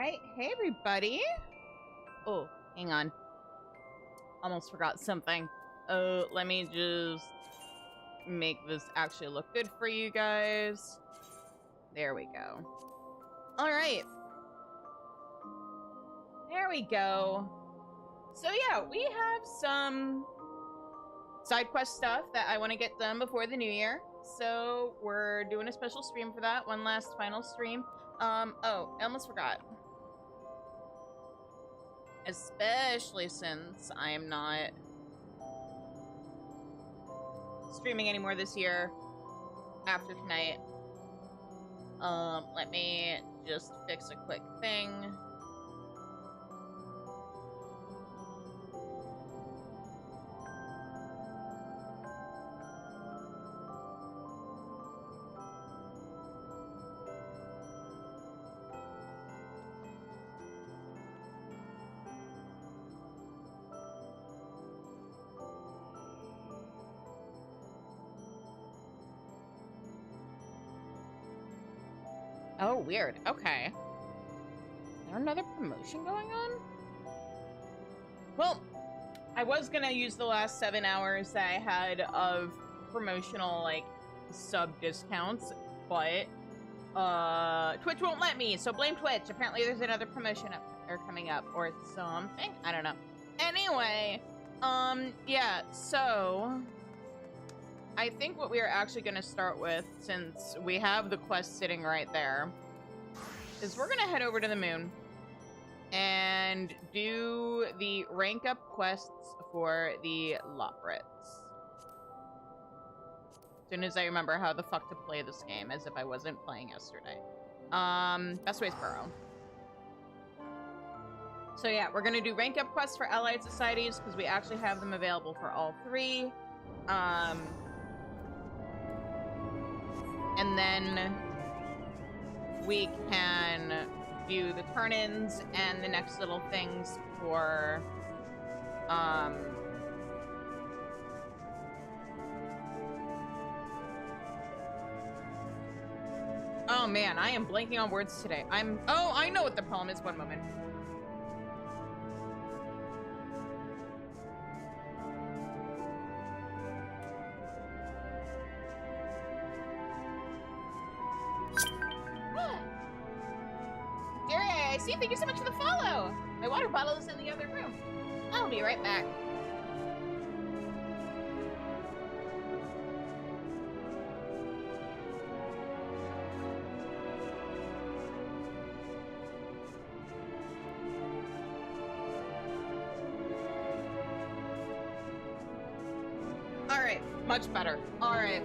Alright, hey everybody. Oh, hang on. Almost forgot something. Let me just make this actually look good for you guys. There we go. Alright. There we go. So yeah, we have some side quest stuff that I want to get done before the new year. So we're doing a special stream for that. One last final stream. Oh, I almost forgot. Especially since I am not streaming anymore this year after tonight. Let me just fix a quick thing. Oh, weird. Okay. Is there another promotion going on? Well, I was gonna use the last 7 hours that I had of promotional, like, sub discounts, but, Twitch won't let me, so blame Twitch. Apparently there's another promotion up, or coming up, or something. I don't know. Anyway, yeah, so I think what we are actually going to start with, since we have the quest sitting right there, is we're going to head over to the moon and do the rank up quests for the Loprits. As soon as I remember how the fuck to play this game, as if I wasn't playing yesterday. Best ways burrow. So yeah, we're going to do rank up quests for allied societies, because we actually have them available for all three. And then we can do the turn-ins and the next little things for, oh man, I am blanking on words today. Oh, I know what the problem is. One moment. Thank you so much for the follow. My water bottle is in the other room. I'll be right back. All right, much better. All right.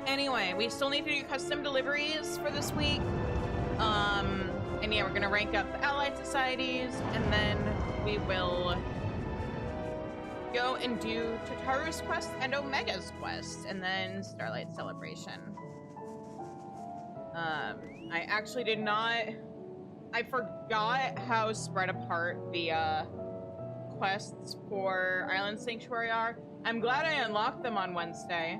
Anyway, we still need to do custom deliveries for this week. And yeah, we're gonna rank up the allied societies, and then we will go and do Tataru's quest and Omega's quest, and then Starlight celebration. I actually did not... I forgot how spread apart the, quests for Island Sanctuary are. I'm glad I unlocked them on Wednesday.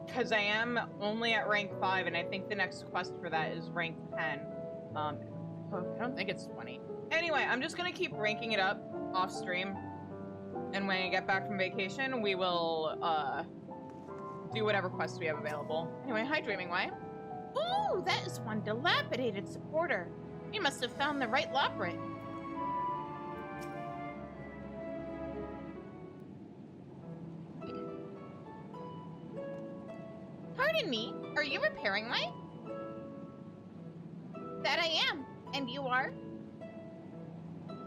Because I am only at rank 5, and I think the next quest for that is rank 10. I don't think it's 20. Anyway, I'm just gonna keep ranking it up off stream. And when I get back from vacation, we will, do whatever quests we have available. Anyway, hi, Dreaming Way. Ooh, that is one dilapidated supporter. You must have found the right Loprit. Pardon me, are you repairing my? That I am, and you are?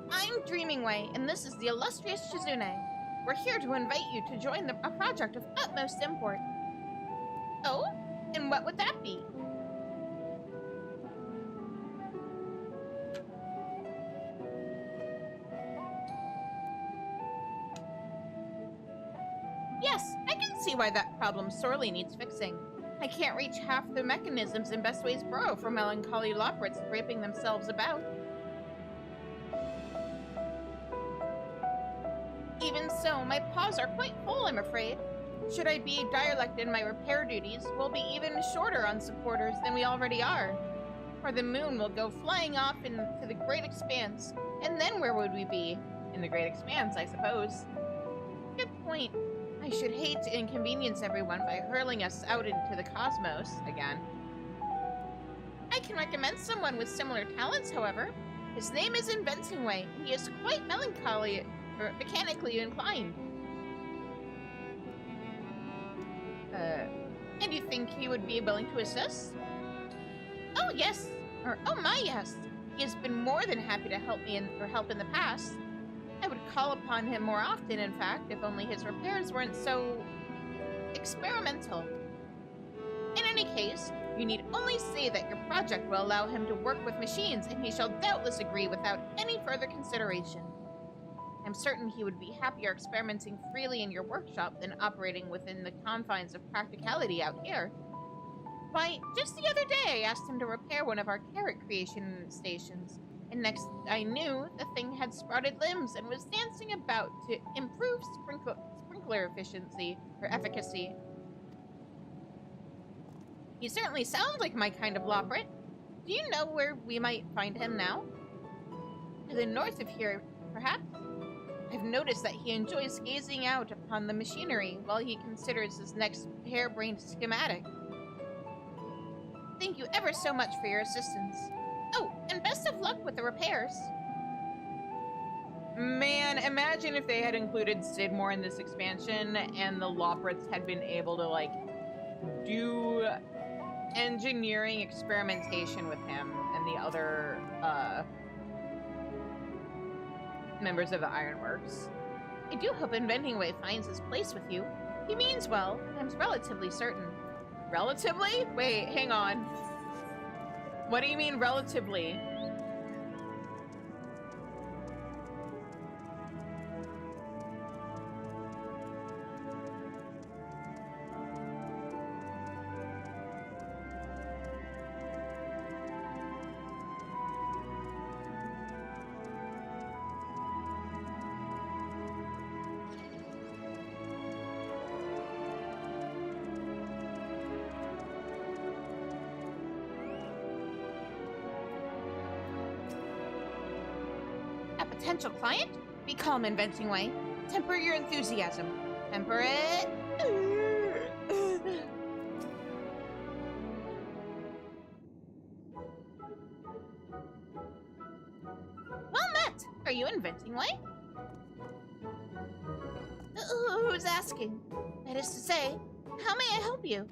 I'm Dreaming Way, and this is the illustrious Shizune. We're here to invite you to join a project of utmost import. Oh? And what would that be? Yes, I can see why that problem sorely needs fixing. I can't reach half the mechanisms in Best Ways Burrow for melancholy Loprits draping themselves about. Even so, my paws are quite full, I'm afraid. Should I be dialected, my repair duties will be even shorter on supporters than we already are. For the moon will go flying off into the great expanse, and then where would we be? In the great expanse, I suppose. Good point. I should hate to inconvenience everyone by hurling us out into the cosmos again. I can recommend someone with similar talents, however. His name is Inventing Way. He is quite melancholy, or mechanically inclined. And you think he would be willing to assist? Oh, yes. Oh my, yes. He has been more than happy to help me help in the past. I would call upon him more often, in fact, if only his repairs weren't so experimental. In any case, you need only say that your project will allow him to work with machines, and he shall doubtless agree without any further consideration. I'm certain he would be happier experimenting freely in your workshop than operating within the confines of practicality out here. Why, just the other day I asked him to repair one of our carrot creation stations, and next I knew the thing had sprouted limbs and was dancing about to improve sprinkler efficiency, or efficacy. He certainly sounds like my kind of loprit. Do you know where we might find him now? To the north of here, perhaps? I've noticed that he enjoys gazing out upon the machinery while he considers his next harebrained schematic. Thank you ever so much for your assistance. Oh, and best of luck with the repairs. Man, imagine if they had included Sid more in this expansion and the Loprits had been able to, like, do engineering experimentation with him and the other, members of the Ironworks. I do hope Inventing Way finds his place with you. He means well, I'm relatively certain. Relatively? Wait, hang on. What do you mean, relatively? Potential client? Be calm, Inventing Way. Temper your enthusiasm. Temper it. Well met. Are you Inventing Way? Who's asking? That is to say, how may I help you?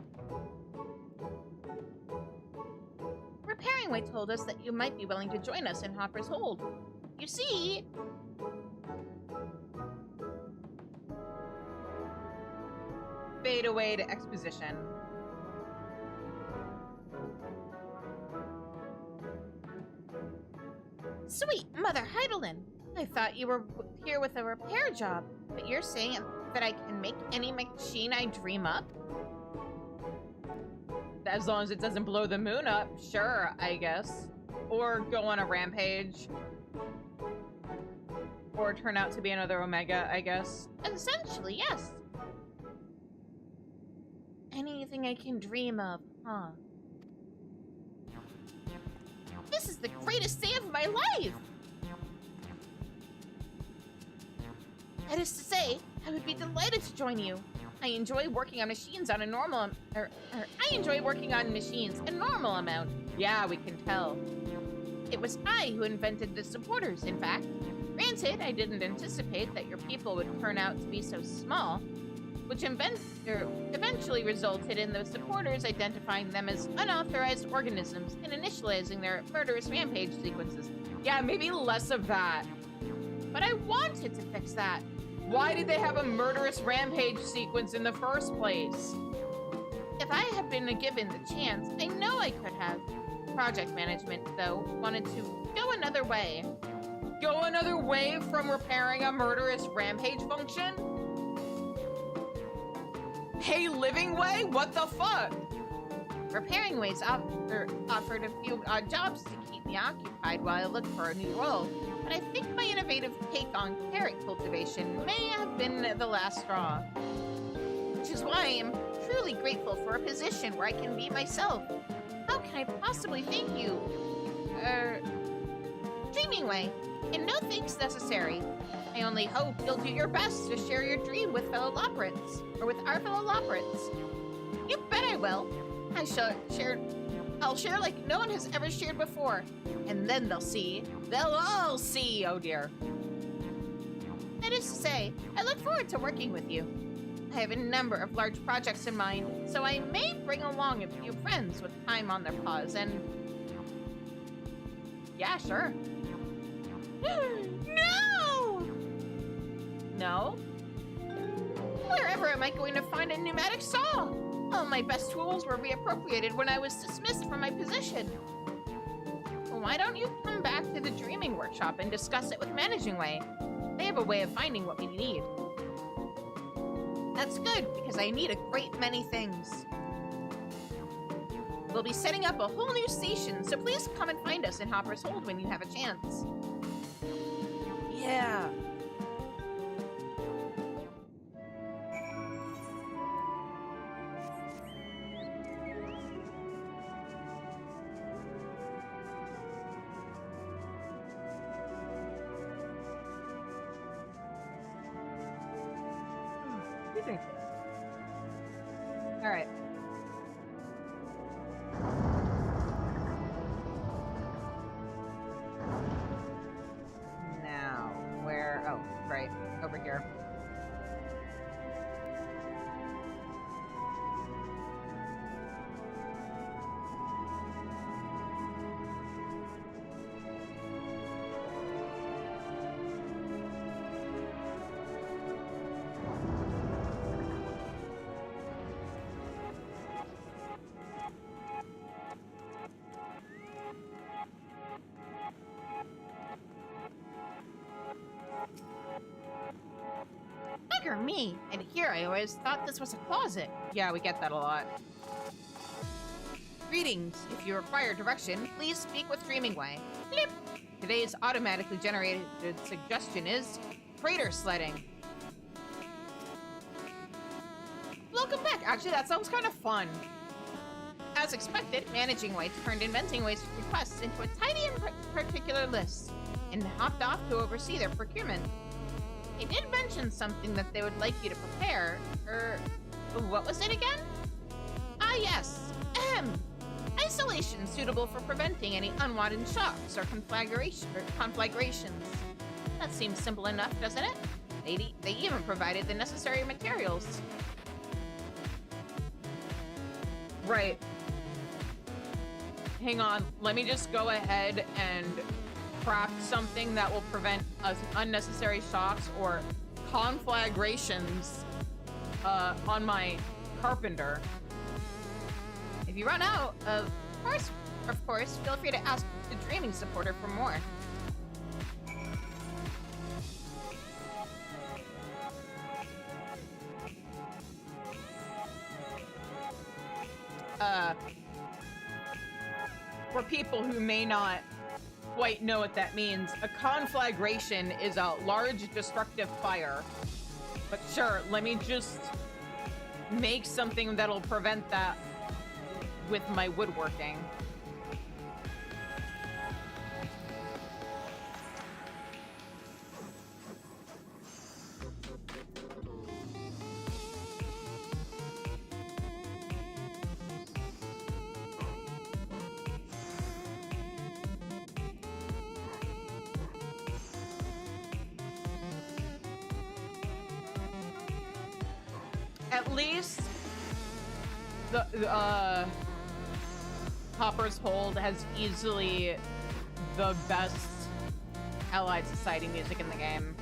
Repairing Way told us that you might be willing to join us in Hopper's Hold. You see... Fade away to exposition. Sweet Mother Heidelin! I thought you were here with a repair job, but you're saying that I can make any machine I dream up? As long as it doesn't blow the moon up, sure, I guess. Or go on a rampage. Or turn out to be another Omega, I guess. Essentially, yes. Anything I can dream of, huh? This is the greatest day of my life! That is to say, I would be delighted to join you. I enjoy working on machines on a normal... I enjoy working on machines a normal amount. Yeah, we can tell. It was I who invented the supporters, in fact. Granted, I didn't anticipate that your people would turn out to be so small, which eventually resulted in the supporters identifying them as unauthorized organisms and initializing their murderous rampage sequences. Yeah, maybe less of that. But I wanted to fix that. Why did they have a murderous rampage sequence in the first place? If I had been given the chance, I know I could have. Project management, though, wanted to go another way. Go another way from repairing a murderous rampage function? Hey, Living Way? What the fuck? Repairing Ways offered a few odd jobs to keep me occupied while I looked for a new role, but I think my innovative take on carrot cultivation may have been the last straw. which is why I am truly grateful for a position where I can be myself. How can I possibly thank you? Dreaming Way, and no thanks necessary. I only hope you'll do your best to share your dream with fellow Loprits, or with our fellow Loprits. You bet I will. I'll share like no one has ever shared before, and then they'll see. They'll all see, oh dear. That is to say, I look forward to working with you. I have a number of large projects in mind, so I may bring along a few friends with time on their paws and... Yeah, sure. No! No? Wherever am I going to find a pneumatic saw? All my best tools were reappropriated when I was dismissed from my position. Why don't you come back to the Dreaming Workshop and discuss it with Managing Way? They have a way of finding what we need. That's good, because I need a great many things. We'll be setting up a whole new station, so please come and find us in Hopper's Hold when you have a chance. Yeah. All right. Now, where? Oh, right. Over here. Bugger me! And here I always thought this was a closet. Yeah, we get that a lot. Greetings. If you require direction, please speak with Dreaming Way. Blip! Today's automatically generated suggestion is crater sledding. Welcome back. Actually, that sounds kind of fun. As expected, Managing Way turned Inventing Way's requests into a tiny and particular list and hopped off to oversee their procurement. They did mention something that they would like you to prepare. What was it again? Ah, yes. Ahem. Isolation suitable for preventing any unwanted shocks or conflagrations. That seems simple enough, doesn't it? They even provided the necessary materials. Right. Hang on. Let me just go ahead and craft something that will prevent unnecessary shocks or conflagrations on my carpenter. If you run out, of course, feel free to ask the Dreaming supporter for more. For people who may not quite know what that means, a conflagration is a large destructive fire. But sure, let me just make something that'll prevent that with my woodworking. At least the Hopper's Hold has easily the best Allied Society music in the game.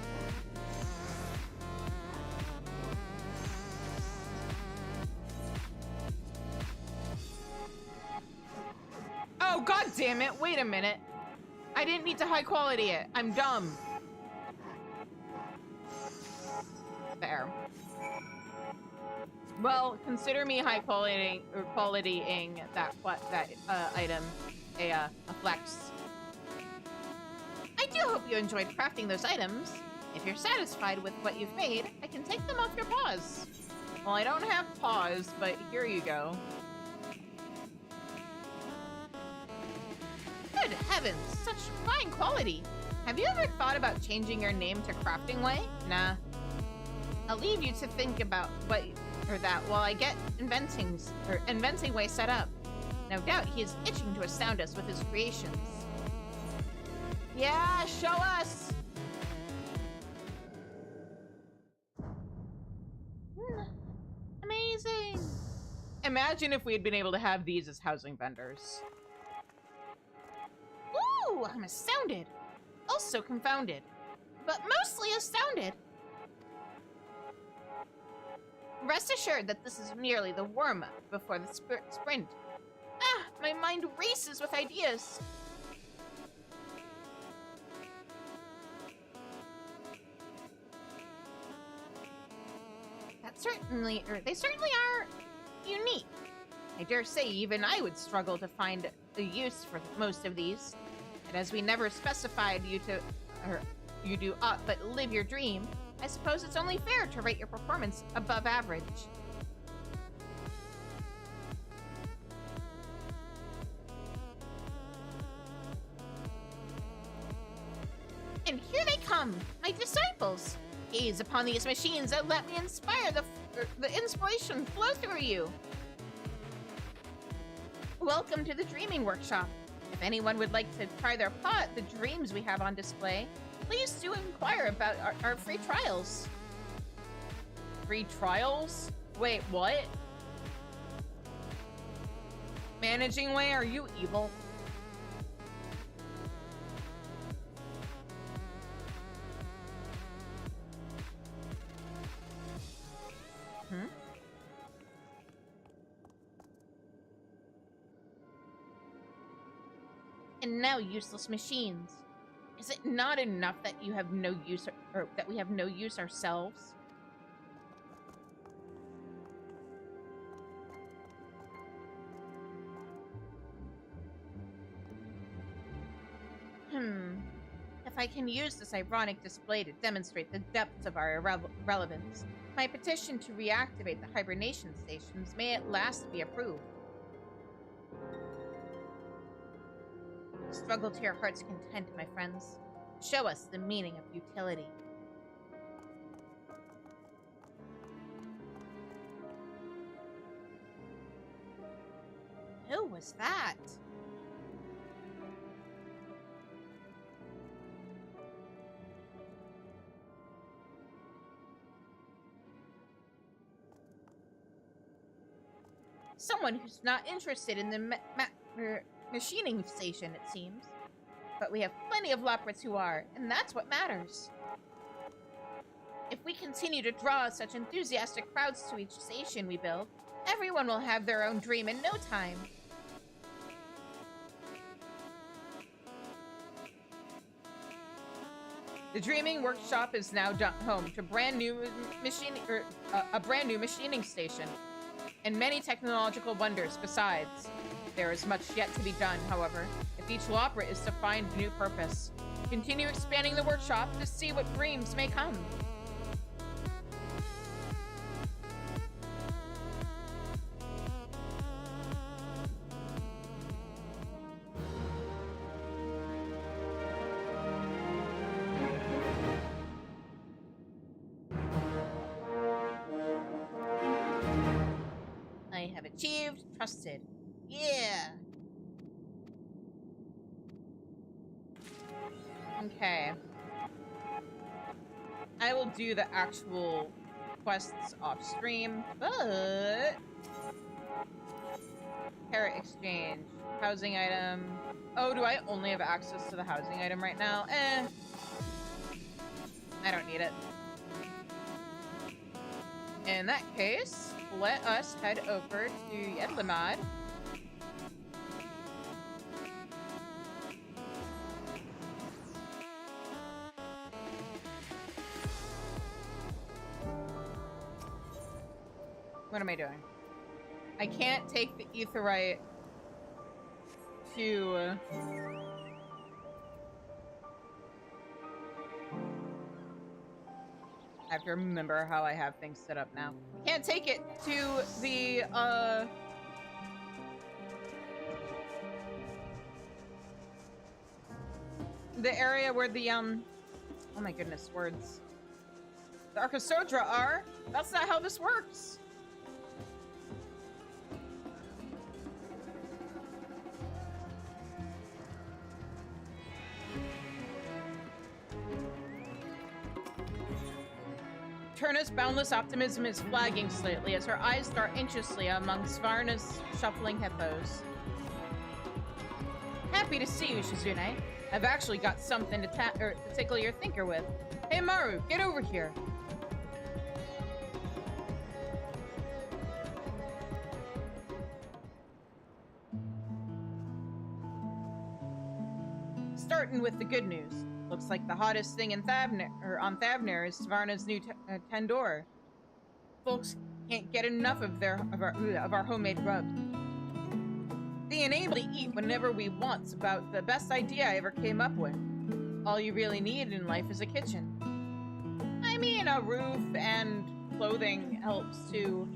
Oh, god damn it! Wait a minute. I didn't need to high quality it. I'm dumb. Fair. Well, consider me high qualitying that item a flex. I do hope you enjoyed crafting those items. If you're satisfied with what you've made, I can take them off your paws. Well, I don't have pause, but here you go. Good heavens, such fine quality. Have you ever thought about changing your name to Crafting Way? Nah. I'll leave you to think about that while I get Inventing Way set up. No doubt he is itching to astound us with his creations. Yeah, show us! Amazing! Imagine if we had been able to have these as housing vendors. Ooh, I'm astounded. Also confounded. But mostly astounded. Rest assured that this is merely the warm-up before the sprint. Ah, my mind races with ideas. They certainly are unique. I dare say even I would struggle to find a use for most of these. And as we never specified you do aught but live your dream, I suppose it's only fair to rate your performance above average. And here they come, my disciples. Gaze upon these machines and let me inspire the inspiration flow through you. Welcome to the Dreaming Workshop. If anyone would like to try their paw at the dreams we have on display, please do inquire about our free trials. Free trials? Wait, what? Managing Way, are you evil? And now, useless machines. Is it not enough that you have no use, or that we have no use ourselves? If I can use this ironic display to demonstrate the depths of our irrelevance, my petition to reactivate the hibernation stations may at last be approved. Struggle to your heart's content, my friends. Show us the meaning of utility. Who was that? Someone who's not interested in the machining station, it seems. But we have plenty of Loprits who are, and that's what matters. If we continue to draw such enthusiastic crowds to each station we build, everyone will have their own dream in no time. The Dreaming Workshop is now home to a brand new machining station, and many technological wonders besides. There is much yet to be done, however, if each Loprit is to find a new purpose. Continue expanding the workshop to see what dreams may come. I have achieved, trusted. Yeah! Okay. I will do the actual quests off stream, but... Carrot exchange. Housing item. Oh, do I only have access to the housing item right now? I don't need it. In that case, let us head over to Yedlamad. What am I doing? I can't take the Aetheryte to... I have to remember how I have things set up now. Can't take it to the area where the oh my goodness, words. The Arcosodra are. That's not how this works. Turna's boundless optimism is flagging slightly as her eyes dart anxiously among Svarna's shuffling hippos. Happy to see you, Shizune. I've actually got something to tickle your thinker with. Hey Maru, get over here. Starting with the good news. Looks like the hottest thing in on Thavner is Svarna's new Tandoor. Folks can't get enough of our homemade grub. They enable to eat whenever we want. About the best idea I ever came up with. All you really need in life is a kitchen. I mean, a roof and clothing helps too.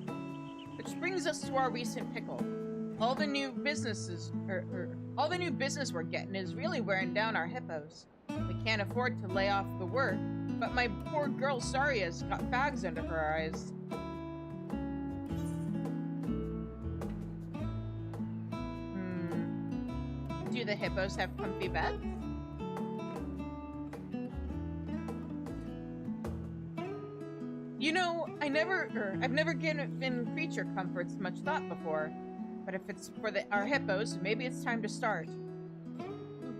Which brings us to our recent pickle. All the new business we're getting is really wearing down our hippos. We can't afford to lay off the work, but my poor girl Saria's got bags under her eyes. Do the hippos have comfy beds? You know, I've never given creature comforts much thought before. But if it's for our hippos, maybe it's time to start.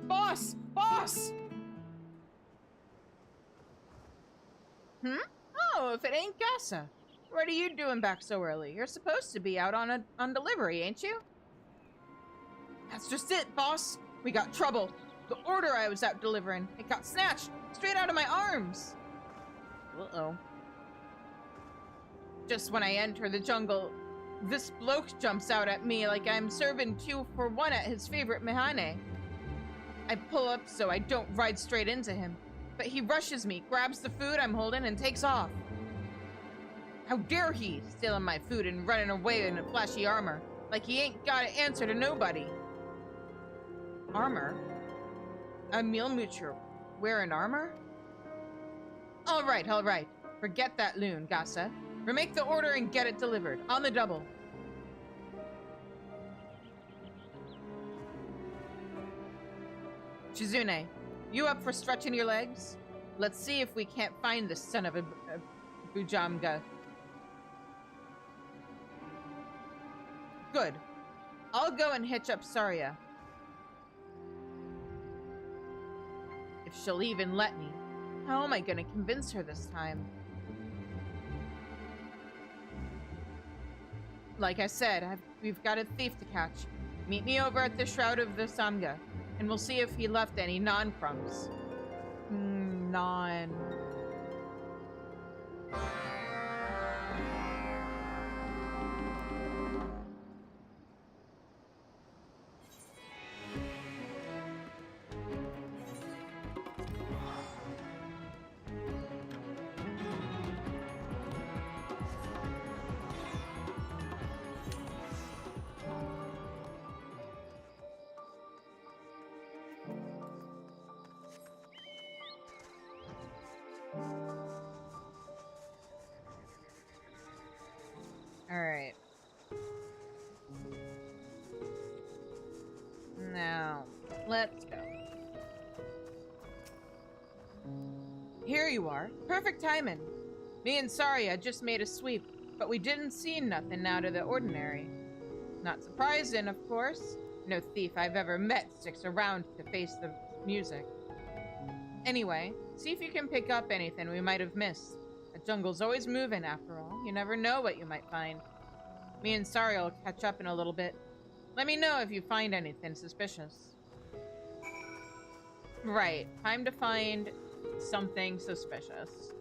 Boss! Boss! Oh, if it ain't Gassa. What are you doing back so early? You're supposed to be out on delivery, ain't you? That's just it, boss. We got trouble. The order I was out delivering, it got snatched straight out of my arms. Uh-oh. Just when I enter the jungle, this bloke jumps out at me like I'm serving 2 for 1 at his favorite mehane. I pull up so I don't ride straight into him, but he rushes me, grabs the food I'm holding, and takes off. How dare he, stealing my food and running away in a flashy armor, like he ain't got an answer to nobody. Armor? A meal moocher wearing armor? All right. Forget that loon, Gassa. Remake the order and get it delivered, on the double. Shizune, you up for stretching your legs? Let's see if we can't find the son of a Bujamga. Good. I'll go and hitch up Saria. If she'll even let me. How am I gonna convince her this time? Like I said, we've got a thief to catch. Meet me over at the Shroud of the Samga, and we'll see if he left any non-crumbs. Non... Alright. Now, let's go. Here you are. Perfect timing. Me and Saria just made a sweep, but we didn't see nothing out of the ordinary. Not surprising, of course. No thief I've ever met sticks around to face the music. Anyway, see if you can pick up anything we might have missed. The jungle's always moving, after all. You never know what you might find. Me and Saria will catch up in a little bit. Let me know if you find anything suspicious. Right, time to find something suspicious.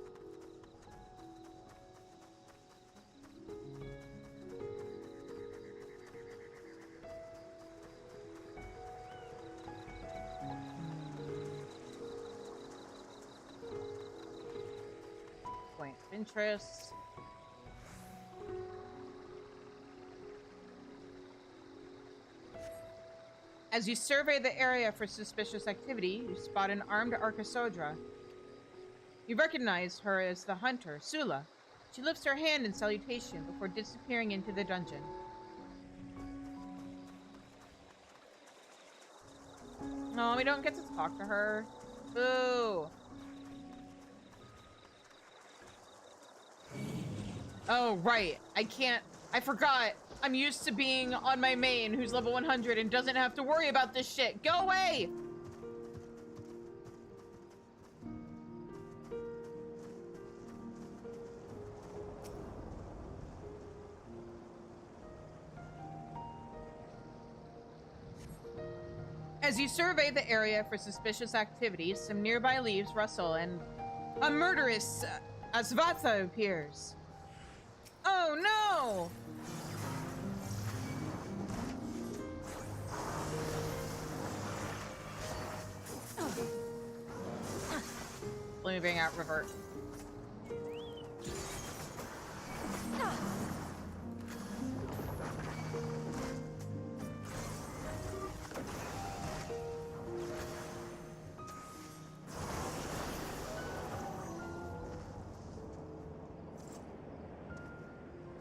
point of interest. As you survey the area for suspicious activity, you spot an armed Arcasodra. You recognize her as the hunter, Sula. She lifts her hand in salutation before disappearing into the dungeon. No, we don't get to talk to her. Boo. Oh, right. I forgot. I'm used to being on my main who's level 100 and doesn't have to worry about this shit. Go away! As you survey the area for suspicious activities, some nearby leaves rustle and a murderous Asvatha appears. Oh no! Let me bring out Revert.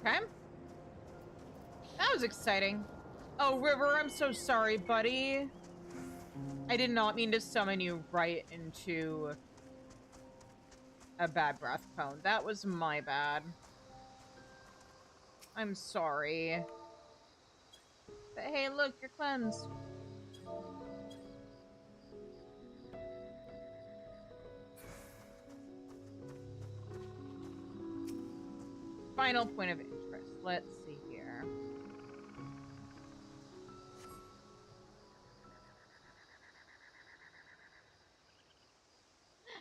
Okay. That was exciting. Oh, River, I'm so sorry, buddy. I did not mean to summon you right into a bad breath cone. That was my bad. I'm sorry. But hey, look, you're cleansed. Final point of interest. Let's see here.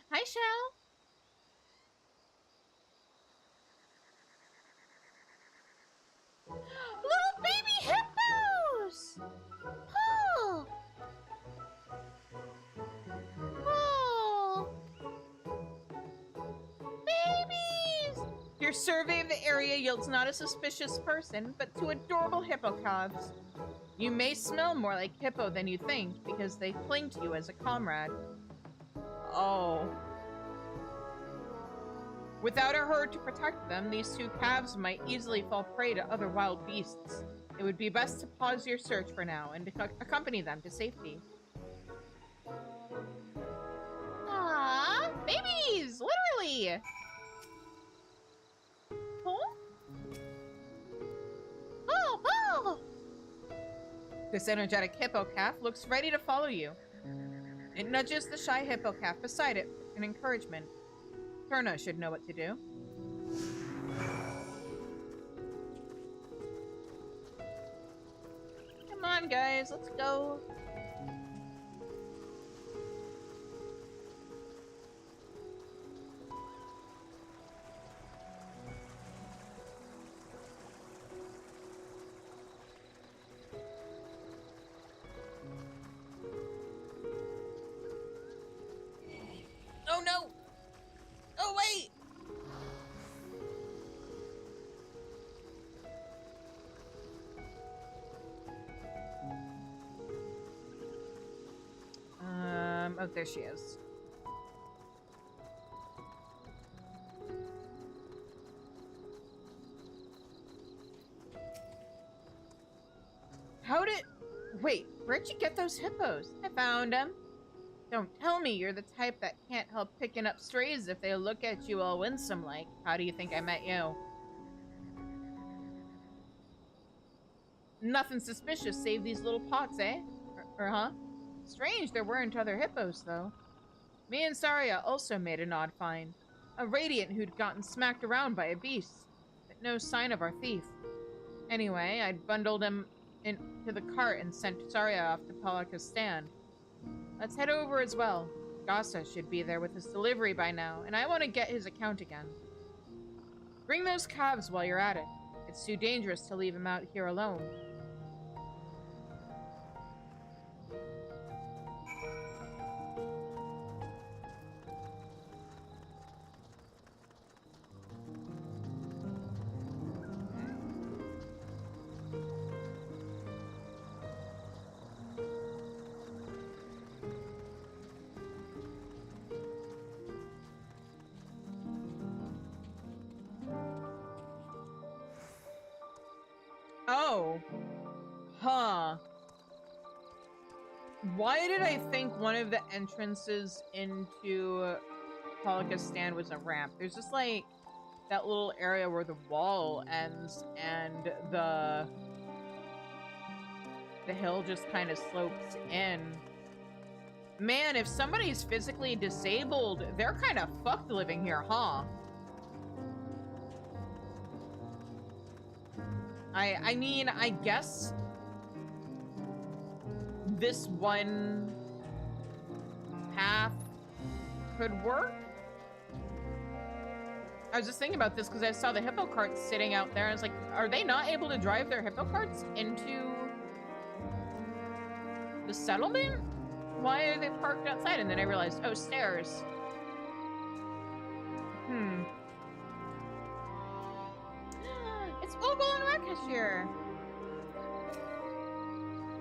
Hi, Shell. Little baby hippos! Oh! Oh! Babies! Your survey of the area yields not a suspicious person, but two adorable hippo calves. You may smell more like hippo than you think, because they cling to you as a comrade. Oh. Without a herd to protect them, these two calves might easily fall prey to other wild beasts. It would be best to pause your search for now and accompany them to safety. Aww, babies! Literally! Oh? Oh, oh! This energetic hippo calf looks ready to follow you. It nudges the shy hippo calf beside it in encouragement. Turna should know what to do. Come on, guys, let's go. Oh no! Oh wait! Oh, there she is. Wait, where'd you get those hippos? I found them. Don't tell me you're the type that can't help picking up strays if they look at you all winsome-like. How do you think I met you? Nothing suspicious save these little pots, eh? Huh? Strange there weren't other hippos, though. Me and Saria also made an odd find. A radiant who'd gotten smacked around by a beast, but no sign of our thief. Anyway, I'd bundled him into the cart and sent Saria off to Palaka's stand. Let's head over as well. Gasa should be there with his delivery by now, and I want to get his account again. Bring those calves while you're at it. It's too dangerous to leave him out here alone. Why did I think one of the entrances into Polika was a ramp? There's just like that little area where the wall ends and the hill just kind of slopes in. Man, if somebody's physically disabled, they're kind of fucked living here, huh? I mean, I guess this one path could work. I was just thinking about this because I saw the hippo carts sitting out there. I was like, are they not able to drive their hippo carts into the settlement? Why are they parked outside? And then I realized, oh, stairs. It's Ogle and Rakesh here.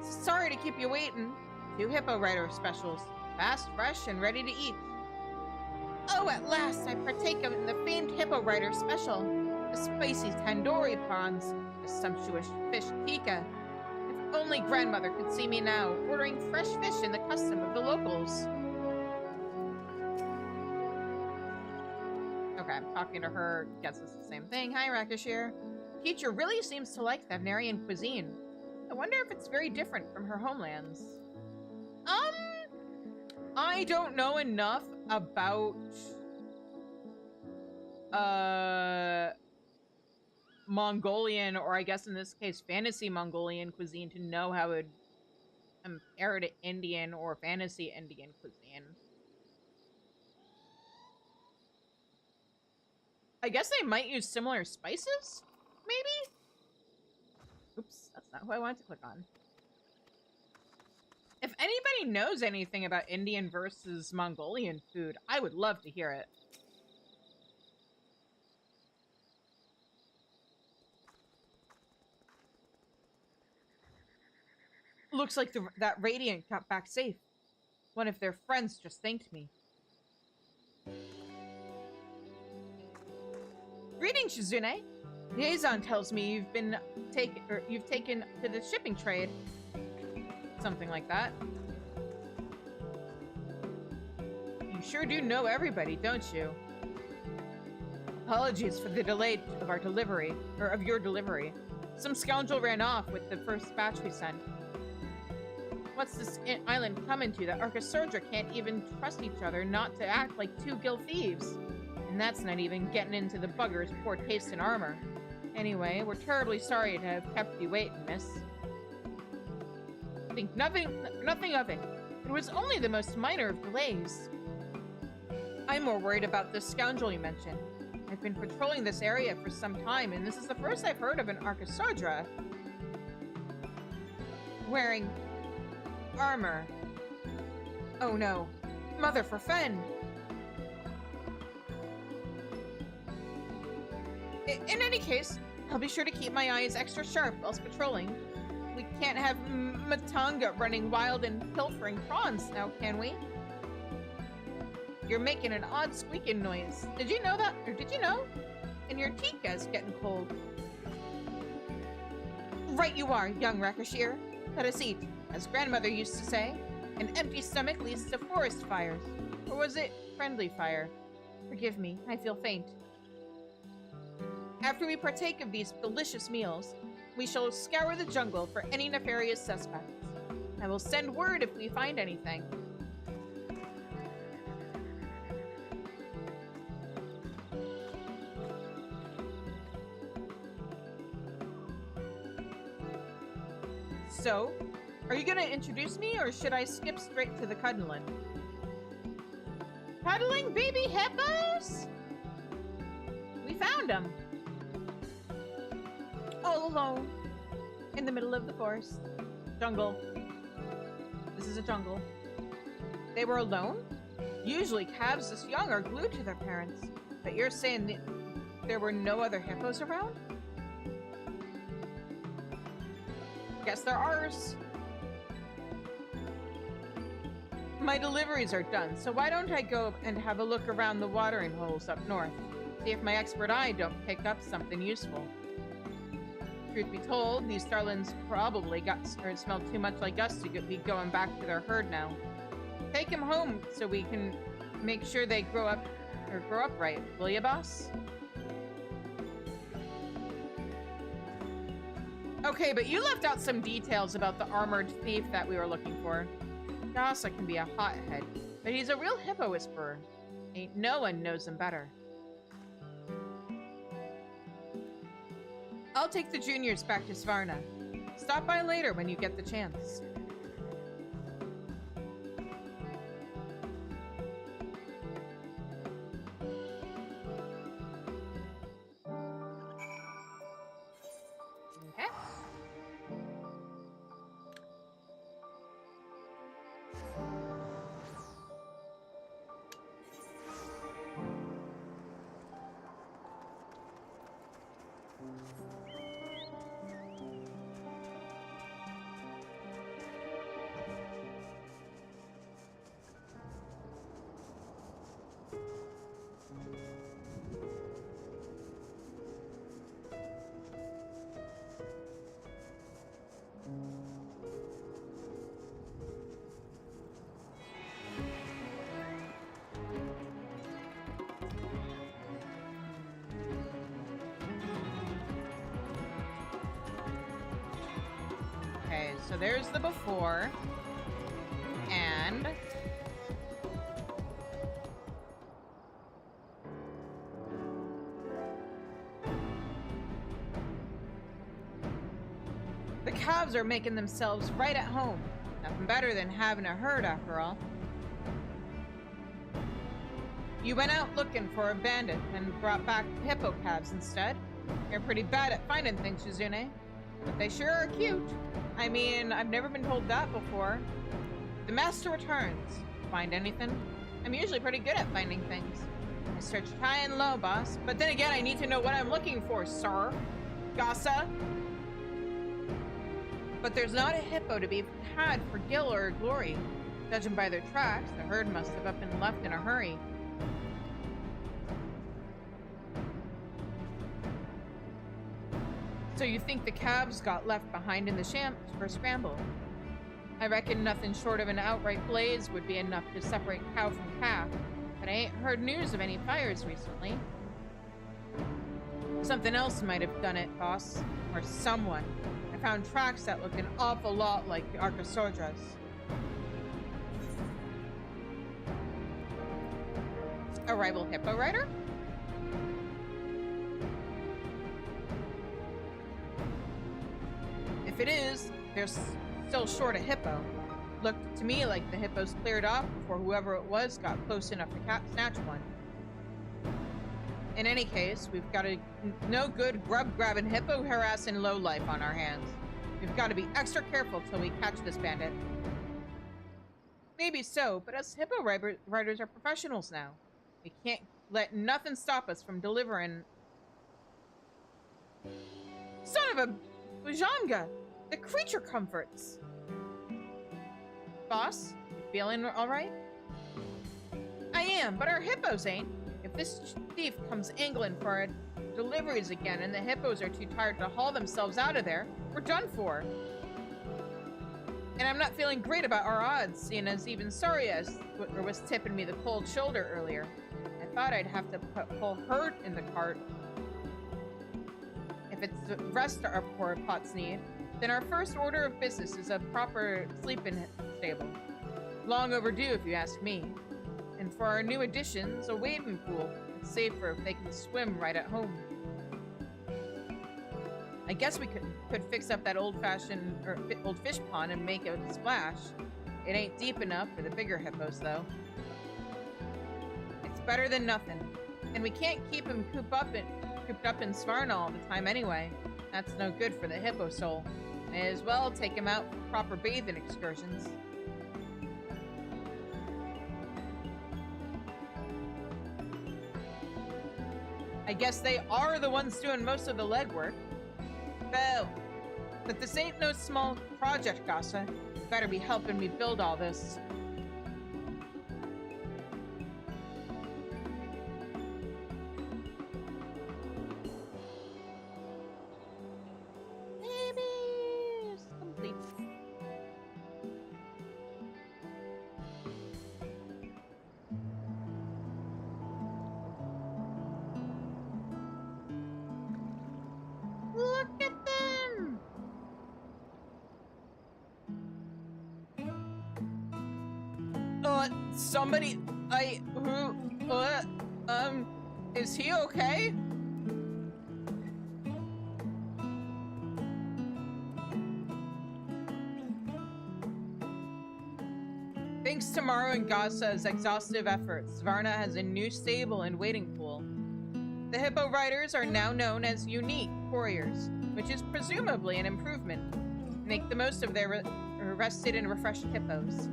Sorry to keep you waiting. 2 hippo rider specials. Fast, fresh, and ready to eat. Oh, at last I partake of the famed hippo rider special. The spicy tandoori prawns. The sumptuous fish tikka. If only grandmother could see me now, ordering fresh fish in the custom of the locals. Okay, talking to her gets us the same thing. Hi, Rakesh here. Teacher really seems to like Thavnarian cuisine. I wonder if it's very different from her homelands. I don't know enough about Mongolian, or I guess in this case fantasy Mongolian cuisine to know how it would compare to Indian or fantasy Indian cuisine. I guess they might use similar spices, maybe? Oops, that's not who I wanted to click on. If anybody knows anything about Indian versus Mongolian food, I would love to hear it. Looks like that Radiant got back safe. One of their friends just thanked me. Greetings, Shizune. Liaison tells me you've taken to the shipping trade. Something like that. You sure do know everybody, don't you? Apologies for the delay of our delivery, or of your delivery. Some scoundrel ran off with the first batch we sent. What's this island coming to that Arcasurdra can't even trust each other not to act like 2 gill thieves? And that's not even getting into the bugger's poor taste in armor. Anyway, we're terribly sorry to have kept you waiting, miss. Think nothing of it. It was only the most minor of delays. I'm more worried about this scoundrel you mentioned. I've been patrolling this area for some time, and this is the first I've heard of an Arcasurdra wearing armor. Oh no. Mother for Fen! In any case, I'll be sure to keep my eyes extra sharp whilst patrolling. We can't have Matanga running wild and pilfering prawns now, can we? You're making an odd squeaking noise. Did you know that? Or did you know? And your tikka's getting cold. Right you are, young Rakashir. Let us eat. As grandmother used to say, an empty stomach leads to forest fires. Or was it friendly fire? Forgive me, I feel faint. After we partake of these delicious meals, we shall scour the jungle for any nefarious suspects. I will send word if we find anything. So, are you gonna introduce me, or should I skip straight to the cuddling? Cuddling baby hippos? We found them. All alone. In the middle of the forest. Jungle. This is a jungle. They were alone? Usually calves this young are glued to their parents. But you're saying that there were no other hippos around? Guess they're ours. My deliveries are done, so why don't I go and have a look around the watering holes up north? See if my expert eye don't pick up something useful. Truth be told, these starlings probably smelled too much like us to be going back to their herd now. Take him home so we can make sure they grow up right, will ya, boss? Okay, but you left out some details about the armored thief that we were looking for. Gossa can be a hothead, but he's a real hippo whisperer. Ain't no one knows him better. I'll take the juniors back to Svarna. Stop by later when you get the chance. Okay. Okay, so there's the before. And the calves are making themselves right at home. Nothing better than having a herd after all. You went out looking for a bandit and brought back hippo calves instead. You're pretty bad at finding things, Shizune. But they sure are cute. I mean, I've never been told that before. The master returns. Find anything? I'm usually pretty good at finding things. I searched high and low, boss. But then again, I need to know what I'm looking for, sir. Gossa. But there's not a hippo to be had for Gil or Glory. Judging by their tracks, the herd must have up and left in a hurry. So you think the calves got left behind in the scramble? I reckon nothing short of an outright blaze would be enough to separate cow from calf, but I ain't heard news of any fires recently. Something else might have done it, boss. Or someone. I found tracks that looked an awful lot like the Archosaurus. A rival hippo rider? If it is, they're still short a hippo. Looked to me like the hippos cleared off before whoever it was got close enough to snatch one. In any case, we've got a no good grub-grabbing hippo harassing lowlife on our hands. We've got to be extra careful till we catch this bandit. Maybe so, but us hippo riders are professionals now. We can't let nothing stop us from delivering. Son of a Bujanga! The creature comforts! Boss, you feeling alright? I am, but our hippos ain't. If this thief comes angling for our deliveries again and the hippos are too tired to haul themselves out of there, we're done for. And I'm not feeling great about our odds, seeing as even Sarias was tipping me the cold shoulder earlier. I thought I'd have to put whole herd in the cart. If it's the rest our poor pots need, then our first order of business is a proper sleeping stable. Long overdue, if you ask me. And for our new additions, a wading pool. It's safer if they can swim right at home. I guess we could fix up that old-fashioned or old fish pond and make a splash. It ain't deep enough for the bigger hippos, though. It's better than nothing. And we can't keep him cooped up in Svarna all the time anyway. That's no good for the hippo soul. May as well take him out for proper bathing excursions. I guess they are the ones doing most of the legwork. Well, but this ain't no small project, Gossa. You better be helping me build all this. Somebody, is he okay? Thanks to Maru and Gasa's exhaustive efforts, Varna has a new stable and waiting pool. The hippo riders are now known as unique couriers, which is presumably an improvement. Make the most of their rested and refreshed hippos.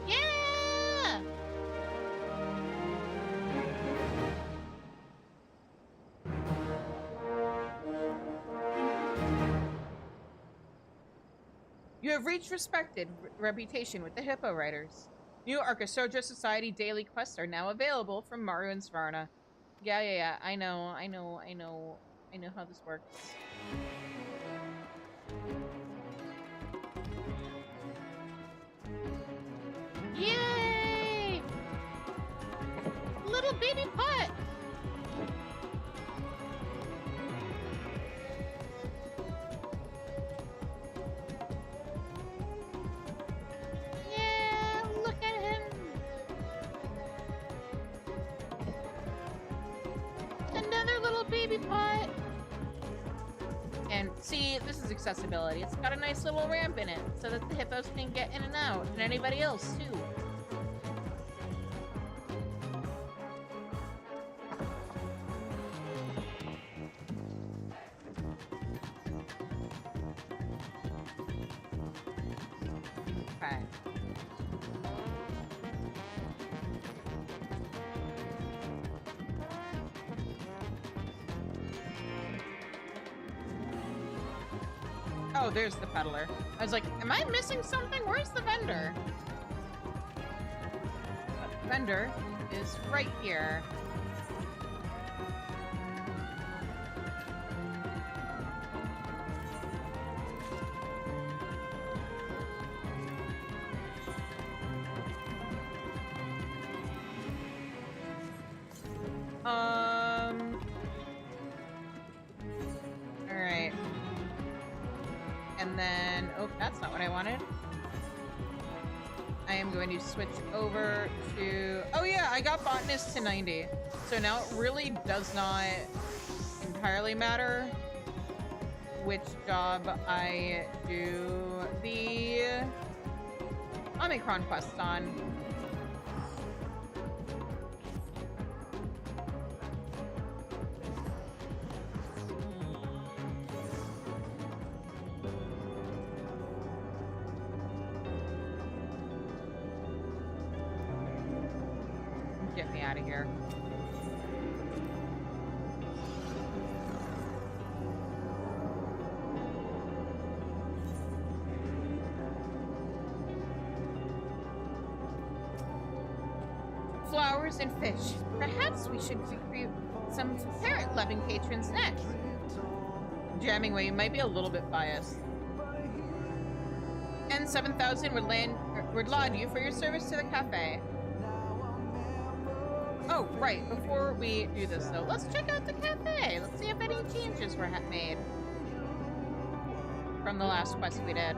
Yeah! You have reached respected reputation with the hippo riders. New Arcosodra Society daily quests are now available from Maru and Svarna. Yeah. I know how this works. Yay! Little baby putt! Yeah, look at him! Another little baby putt! And see, this is accessibility. It's got a nice little ramp in it so that the hippos can get in and out, and anybody else too. Okay. Oh, there's the peddler. I was like, am I missing something? Where's the vendor? The vendor is right here. Alright. And then, oh, that's not what I wanted. I am going to switch over to, oh yeah, I got botanist to 90. So now it really does not entirely matter which job I do the Omicron quest on. Get me out of here. Flowers and fish. Perhaps we should recruit some parrot-loving patrons next. Jamming way might be a little bit biased. And 7,000 would laud you for your service to the cafe. Oh, right. Before we do this, though, let's check out the cafe. Let's see if any changes were made from the last quest we did.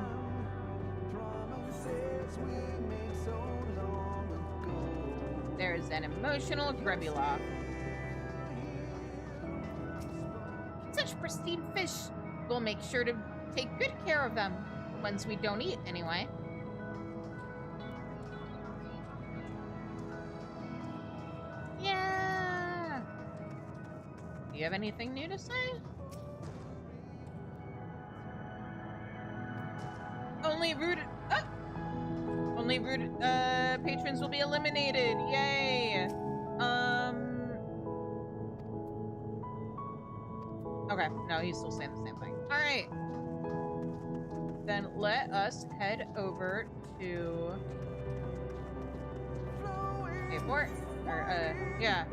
There's an emotional Grebula. Such pristine fish. We'll make sure to take good care of them. The ones we don't eat, anyway. Yeah. Do you have anything new to say? Only rude patrons will be eliminated. Yay. Okay, no, he's still saying the same thing. All right. Then let us head over to Port. Or, yeah.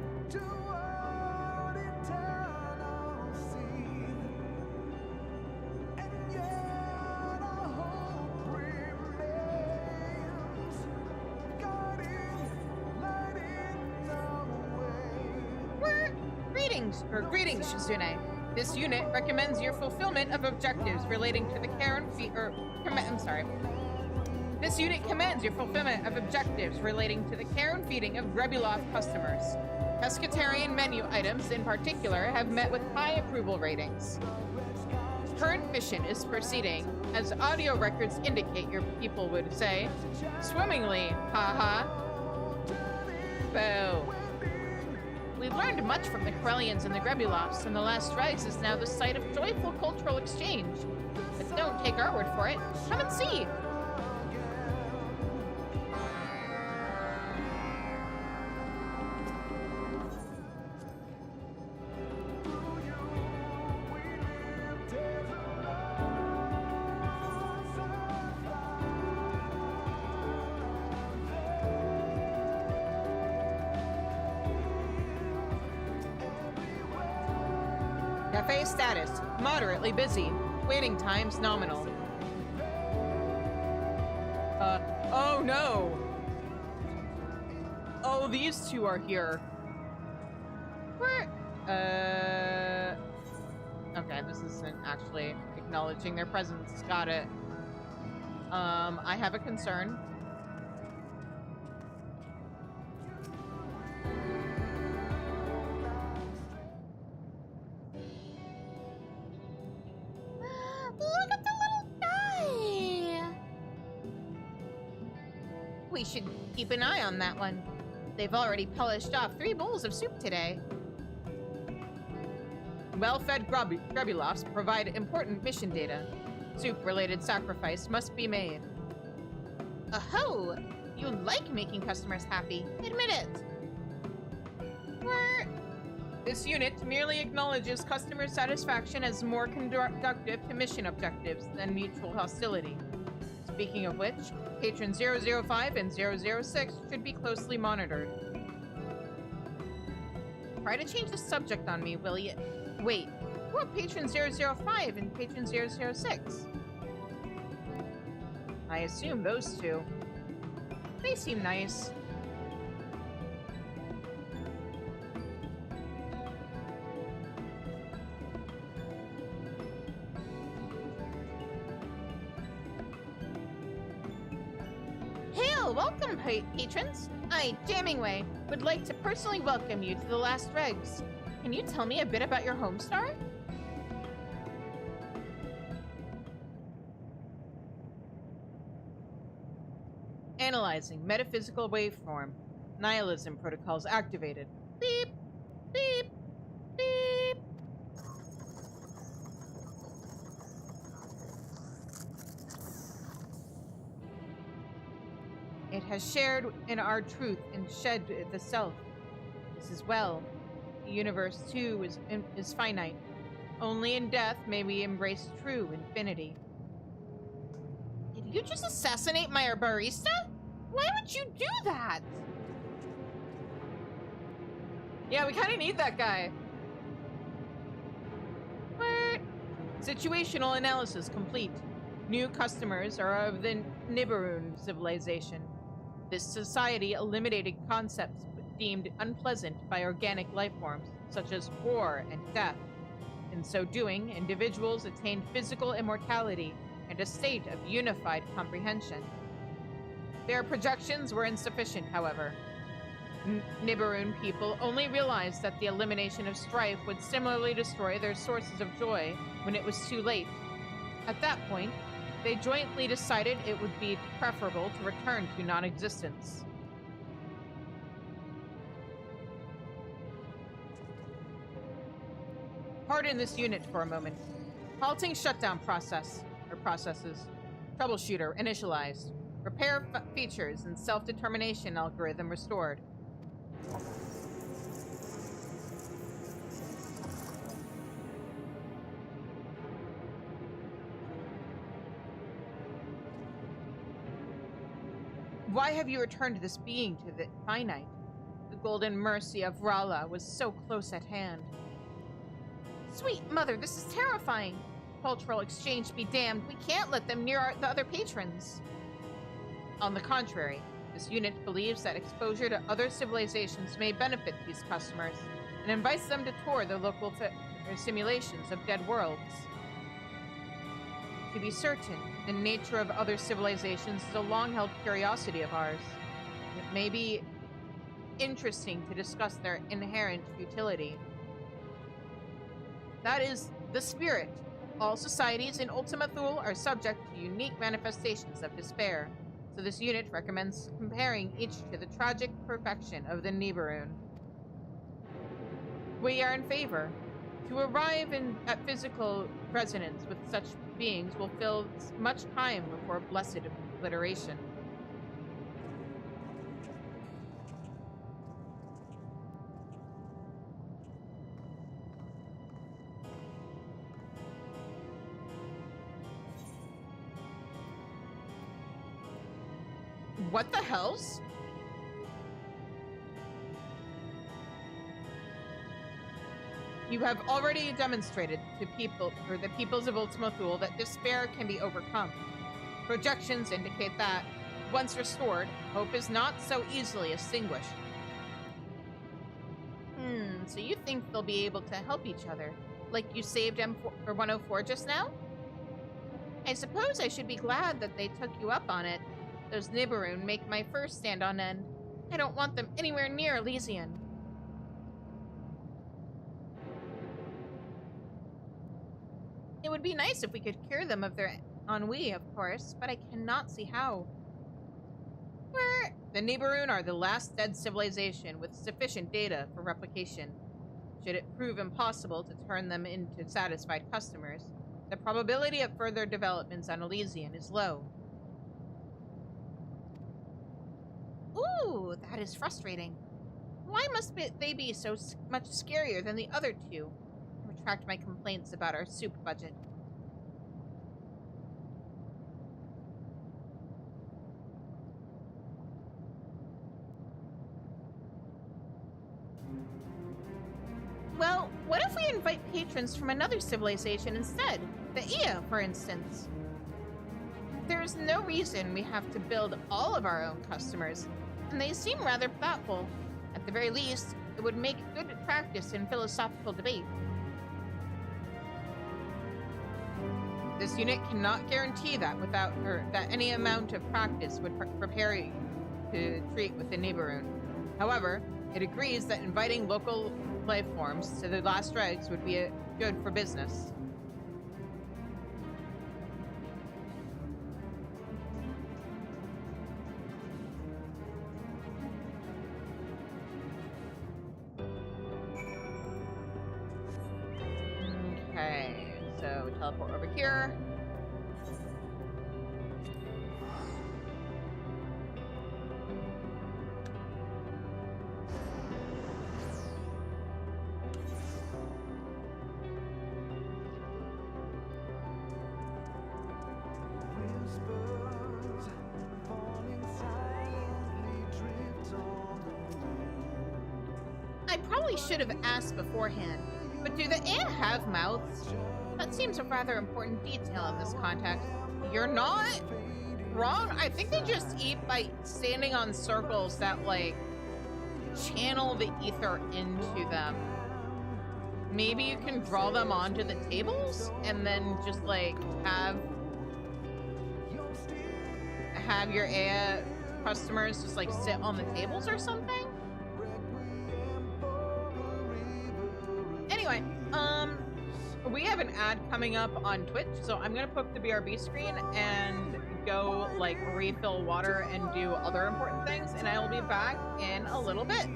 Greetings, Shizune. This unit recommends your fulfillment of objectives relating to the care and This unit commends your fulfillment of objectives relating to the care and feeding of Grebulov customers. Pescatarian menu items, in particular, have met with high approval ratings. Current mission is proceeding, as audio records indicate, your people would say. Swimmingly, haha. Boo. We learned much from the Corellians and the Grebulovs, and the last Dregs is now the site of joyful cultural exchange. But don't take our word for it. Come and see! Cafe status, moderately busy. Waiting times nominal. Oh no! Oh, these two are here. Where? Okay, this isn't actually acknowledging their presence. Got it. I have a concern. Look at the little guy! We should keep an eye on that one. They've already polished off 3 bowls of soup today. Well-fed Grebulovs provide important mission data. Soup-related sacrifice must be made. Oh, you like making customers happy. Admit it. This unit merely acknowledges customer satisfaction as more conductive to mission objectives than mutual hostility. Speaking of which, Patron 005 and 006 should be closely monitored. Try to change the subject on me, will you? Wait, who are Patron 005 and Patron 006? I assume those two. They seem nice. Welcome, patrons. I, Jammingway, would like to personally welcome you to the last Dregs. Can you tell me a bit about your homestar? Analyzing metaphysical waveform. Nihilism protocols activated. Beep, beep, beep. It has shared in our truth and shed the self. This is well. The universe, too, is finite. Only in death may we embrace true infinity. Did you just assassinate my barista? Why would you do that? Yeah, we kind of need that guy. What? Situational analysis complete. New customers are of the Nibiruun civilization. This society eliminated concepts deemed unpleasant by organic life forms, such as war and death. In so doing, individuals attained physical immortality and a state of unified comprehension. Their projections were insufficient, however. Nibiruun people only realized that the elimination of strife would similarly destroy their sources of joy when it was too late. At that point, they jointly decided it would be preferable to return to non-existence. Pardon this unit for a moment. Halting shutdown processes. Troubleshooter initialized. Repair features and self-determination algorithm restored. Why have you returned this being to the finite? The golden mercy of Rala was so close at hand. Sweet mother, this is terrifying. Cultural exchange be damned, we can't let them near the other patrons. On the contrary, this unit believes that exposure to other civilizations may benefit these customers, and invites them to tour the local or simulations of dead worlds. To be certain, the nature of other civilizations is a long-held curiosity of ours. It may be interesting to discuss their inherent futility. That is the spirit. All societies in Ultima Thule are subject to unique manifestations of despair, so this unit recommends comparing each to the tragic perfection of the Nibiruun. We are in favor. To arrive at physical resonance with such beings will fill much time before blessed obliteration. What the hells? You have already demonstrated to the peoples of Ultima Thule that despair can be overcome. Projections indicate that, once restored, hope is not so easily extinguished. So you think they'll be able to help each other, like you saved M104 just now? I suppose I should be glad that they took you up on it. Those Nibiruun make my fur stand on end. I don't want them anywhere near Elysian. It would be nice if we could cure them of their ennui, of course, but I cannot see how. The Nibiruun are the last dead civilization with sufficient data for replication. Should it prove impossible to turn them into satisfied customers, the probability of further developments on Elysian is low. Ooh, that is frustrating. Why must they be so much scarier than the other two? I retract my complaints about our soup budget. Well, what if we invite patrons from another civilization instead? The Ia, for instance. There is no reason we have to build all of our own customers, and they seem rather thoughtful. At the very least, it would make good practice in philosophical debate. This unit cannot guarantee that that any amount of practice would prepare you to treat with the Nibiruun. However, it agrees that inviting local life forms to the last dregs would be good for business. Okay, so we teleport over here. I probably should have asked beforehand, but do the ant have mouths? That seems a rather important detail in this context. You're not wrong. I think they just eat by standing on circles that, like, channel the ether into them. Maybe you can draw them onto the tables and then just, like, have your Aya customers just, like, sit on the tables or something? Anyway, we have an ad coming up on Twitch, so I'm gonna put up the BRB screen and go, like, refill water and do other important things, and I will be back in a little bit.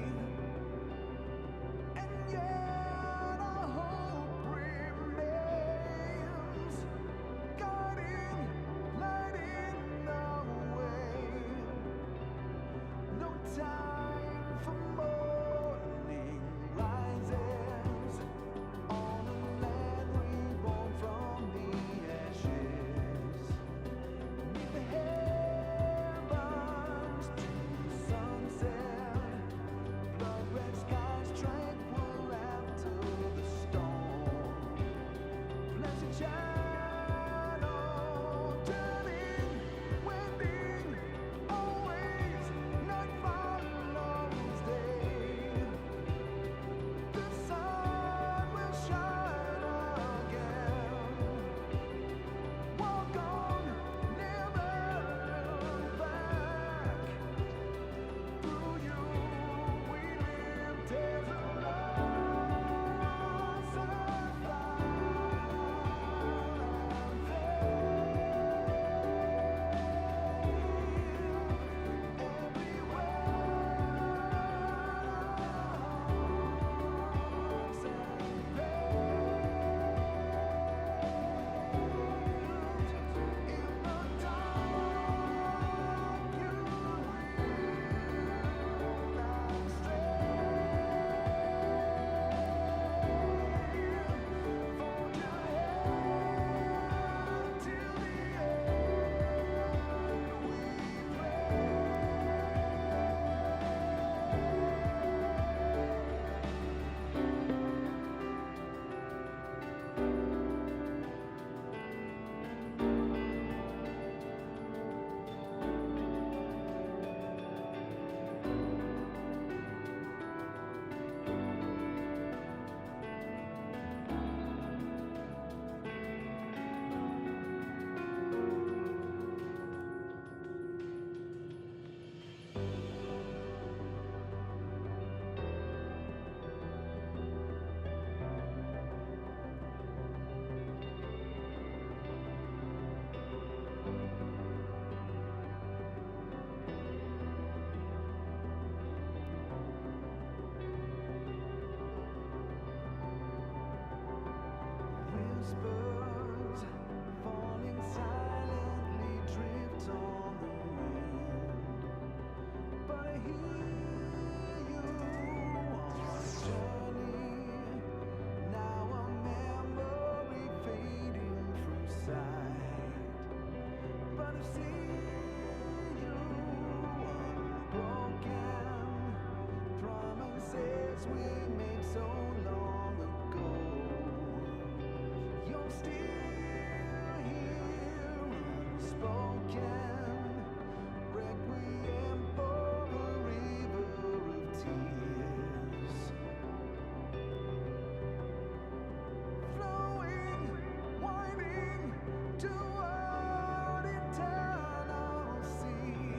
toward eternal sea.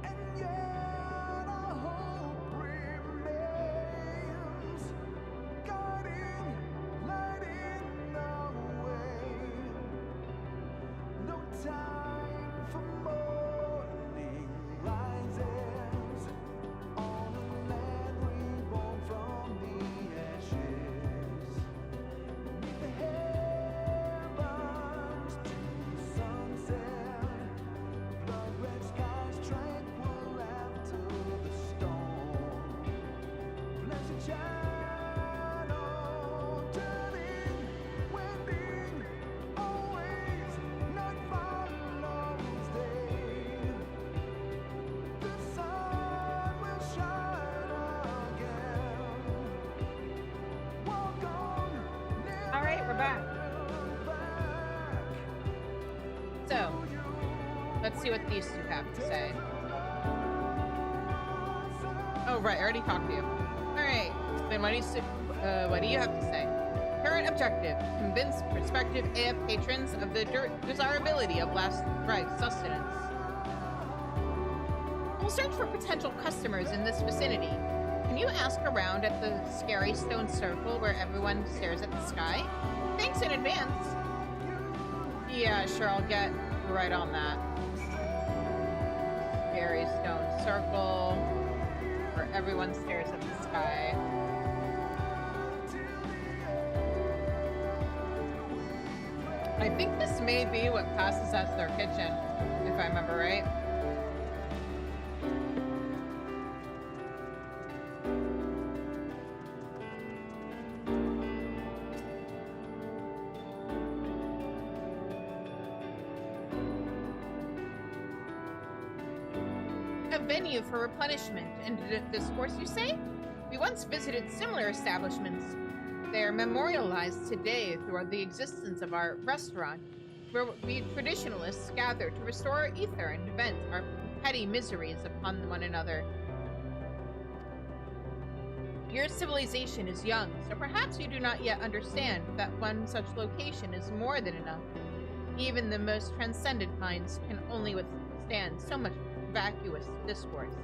And yet our hope remains, guiding, lighting the way. No time for morning rises on a land reborn from the ashes. Beneath the heavens to sunset, blood-red skies tranquil after the storm. Pleasant shadow turning, wending, always night follows day. The sun will shine again. Walk on, All right, we're back. So, let's see what these two have to say. Oh, right, I already talked to you. All right, then what do you have to say? Current objective: convince prospective AF patrons of the desirability of last right sustenance. We'll search for potential customers in this vicinity. Can you ask around at the scary stone circle where everyone stares at the sky? Thanks in advance. Yeah, sure, I'll get right on that. Scary stone circle where everyone stares at the sky. I think this may be what passes as their kitchen, if I remember right. A venue for replenishment and discourse, you say? We once visited similar establishments. They are memorialized today through the existence of our restaurant, where we traditionalists gather to restore our ether and vent our petty miseries upon one another. Your civilization is young, so perhaps you do not yet understand that one such location is more than enough. Even the most transcendent minds can only withstand so much vacuous discourse.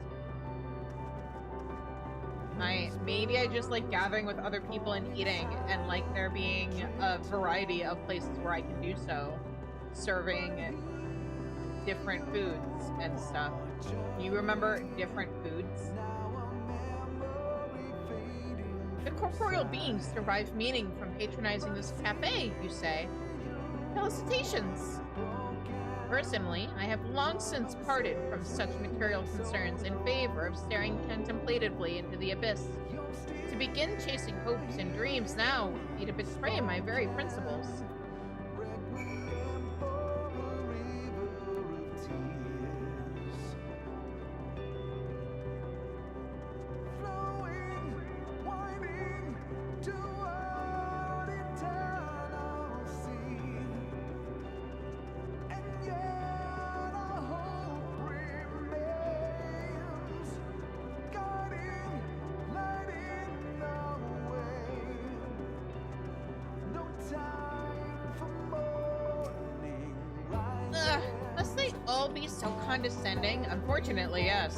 Maybe I just like gathering with other people and eating, and like there being a variety of places where I can do so, serving different foods and stuff. You remember different foods? The corporeal beings derive meaning from patronizing this cafe, you say? Felicitations! Personally, I have long since parted from such material concerns in favor of staring contemplatively into the abyss. To begin chasing hopes and dreams now would be to betray my very principles. Must they all be so condescending? Unfortunately, yes.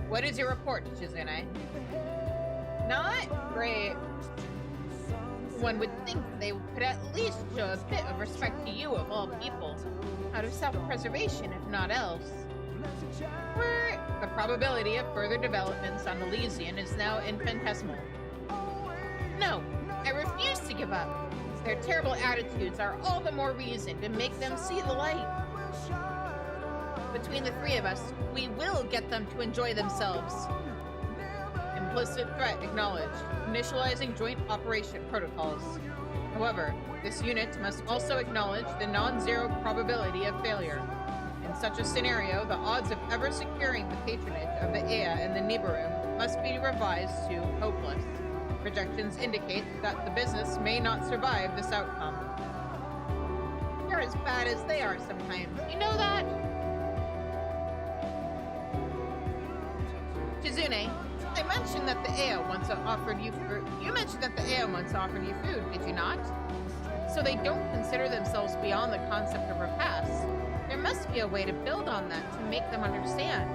What is your report, Chizune? Not great. One would think they could at least show a bit of respect to you of all people, out of self-preservation, if not else. The probability of further developments on Elysian is now infinitesimal. No, I refuse to give up. Their terrible attitudes are all the more reason to make them see the light. Between the three of us, we will get them to enjoy themselves. Implicit threat acknowledged. Initializing joint operation protocols. However, this unit must also acknowledge the non-zero probability of failure. In such a scenario, the odds of ever securing the patronage of the Ea and the Nibirum must be revised to hopeless. Projections indicate that the business may not survive this outcome. You're as bad as they are sometimes. You know that? Chizune, I mentioned that the Ea once offered you food. You mentioned that the Ea once offered you food, did you not? so they don't consider themselves beyond the concept of repast. There must be a way to build on that to make them understand.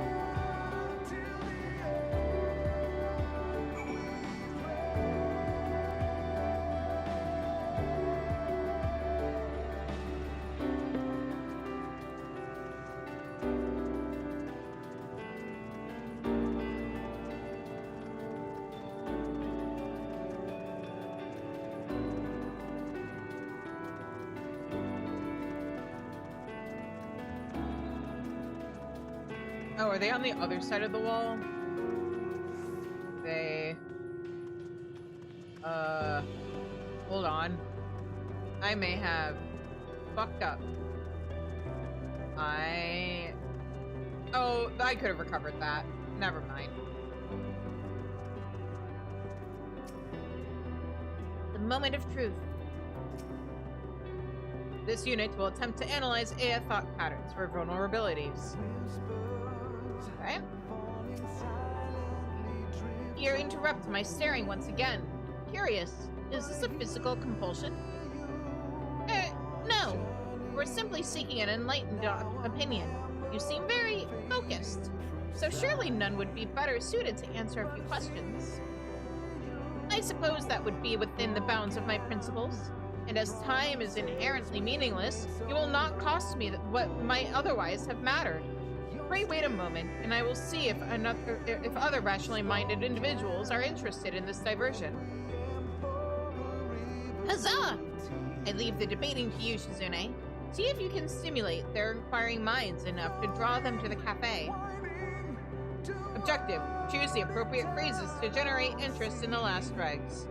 Oh, are they on the other side of the wall? They... Hold on. I may have fucked up. Oh, I could have recovered that. Never mind. The moment of truth. This unit will attempt to analyze AI thought patterns for vulnerabilities. Okay. You interrupt my staring once again. Curious, is this a physical compulsion? No. We're simply seeking an enlightened opinion. You seem very focused, so surely none would be better suited to answer a few questions. I suppose that would be within the bounds of my principles, and as time is inherently meaningless, it will not cost me what might otherwise have mattered. Pray wait a moment, and I will see if other rationally minded individuals are interested in this diversion. Huzzah! I leave the debating to you, Shizune. See if you can stimulate their inquiring minds enough to draw them to the cafe. Objective: choose the appropriate phrases to generate interest in the last dregs.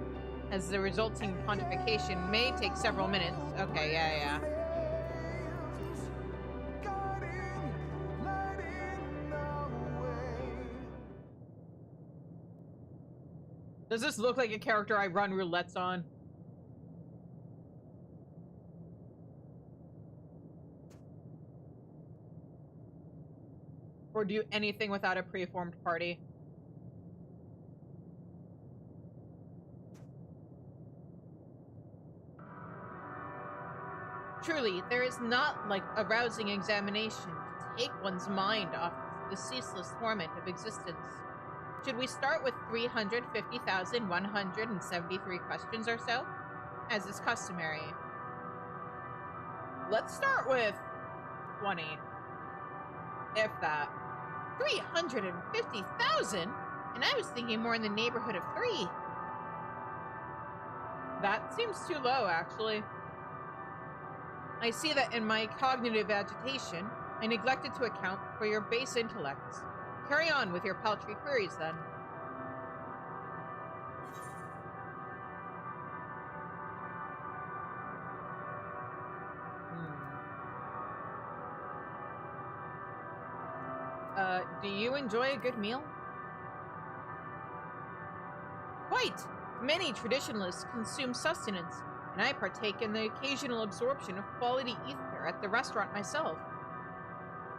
As the resulting pontification may take several minutes. Okay, yeah. Does this look like a character I run roulettes on? Or do anything without a preformed party? Truly, there is not like a rousing examination to take one's mind off the ceaseless torment of existence. Should we start with 350,173 questions or so, as is customary? Let's start with 20. If that. 350,000? And I was thinking more in the neighborhood of 3. That seems too low, actually. I see that in my cognitive agitation, I neglected to account for your base intellects. Carry on with your paltry queries, then. Do you enjoy a good meal? Quite! Many traditionalists consume sustenance, and I partake in the occasional absorption of quality ether at the restaurant myself.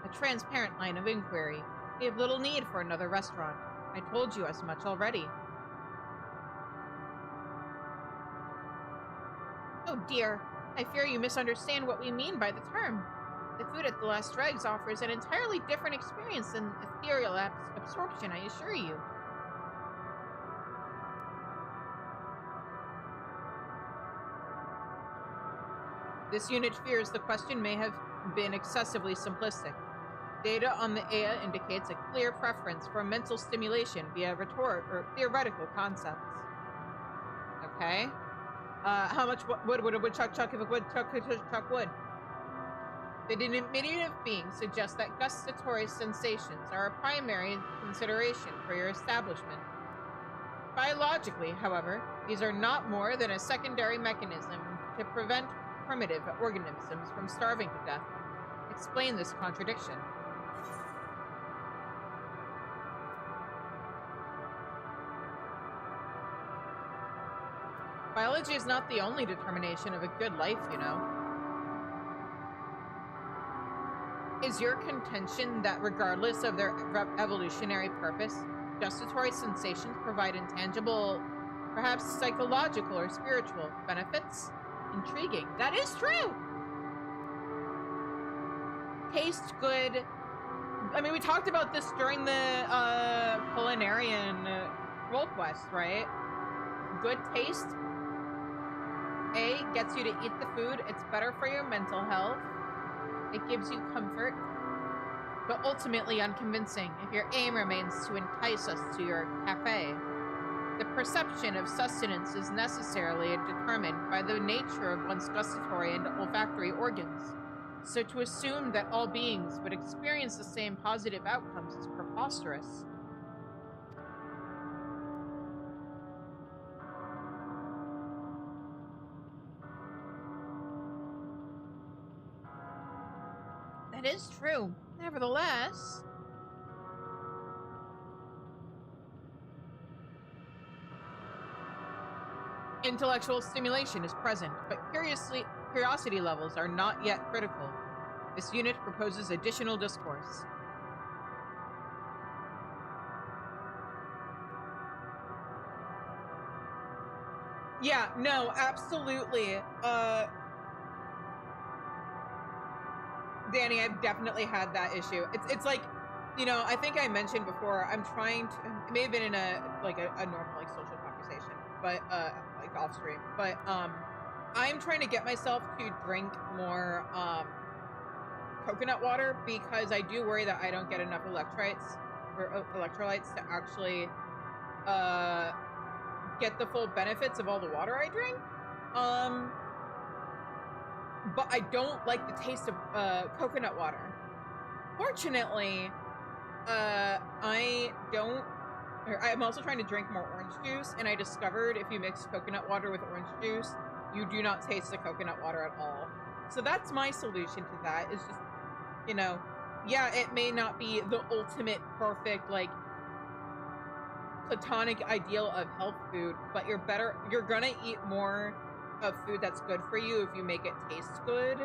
A transparent line of inquiry. We have little need for another restaurant. I told you as much already. Oh dear, I fear you misunderstand what we mean by the term. The food at the Last Dregs offers an entirely different experience than ethereal absorption, I assure you. This unit fears the question may have been excessively simplistic. Data on the AI indicates a clear preference for mental stimulation via theoretical concepts. Okay. How much wood would a woodchuck chuck if a woodchuck could chuck wood? The diminutive being suggests that gustatory sensations are a primary consideration for your establishment. Biologically, however, these are not more than a secondary mechanism to prevent primitive organisms from starving to death. Explain this contradiction. Biology is not the only determination of a good life, you know. Is your contention that regardless of their evolutionary purpose, gustatory sensations provide intangible, perhaps psychological or spiritual benefits? intriguing. That is true! Tastes good. I mean, we talked about this during the culinarian role quest, right? Good taste, A, gets you to eat the food. It's better for your mental health. It gives you comfort, but ultimately unconvincing if your aim remains to entice us to your cafe. The perception of sustenance is necessarily determined by the nature of one's gustatory and olfactory organs. So to assume that all beings would experience the same positive outcomes is preposterous. That is true. Nevertheless, intellectual stimulation is present, but curiosity levels are not yet critical. This unit proposes additional discourse. Yeah, no, absolutely. Danny, I've definitely had that issue. It's like, you know, I think I mentioned before, I'm trying to, it may have been in a normal, like, social conversation, but, like, off stream, but, I'm trying to get myself to drink more, coconut water because I do worry that I don't get enough electrolytes to actually, get the full benefits of all the water I drink. But I don't like the taste of coconut water. Fortunately, I'm also trying to drink more orange juice, and I discovered if you mix coconut water with orange juice, you do not taste the coconut water at all. So that's my solution to that, is just, you know, yeah, it may not be the ultimate perfect, like, platonic ideal of health food, but you're gonna eat more of food that's good for you if you make it taste good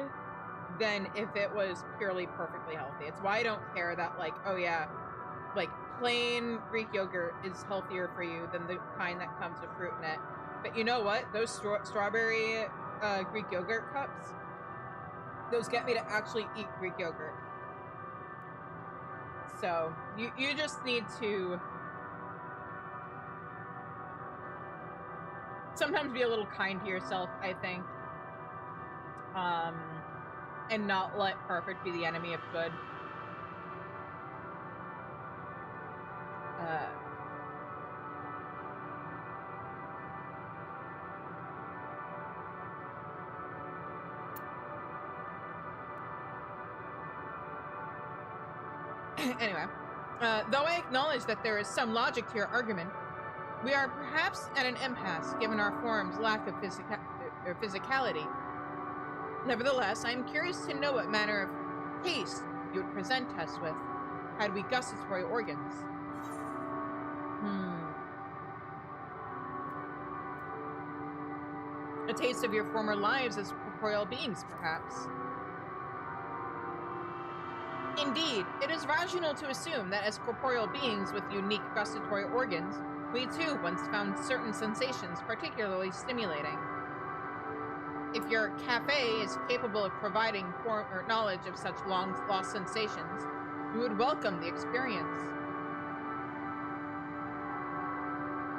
than if it was purely perfectly healthy. It's why I don't care that, like, oh yeah, like, plain Greek yogurt is healthier for you than the kind that comes with fruit in it. But you know what? Those strawberry Greek yogurt cups, those get me to actually eat Greek yogurt. So, you just need to sometimes be a little kind to yourself, I think. And not let perfect be the enemy of good. Anyway, though I acknowledge that there is some logic to your argument, we are perhaps at an impasse given our form's lack of physicality. Nevertheless, I am curious to know what manner of taste you would present us with had we gustatory organs. A taste of your former lives as corporeal beings, perhaps. Indeed, it is rational to assume that as corporeal beings with unique gustatory organs, we too once found certain sensations particularly stimulating. If your cafe is capable of providing knowledge of such long-lost sensations, you would welcome the experience.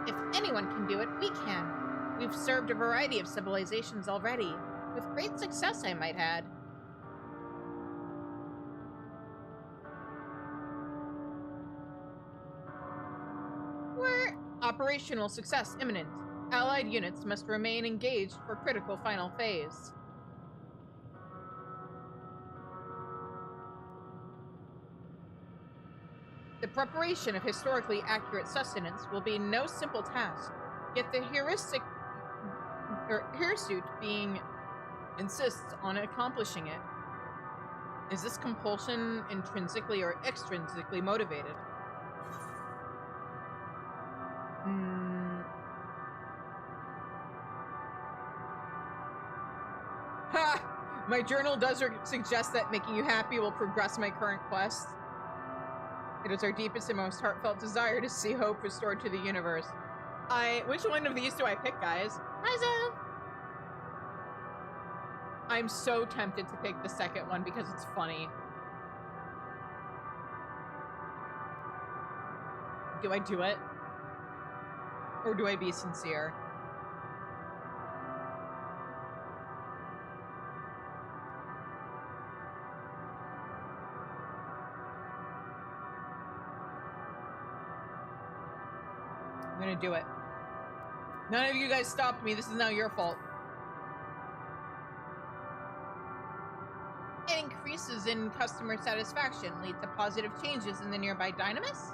If anyone can do it, we can. We've served a variety of civilizations already, with great success, I might add. We're operational success imminent. Allied units must remain engaged for critical final phase. The preparation of historically accurate sustenance will be no simple task, yet the hirsute being insists on accomplishing it. Is this compulsion intrinsically or extrinsically motivated? Ha! My journal does suggest that making you happy will progress my current quest. It is our deepest and most heartfelt desire to see hope restored to the universe. Which one of these do I pick, guys? Hi, I'm so tempted to pick the second one because it's funny. Do I do it? Or do I be sincere? I'm gonna do it. None of you guys stopped me. This is now your fault. And increases in customer satisfaction lead to positive changes in the nearby dynamis?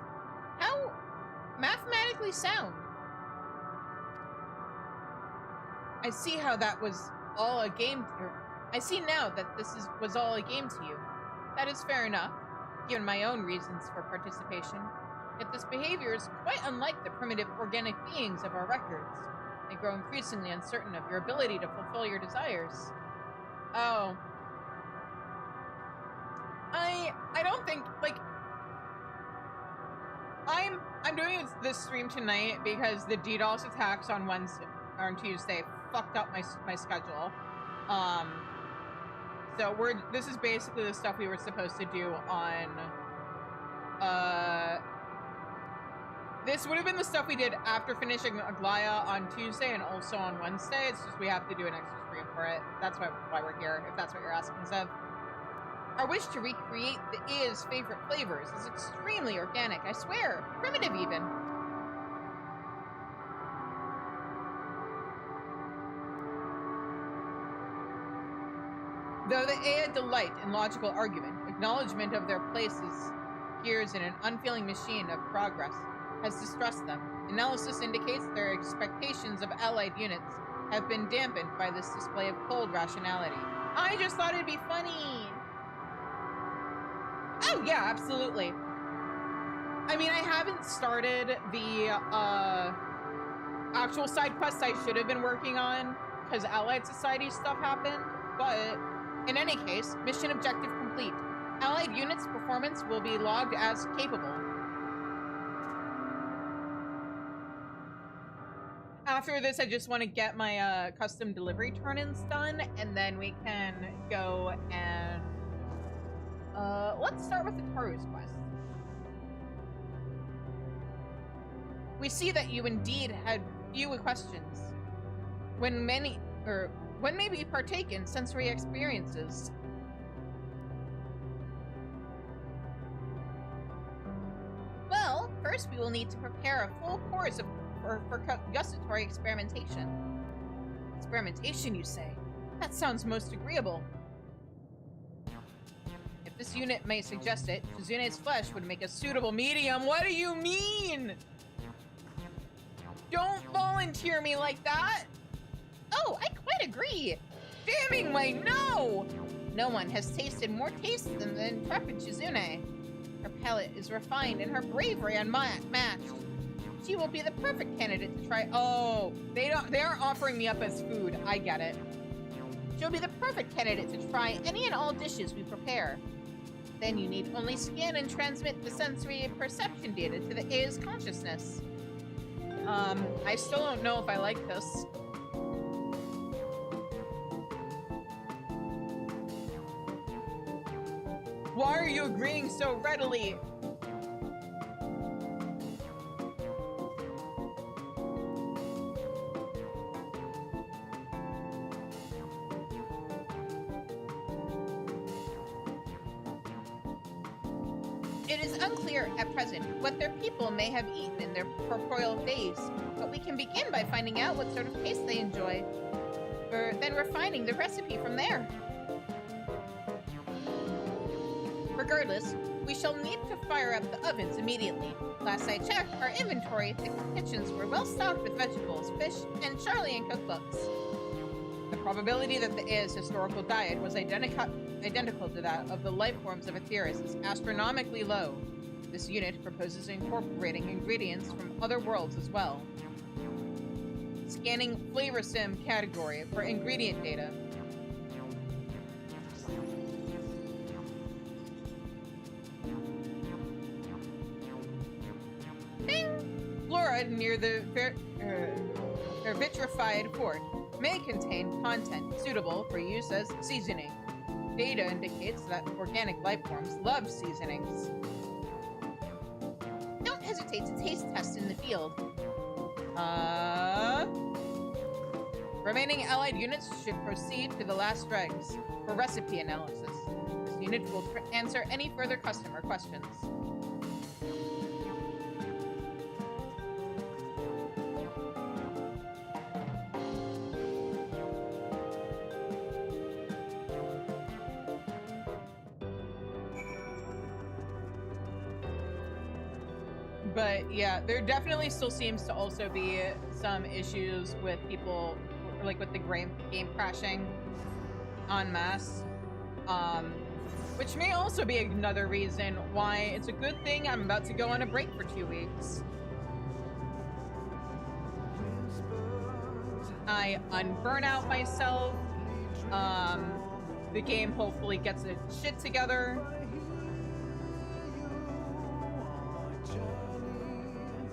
How mathematically sound. I see how that was all a game. I see now that was all a game to you. That is fair enough, given my own reasons for participation. Yet this behavior is quite unlike the primitive organic beings of our records. They grow increasingly uncertain of your ability to fulfill your desires. Oh. I don't think, like, I'm doing this stream tonight because the DDoS attacks on Tuesday fucked up my schedule. So this is basically the stuff we were supposed to do on this would have been the stuff we did after finishing Aglaya on Tuesday and also on Wednesday. It's just we have to do an extra stream for it. That's why we're here, if that's what you're asking, Zev. Our wish to recreate the Ea's favorite flavors is extremely organic, I swear. Primitive, even. Though the Ea delight in logical argument, acknowledgement of their places gears in an unfeeling machine of progress has distressed them. Analysis indicates their expectations of allied units have been dampened by this display of cold rationality. I just thought it'd be funny. Oh yeah, absolutely. I mean, I haven't started the actual side quests I should have been working on because Allied Society stuff happened, but in any case, mission objective complete. Allied units' performance will be logged as capable. After this, I just want to get my custom delivery turn-ins done, and then we can go and let's start with the Taru's quest. We see that you indeed had few questions. When may we partake in sensory experiences? Well, first we will need to prepare a full course for gustatory experimentation. Experimentation, you say? That sounds most agreeable. If this unit may suggest it, Shizune's flesh would make a suitable medium. What do you mean? Don't volunteer me like that! Oh, I quite agree! Damning my no! No one has tasted more taste than the intrepid Shizune. Her palate is refined and her bravery unmatched. She will be the perfect candidate to try. Oh, they aren't offering me up as food. I get it. She'll be the perfect candidate to try any and all dishes we prepare. Then you need only scan and transmit the sensory perception data to the A's consciousness. I still don't know if I like this. Why are you agreeing so readily? It is unclear at present what their people may have eaten in their corporeal days, but we can begin by finding out what sort of taste they enjoy, then refining the recipe from there. Regardless, we shall need to fire up the ovens immediately. Last I checked, our inventory kitchens were well stocked with vegetables, fish, and Charlian cookbooks. The probability that the A's historical diet was identical to that of the life forms of Aetheris is astronomically low. This unit proposes incorporating ingredients from other worlds as well. Scanning Flavor Sim category for ingredient data. Bing! Flora near the vitrified fort. may contain content suitable for use as seasoning. Data indicates that organic life forms love seasonings. Don't hesitate to taste test in the field. Remaining allied units should proceed to the last dregs for recipe analysis. This unit will answer any further customer questions. But yeah, there definitely still seems to also be some issues with people, like with the game crashing en masse. Which may also be another reason why it's a good thing I'm about to go on a break for 2 weeks. I unburn out myself. The game hopefully gets its shit together.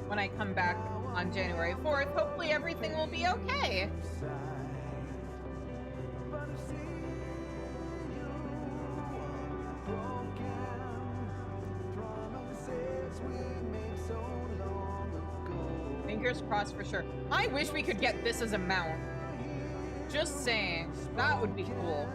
When I come back on January 4th, hopefully everything will be okay. Fingers crossed for sure. I wish we could get this as a mount. Just saying. That would be cool.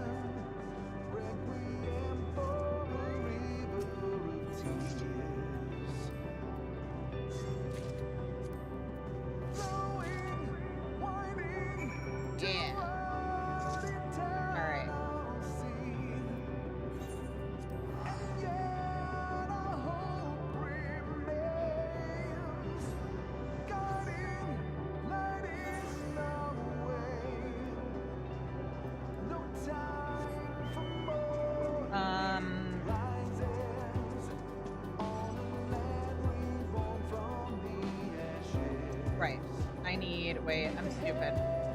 Right. I need, wait, I'm stupid.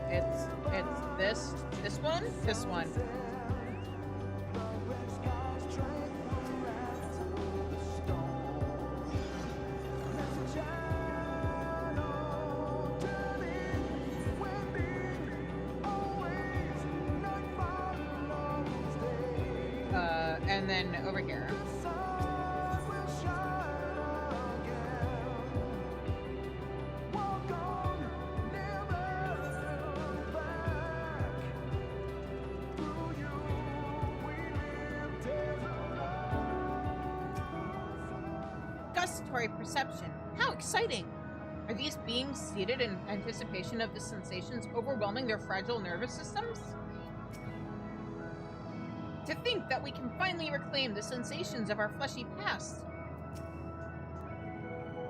It's this one? This one. And then over here. Gustatory perception. How exciting! Are these beings seated in anticipation of the sensations overwhelming their fragile nervous systems? To think that we can finally reclaim the sensations of our fleshy past.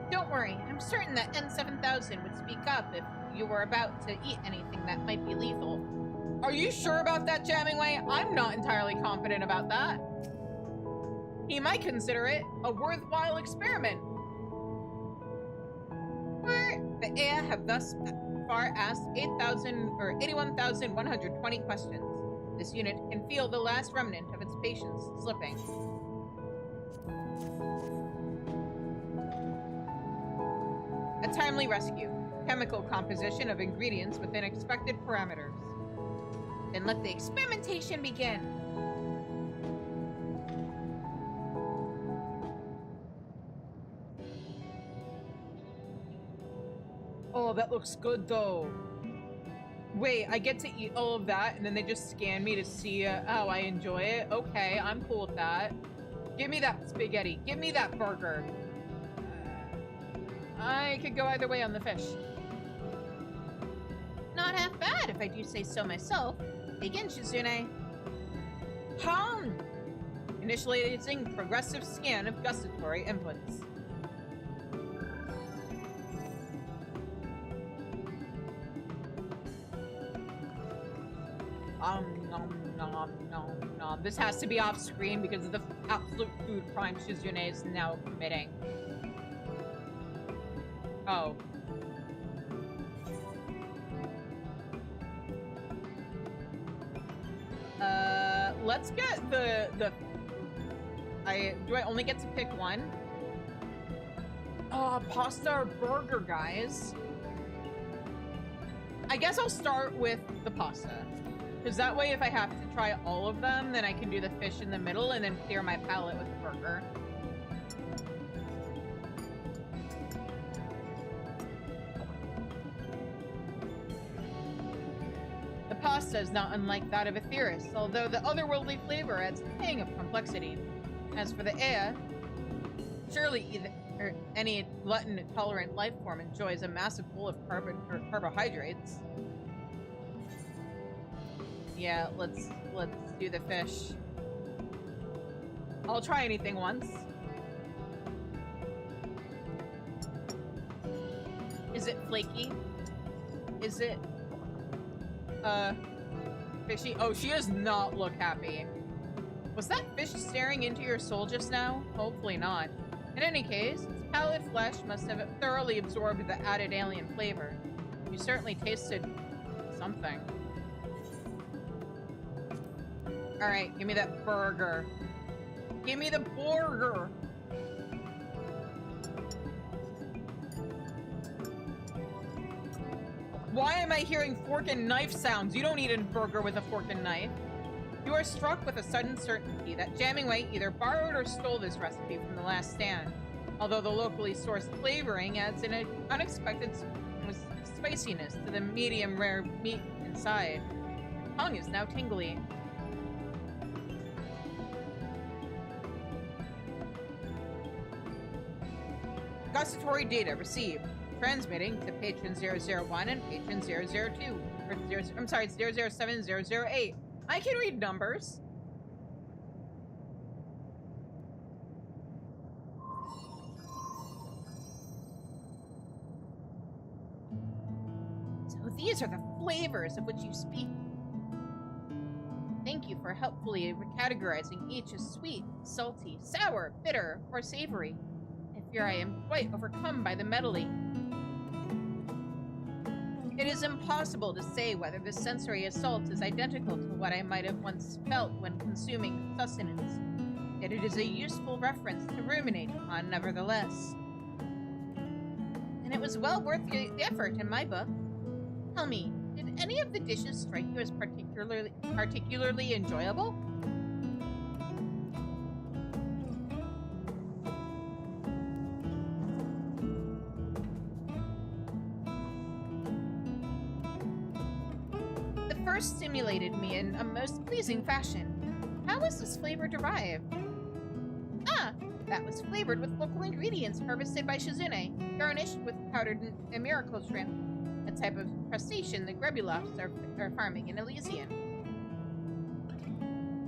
Don't worry, I'm certain that N7000 would speak up if you were about to eat anything that might be lethal. Are you sure about that, Jammingway? I'm not entirely confident about that. He might consider it a worthwhile experiment. The air have thus far asked 81,120 questions. This unit can feel the last remnant of its patience slipping. A timely rescue. Chemical composition of ingredients within expected parameters. Then let the experimentation begin. Oh, that looks good though. Wait, I get to eat all of that and then they just scan me to see how I enjoy it? Okay, I'm cool with that. Give me that spaghetti. Give me that burger. I could go either way on the fish. Not half bad, if I do say so myself. Begin, Shizune. Hum! Initializing progressive scan of gustatory inputs. Nom. This has to be off screen because of the absolute food crime Shizune is now committing. Oh. Let's get the do I only get to pick one? Oh, pasta or burger, guys. I guess I'll start with the pasta. Because that way, if I have to try all of them, then I can do the fish in the middle and then clear my palate with the burger. The pasta is not unlike that of a theorist, although the otherworldly flavor adds a pang of complexity. As for the air, surely any glutton-tolerant life form enjoys a massive bowl of carbohydrates. Yeah, let's do the fish. I'll try anything once. Is it flaky? Is it fishy? Oh, she does not look happy. Was that fish staring into your soul just now? Hopefully not. In any case, its pallid flesh must have thoroughly absorbed the added alien flavor. You certainly tasted something. Alright, give me that burger. Give me the burger! Why am I hearing fork and knife sounds? You don't eat a burger with a fork and knife. You are struck with a sudden certainty that Jamming White either borrowed or stole this recipe from the last stand, although the locally sourced flavoring adds an unexpected spiciness to the medium rare meat inside. Tongue is now tingly. Gustatory data received. Transmitting to patron 001 and patron 002. I'm sorry, it's 007, 008. I can read numbers. So these are the flavors of which you speak. Thank you for helpfully categorizing each as sweet, salty, sour, bitter, or savory. I fear I am quite overcome by the medley. It is impossible to say whether the sensory assault is identical to what I might have once felt when consuming sustenance, yet it is a useful reference to ruminate upon nevertheless. And it was well worth the effort in my book. Tell me, did any of the dishes strike you as particularly enjoyable? First stimulated me in a most pleasing fashion. How was this flavor derived? Ah, that was flavored with local ingredients harvested by Shizune, garnished with powdered miracle shrimp, a type of crustacean the Grebuloffs are farming in Elysian.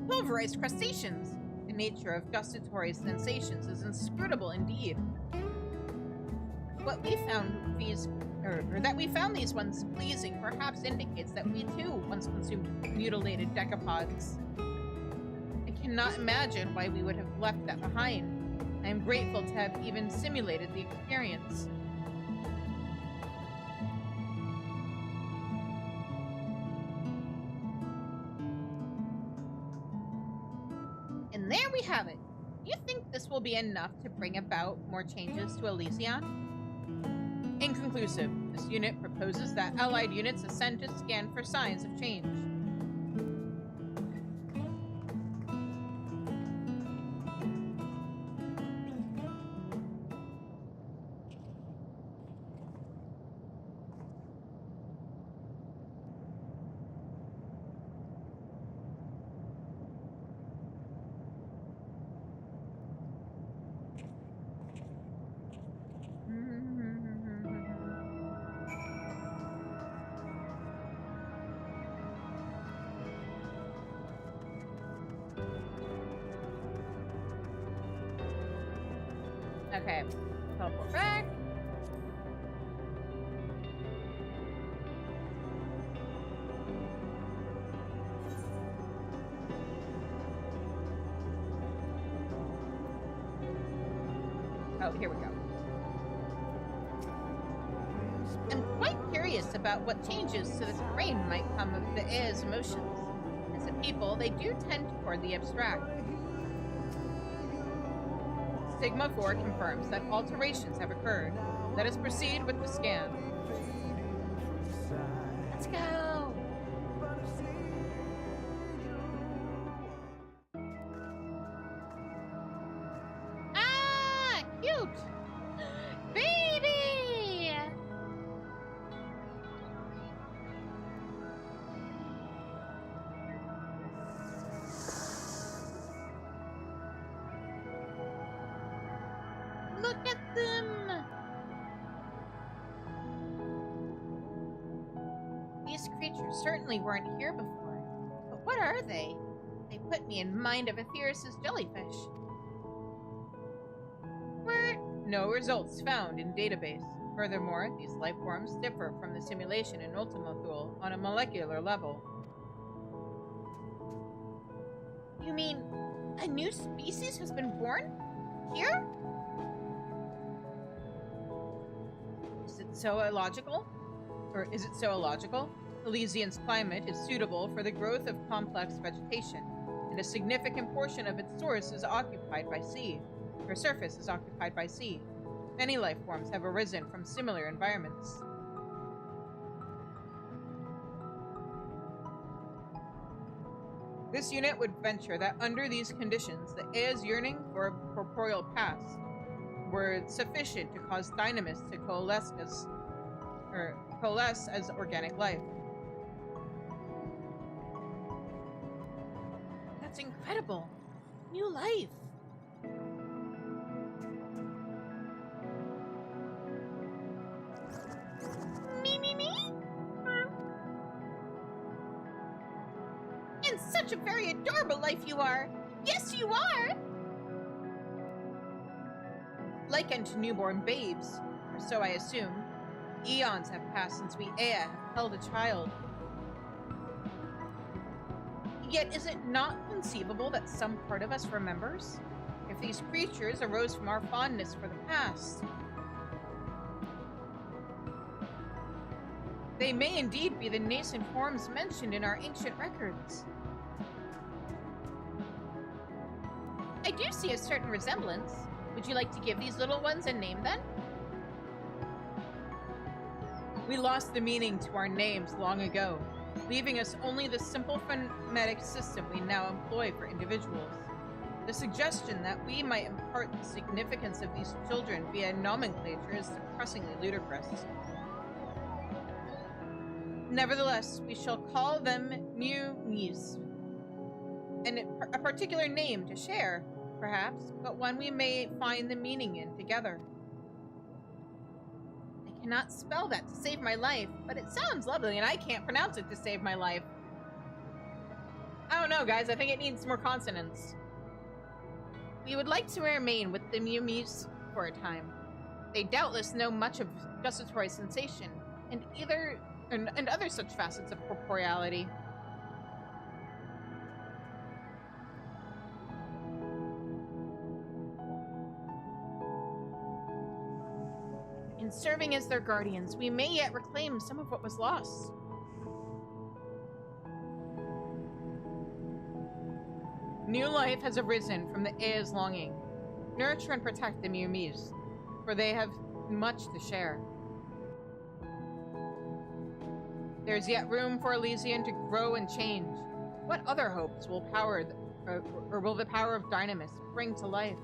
Pulverized crustaceans! The nature of gustatory sensations is inscrutable indeed. What we found that we found these ones pleasing perhaps indicates that we too once consumed mutilated decapods. I cannot imagine why we would have left that behind. I am grateful to have even simulated the experience. And there we have it. Do you think this will be enough to bring about more changes to Elysian? Inconclusive. This unit proposes that allied units ascend to scan for signs of change. Okay, teleport back. Oh, here we go. I'm quite curious about what changes to the terrain might come of the air's emotions. As a people, they do tend toward the abstract. Sigma 4 confirms that alterations have occurred. Let us proceed with the scan. Let's go! but I see you. Ah! Cute! Baby! Look at them! These creatures certainly weren't here before. But what are they? They put me in mind of Aetherius's jellyfish. No results found in database. Furthermore, these life forms differ from the simulation in Ultima Thule on a molecular level. You mean a new species has been born? Here? Is it so illogical? Or is it so illogical? Elysian's climate is suitable for the growth of complex vegetation, and a significant portion of its source is occupied by sea. Her surface is occupied by sea. Many life forms have arisen from similar environments. This unit would venture that under these conditions, the Aya's yearning for a corporeal past were sufficient to cause dynamists to coalesce as organic life. That's incredible. New life. Me? And such a very adorable life you are. Yes, you are. Likened to newborn babes, or so I assume. Eons have passed since we Aya have held a child. Yet is it not conceivable that some part of us remembers? If these creatures arose from our fondness for the past, they may indeed be the nascent forms mentioned in our ancient records. I do see a certain resemblance. Would you like to give these little ones a name then? We lost the meaning to our names long ago, leaving us only the simple phonetic system we now employ for individuals. The suggestion that we might impart the significance of these children via nomenclature is depressingly ludicrous. Nevertheless, we shall call them Mew-Mews, and a particular name to share, perhaps, but one we may find the meaning in together. I cannot spell that to save my life, but it sounds lovely, and I can't pronounce it to save my life. I don't know, guys. I think it needs more consonants. We would like to remain with the Mew-Mews for a time. They doubtless know much of gustatory sensation, and other such facets of corporeality. In serving as their guardians, we may yet reclaim some of what was lost. New life has arisen from the Aya's longing. Nurture and protect the Mew-Mews, for they have much to share. There is yet room for Elysian to grow and change. What other hopes will will the power of Dynamis bring to life?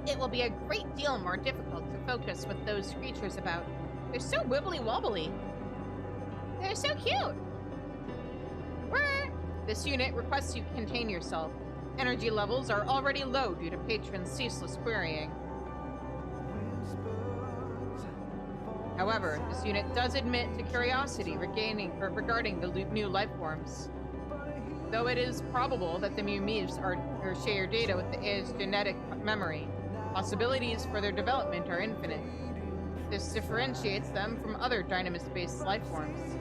It will be a great deal more difficult to focus with those creatures about. They're so wibbly-wobbly. They're so cute. This unit requests you contain yourself. Energy levels are already low due to patrons' ceaseless querying. However, this unit does admit to curiosity regarding the new life forms. Though it is probable that the Mew-Mews share data with the Aya's genetic memory, possibilities for their development are infinite. This differentiates them from other Dynamis-based life forms.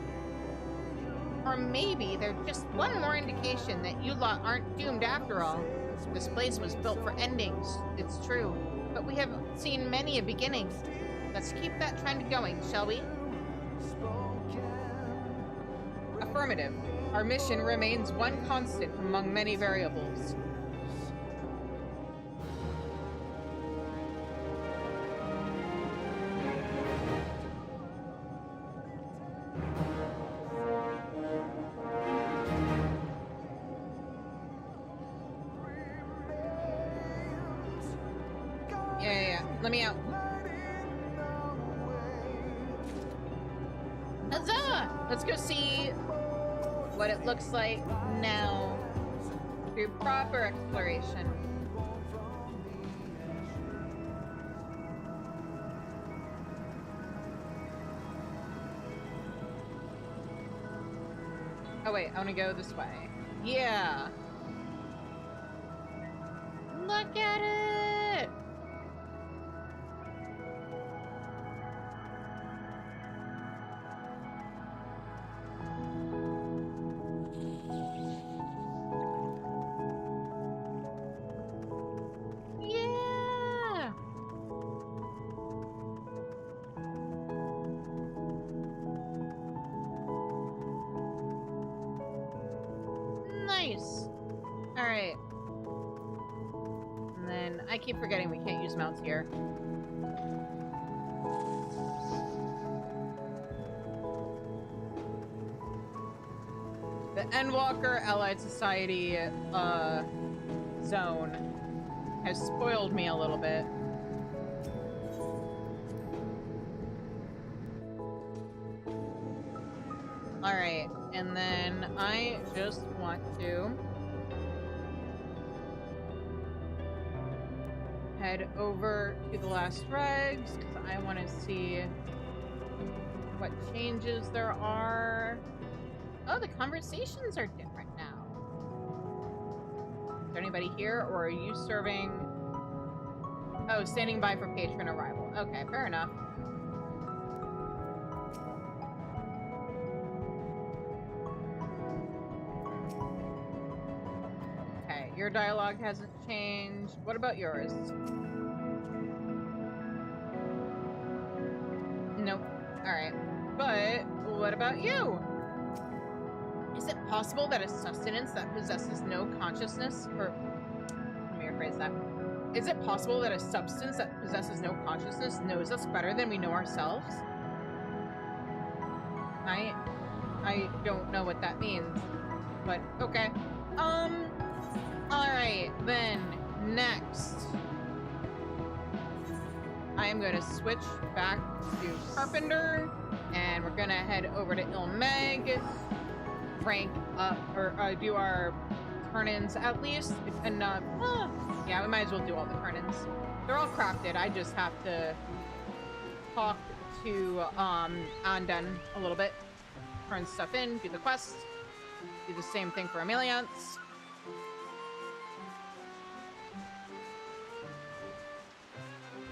Or maybe they're just one more indication that you lot aren't doomed after all. This place was built for endings, it's true, but we have seen many a beginning. Let's keep that trend going, shall we? Affirmative. Our mission remains one constant among many variables. Yeah. Let me out. Huzzah! Let's go see what it looks like now through proper exploration. Oh wait, I want to go this way. Yeah. Look at it! Yeah! Nice. All right. And then I keep forgetting we can't use mounts here. The Endwalker Allied Society zone has spoiled me a little bit. All right, and then I just want to head over to the last regs because I want to see what changes there are. Oh, the conversations are different now. Is there anybody here, or are you serving? Oh, standing by for patron arrival. Okay, fair enough. Okay, your dialogue hasn't changed. What about yours? Nope. Alright. But what about you? Is it possible that a sustenance that possesses no consciousness, or let me rephrase that. Is it possible that a substance that possesses no consciousness knows us better than we know ourselves? I don't know what that means, but okay. Alright, then next I am going to switch back to Carpenter, and we're gonna head over to Ilmeg, rank up, or do our turn-ins at least, enough. Yeah, we might as well do all the turn-ins. They're all crafted. I just have to talk to Andan a little bit, turn stuff in, do the quest, do the same thing for Emeliance.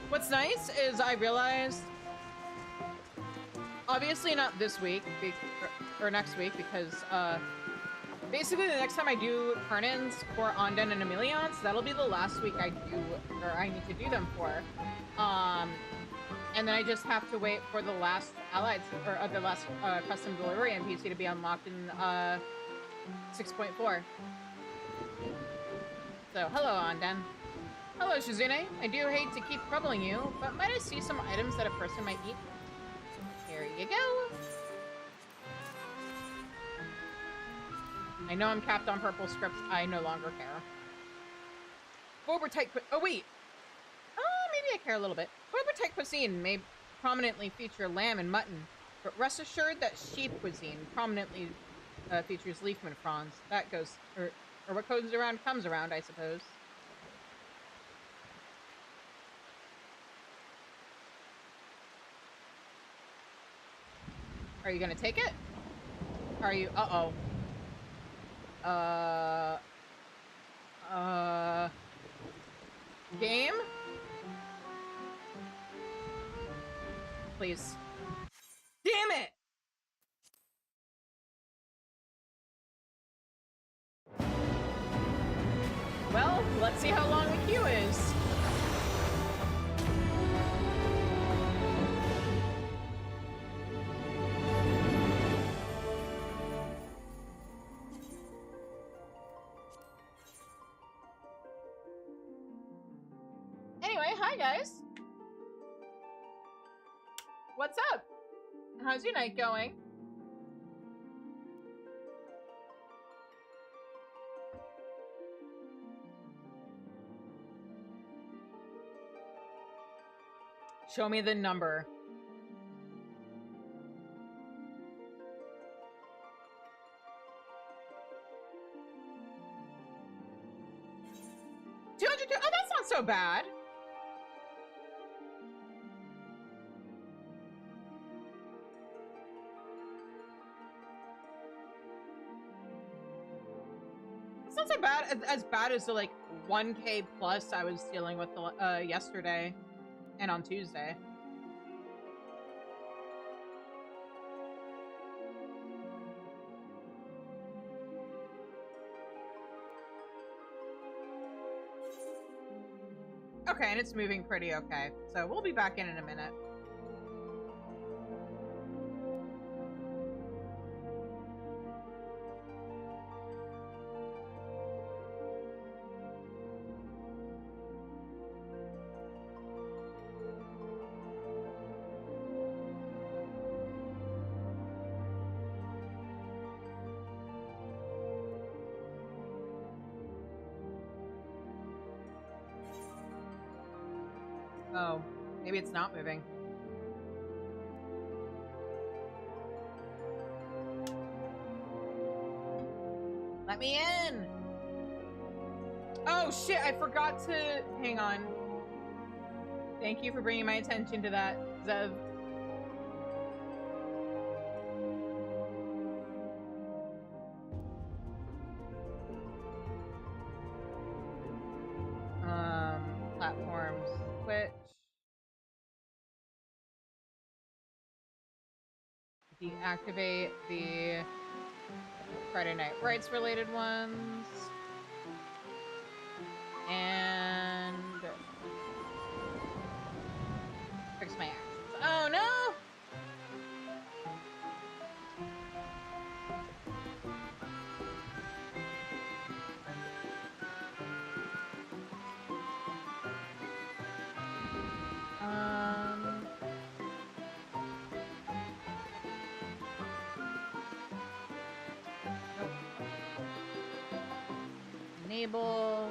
What's nice is I realized, obviously not this week, or next week, because basically the next time I do turn-ins for Anden and Emeliance, that'll be the last week I do, or I need to do them for. And then I just have to wait for the last allied, or the last custom delivery NPC to be unlocked in 6.4. So, hello, Anden. Hello, Shizune. I do hate to keep troubling you, but might I see some items that a person might eat? Here you go. I know I'm capped on purple scripts. I no longer care. Forward tight. Oh wait. Maybe I care a little bit. Forward tight cuisine may prominently feature lamb and mutton, but rest assured that sheep cuisine prominently features leafman fronds. That goes, or what goes around comes around, I suppose. Are you gonna take it? Are you? Game? Please. Damn it! Well, let's see how long the queue is. Anyway, hi guys. What's up? How's your night going? Show me the number. $202. Oh, that's not so bad. It's not so bad as bad as the like 1K plus I was dealing with yesterday and on Tuesday. Okay, and it's moving pretty okay. So we'll be back in a minute. Oh, maybe it's not moving. Let me in! Oh shit, I forgot to... Hang on. Thank you for bringing my attention to that, Zev. Platforms. Twitch. Deactivate the Friday Night Rights related ones. And fix my actions. Oh no! Nope. Enable.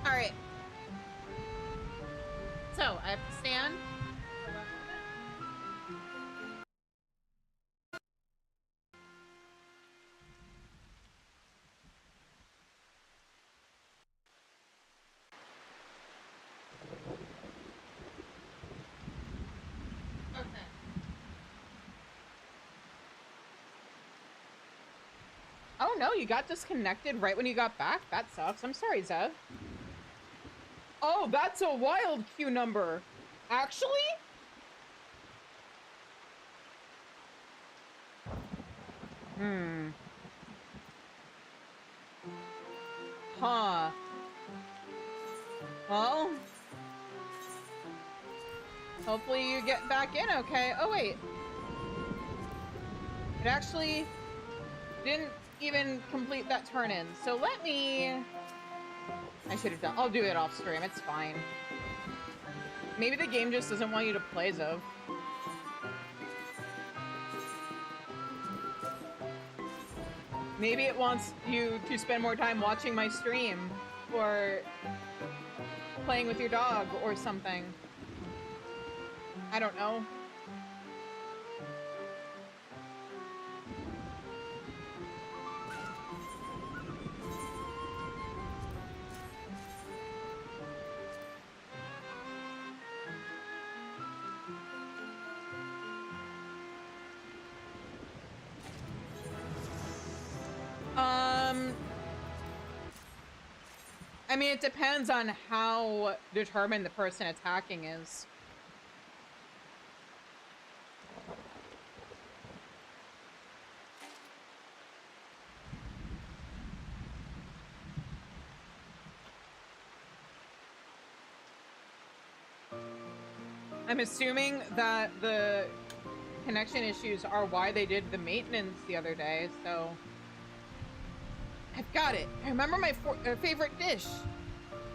All right. So I have to stand. Okay. Oh no, you got disconnected right when you got back? That sucks. I'm sorry, Zev. Oh, that's a wild queue number. Actually? Huh. Well, hopefully you get back in okay. Oh, wait. It actually didn't even complete that turn-in. So let me... I should have done... I'll do it off stream. It's fine. Maybe the game just doesn't want you to play, Zov. Maybe it wants you to spend more time watching my stream or playing with your dog or something. I don't know. I mean, it depends on how determined the person attacking is. I'm assuming that the connection issues are why they did the maintenance the other day, so... I've got it. I remember my favorite dish.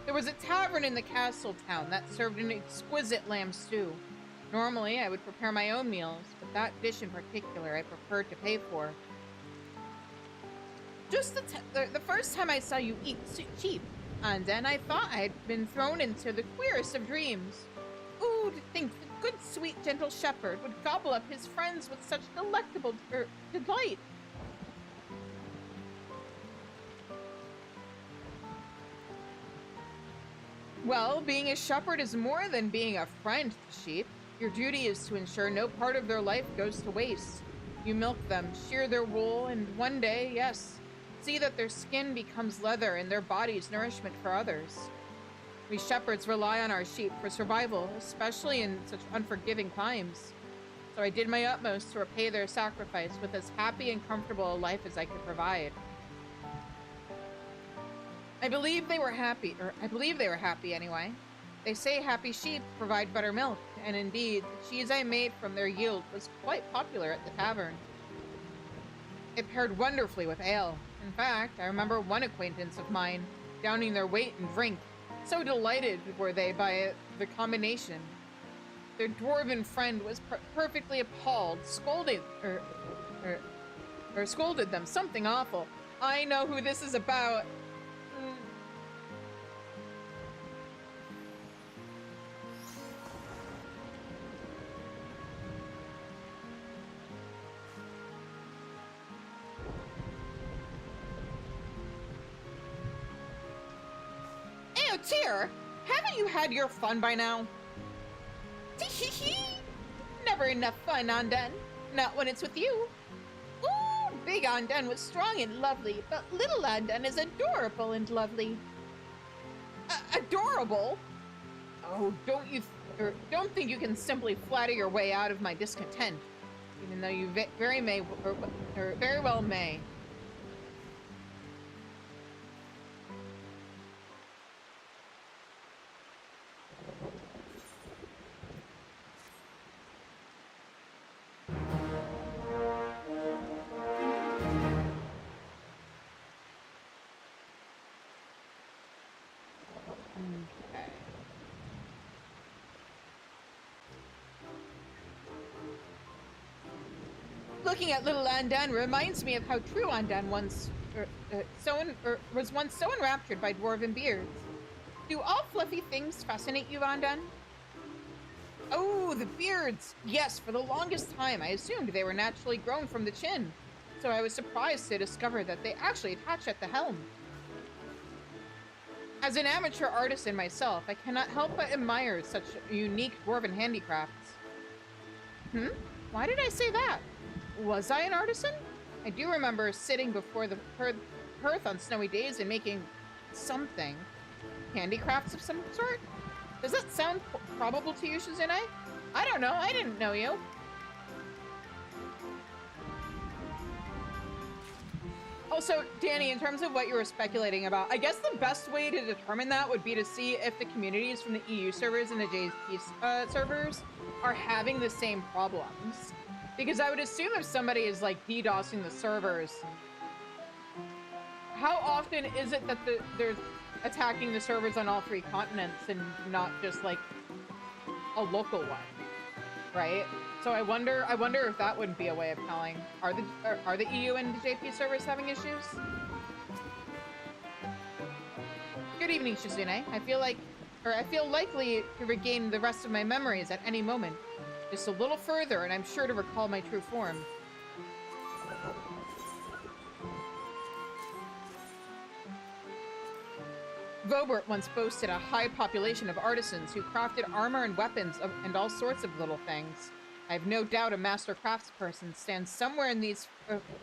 There was a tavern in the castle town that served an exquisite lamb stew. Normally, I would prepare my own meals, but that dish in particular I preferred to pay for. Just the first time I saw you eat sheep, and then I thought I had been thrown into the queerest of dreams. Ooh, to think the good, sweet, gentle shepherd would gobble up his friends with such delectable delight. Well, being a shepherd is more than being a friend to sheep. Your duty is to ensure no part of their life goes to waste. You milk them, shear their wool, and one day, yes, see that their skin becomes leather and their bodies nourishment for others. We shepherds rely on our sheep for survival, especially in such unforgiving times. So I did my utmost to repay their sacrifice with as happy and comfortable a life as I could provide. I believe they were happy anyway. They say happy sheep provide better milk, and indeed, the cheese I made from their yield was quite popular at the tavern. It paired wonderfully with ale. In fact, I remember one acquaintance of mine downing their weight in drink. So delighted were they by the combination. Their dwarven friend was perfectly appalled, scolded them something awful. I know who this is about. Tyr, haven't you had your fun by now? Never enough fun, Anden. Not when it's with you. Ooh, big Anden was strong and lovely, but little Anden is adorable and lovely. Adorable? Oh, don't think you can simply flatter your way out of my discontent, even though you very well may. Looking at little Anden reminds me of how true Anden was once so enraptured by dwarven beards. Do all fluffy things fascinate you, Anden? Oh, the beards! Yes, for the longest time I assumed they were naturally grown from the chin, so I was surprised to discover that they actually attach at the helm. As an amateur artisan myself, I cannot help but admire such unique dwarven handicrafts. Why did I say that? Was I an artisan? I do remember sitting before the hearth on snowy days and making something. Handicrafts of some sort? Does that sound probable to you, Shizune? I don't know. I didn't know you. Also, Danny, in terms of what you were speculating about, I guess the best way to determine that would be to see if the communities from the EU servers and the JP servers are having the same problems. Because I would assume if somebody is, like, DDoSing the servers, how often is it that they're attacking the servers on all 3 continents and not just, like, a local one, right? So I wonder if that wouldn't be a way of telling. Are the EU and the JP servers having issues? Good evening, Shizune. I feel likely to regain the rest of my memories at any moment. Just a little further, and I'm sure to recall my true form. Vobert once boasted a high population of artisans who crafted armor and weapons and all sorts of little things. I have no doubt a master craftsperson stands somewhere in these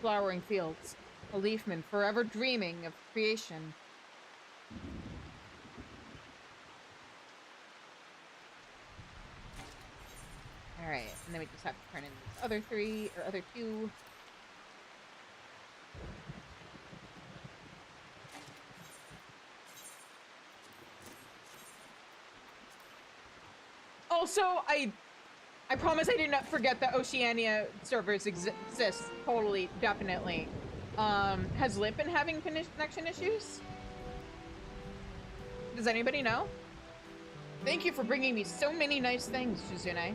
flowering fields, a leafman forever dreaming of creation. Alright, and then we just have to turn in these other 2. Also, I promise I did not forget that Oceania servers exist. Totally, definitely. Has Lit been having connection issues? Does anybody know? Thank you for bringing me so many nice things, Shizune.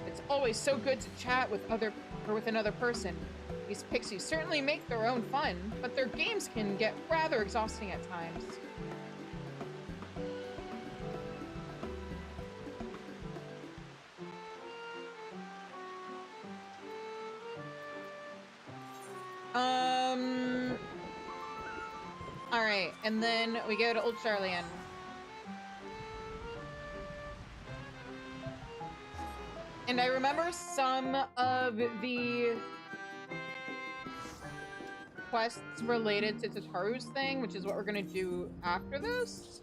It's always so good to chat with another person. These pixies certainly make their own fun, but their games can get rather exhausting at times. Alright, and then we go to Old Charlian. And I remember some of the quests related to Tataru's thing, which is what we're gonna do after this.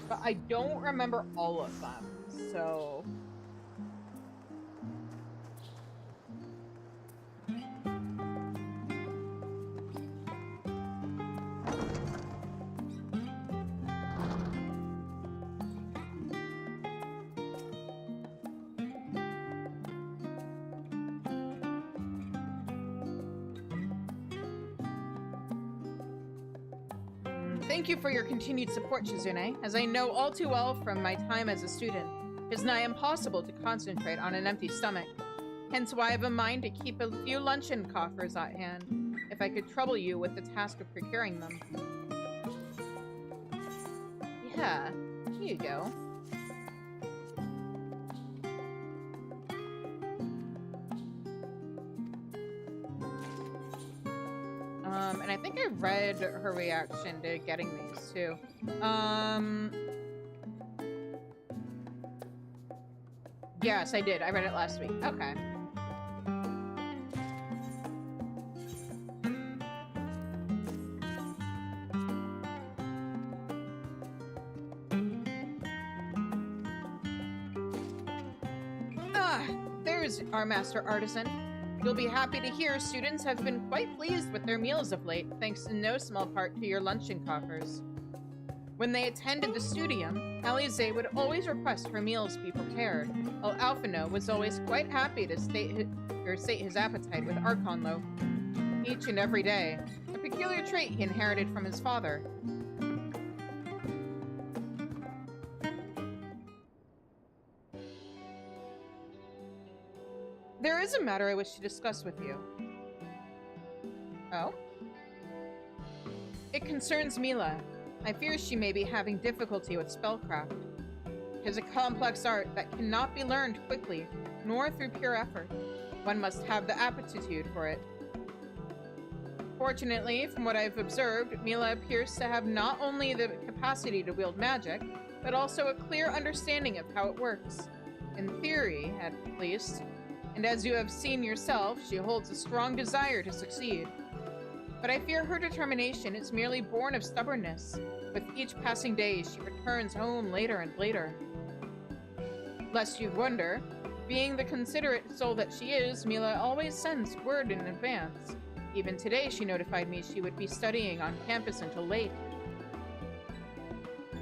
But I don't remember all of them, so... Thank you for your continued support, Shizune. As I know all too well from my time as a student, it is nigh impossible to concentrate on an empty stomach. Hence why I have a mind to keep a few luncheon coffers at hand, if I could trouble you with the task of procuring them. Yeah, here you go. And I think I read her reaction to getting these too. Yes, I did. I read it last week. Okay. Ah, there's our master artisan. You'll be happy to hear students have been quite pleased with their meals of late, thanks in no small part to your luncheon coffers. When they attended the studium, Alize would always request her meals be prepared, while Alphino was always quite happy to sate his appetite with Archonlo each and every day, a peculiar trait he inherited from his father. There is a matter I wish to discuss with you. Oh? It concerns Mila. I fear she may be having difficulty with spellcraft. It is a complex art that cannot be learned quickly, nor through pure effort. One must have the aptitude for it. Fortunately, from what I've observed, Mila appears to have not only the capacity to wield magic, but also a clear understanding of how it works. In theory, at least. And as you have seen yourself, she holds a strong desire to succeed. But I fear her determination is merely born of stubbornness. With each passing day, she returns home later and later. Lest you wonder, being the considerate soul that she is, Mila always sends word in advance. Even today, she notified me she would be studying on campus until late.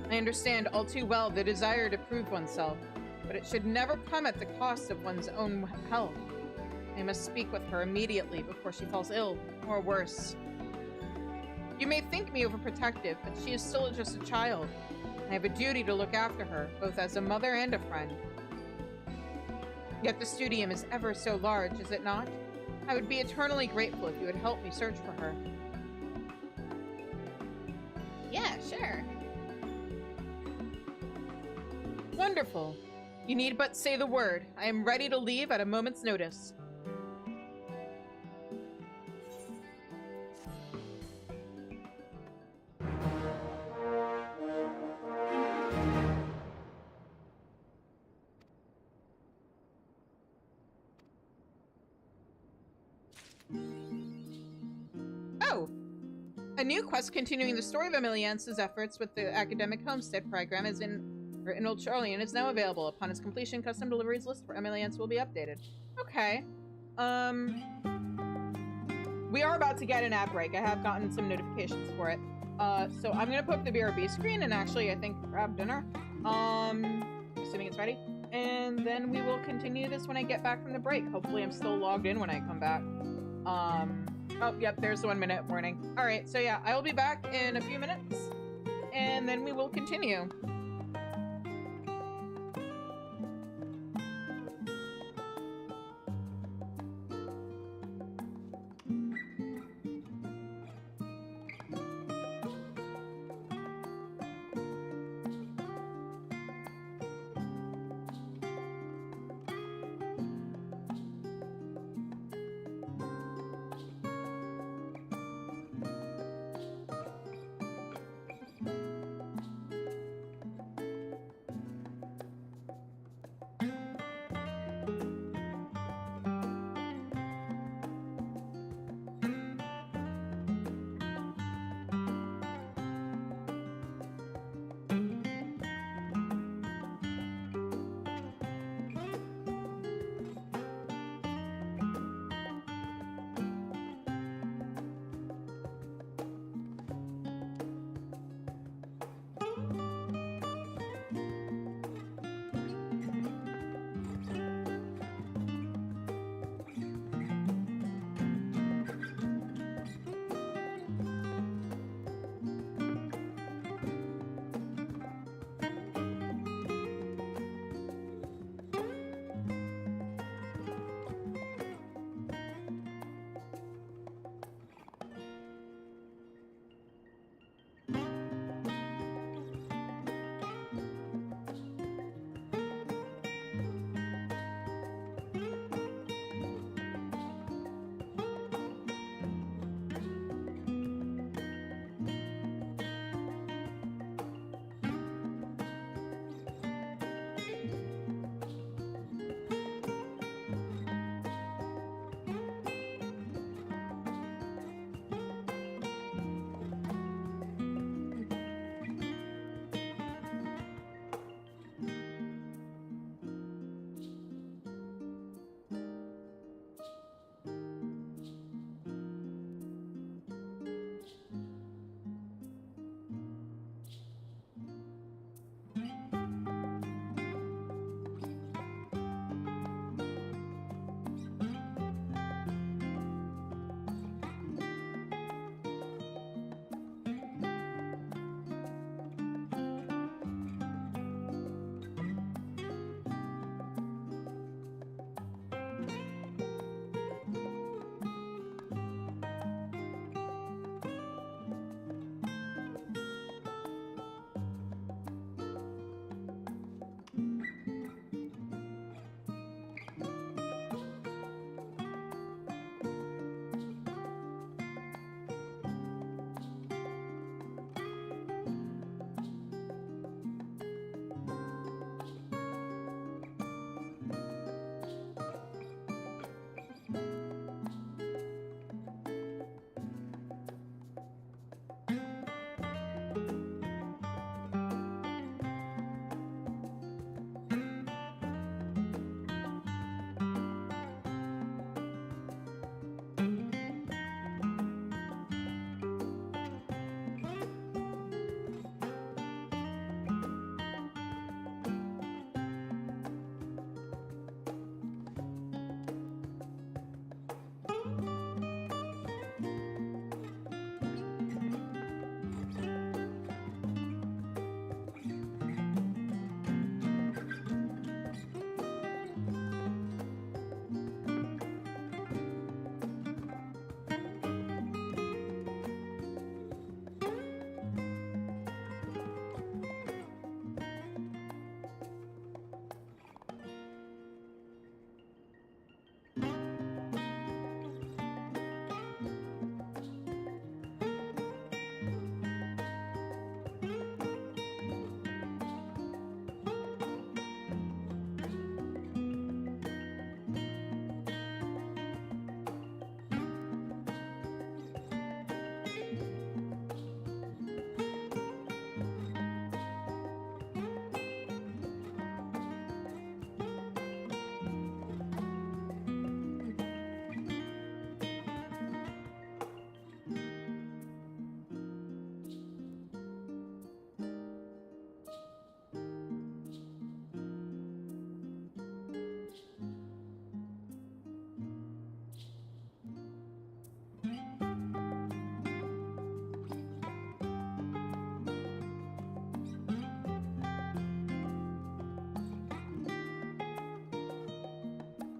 I understand all too well the desire to prove oneself, but it should never come at the cost of one's own health. I must speak with her immediately before she falls ill, or worse. You may think me overprotective, but she is still just a child. I have a duty to look after her, both as a mother and a friend. Yet the studium is ever so large, is it not? I would be eternally grateful if you would help me search for her. Yeah, sure. Wonderful. You need but say the word. I am ready to leave at a moment's notice. Oh! A new quest continuing the story of Emiliance's efforts with the academic homestead program is in Old Charlian is now available. Upon its completion, custom deliveries list for Emiliance will be updated. Okay. We are about to get an ad break. I have gotten some notifications for it. So I'm gonna put up the BRB screen and actually, I think, grab dinner. assuming it's ready. And then we will continue this when I get back from the break. Hopefully I'm still logged in when I come back. Oh, yep, there's the 1 minute warning. All right, so yeah, I will be back in a few minutes, and then we will continue.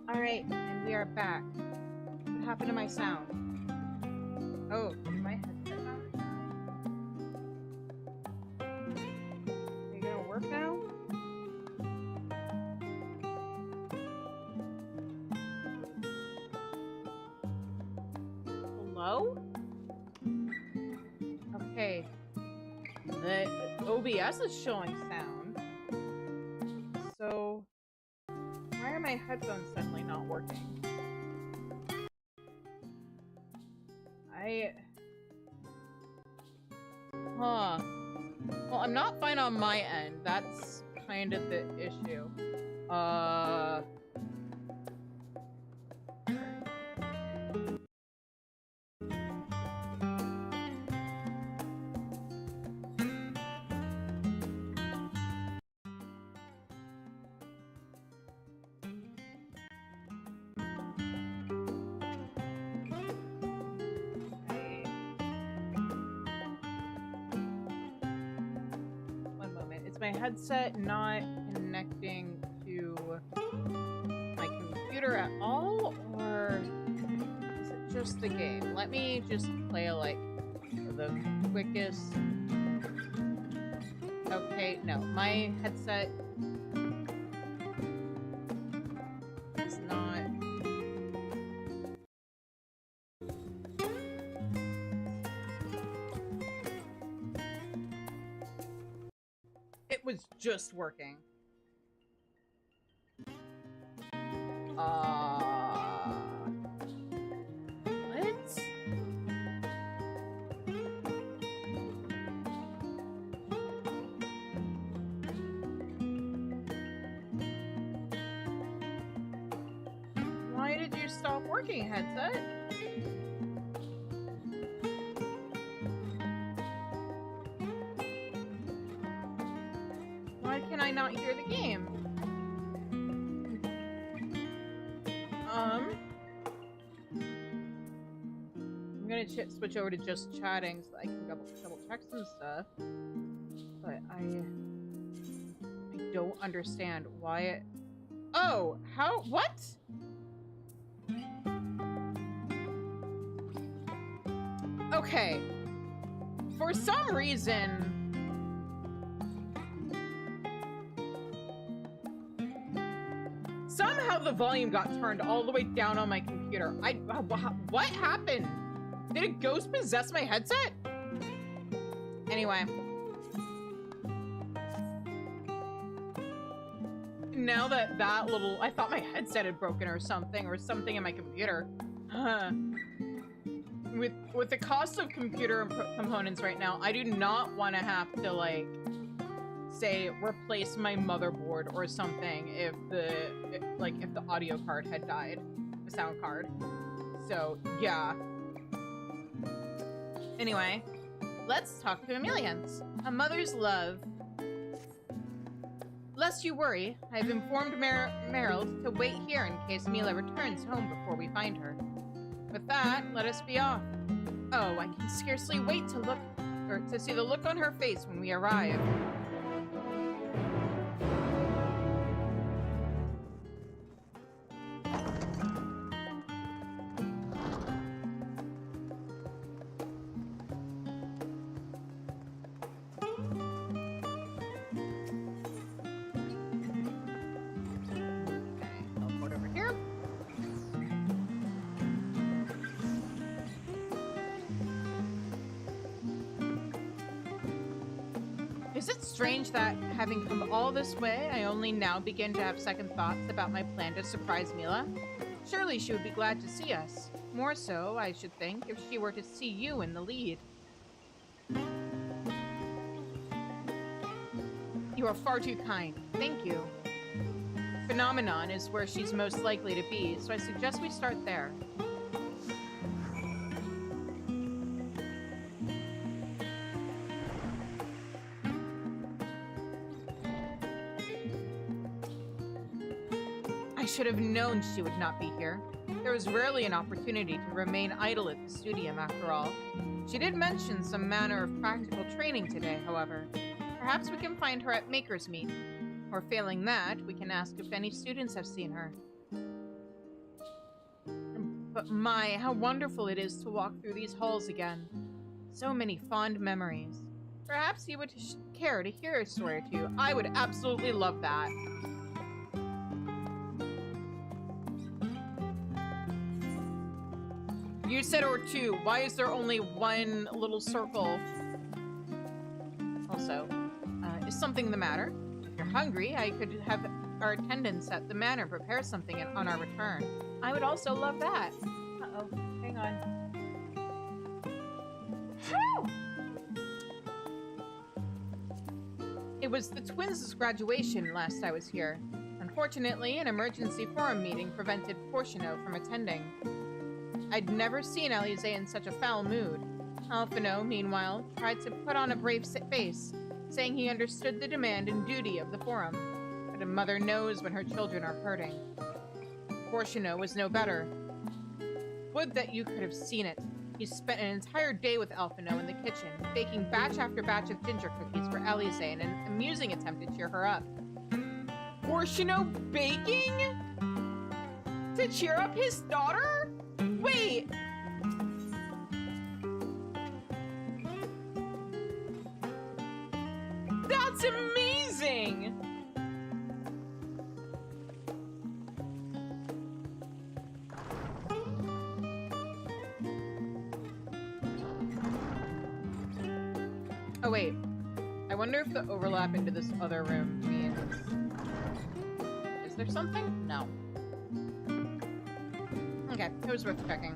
Alright, and we are back. What happened to my sound? Oh, my headset on? Are you gonna work now? Hello? Okay. The OBS is showing sound. So, why are my headphones suddenly not working? Huh. Well, I'm not fine on my end. That's kind of the issue. My headset not connecting to my computer at all, or is it just the game? Let me just play like the quickest. Okay, no, my headset is not. It was just working. What? Why did you stop working, headset? Why can I not hear the game? I'm gonna switch over to just chatting so I can double check some stuff. But I don't understand why it. Oh, how? What? Okay. For some reason. Somehow the volume got turned all the way down on my computer. What happened? Did a ghost possess my headset? Anyway. Now that little... I thought my headset had broken or something in my computer. With the cost of computer components right now, I do not want to have to, like, say, replace my motherboard or something if the audio card had died. The sound card. So, yeah. Anyway, let's talk to Emilians. A mother's love. Lest you worry, I've informed Merrill to wait here in case Mila returns home before we find her. With that, let us be off. Oh, I can scarcely wait to see the look on her face when we arrive. Is it strange that, having come all this way, I only now begin to have second thoughts about my plan to surprise Mila? Surely she would be glad to see us. More so, I should think, if she were to see you in the lead. You are far too kind. Thank you. Phenomenon is where she's most likely to be, so I suggest we start there. I should have known she would not be here. There was rarely an opportunity to remain idle at the studium, after all. She did mention some manner of practical training today, however. Perhaps we can find her at Maker's Meet. Or failing that, we can ask if any students have seen her. but my, how wonderful it is to walk through these halls again. So many fond memories. Perhaps you would care to hear a story or two. I would absolutely love that. You said or two. Why is there only one little circle? Also, is something the matter? If you're hungry, I could have our attendants at the manor prepare something on our return. I would also love that. Uh-oh. Hang on. It was the twins' graduation last I was here. Unfortunately, an emergency forum meeting prevented Porcino from attending. I'd never seen Alize in such a foul mood. Alphino, meanwhile, tried to put on a brave face, saying he understood the demand and duty of the forum. But a mother knows when her children are hurting. Porcino was no better. Would that you could have seen it. He spent an entire day with Alphino in the kitchen, baking batch after batch of ginger cookies for Alize in an amusing attempt to cheer her up. Porcino baking? To cheer up his daughter? Wait! That's amazing! Oh wait, I wonder if the overlap into this other room means... Is there something? No. Okay, it was worth checking.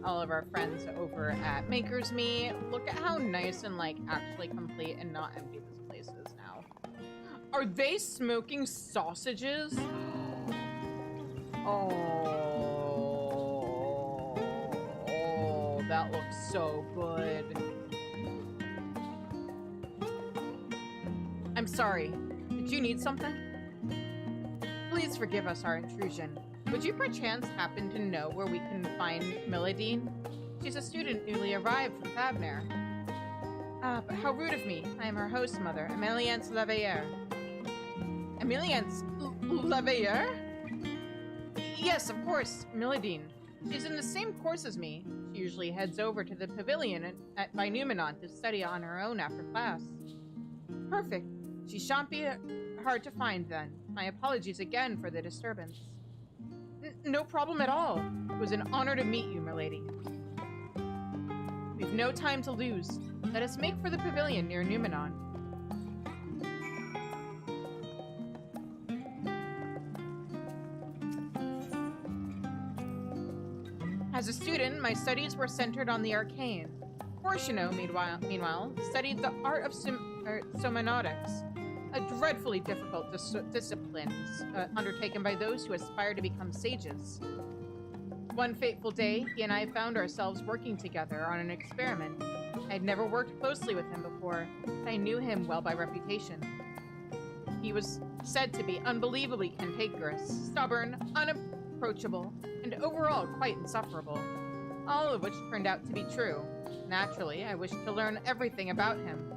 All of our friends over at Maker's Me. Look at how nice and, like, actually complete and not empty this place is now. Are they smoking sausages? Oh, that looks so good. I'm sorry. Did you need something? Please forgive us our intrusion. Would you perchance happen to know where we can find Milladine? She's a student newly arrived from Thabner. But how rude of me. I am her host mother, Emilience Leveilleur. Emilience Leveilleur? Yes, of course, Milladine. She's in the same course as me. She usually heads over to the pavilion by Numenon to study on her own after class. Perfect. She shan't be hard to find then. My apologies again for the disturbance. No problem at all. It was an honor to meet you, milady. We've no time to lose. Let us make for the pavilion near Numenon. As a student, my studies were centered on the arcane. Porcino, meanwhile, studied the art of somnotics, a dreadfully difficult discipline undertaken by those who aspire to become sages. One fateful day, he and I found ourselves working together on an experiment. I had never worked closely with him before, but I knew him well by reputation. He was said to be unbelievably cantankerous, stubborn, unapproachable, and overall quite insufferable, all of which turned out to be true. Naturally, I wished to learn everything about him.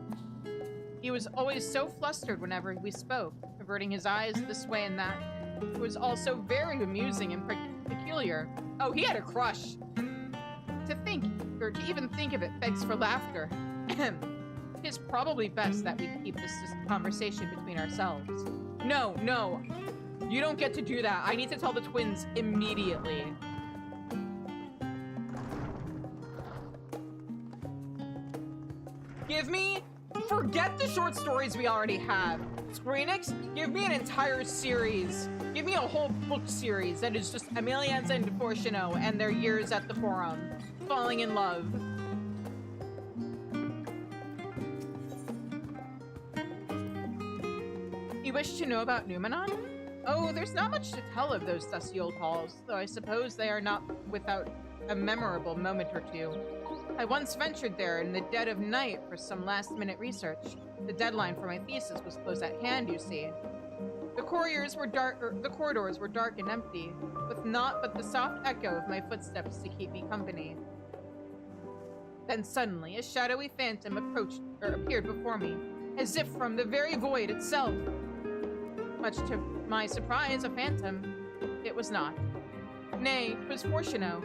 He was always so flustered whenever we spoke, averting his eyes this way and that. It was also very amusing and peculiar. Oh, he had a crush! To even think of it begs for laughter. It's probably best that we keep this conversation between ourselves. No, no. You don't get to do that. I need to tell the twins immediately. Give me... Forget the short stories we already have. Squeenix, give me an entire series. Give me a whole book series that is just Emilience and Porcino and their years at the forum. Falling in love. You wish to know about Numenon? Oh, there's not much to tell of those dusty old halls, though I suppose they are not without a memorable moment or two. I once ventured there in the dead of night for some last-minute research. The deadline for my thesis was close at hand, you see. The corridors were dark and empty, with naught but the soft echo of my footsteps to keep me company. Then suddenly, a shadowy phantom appeared before me, as if from the very void itself. Much to my surprise, a phantom, it was not. Nay, 'twas Fortuno.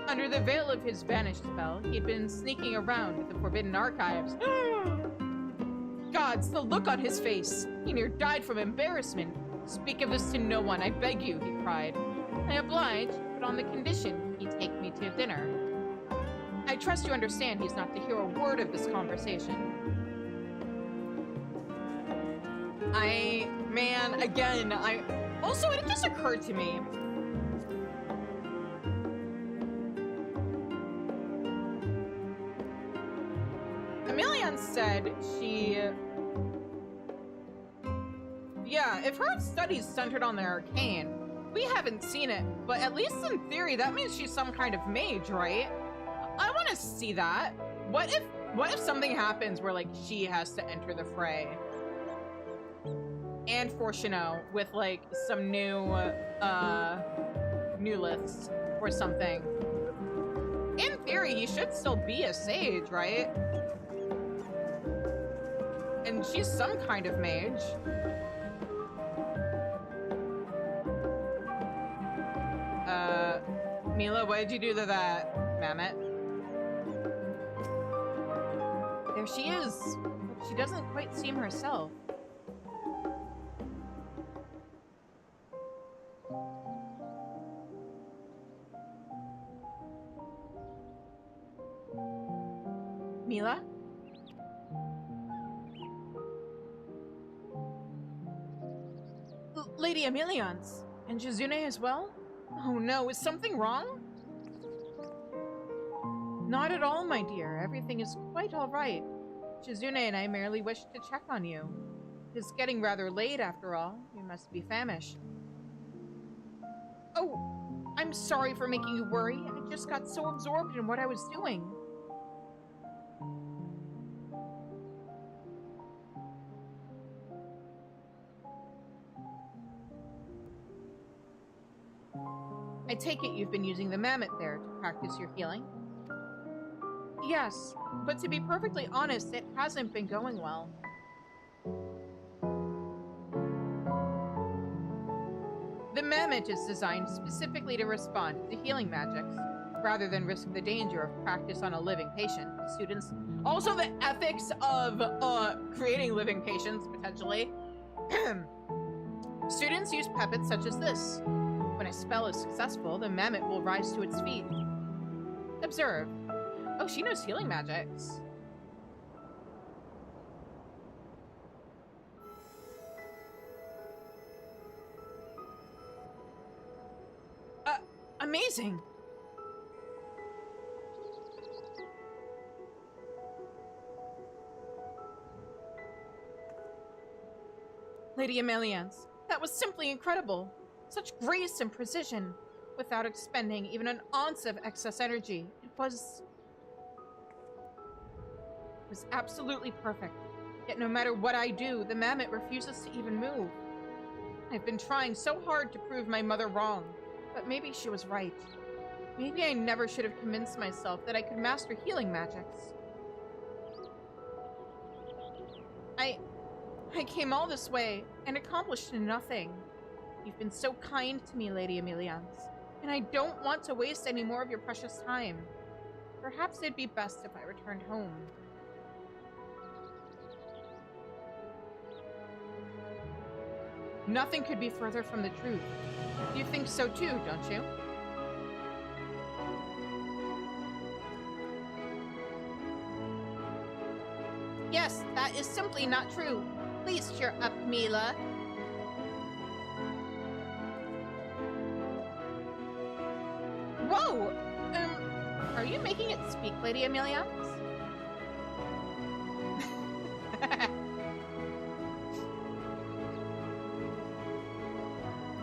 Under the veil of his banish spell, he'd been sneaking around the forbidden archives. Gods, the look on his face! He near died from embarrassment. Speak of this to no one, I beg you, he cried. I obliged, but on the condition he take me to dinner. I trust you understand he's not to hear a word of this conversation. Also, it just occurred to me. Emilion said yeah, if her studies centered on the arcane, we haven't seen it, but at least in theory, that means she's some kind of mage, right? I want to see that. What if something happens where, like, she has to enter the fray? And Fortuno with, like, some new lists or something. In theory, he should still be a sage, right? And she's some kind of mage. Mila, what did you do to that mammoth? There she is. But she doesn't quite seem herself. Mila? Lady Emilions. And Jizune as well? Oh no, is something wrong? Not at all, my dear. Everything is quite all right. Jizune and I merely wished to check on you. It's getting rather late after all. You must be famished. Oh, I'm sorry for making you worry. I just got so absorbed in what I was doing. I take it you've been using the mammoth there to practice your healing? Yes, but to be perfectly honest, it hasn't been going well. The mammoth is designed specifically to respond to healing magics, rather than risk the danger of practice on a living patient. Students, also the ethics of creating living patients, potentially. Students use puppets such as this. When a spell is successful, the mammoth will rise to its feet. Observe. Oh, she knows healing magics. Amazing! Lady Emilions, that was simply incredible. Such grace and precision, without expending even an ounce of excess energy. It was absolutely perfect. Yet no matter what I do, the mammoth refuses to even move. I've been trying so hard to prove my mother wrong, but maybe she was right. Maybe I never should have convinced myself that I could master healing magics. I came all this way and accomplished nothing. You've been so kind to me, Lady Emilions, and I don't want to waste any more of your precious time. Perhaps it'd be best if I returned home. Nothing could be further from the truth. You think so too, don't you? Yes, that is simply not true. Please cheer up, Mila. Whoa! Are you making it speak, Lady Emilions?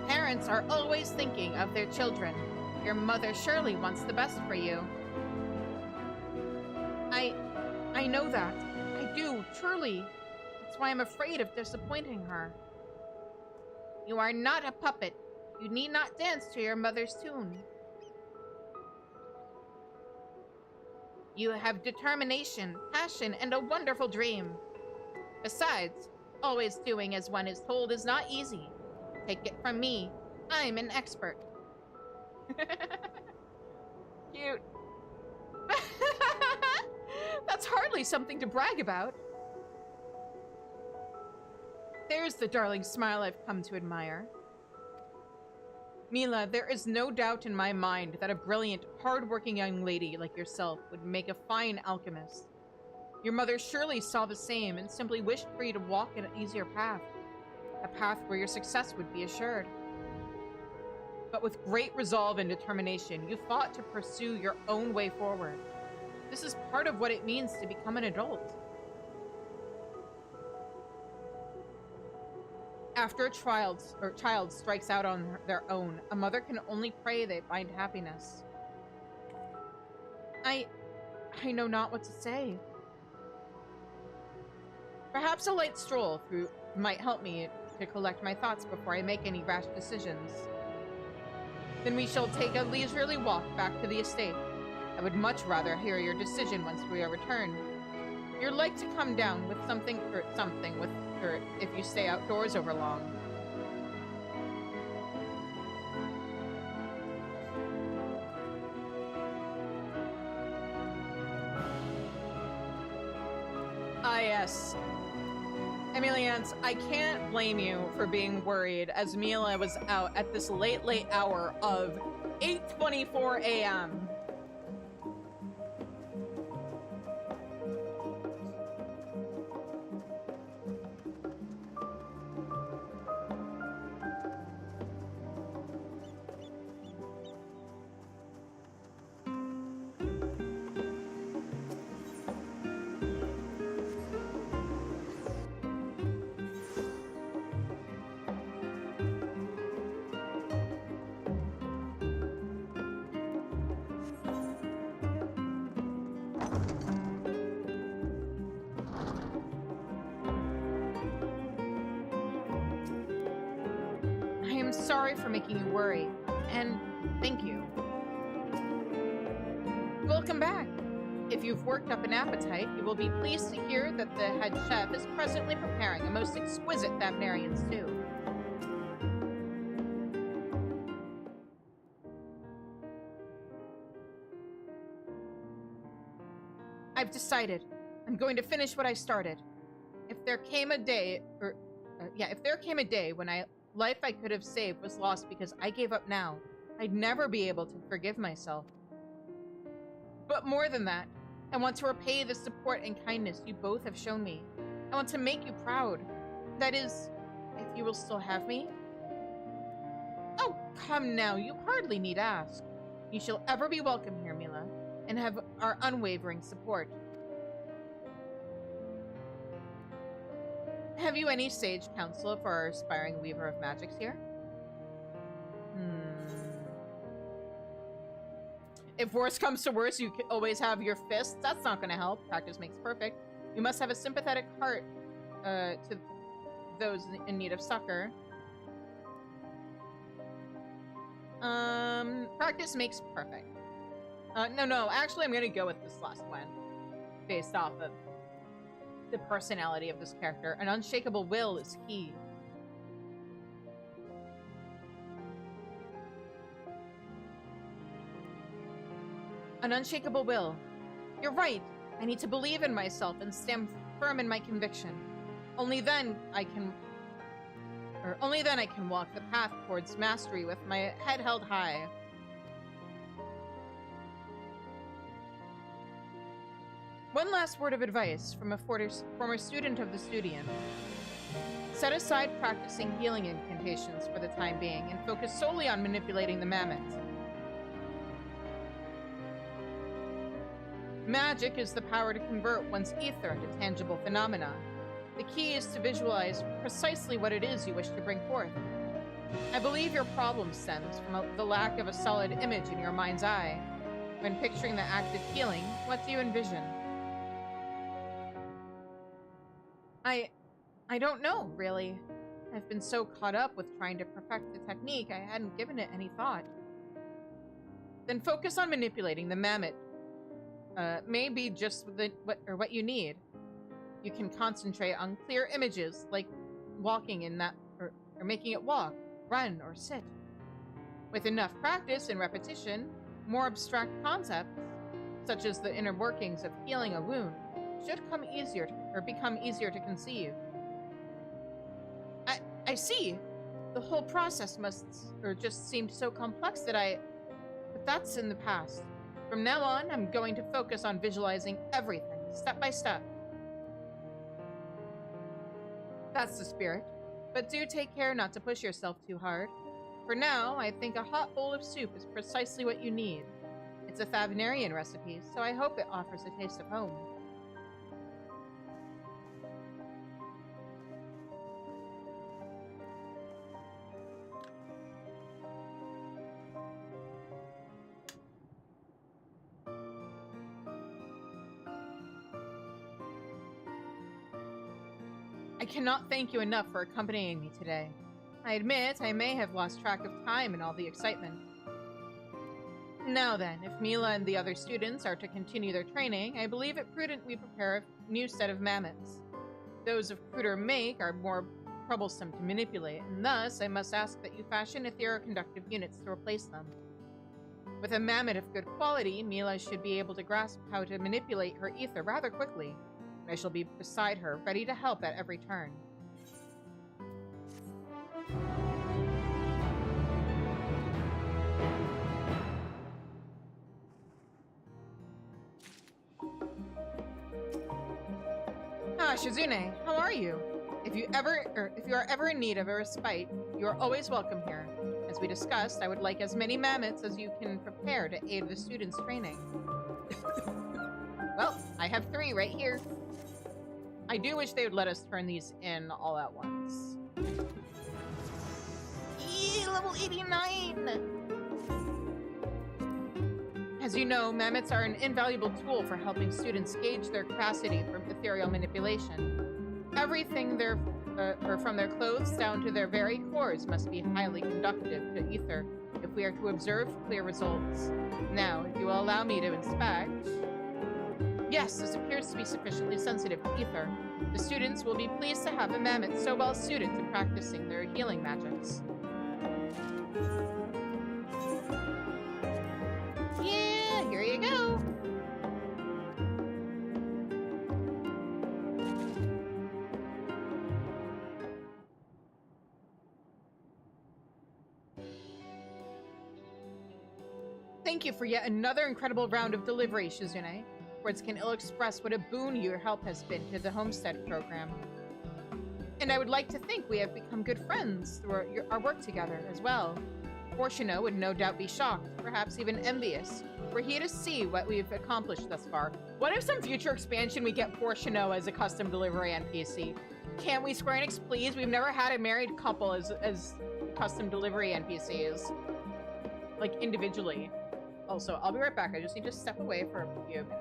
Parents are always thinking of their children. Your mother surely wants the best for you. I know that. I do, truly. That's why I'm afraid of disappointing her. You are not a puppet. You need not dance to your mother's tune. You have determination, passion, and a wonderful dream. Besides, always doing as one is told is not easy. Take it from me, I'm an expert. Cute. That's hardly something to brag about. There's the darling smile I've come to admire. Mila, there is no doubt in my mind that a brilliant, hard-working young lady like yourself would make a fine alchemist. Your mother surely saw the same and simply wished for you to walk an easier path. A path where your success would be assured. But with great resolve and determination, you fought to pursue your own way forward. This is part of what it means to become an adult. After a child strikes out on their own, a mother can only pray they find happiness. I know not what to say. Perhaps a light stroll through might help me to collect my thoughts before I make any rash decisions. Then we shall take a leisurely walk back to the estate. I would much rather hear your decision once we are returned. You're like to come down with something if you stay outdoors over long. Ah, yes. Emiliance, I can't blame you for being worried as Mila was out at this late hour of 8:24 a.m. Sorry for making you worry, and thank you. Welcome back. If you've worked up an appetite, you will be pleased to hear that the head chef is presently preparing a most exquisite Thavnarian stew. I've decided. I'm going to finish what I started. If there came a day when life I could have saved was lost because I gave up now, I'd never be able to forgive myself. But more than that, I want to repay the support and kindness you both have shown me. I want to make you proud. That is, if you will still have me. Oh, come now, you hardly need ask. You shall ever be welcome here, Mila, and have our unwavering support. Have you any sage counsel for our aspiring weaver of magics here? If worse comes to worse, you can always have your fists. That's not going to help. Practice makes perfect. You must have a sympathetic heart to those in need of succor. Practice makes perfect. No. Actually, I'm going to go with this last one. Based off of the personality of this character. An unshakable will is key. An unshakable will. You're right. I need to believe in myself and stand firm in my conviction. Only then I can walk the path towards mastery with my head held high. One last word of advice from a former student of the Studium. Set aside practicing healing incantations for the time being and focus solely on manipulating the mammoth. Magic is the power to convert one's ether into tangible phenomena. The key is to visualize precisely what it is you wish to bring forth. I believe your problem stems from the lack of a solid image in your mind's eye. When picturing the act of healing, what do you envision? I don't know, really. I've been so caught up with trying to perfect the technique, I hadn't given it any thought. Then focus on manipulating the mammoth. Maybe just what you need. You can concentrate on clear images, like walking in that, or making it walk, run, or sit. With enough practice and repetition, more abstract concepts, such as the inner workings of healing a wound, should become easier to conceive. I see. The whole process just seemed so complex but that's in the past. From now on, I'm going to focus on visualizing everything, step by step. That's the spirit. But do take care not to push yourself too hard. For now, I think a hot bowl of soup is precisely what you need. It's a Thavnarian recipe, so I hope it offers a taste of home. I cannot thank you enough for accompanying me today. I admit I may have lost track of time in all the excitement. Now then, if Mila and the other students are to continue their training, I believe it prudent we prepare a new set of mammoths. Those of cruder make are more troublesome to manipulate, and thus I must ask that you fashion ethereal conductive units to replace them. With a mammoth of good quality, Mila should be able to grasp how to manipulate her ether rather quickly. I shall be beside her, ready to help at every turn. Ah, Shizune, how are you? If you are ever in need of a respite, you are always welcome here. As we discussed, I would like as many mammoths as you can prepare to aid the students' training. Well, I have 3 right here. I do wish they would let us turn these in all at once. Yee, level 89! As you know, mammoths are an invaluable tool for helping students gauge their capacity for ethereal manipulation. Everything from their clothes down to their very cores must be highly conductive to ether if we are to observe clear results. Now, if you will allow me to inspect... Yes, this appears to be sufficiently sensitive to ether. The students will be pleased to have a mammoth so well suited to practicing their healing magics. Yeah, here you go! Thank you for yet another incredible round of delivery, Shizune. Words can ill express what a boon your help has been to the Homestead program. And I would like to think we have become good friends through our work together as well. Porshino would no doubt be shocked, perhaps even envious, were he to see what we've accomplished thus far. What if some future expansion we get Porshino as a custom delivery NPC? Can't we, Square Enix, please? We've never had a married couple as custom delivery NPCs. Like, individually. Also, I'll be right back. I just need to step away for a few minutes.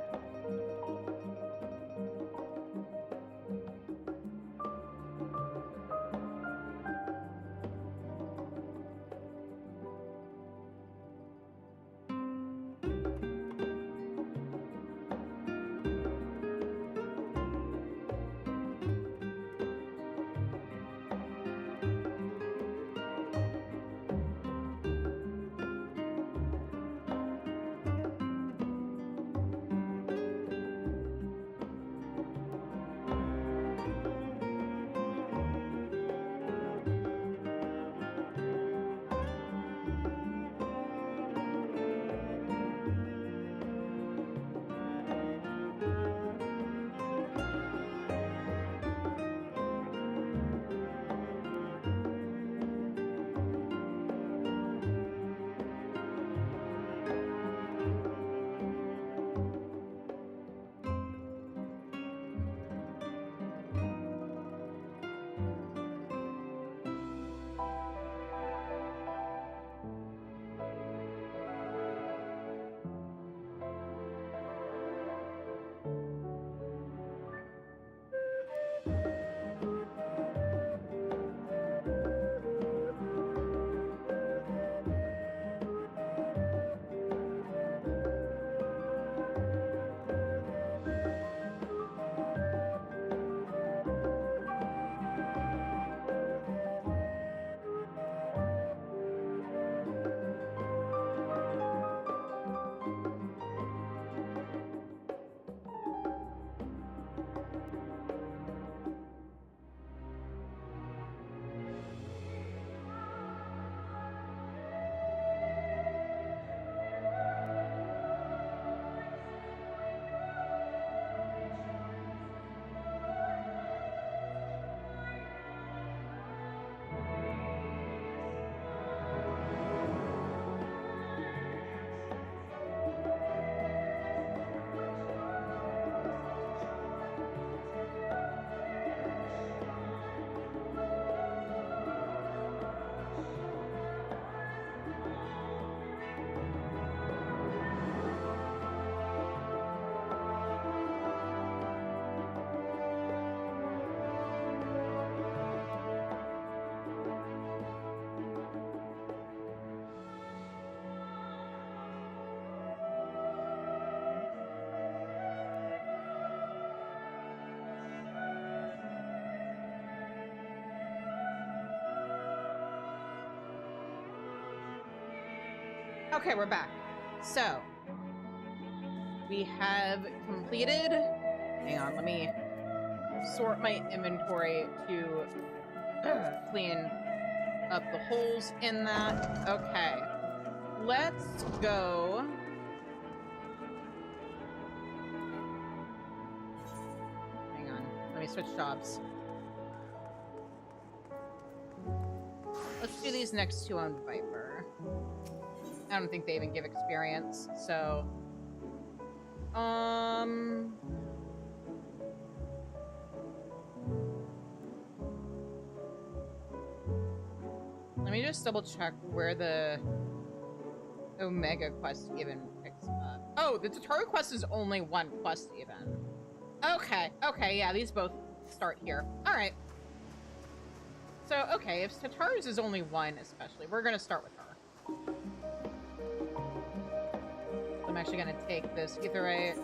Okay, we're back. So, we have completed... Hang on, let me sort my inventory to clean up the holes in that. Okay. Let's go... Hang on. Let me switch jobs. Let's do these next two on Viper. I don't think they even give experience, so... Let me just double check where the Omega quest even picks up. Oh, the Tataru quest is only one quest even. Okay, okay, yeah, these both start here. Alright. So, okay, if Tataru's is only one, especially, we're gonna start with her. I'm actually gonna take this Aetherite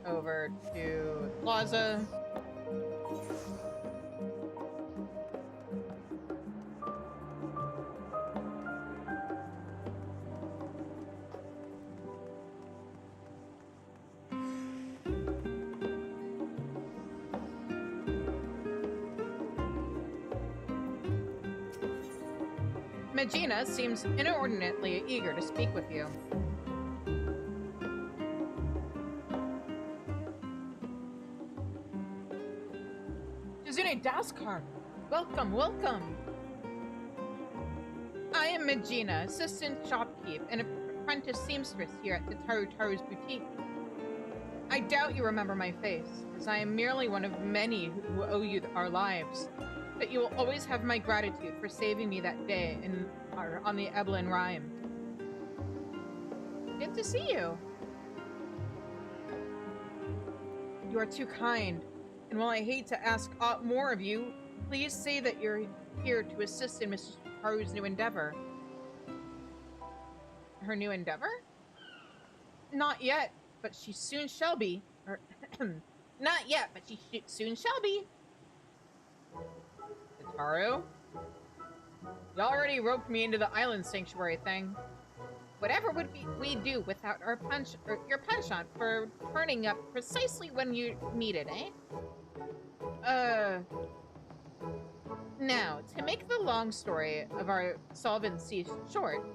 over to Plaza. Megina seems inordinately eager to speak with you. Shizune Daskar! Welcome, welcome! I am Megina, assistant shopkeep and apprentice seamstress here at the Taru's boutique. I doubt you remember my face, as I am merely one of many who owe you our lives. But you will always have my gratitude for saving me that day on the Eblin Rhyme. Good to see you. You are too kind, and while I hate to ask more of you, please say that you're here to assist in Mrs. Haru's new endeavor. Her new endeavor? Not yet, but she soon shall be. Or, not yet, but she soon shall be. Haru? You already roped me into the island sanctuary thing. Whatever would we do without your penchant for turning up precisely when you need it, eh? Now, to make the long story of our solvency short,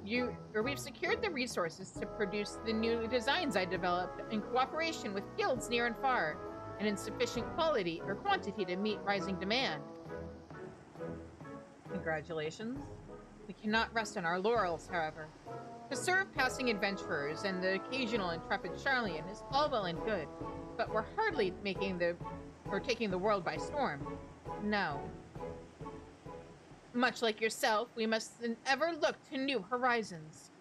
we've secured the resources to produce the new designs I developed in cooperation with guilds near and far, and in sufficient quality or quantity to meet rising demand. Congratulations. We cannot rest on our laurels, however. To serve passing adventurers and the occasional intrepid Charlian is all well and good, but we're hardly taking the world by storm. No. Much like yourself, we must ever look to new horizons.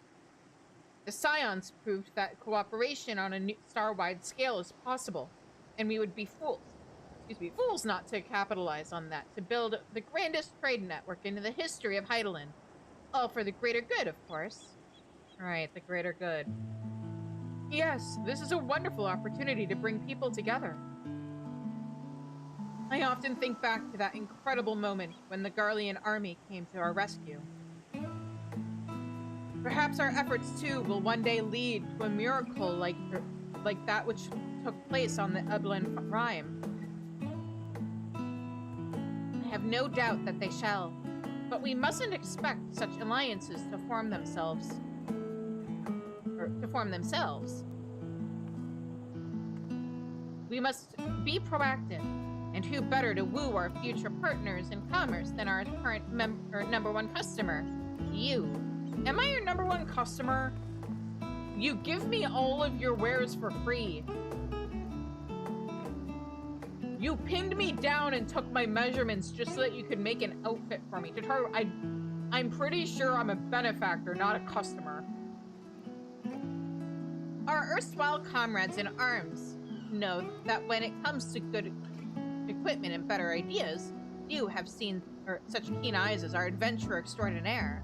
The Scions proved that cooperation on a star-wide scale is possible, and we would be fools not to capitalize on that, to build the grandest trade network into the history of Heidelin. All for the greater good, of course. Right, the greater good. Yes, this is a wonderful opportunity to bring people together. I often think back to that incredible moment when the Garlean army came to our rescue. Perhaps our efforts, too, will one day lead to a miracle like that which took place on the Eblin Rhyme. I have no doubt that they shall, but we mustn't expect such alliances to form themselves. We must be proactive, and who better to woo our future partners in commerce than our current number one customer, you. Am I your number one customer? You give me all of your wares for free. You pinned me down and took my measurements just so that you could make an outfit for me. Tataru, I'm pretty sure I'm a benefactor, not a customer. Our erstwhile comrades in arms know that when it comes to good equipment and better ideas, you have seen such keen eyes as our adventurer extraordinaire.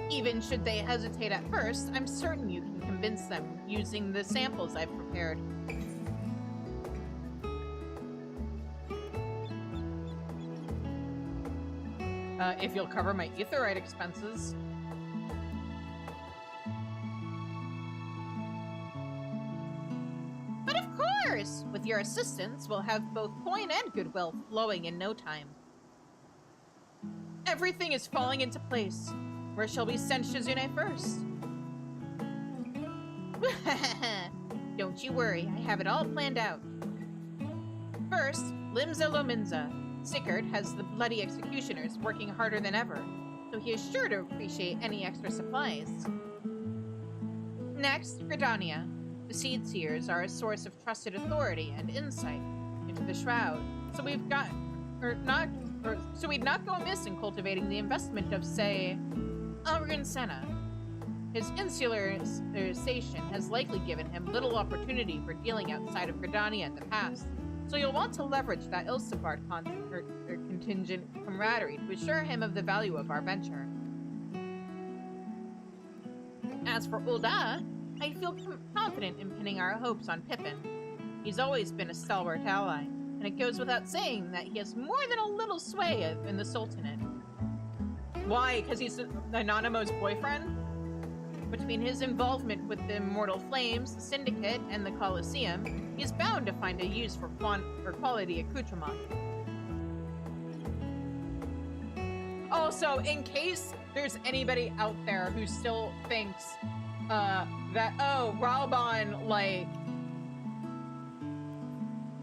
Even should they hesitate at first, I'm certain you can convince them using the samples I've prepared. If you'll cover my Aetherite expenses. With your assistance, we'll have both coin and goodwill flowing in no time. Everything is falling into place. Where shall we send Shizune first? Don't you worry, I have it all planned out. First, Limza Lominza. Sickard has the bloody executioners working harder than ever, so he is sure to appreciate any extra supplies. Next, Gridania. The Seed Seers are a source of trusted authority and insight into the Shroud, so we'd not go amiss in cultivating the investment of, say, Alrun Senna. His insularization has likely given him little opportunity for dealing outside of Gridania in the past, so you'll want to leverage that Ilsabard contingent camaraderie to assure him of the value of our venture. As for Ulda, I feel confident in pinning our hopes on Pippin. He's always been a stalwart ally, and it goes without saying that he has more than a little sway in the Sultanate. Why? Because he's Anonymo's boyfriend? Between his involvement with the Immortal Flames, the Syndicate, and the Colosseum, he's bound to find a use for quality accoutrement. Also, in case there's anybody out there who still thinks that, oh, Ralban, like,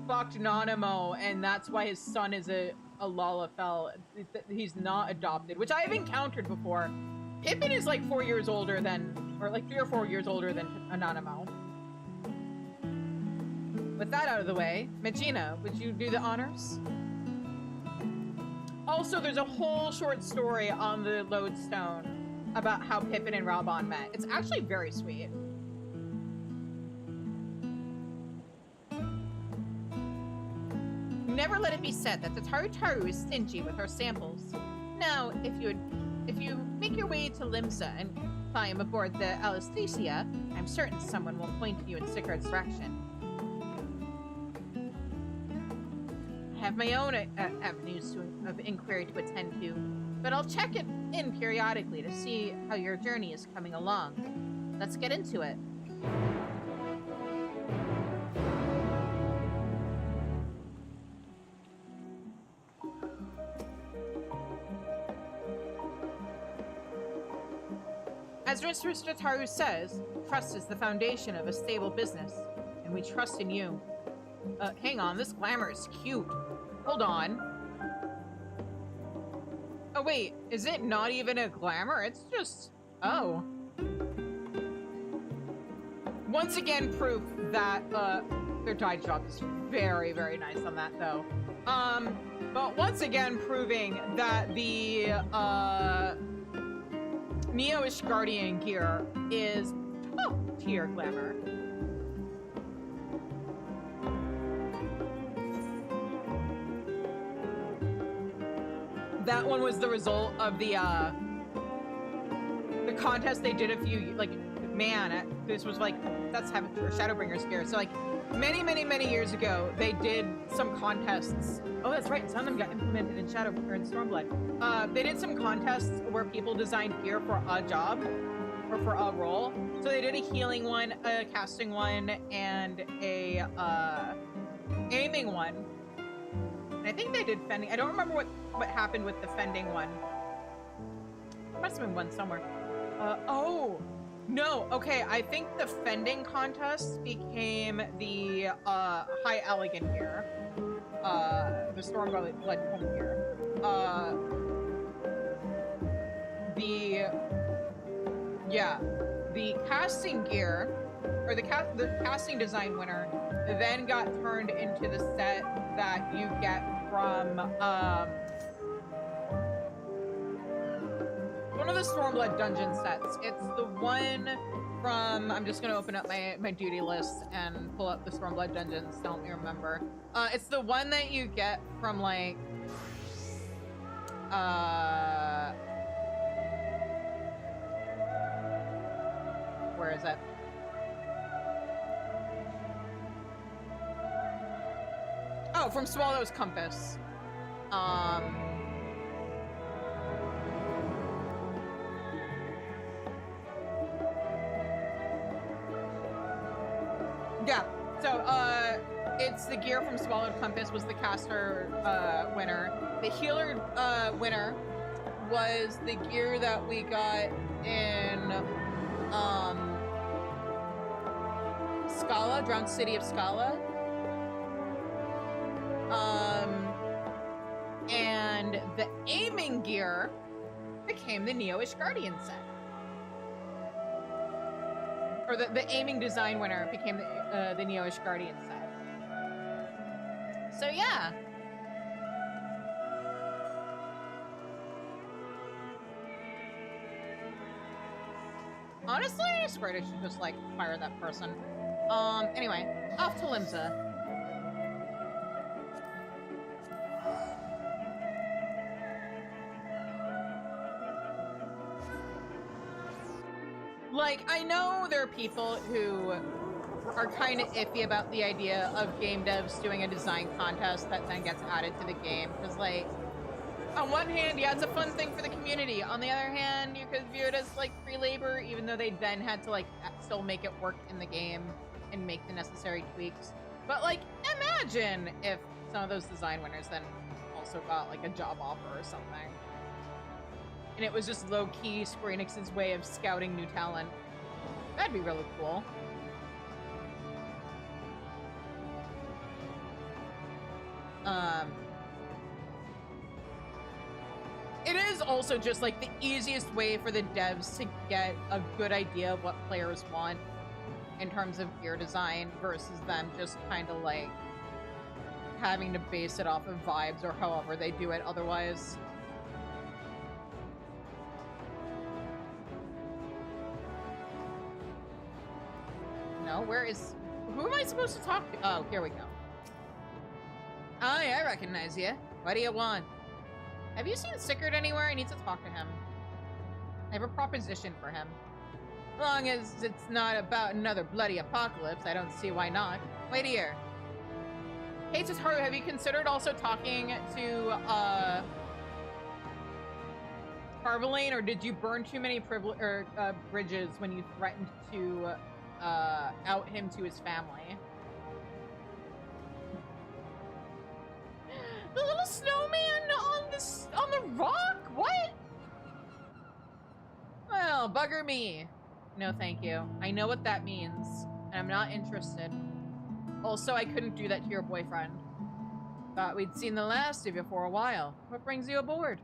fucked Nanamo, and that's why his son is a Lalafell. He's not adopted, which I have encountered before. Pippin is like 4 years older than, or like 3 or 4 years older than Anonimo. With that out of the way, Magina, would you do the honors? Also, there's a whole short story on the Lodestone about how Pippin and Ralban met. It's actually very sweet. Never let it be said that the Taru is stingy with her samples. Now, if you make your way to Limsa and climb aboard the Alasthesia, I'm certain someone will point you in Sickard's direction. I have my own avenues of inquiry to attend to, but I'll check it in periodically to see how your journey is coming along. Let's get into it. As Mr. Taru says, trust is the foundation of a stable business, and we trust in you. Hang on, this glamour is cute. Hold on. Oh wait, is it not even a glamour? It's just... oh. Once again, proof that, their dye job is very, very nice on that, though. But once again, proving that the, Neo-ish Guardian gear is top-tier glamour. That one was the result of the contest they did a few, like, man, this was like, that's Shadowbringer's gear. So like, many years ago, they did some contests. Oh, that's right, some of them got implemented in in Stormblood. They did some contests where people designed gear for a job, or for a role. So they did a healing one, a casting one, and a, aiming one. And I think they did fending. I don't remember what happened with the fending one. There must have been one somewhere. Oh! No, okay, I think the fending contest became the, High Elegant gear. The Stormblood home gear. The casting gear, or the casting design winner, then got turned into the set that you get from, one of the Stormblood dungeon sets. It's the one from, I'm just gonna open up my duty list and pull up the Stormblood dungeons to help me remember. It's the one that you get from, like, where is it? Oh, from Swallow's Compass. Yeah, so, It's the gear from Swallowed Compass was the caster winner. The healer winner was the gear that we got in Scala, Drowned City of Scala. And the aiming gear became the Neo-ish Guardian set. Or the aiming design winner became the Neo-ish Guardian set. So yeah. Honestly, I swear I should just like fire that person. Anyway, off to Limsa. Like, I know there are people who are kind of iffy about the idea of game devs doing a design contest that then gets added to the game. Because, like, on one hand, yeah, it's a fun thing for the community. On the other hand, you could view it as, like, free labor, even though they then had to, like, still make it work in the game and make the necessary tweaks. But, like, imagine if some of those design winners then also got, like, a job offer or something. And it was just low-key Square Enix's way of scouting new talent. That'd be really cool. It is also just like the easiest way for the devs to get a good idea of what players want in terms of gear design versus them just kind of like having to base it off of vibes or however they do it otherwise. No, who am I supposed to talk to? Oh, here we go. Hi, I recognize you. What do you want? Have you seen Sickard anywhere? I need to talk to him. I have a proposition for him. As long as it's not about another bloody apocalypse, I don't see why not. Wait here. Hey, Tataru, have you considered also talking to, Carvalane, or did you burn too many bridges when you threatened to, out him to his family? The little snowman on the rock? What? Well, bugger me. No, thank you. I know what that means, and I'm not interested. Also, I couldn't do that to your boyfriend. Thought we'd seen the last of you for a while. What brings you aboard?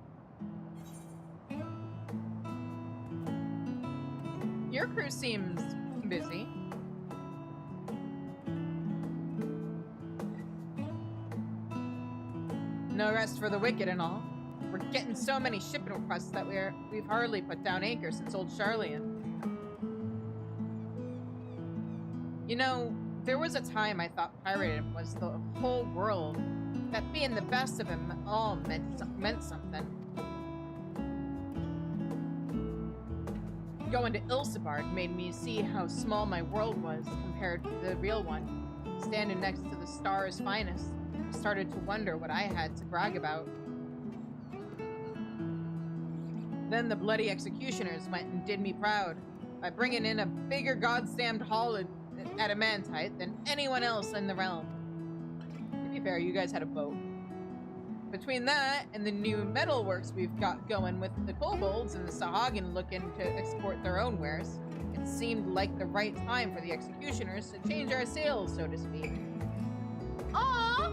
Your crew seems busy. No rest for the wicked and all. We're getting so many shipping requests that we've hardly put down anchor since old Charlian. You know, there was a time I thought pirating was the whole world. That being the best of them all meant something. Going to Ilsebard made me see how small my world was compared to the real one. Standing next to the star's finest, I started to wonder what I had to brag about. Then the bloody executioners went and did me proud by bringing in a bigger goddamned haul at Adamantite than anyone else in the realm. To be fair, you guys had a boat. Between that and the new metalworks we've got going with the kobolds and the Sahagin looking to export their own wares, it seemed like the right time for the executioners to change our sails, so to speak. Ah!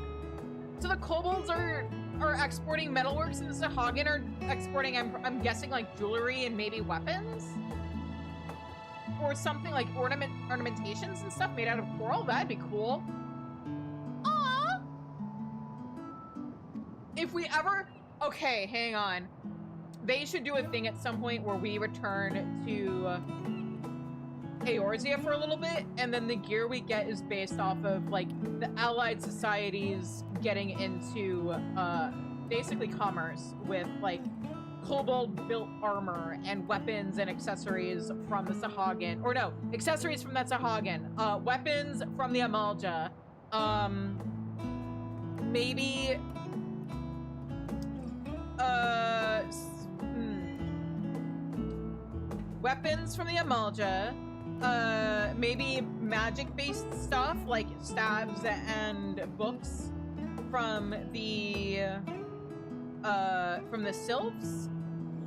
So the kobolds are exporting metalworks and the Sahagin are exporting, I'm guessing, like jewelry and maybe weapons? Or something like ornamentations and stuff made out of coral? That'd be cool. Aww! If we ever... Okay, hang on. They should do a thing at some point where we return to Eorzea for a little bit, and then the gear we get is based off of, like, the allied societies getting into, basically commerce with, like, kobold-built armor and weapons and accessories from the Sahagin. Or no, accessories from that Sahagin. Weapons from the Amalja. Maybe... Weapons from the Amalja. maybe magic-based stuff like stabs and books from the sylphs,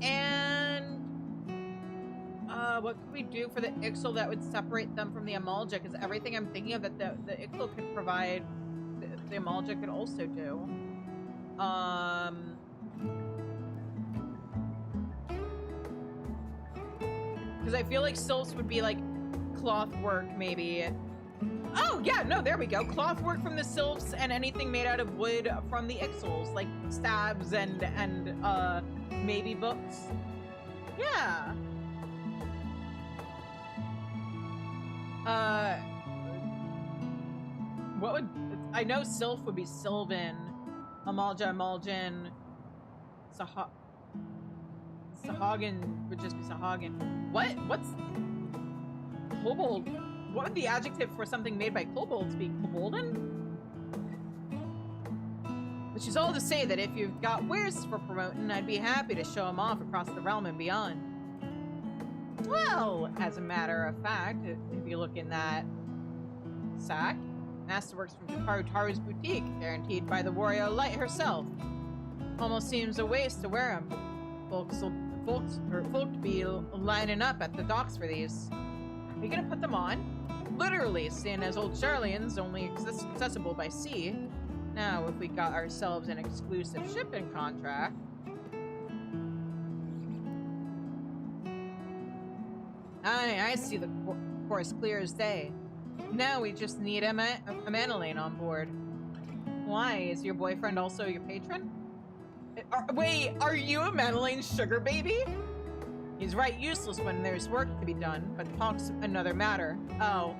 and what could we do for the Ixal that would separate them from the Amalja? Because everything I'm thinking of that the Ixal could provide, the Amalja could also do. Because I feel like sylphs would be like cloth work, maybe. Oh, yeah, no, there we go. Cloth work from the sylphs and anything made out of wood from the Ixals, like stabs and maybe books. Yeah. What would... I know sylph would be Sylvan. Amalja, Amaljan. Sahagin would just be Sahagin. What's... Kobold? What would the adjective for something made by kobolds be? Kobolden? Which is all to say that if you've got wares for promoting, I'd be happy to show them off across the realm and beyond. Well, as a matter of fact, if you look in that sack, masterworks from Taru's boutique, guaranteed by the warrior Light herself. Almost seems a waste to wear them. Folk be lining up at the docks for these. Are you gonna put them on? Literally, seeing as old Charlian's only accessible by sea. Now, if we got ourselves an exclusive shipping contract... I see the course clear as day. Now we just need a Manolane on board. Why? Is your boyfriend also your patron? Wait, are you a Manolane sugar baby? He's right useless when there's work to be done, but talk's another matter. Oh.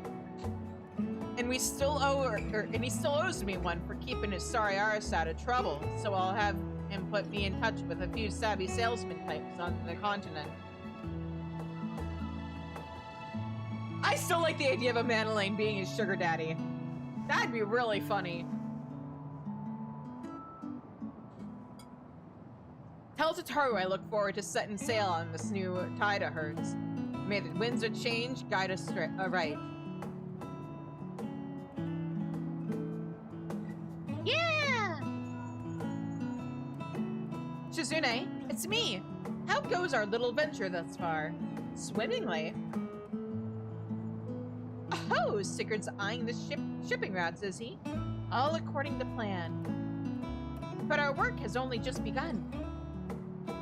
And we still and he still owes me one for keeping his sorry arse out of trouble, so I'll have him put me in touch with a few savvy salesman types on the continent. I still like the idea of a Manolane being his sugar daddy. That'd be really funny. Tell Tataru I look forward to setting sail on this new tide of hers. May the winds of change guide us right. Yeah! Shizune, it's me. How goes our little venture thus far? Swimmingly. Oh, Sigurd's eyeing the shipping routes, is he? All according to plan. But our work has only just begun.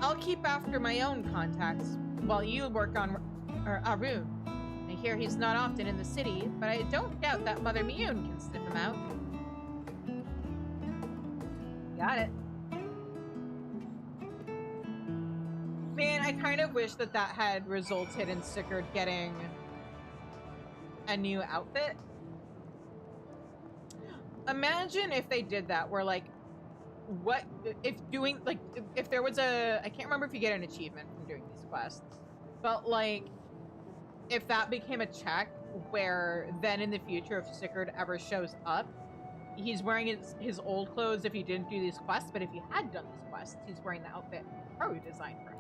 I'll keep after my own contacts, while you work on Arun. I hear he's not often in the city, but I don't doubt that Mother Miyun can sniff him out. Got it. Man, I kind of wish that had resulted in Sigurd getting a new outfit. Imagine if they did that, where like, what if doing, like, if there was I can't remember if you get an achievement from doing these quests, but like, if that became a check where then in the future, if Sigurd ever shows up, he's wearing his old clothes if he didn't do these quests, but if he had done these quests, he's wearing the outfit Haru designed for him.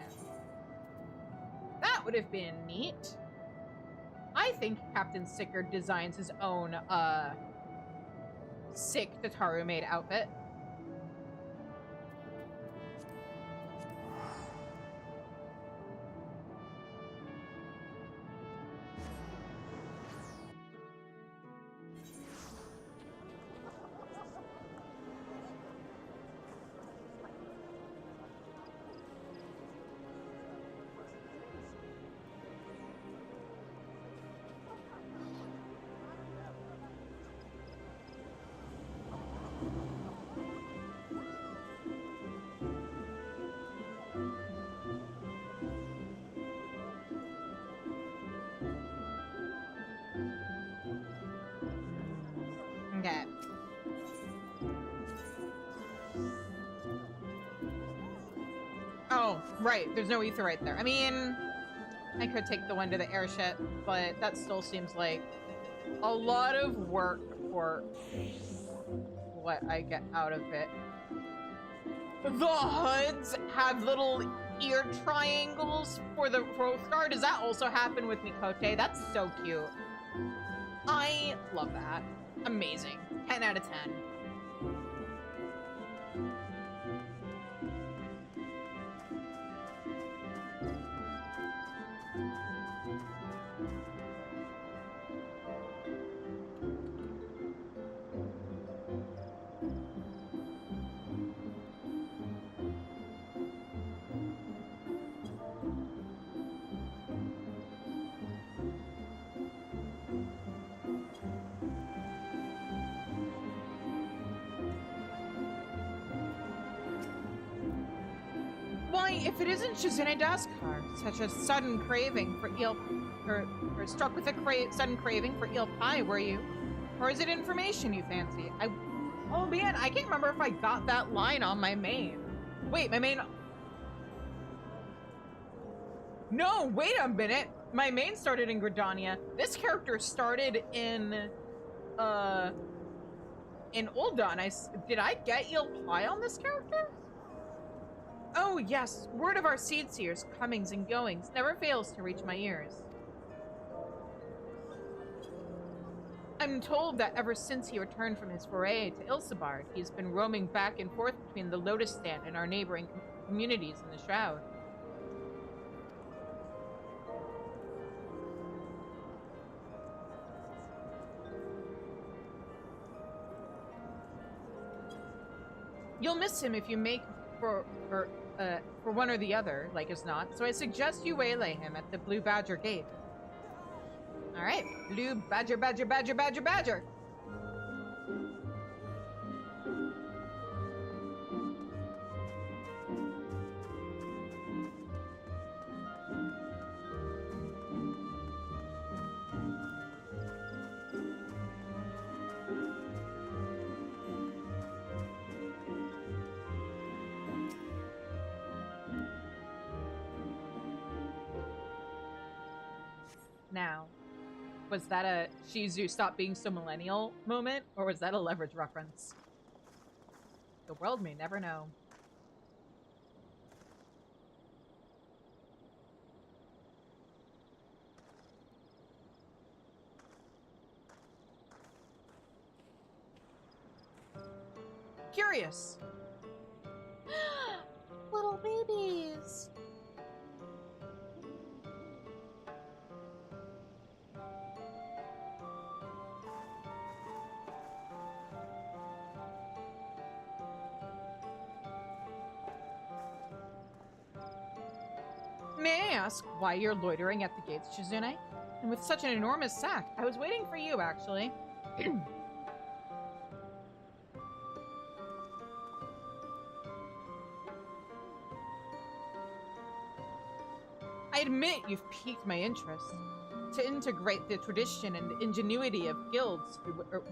That would have been neat. I think Captain Sigurd designs his own sick Tataru made outfit. Okay. Oh, right. There's no ether right there. I mean, I could take the one to the airship, but that still seems like a lot of work for what I get out of it. The hoods have little ear triangles for the growth guard. Does that also happen with Mikote? That's so cute. I love that. Amazing. 10 out of 10. Why, if it isn't Shizune Daskar, such a sudden craving for eel, or struck with a sudden craving for eel pie, were you? Or is it information you fancy? Oh man, I can't remember if I got that line on my main. Wait, my main... No, wait a minute. My main started in Gridania. This character started in Ul'dah. Did I get eel pie on this character? Oh, yes. Word of our seed seers' comings and goings never fails to reach my ears. I'm told that ever since he returned from his foray to Ilsabard, he's been roaming back and forth between the Lotus Stand and our neighboring communities in the Shroud. You'll miss him if you make for one or the other, like as not, so I suggest you waylay him at the Blue Badger Gate. Alright, Blue Badger, Badger, Badger, Badger, Badger! Now, was that a Shizu stop being so millennial moment, or was that a Leverage reference? The world may never know. Curious. Little babies. May I ask why you're loitering at the gates, Shizune? And with such an enormous sack, I was waiting for you, actually. I admit you've piqued my interest. To integrate the tradition and ingenuity of guilds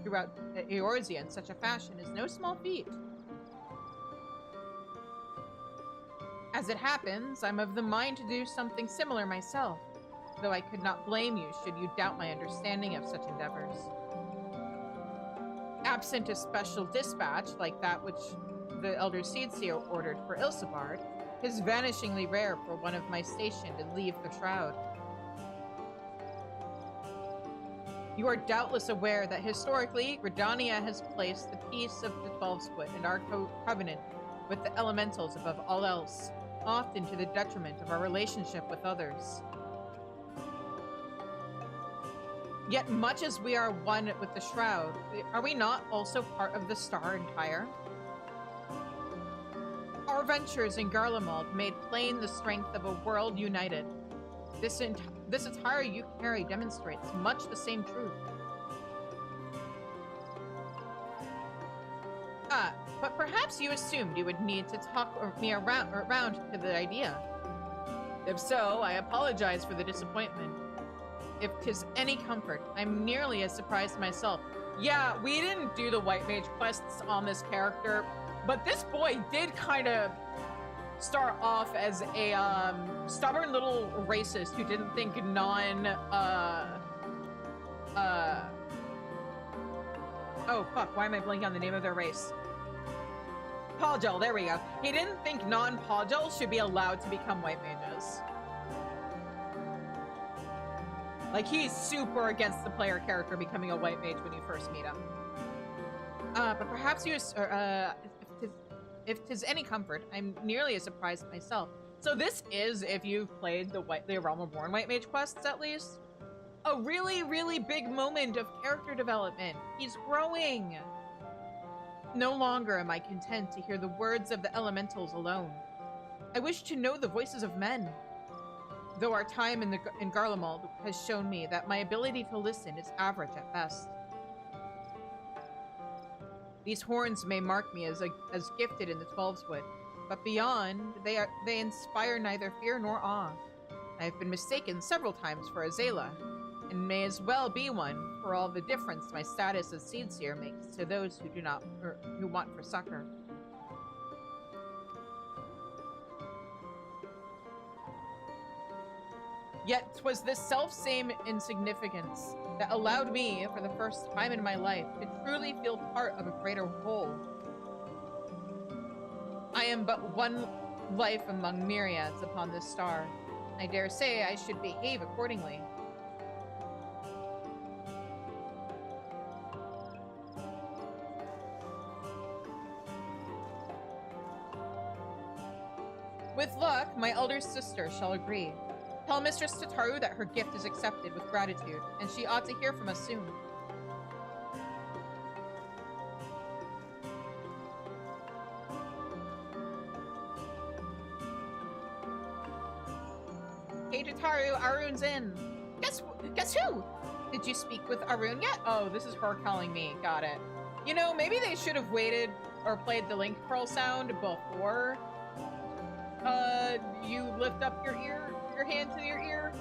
throughout Eorzea in such a fashion is no small feat. As it happens, I'm of the mind to do something similar myself, though I could not blame you should you doubt my understanding of such endeavors. Absent a special dispatch like that which the Elder Seedseer ordered for Ilsabard, it is vanishingly rare for one of my station to leave the Shroud. You are doubtless aware that historically, Gridania has placed the peace of the 12-Split and our covenant with the elementals above all else, often to the detriment of our relationship with others. Yet much as we are one with the Shroud, are we not also part of the Star Empire? Our ventures in Garlemald made plain the strength of a world united. This attire you carry demonstrates much the same truth. But perhaps you assumed you would need to talk me around to the idea. If so, I apologize for the disappointment. If 'tis any comfort, I'm nearly as surprised myself. Yeah, we didn't do the White Mage quests on this character, but this boy did kind of start off as a stubborn little racist who didn't think oh fuck, why am I blanking on the name of their race? Pogel, there we go. He didn't think non-Pogel should be allowed to become white mages. Like, he's super against the player character becoming a white mage when you first meet him. But perhaps you, if 'tis any comfort, I'm nearly as surprised myself. So this is, if you've played the Realm Reborn white mage quests at least, a really, really big moment of character development. He's growing. No longer am I content to hear the words of the elementals alone. I wish to know the voices of men. Though our time in Garlemald has shown me that my ability to listen is average at best. These horns may mark me as gifted in the Twelveswood, but beyond, they inspire neither fear nor awe. I have been mistaken several times for a Zela, and may as well be one for all the difference my status as Seedseer makes to those who do not, or who want for succor. Yet 'twas this self-same insignificance that allowed me, for the first time in my life, to truly feel part of a greater whole. I am but one life among myriads upon this star. I dare say I should behave accordingly. With luck, my elder sister shall agree. Tell Mistress Tataru that her gift is accepted with gratitude, and she ought to hear from us soon. Hey Tataru, Arun's in. Guess who? Did you speak with Arun yet? Oh, this is her calling me. Got it. You know, maybe they should have waited or played the link pearl sound before you lift up your hand to your ear.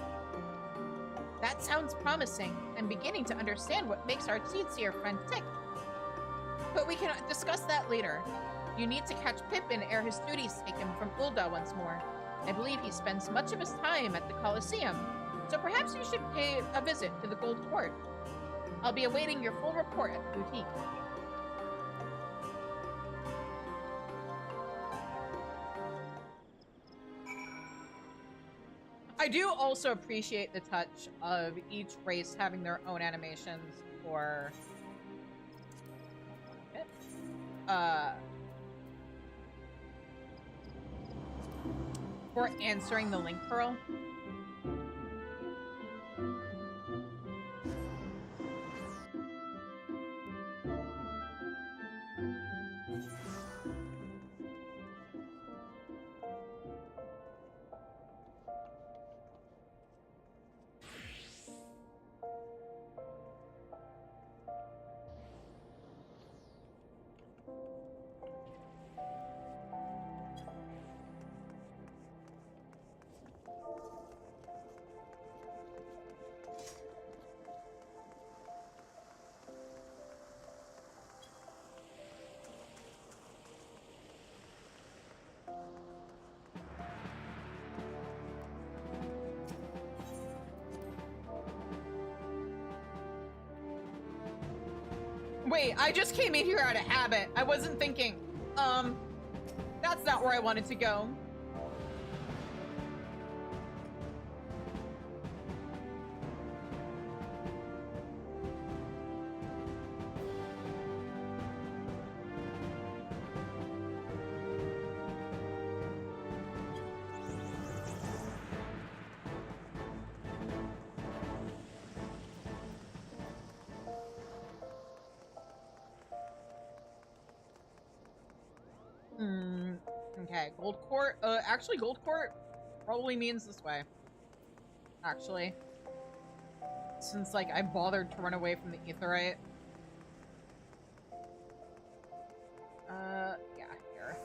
That sounds promising. I'm beginning to understand what makes our Seedseer friend tick. But we can discuss that later. You need to catch Pippin ere his duties take him from Ul'dah once more. I believe he spends much of his time at the Colosseum, so perhaps you should pay a visit to the Gold Court. I'll be awaiting your full report at the boutique. I do also appreciate the touch of each race having their own animations for answering the link pearl. Wait, I just came in here out of habit. I wasn't thinking. That's not where I wanted to go. Okay, Gold Court. Actually, Gold Court probably means this way. Actually. Since, like, I bothered to run away from the Aetheryte. Yeah, here.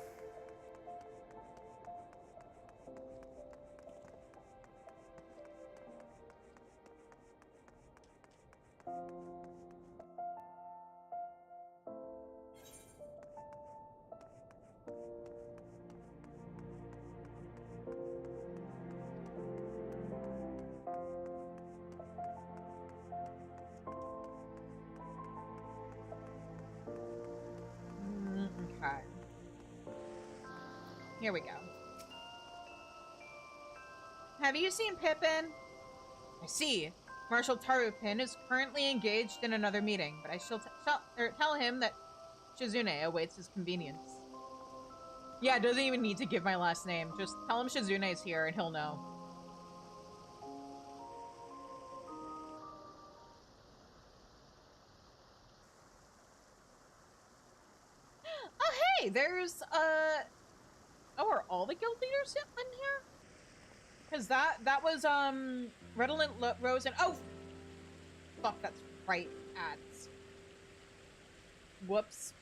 Okay. Here we go. Have you seen Pippin? I see. Marshal Tarupin is currently engaged in another meeting, but I shall tell him that Shizune awaits his convenience. Yeah, it doesn't even need to give my last name. Just tell him Shizune is here and he'll know. Oh, hey, there's, oh, are all the guild leaders in here? Because that was, Redolent Rose and, oh, fuck, that's right, ads. Whoops.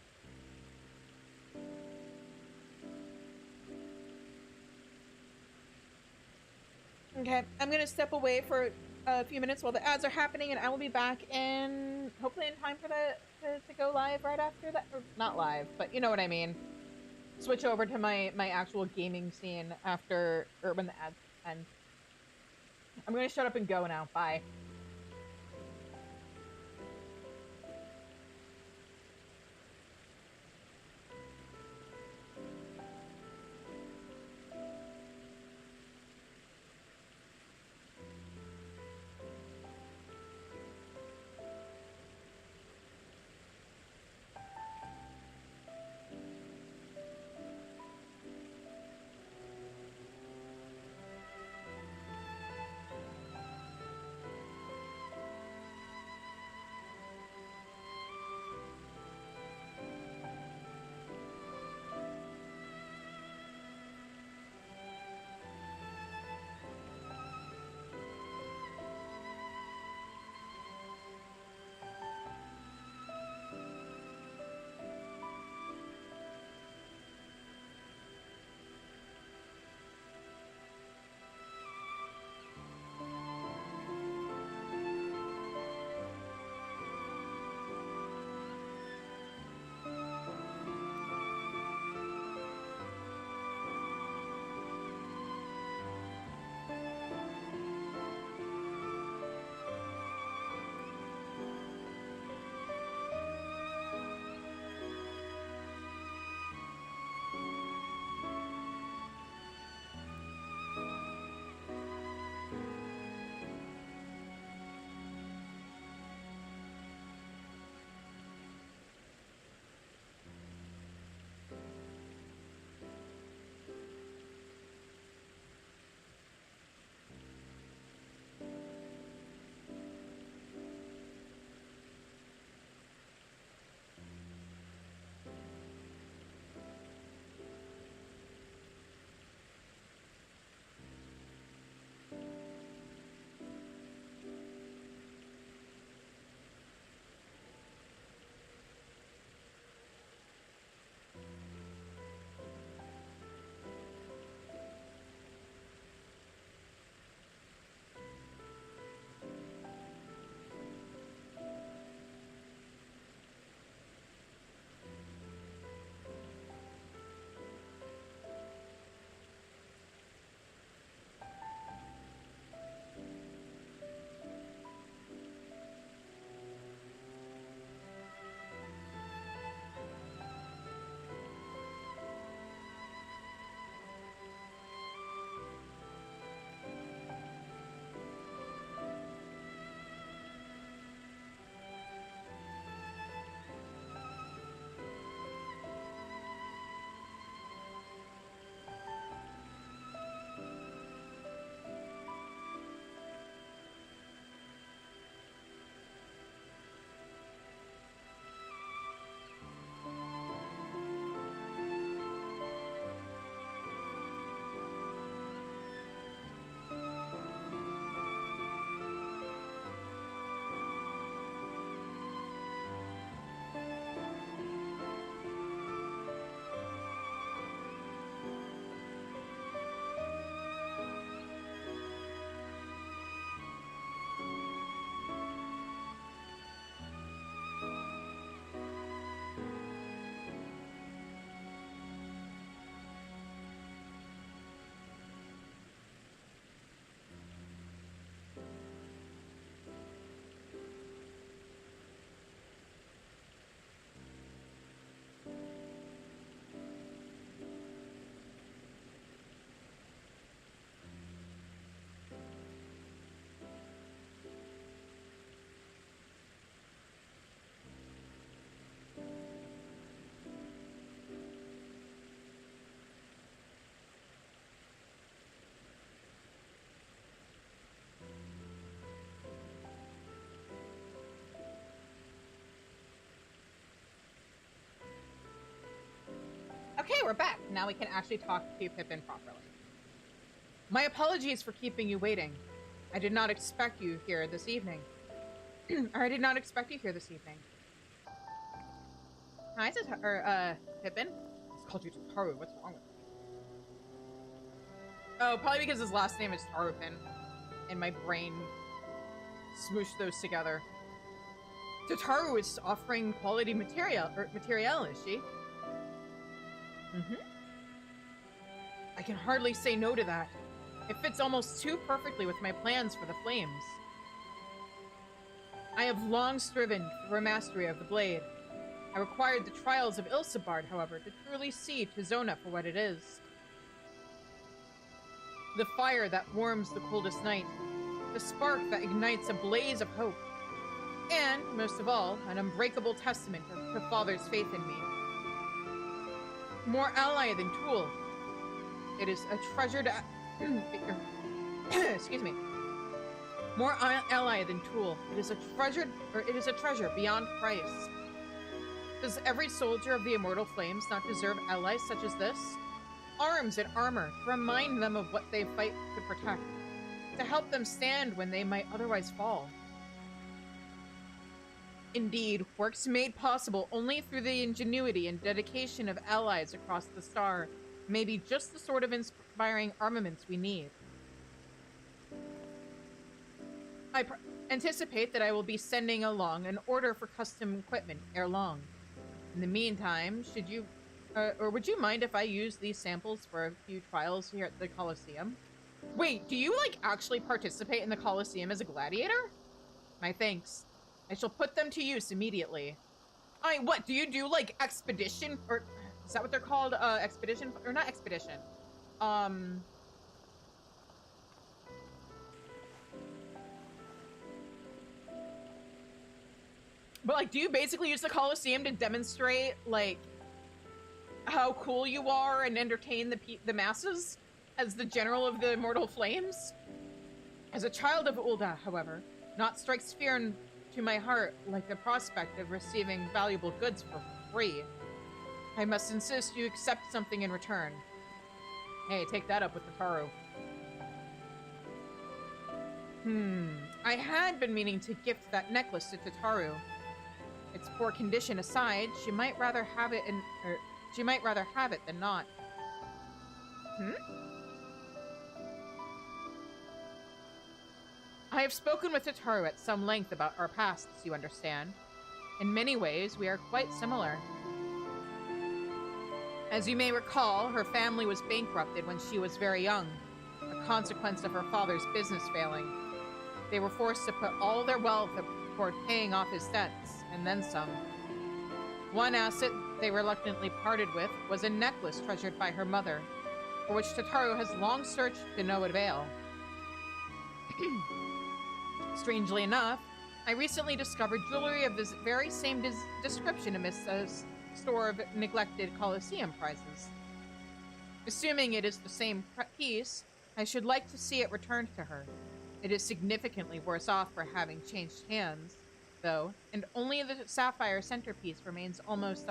Okay, I'm gonna step away for a few minutes while the ads are happening, and I will be back in, hopefully in time for to go live right after that. Or not live, but you know what I mean. Switch over to my actual gaming scene after, or when the ads end. I'm gonna shut up and go now. Bye. we're back. Now we can actually talk to Pippin properly. My apologies for keeping you waiting. I did not expect you here this evening. Or I did not expect you here this evening. Hi, Pippin. He's called you Tataru. What's wrong with you? Oh, probably because his last name is Tarupin. And my brain smooshed those together. Tataru is offering quality material, is she? Mm-hmm. I can hardly say no to that. It fits almost too perfectly with my plans for the flames. I have long striven for a mastery of the blade. I required the trials of Ilsebard, however, to truly see Tizona for what it is. The fire that warms the coldest night, the spark that ignites a blaze of hope, and, most of all, an unbreakable testament to Father's faith in me. More ally than tool. It is a treasured... excuse me. More ally than tool. It is a treasure beyond price. Does every soldier of the immortal flames not deserve allies such as this? Arms and armor to remind them of what they fight to protect, to help them stand when they might otherwise fall. Indeed, works made possible only through the ingenuity and dedication of allies across the star may be just the sort of inspiring armaments we need. I anticipate that I will be sending along an order for custom equipment ere long. In the meantime, should you, or would you mind if I use these samples for a few trials here at the Colosseum? Wait, do you, like, actually participate in the Colosseum as a gladiator? My thanks. I shall put them to use immediately. What, do you do, like, expedition, or, is that what they're called, expedition, or not expedition? But, like, do you basically use the Colosseum to demonstrate, like, how cool you are and entertain the masses as the general of the Immortal Flames? As a child of Ulda, however, naught strikes fear into my heart like the prospect of receiving valuable goods for free. I must insist you accept something in return. Hey, take that up with Tataru. I had been meaning to gift that necklace to Tataru. Its poor condition aside, she might rather have it than not. I have spoken with Tataru at some length about our pasts, you understand. In many ways, we are quite similar. As you may recall, her family was bankrupted when she was very young, a consequence of her father's business failing. They were forced to put all their wealth toward paying off his debts, and then some. One asset they reluctantly parted with was a necklace treasured by her mother, for which Tataru has long searched to no avail. Strangely enough, I recently discovered jewelry of this very same description amidst a store of neglected Colosseum prizes. Assuming it is the same piece, I should like to see it returned to her. It is significantly worse off for having changed hands, though, and only the sapphire centerpiece remains almost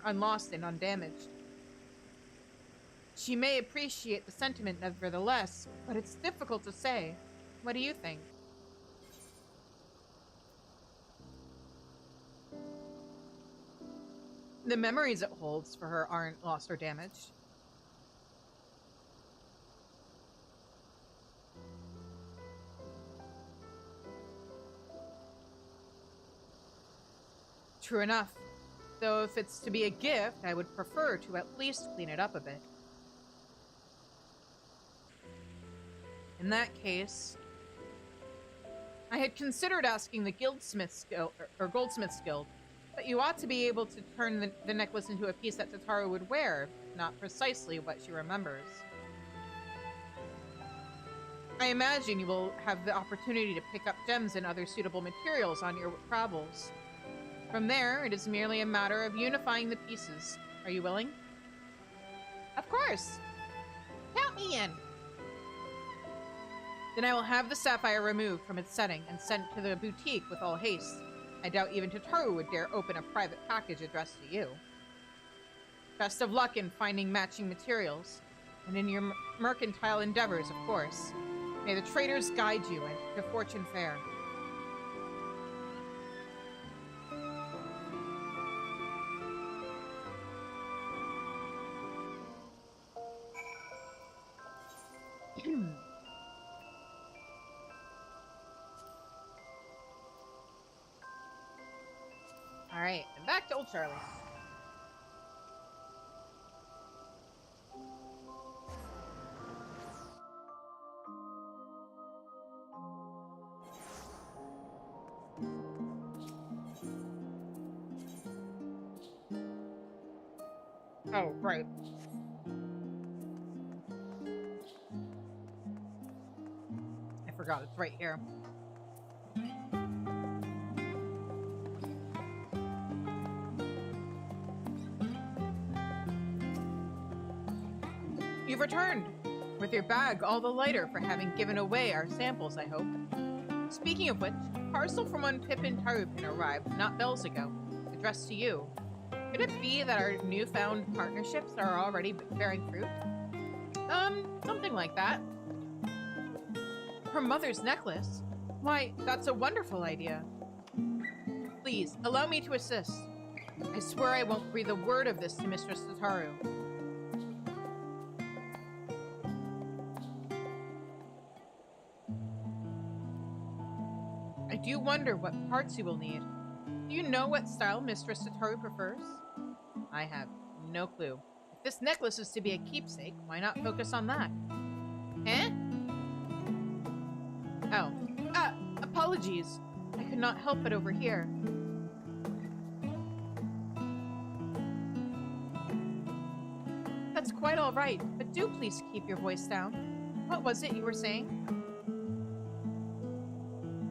unlost and undamaged. She may appreciate the sentiment nevertheless, but it's difficult to say. What do you think? The memories it holds for her aren't lost or damaged. True enough. Though if it's to be a gift, I would prefer to at least clean it up a bit. In that case, I had considered asking the Goldsmiths Guild, but you ought to be able to turn the necklace into a piece that Tataru would wear, not precisely what she remembers. I imagine you will have the opportunity to pick up gems and other suitable materials on your travels. From there, it is merely a matter of unifying the pieces. Are you willing? Of course. Count me in. Then I will have the sapphire removed from its setting and sent to the boutique with all haste. I doubt even Tataru would dare open a private package addressed to you. Best of luck in finding matching materials, and in your mercantile endeavors, of course. May the traders guide you to fortune fair. All right, and back to old Charlie. Oh, right. I forgot, it's right here. You've returned, with your bag all the lighter for having given away our samples, I hope. Speaking of which, a parcel from one Pippin Tarupin arrived not bells ago, addressed to you. Could it be that our newfound partnerships are already bearing fruit? Something like that. Her mother's necklace? Why, that's a wonderful idea. Please, allow me to assist. I swear I won't breathe a word of this to Mistress Tataru. I do wonder what parts you will need. Do you know what style Mistress Tataru prefers? I have no clue. If this necklace is to be a keepsake, why not focus on that? Eh? Oh. Apologies. I could not help but overhear. That's quite all right, but do please keep your voice down. What was it you were saying?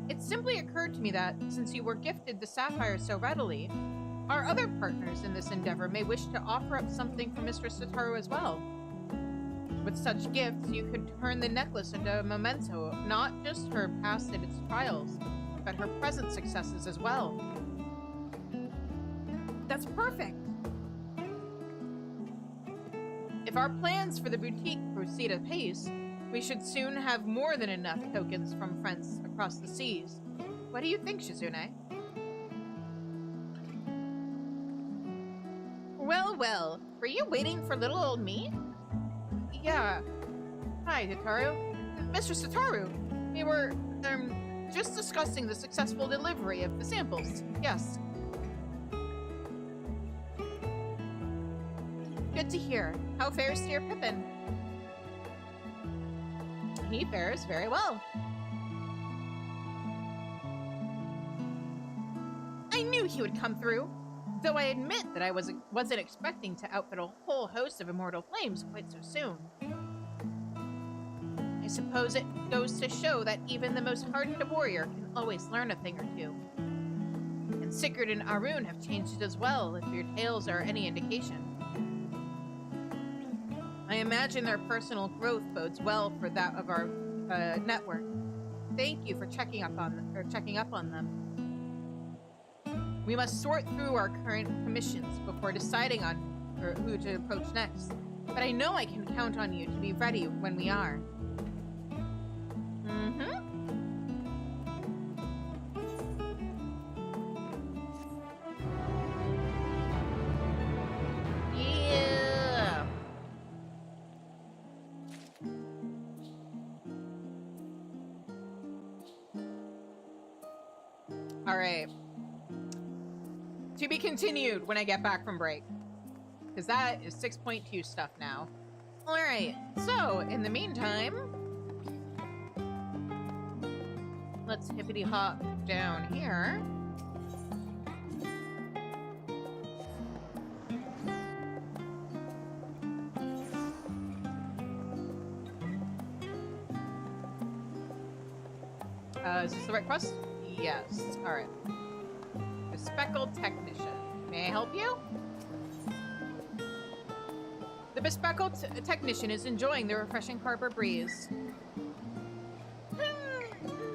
It simply occurred to me that, since you were gifted the sapphire so readily, our other partners in this endeavor may wish to offer up something for Mistress Tataru as well. With such gifts, you could turn the necklace into a memento of not just her past and its trials, but her present successes as well. That's perfect! If our plans for the boutique proceed apace, we should soon have more than enough tokens from friends across the seas. What do you think, Shizune? Well, were you waiting for little old me? Yeah. Hi, Tataru. Mistress Tataru, we were, just discussing the successful delivery of the samples. Yes. Good to hear. How fares dear Pippin? He fares very well. I knew he would come through, though I admit that I wasn't expecting to outfit a whole host of immortal flames quite so soon. I suppose it goes to show that even the most hardened warrior can always learn a thing or two. And Sigurd and Arun have changed it as well, if your tales are any indication. I imagine their personal growth bodes well for that of our network. Thank you for checking up on them. We must sort through our current commissions before deciding on who to approach next. But I know I can count on you to be ready when we are. Yeah. All right. To be continued when I get back from break. Because that is 6.2 stuff now. Alright, so in the meantime, let's hippity hop down here. Is this the right quest? Yes. Alright. The Bespeckled Technician. May I help you? The Bespeckled Technician is enjoying the refreshing harbor breeze.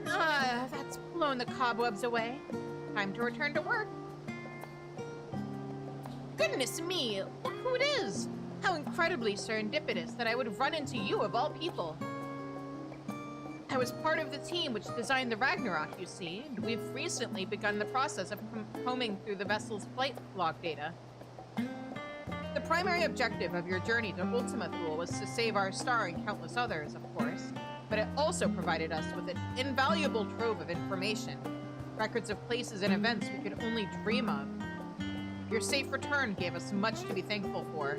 That's blown the cobwebs away. Time to return to work. Goodness me, look who it is! How incredibly serendipitous that I would run into you of all people. I was part of the team which designed the Ragnarok, you see, and we've recently begun the process of combing through the vessel's flight log data. The primary objective of your journey to Ultima Thule was to save our star and countless others, of course, but it also provided us with an invaluable trove of information, records of places and events we could only dream of. Your safe return gave us much to be thankful for.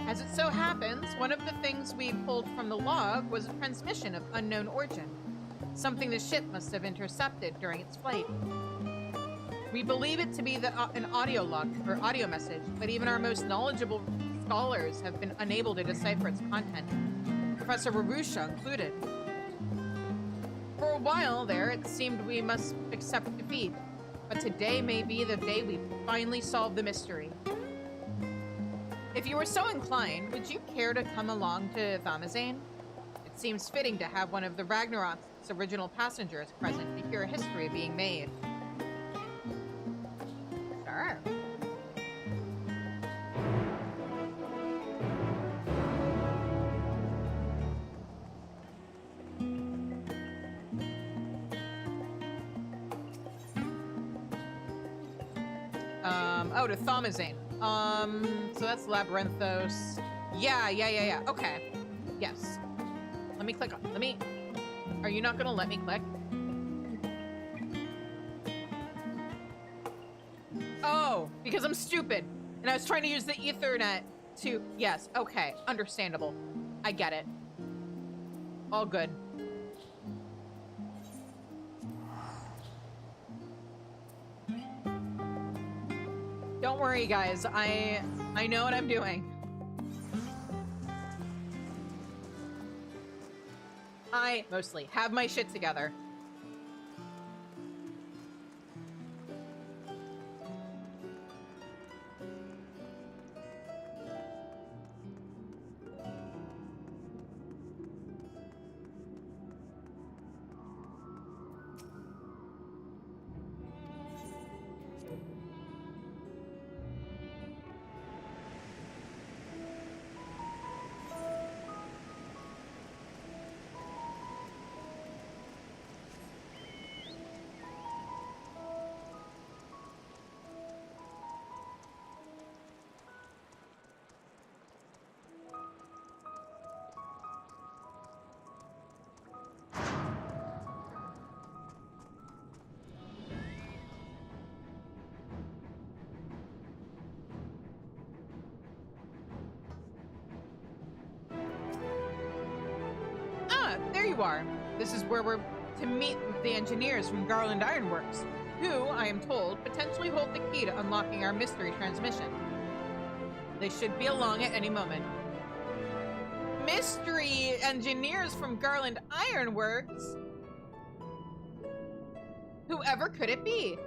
As it so happens, one of the things we pulled from the log was a transmission of unknown origin, something the ship must have intercepted during its flight. We believe it to be an audio log or audio message, but even our most knowledgeable scholars have been unable to decipher its content, Professor Rarusha included. For a while there, it seemed we must accept defeat, but today may be the day we finally solve the mystery. If you were so inclined, would you care to come along to Thamazane? It seems fitting to have one of the Ragnarok's original passengers present to hear a history being made. Sure. Oh, to Thamazane. So that's Labyrinthos. Yeah. Okay. Yes. Let me click on. Are you not gonna let me click? Oh, because I'm stupid. And I was trying to use the Ethernet to. Yes, okay. Understandable. I get it. All good. Don't worry, guys. I know what I'm doing. I mostly have my shit together. There you are. This is where we're to meet with the engineers from Garland Ironworks, who, I am told, potentially hold the key to unlocking our mystery transmission. They should be along at any moment. Mystery engineers from Garland Ironworks? Whoever could it be?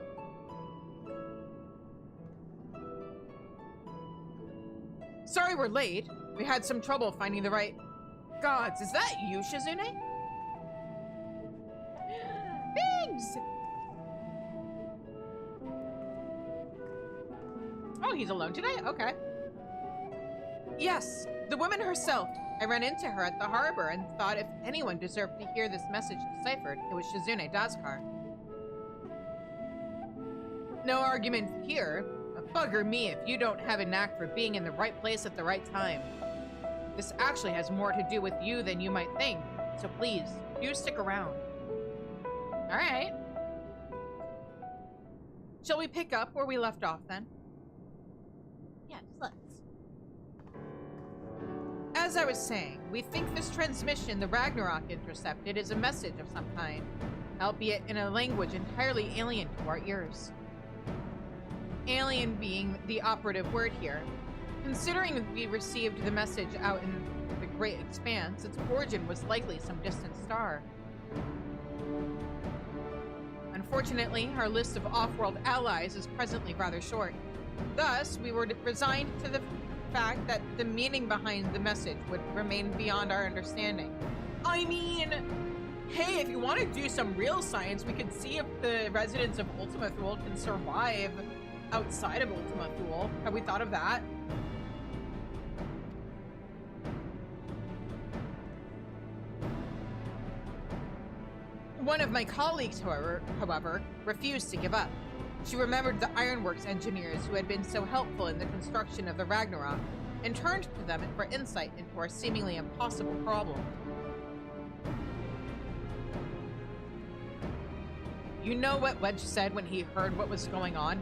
Sorry we're late. We had some trouble finding the right... Gods, is that you, Shizune? Biggs! Oh, he's alone today? Okay. Yes, the woman herself. I ran into her at the harbor and thought if anyone deserved to hear this message deciphered, it was Shizune Dazkar. No argument here. Bugger me if you don't have a knack for being in the right place at the right time. This actually has more to do with you than you might think, so please, do stick around. Alright. Shall we pick up where we left off then? Yes, let's. As I was saying, we think this transmission the Ragnarok intercepted is a message of some kind, albeit in a language entirely alien to our ears. Alien being the operative word here. Considering we received the message out in the great expanse, its origin was likely some distant star. Unfortunately, our list of off-world allies is presently rather short. Thus, we were resigned to the fact that the meaning behind the message would remain beyond our understanding. I mean, hey, if you want to do some real science, we could see if the residents of Ultima Thule can survive outside of Ultima Thule. Have we thought of that? One of my colleagues, however, refused to give up. She remembered the Ironworks engineers who had been so helpful in the construction of the Ragnarok, and turned to them for insight into our seemingly impossible problem. You know what Wedge said when he heard what was going on?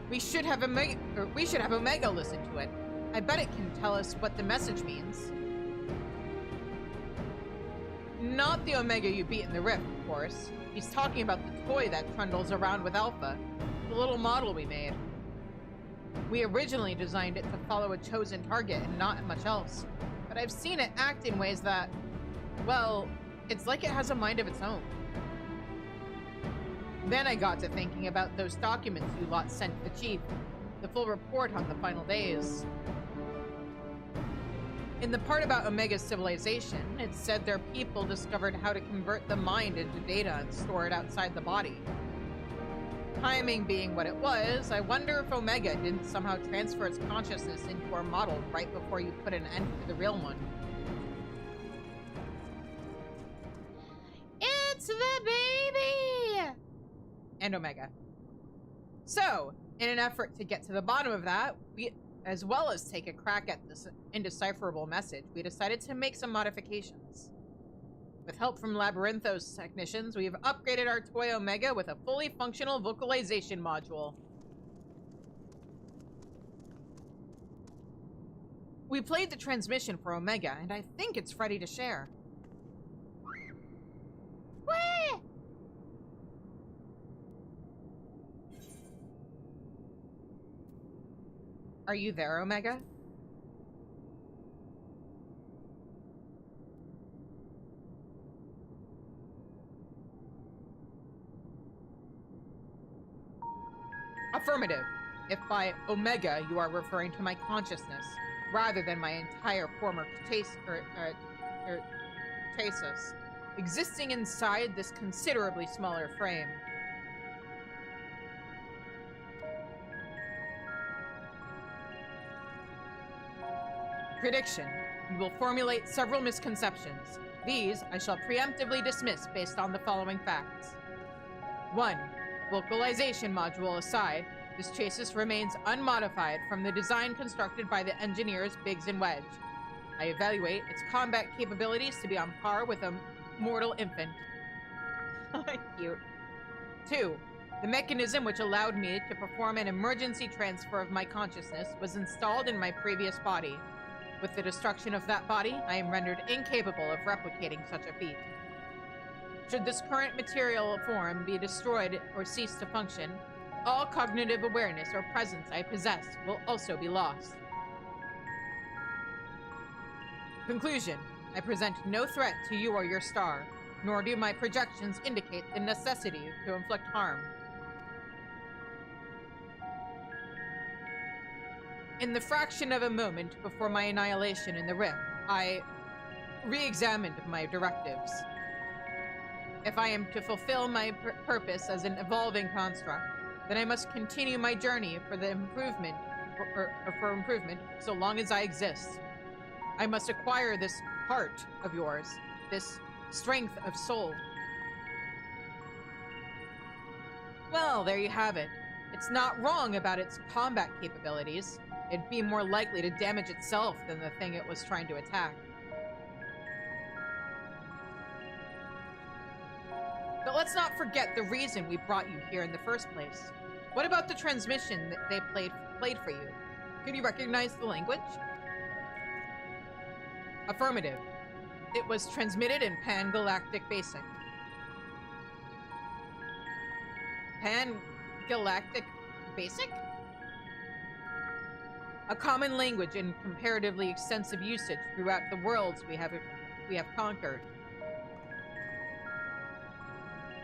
We should have Omega listen to it. I bet it can tell us what the message means. Not the Omega you beat in the Rift, of course. He's talking about the toy that trundles around with Alpha, the little model we made. We originally designed it to follow a chosen target and not much else, but I've seen it act in ways that, well, it's like it has a mind of its own. Then I got to thinking about those documents you lot sent the Chief, the full report on the final days. In the part about Omega's civilization, it said their people discovered how to convert the mind into data and store it outside the body. Timing being what it was, I wonder if Omega didn't somehow transfer its consciousness into our model right before you put an end to the real one. It's the baby! And Omega. So, in an effort to get to the bottom of that, as well as take a crack at this indecipherable message, we decided to make some modifications. With help from Labyrinthos technicians, we have upgraded our toy Omega with a fully functional vocalization module. We played the transmission for Omega, and I think it's ready to share. Whee! Are you there, Omega? Affirmative. If by Omega you are referring to my consciousness, rather than my entire former Tasus, existing inside this considerably smaller frame. Prediction. You will formulate several misconceptions. These I shall preemptively dismiss based on the following facts. 1. Vocalization module aside, this chassis remains unmodified from the design constructed by the engineers Biggs and Wedge. I evaluate its combat capabilities to be on par with a mortal infant. Cute. 2. The mechanism which allowed me to perform an emergency transfer of my consciousness was installed in my previous body. With the destruction of that body, I am rendered incapable of replicating such a feat. Should this current material form be destroyed or cease to function, all cognitive awareness or presence I possess will also be lost. Conclusion. I present no threat to you or your star, nor do my projections indicate the necessity to inflict harm. In the fraction of a moment before my annihilation in the Rift, I re-examined my directives. If I am to fulfill my purpose as an evolving construct, then I must continue my journey for the improvement, for improvement, so long as I exist. I must acquire this heart of yours, this strength of soul. Well, there you have it. It's not wrong about its combat capabilities. It'd be more likely to damage itself than the thing it was trying to attack. But let's not forget the reason we brought you here in the first place. What about the transmission that they played for you? Could you recognize the language? Affirmative. It was transmitted in Pan-Galactic Basic. Pan-Galactic Basic? A common language in comparatively extensive usage throughout the worlds we have conquered.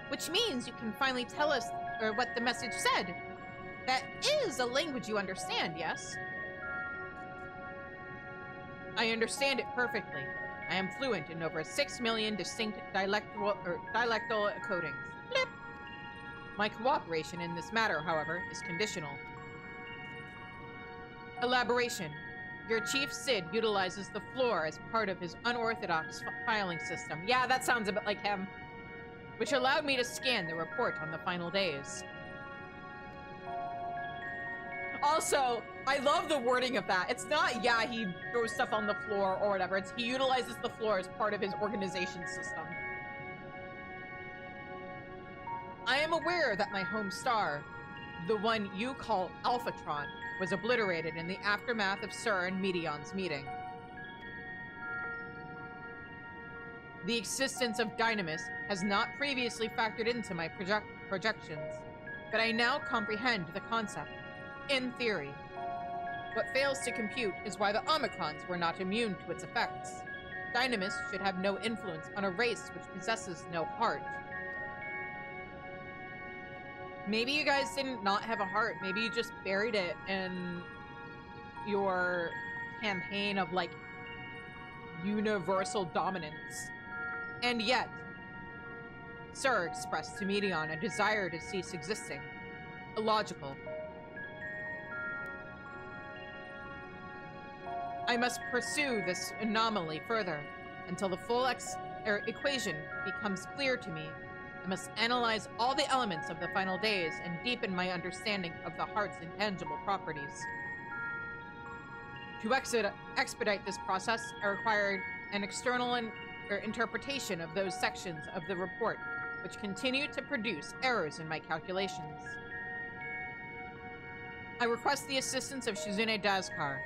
Which means you can finally tell us what the message said. That is a language you understand, yes? I understand it perfectly. I am fluent in over 6 million distinct dialectal codings. Blip. My cooperation in this matter, however, is conditional. Elaboration. Your chief Sid utilizes the floor as part of his unorthodox filing system. Yeah, that sounds a bit like him. Which allowed me to scan the report on the final days. Also, I love the wording of that. It's not, yeah, he throws stuff on the floor or whatever. It's he utilizes the floor as part of his organization system. I am aware that my home star, the one you call Alphatron, was obliterated in the aftermath of Sir and Medion's meeting. The existence of Dynamis has not previously factored into my projections, but I now comprehend the concept, in theory. What fails to compute is why the Omicrons were not immune to its effects. Dynamis should have no influence on a race which possesses no heart. Maybe you guys didn't not have a heart. Maybe you just buried it in your campaign of, like, universal dominance. And yet, Sir expressed to Medion a desire to cease existing. Illogical. I must pursue this anomaly further until the full equation becomes clear to me. I must analyze all the elements of the final days and deepen my understanding of the heart's intangible properties. To expedite this process, I required an external interpretation of those sections of the report which continue to produce errors in my calculations. I request the assistance of Shizune Dazkar,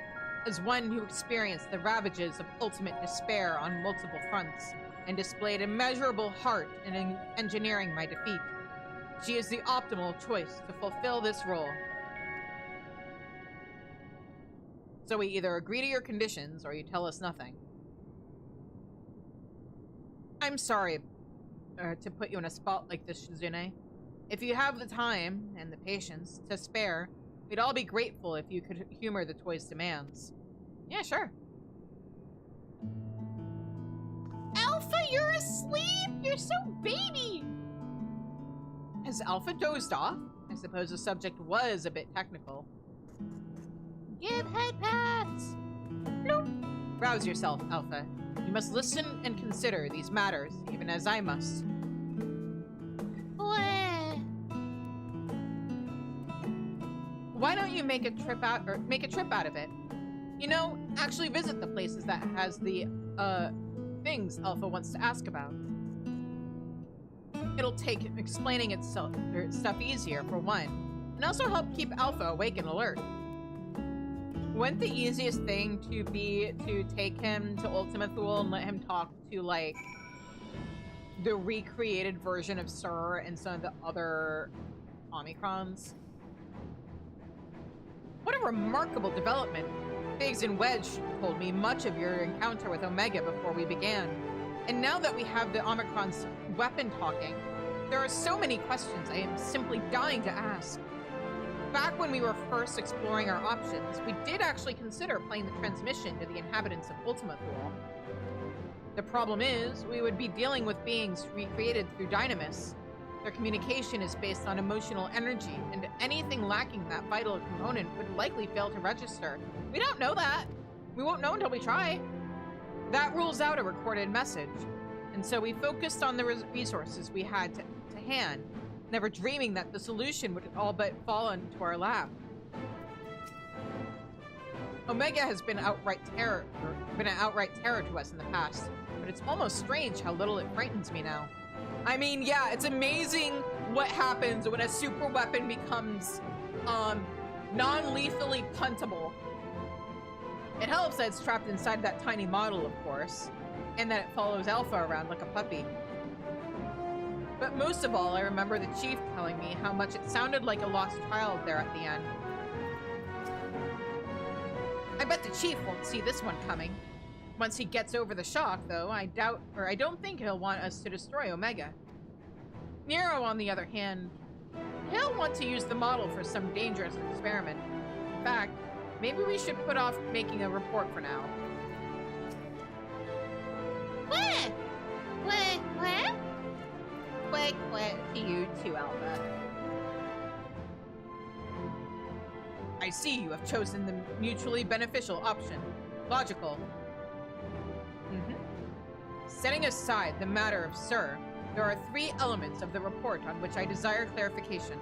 as one who experienced the ravages of ultimate despair on multiple fronts and displayed immeasurable heart in engineering my defeat. She is the optimal choice to fulfill this role. So we either agree to your conditions or you tell us nothing. I'm sorry to put you in a spot like this, Shizune. If you have the time and the patience to spare, we'd all be grateful if you could humor the toy's demands. Yeah, sure. Alpha, you're asleep! You're so baby! Has Alpha dozed off? I suppose the subject was a bit technical. Give head pats! Bloop! Rouse yourself, Alpha. You must listen and consider these matters, even as I must. Why don't you make a trip out of it? You know, actually visit the places that has the things Alpha wants to ask about. It'll take explaining itself or stuff easier for one, and also help keep Alpha awake and alert. Wouldn't the easiest thing to be to take him to Ultima Thule and let him talk to, like, the recreated version of Sir and some of the other Omicrons? What a remarkable development. Biggs and Wedge told me much of your encounter with Omega before we began. And now that we have the Omicron's weapon talking, there are so many questions I am simply dying to ask. Back when we were first exploring our options, we did actually consider playing the transmission to the inhabitants of Ultima Thule. The problem is, we would be dealing with beings recreated through Dynamis. Their communication is based on emotional energy, and anything lacking that vital component would likely fail to register. We don't know that. We won't know until we try. That rules out a recorded message, and so we focused on the resources we had to hand, never dreaming that the solution would all but fall into our lap. Omega has been an outright terror to us in the past, but it's almost strange how little it frightens me now. I mean, yeah, it's amazing what happens when a super weapon becomes non-lethally puntable. It helps that it's trapped inside that tiny model, of course, and that it follows Alpha around like a puppy. But most of all, I remember the chief telling me how much it sounded like a lost child there at the end. I bet the chief won't see this one coming. Once he gets over the shock, though, I don't think he'll want us to destroy Omega. Nero, on the other hand, he'll want to use the model for some dangerous experiment. In fact, maybe we should put off making a report for now. What? To you too, Alpha. I see you have chosen the mutually beneficial option. Logical. Setting aside the matter of Sir, there are 3 elements of the report on which I desire clarification.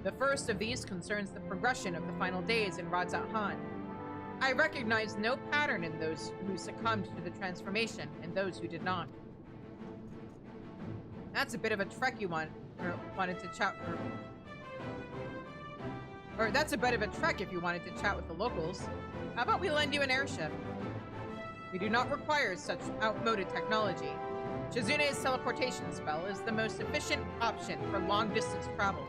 The first of these concerns the progression of the final days in Radzat Han. I recognize no pattern in those who succumbed to the transformation and those who did not. That's a bit of a trek you wanted to chat or that's a bit of a trek if you wanted to chat with the locals. How about we lend you an airship? We do not require such outmoded technology. Chizune's teleportation spell is the most efficient option for long-distance travel.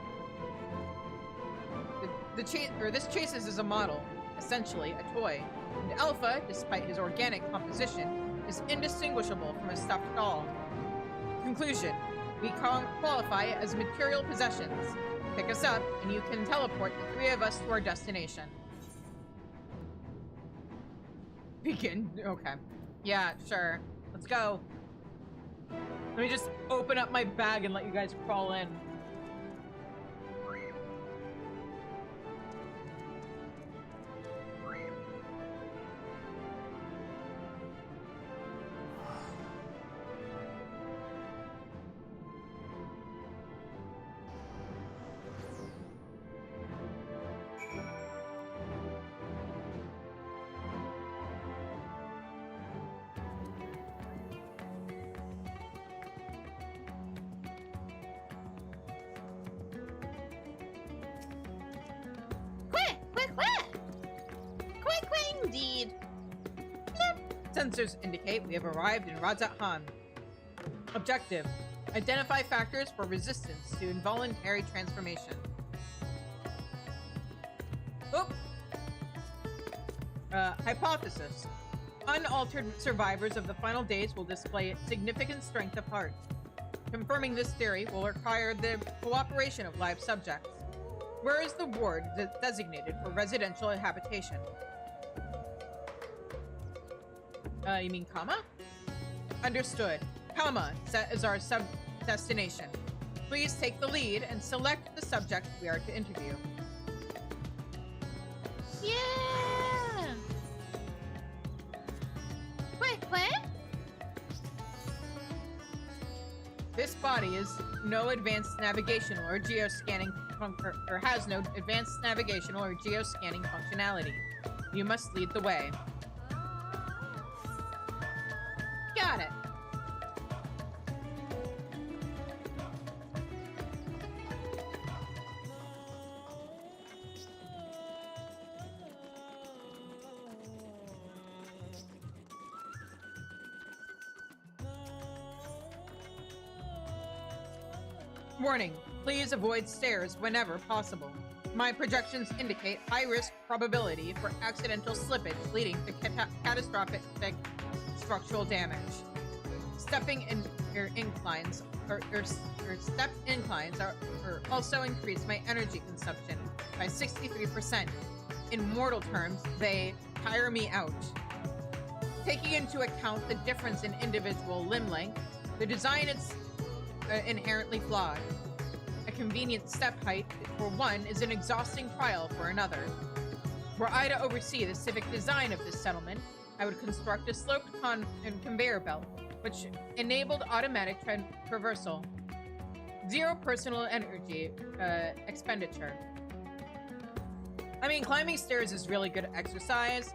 This chases is a model, essentially a toy, and Alpha, despite his organic composition, is indistinguishable from a stuffed doll. Conclusion: we qualify as material possessions. Pick us up, and you can teleport the 3 of us to our destination. Begin. Okay. Yeah, sure. Let's go. Let me just open up my bag and let you guys crawl in. Quick, indeed. Sensors indicate we have arrived in Radzat Han. Objective: identify factors for resistance to involuntary transformation. Oop! Hypothesis: unaltered survivors of the final days will display significant strength of heart. Confirming this theory will require the cooperation of live subjects. Where is the ward designated for residential habitation? You mean comma? Understood. Comma set as our sub-destination. Please take the lead and select the subject we are to interview. Yeah! Quick! This body is no advanced navigational or geoscanning or has no advanced navigational or geoscanning functionality. You must lead the way. Got it. Warning, please avoid stairs whenever possible. My projections indicate high risk probability for accidental slippage leading to catastrophic structural damage. Stepping inclines also increase my energy consumption by 63%. In mortal terms, they tire me out. Taking into account the difference in individual limb length, the design is inherently flawed. A convenient step height for one is an exhausting trial for another. Were I to oversee the civic design of this settlement, I would construct a sloped conveyor belt, which enabled automatic traversal. Zero personal energy expenditure. I mean, climbing stairs is really good exercise,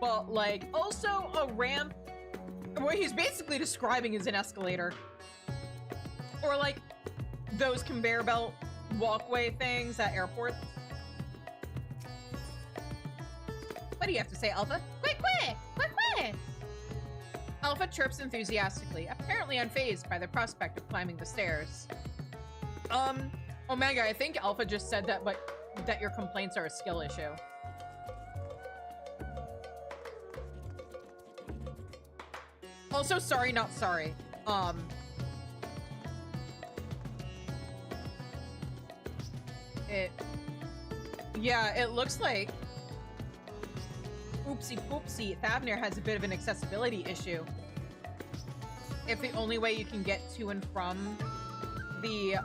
but like, also a ramp, what he's basically describing is an escalator. Or like those conveyor belt walkway things at airports. What do you have to say, Alpha? Quick! Alpha chirps enthusiastically, apparently unfazed by the prospect of climbing the stairs. Omega, I think Alpha just said that, but that your complaints are a skill issue. Also, sorry, not sorry. Yeah, it looks like oopsie poopsie, Thavnir has a bit of an accessibility issue. If the only way you can get to and from the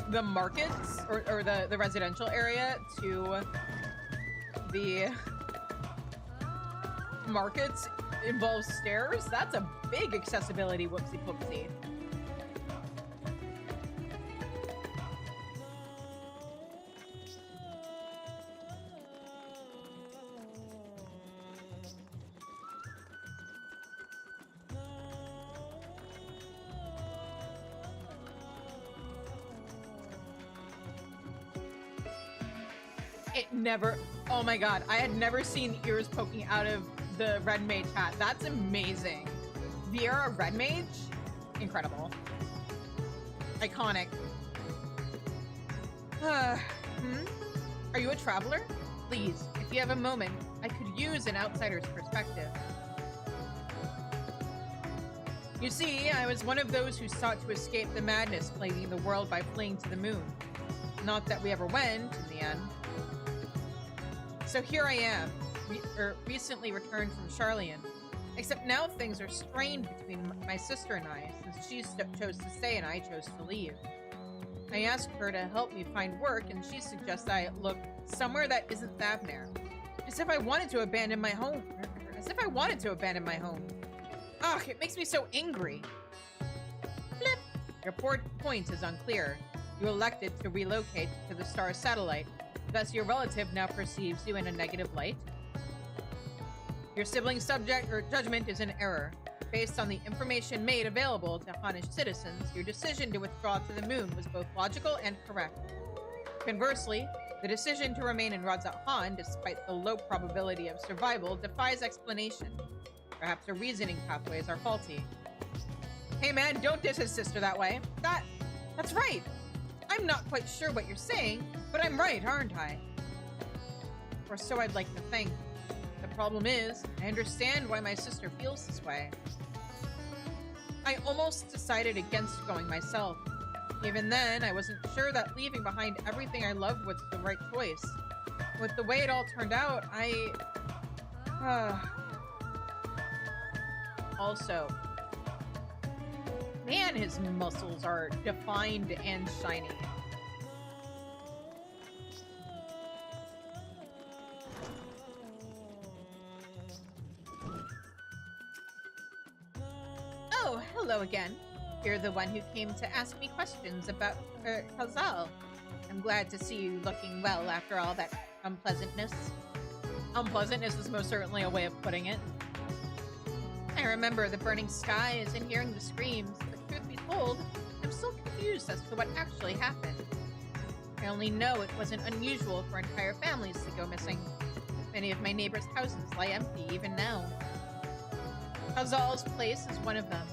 the markets or the residential area to the markets involves stairs. That's a big accessibility whoopsie poopsie. It never, oh my god, I had never seen ears poking out of the red mage hat. That's amazing. Viera red mage? Incredible. Iconic. Are you a traveler? Please, if you have a moment, I could use an outsider's perspective. You see, I was one of those who sought to escape the madness plaguing the world by fleeing to the moon. Not that we ever went, in the end. So here I am, recently returned from Charlian. Except now things are strained between my sister and I, since she chose to stay and I chose to leave. I asked her to help me find work, and she suggests I look somewhere that isn't Thavnair. As if I wanted to abandon my home. Ugh, it makes me so angry. Flip. Your point is unclear. You elected to relocate to the star Satellite. Thus, your relative now perceives you in a negative light. Your sibling's judgment is in error. Based on the information made available to Hanish citizens, your decision to withdraw to the moon was both logical and correct. Conversely, the decision to remain in Radzat Han, despite the low probability of survival, defies explanation. Perhaps her reasoning pathways are faulty. Hey man, don't diss his sister that way. That's right! I'm not quite sure what you're saying, but I'm right, aren't I? Or so I'd like to think. The problem is, I understand why my sister feels this way. I almost decided against going myself. Even then, I wasn't sure that leaving behind everything I loved was the right choice. With the way it all turned out, Also, man, his muscles are defined and shiny. Oh, hello again. You're the one who came to ask me questions about Khazal. I'm glad to see you looking well after all that unpleasantness. Unpleasantness is most certainly a way of putting it. I remember the burning skies and hearing the screams, but truth be told, I'm still confused as to what actually happened. I only know it wasn't unusual for entire families to go missing. Many of my neighbors' houses lie empty even now. Khazal's place is one of them.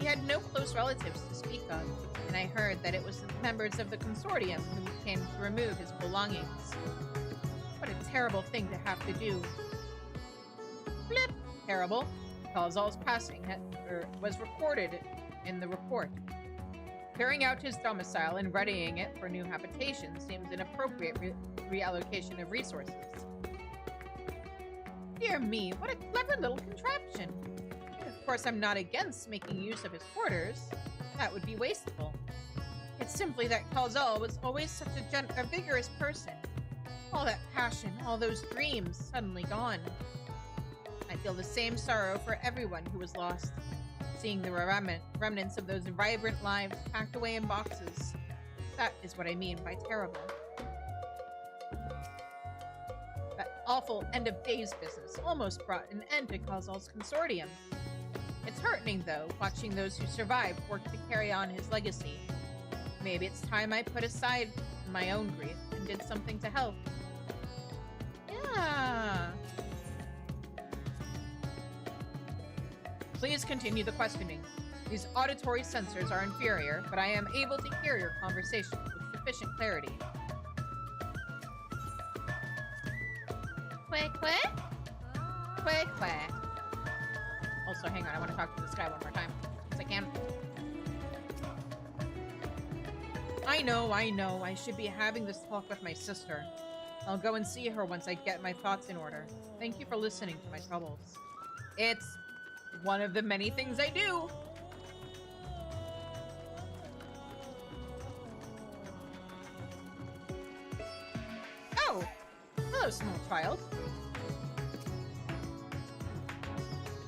He had no close relatives to speak of, and I heard that it was the members of the consortium who came to remove his belongings. What a terrible thing to have to do. Flip! Terrible. Khazal's passing was recorded in the report. Clearing out his domicile and readying it for new habitation seems an appropriate reallocation of resources. Dear me, what a clever little contraption. Of course, I'm not against making use of his quarters. That would be wasteful. It's simply that Khazal was always such a vigorous person. All that passion, all those dreams, suddenly gone. I feel the same sorrow for everyone who was lost, seeing the remnants of those vibrant lives packed away in boxes. That is what I mean by terrible. That awful end-of-days business almost brought an end to Khazal's consortium. It's heartening, though, watching those who survived work to carry on his legacy. Maybe it's time I put aside my own grief and did something to help. Yeah. Please continue the questioning. These auditory sensors are inferior, but I am able to hear your conversation with sufficient clarity. Quick, quick. Quick, quick. Also, hang on, I want to talk to this guy one more time. Yes, I can. I know. I should be having this talk with my sister. I'll go and see her once I get my thoughts in order. Thank you for listening to my troubles. It's one of the many things I do. small child.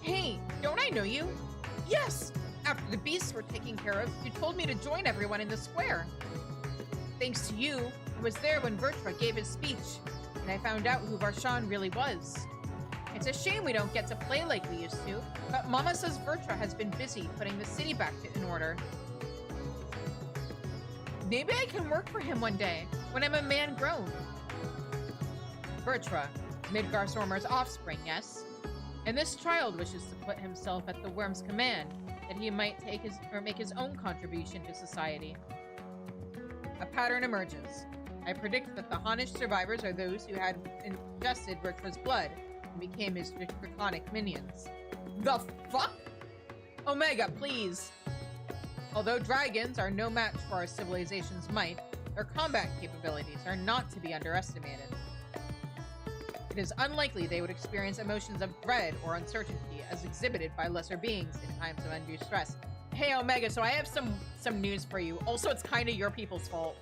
Hey, don't I know you? Yes! After the beasts were taken care of, you told me to join everyone in the square. Thanks to you, I was there when Vertra gave his speech, and I found out who Varshan really was. It's a shame we don't get to play like we used to, but Mama says Vertra has been busy putting the city back in order. Maybe I can work for him one day, when I'm a man grown. Vertra, Midgarstormer's offspring, yes? And this child wishes to put himself at the worm's command, that he might make his own contribution to society. A pattern emerges. I predict that the Honish survivors are those who had ingested Vertra's blood and became his draconic minions. The fuck? Omega, please! Although dragons are no match for our civilization's might, their combat capabilities are not to be underestimated. It is unlikely they would experience emotions of dread or uncertainty as exhibited by lesser beings in times of undue stress. Hey Omega, so I have some news for you. Also, it's kind of your people's fault.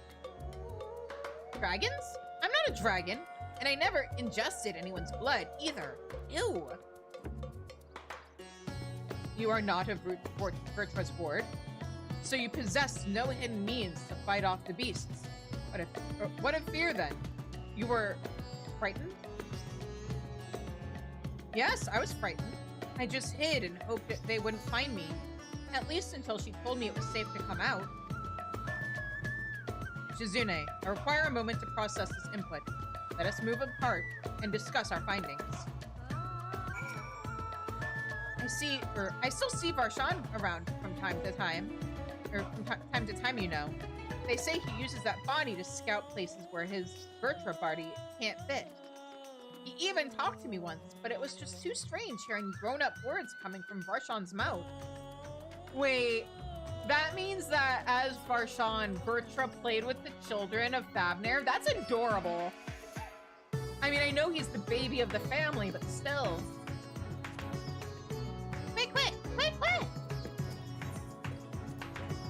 Dragons? I'm not a dragon, and I never ingested anyone's blood either. Ew. You are not of Vertra's ward, so you possess no hidden means to fight off the beasts. What of fear then? You were frightened? Yes, I was frightened. I just hid and hoped that they wouldn't find me. At least until she told me it was safe to come out. Shizune, I require a moment to process this input. Let us move apart and discuss our findings. I still see Varshan around from time to time. Or from time to time, you know. They say he uses that body to scout places where his Vertra body can't fit. He even talked to me once, but it was just too strange hearing grown-up words coming from Varshan's mouth. Wait, that means that as Varshan, Vertra played with the children of Fafnir? That's adorable. I mean, I know he's the baby of the family, but still. Quick!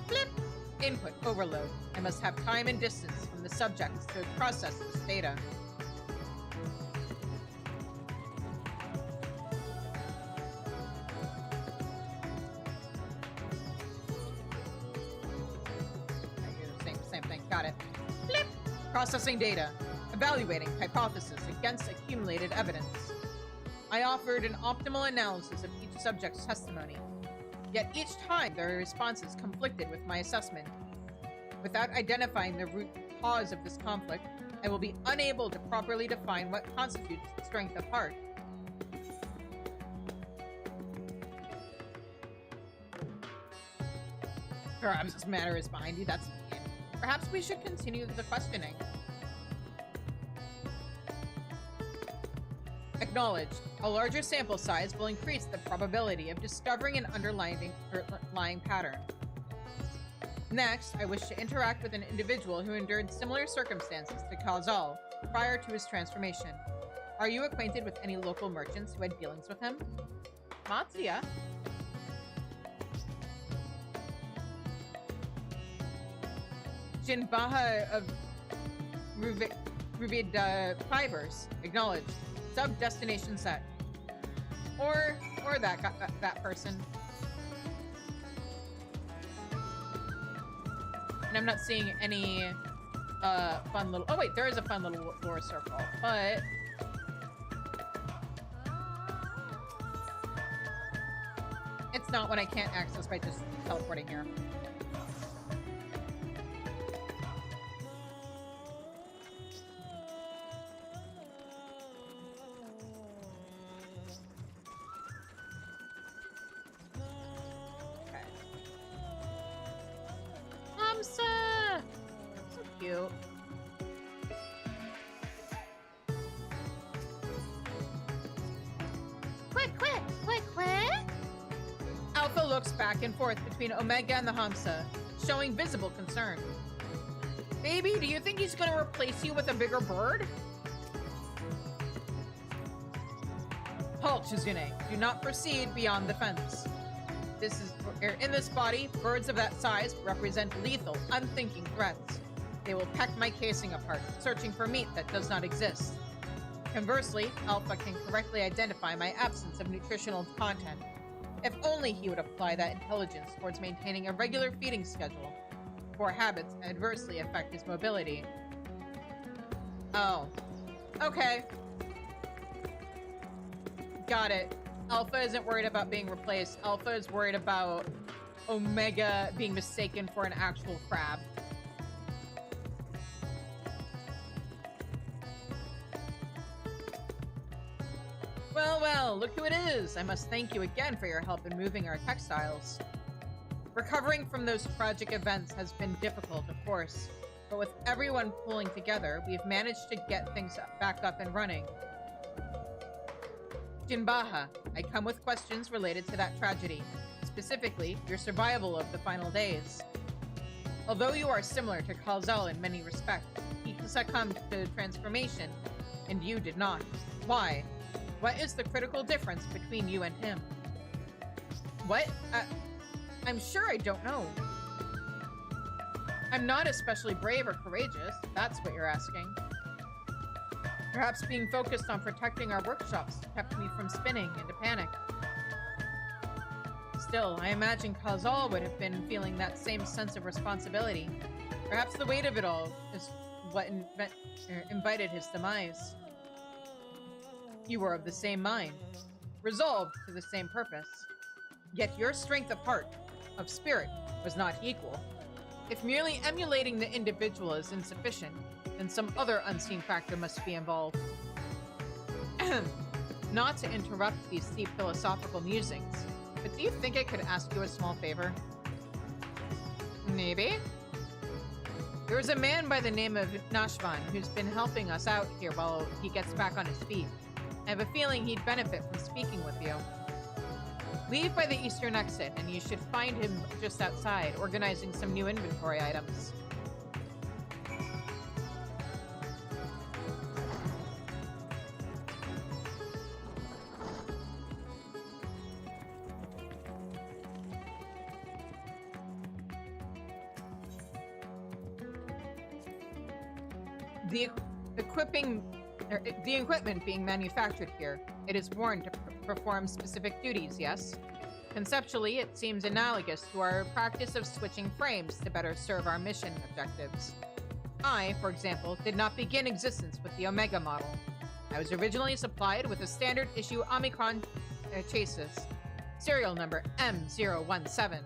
Flip! Input overload. I must have time and distance from the subjects to process this data. Same thing. Got it. Flip! Processing data. Evaluating hypothesis against accumulated evidence. I offered an optimal analysis of each subject's testimony. Yet each time their responses conflicted with my assessment. Without identifying the root cause of this conflict, I will be unable to properly define what constitutes strength of heart. Perhaps this matter is behind you, that's mean. Perhaps we should continue the questioning. Acknowledged. A larger sample size will increase the probability of discovering an underlying pattern. Next, I wish to interact with an individual who endured similar circumstances to Kazal prior to his transformation. Are you acquainted with any local merchants who had dealings with him? Matsuya? Jinbaha of Ruvid Fibers. Acknowledged. Sub-destination set. Or that person. And I'm not seeing any fun little... Oh wait, there is a fun little lore circle, but... It's not one I can't access by just teleporting here. Back and forth between Omega and the Hamsa, showing visible concern. Baby, do you think he's gonna replace you with a bigger bird? Halt, Shizune. Do not proceed beyond the fence. In this body, birds of that size represent lethal, unthinking threats. They will peck my casing apart, searching for meat that does not exist. Conversely, Alpha can correctly identify my absence of nutritional content. If only he would apply that intelligence towards maintaining a regular feeding schedule, before habits adversely affect his mobility. Oh. Okay. Got it. Alpha isn't worried about being replaced. Alpha is worried about Omega being mistaken for an actual crab. Well, well, look who it is. I must thank you again for your help in moving our textiles. Recovering from those tragic events has been difficult, of course, but with everyone pulling together, we've managed to get things back up and running. Jinbaha, I come with questions related to that tragedy, specifically your survival of the final days. Although you are similar to Kalzal in many respects, he succumbed to transformation, and you did not. Why? What is the critical difference between you and him? What? I'm sure I don't know. I'm not especially brave or courageous, if that's what you're asking. Perhaps being focused on protecting our workshops kept me from spinning into panic. Still, I imagine Kazal would have been feeling that same sense of responsibility. Perhaps the weight of it all is what invited his demise. You were of the same mind, resolved to the same purpose. Yet your strength of heart, of spirit, was not equal. If merely emulating the individual is insufficient, then some other unseen factor must be involved. Not to interrupt these deep philosophical musings, but do you think I could ask you a small favor? Maybe? There is a man by the name of Nashvan who's been helping us out here while he gets back on his feet. I have a feeling he'd benefit from speaking with you. Leave by the eastern exit, and you should find him just outside, organizing some new inventory items. The equipment being manufactured here, it is worn to perform specific duties, yes? Conceptually, it seems analogous to our practice of switching frames to better serve our mission objectives. I, for example, did not begin existence with the Omega model. I was originally supplied with a standard issue Omicron chassis, serial number M017.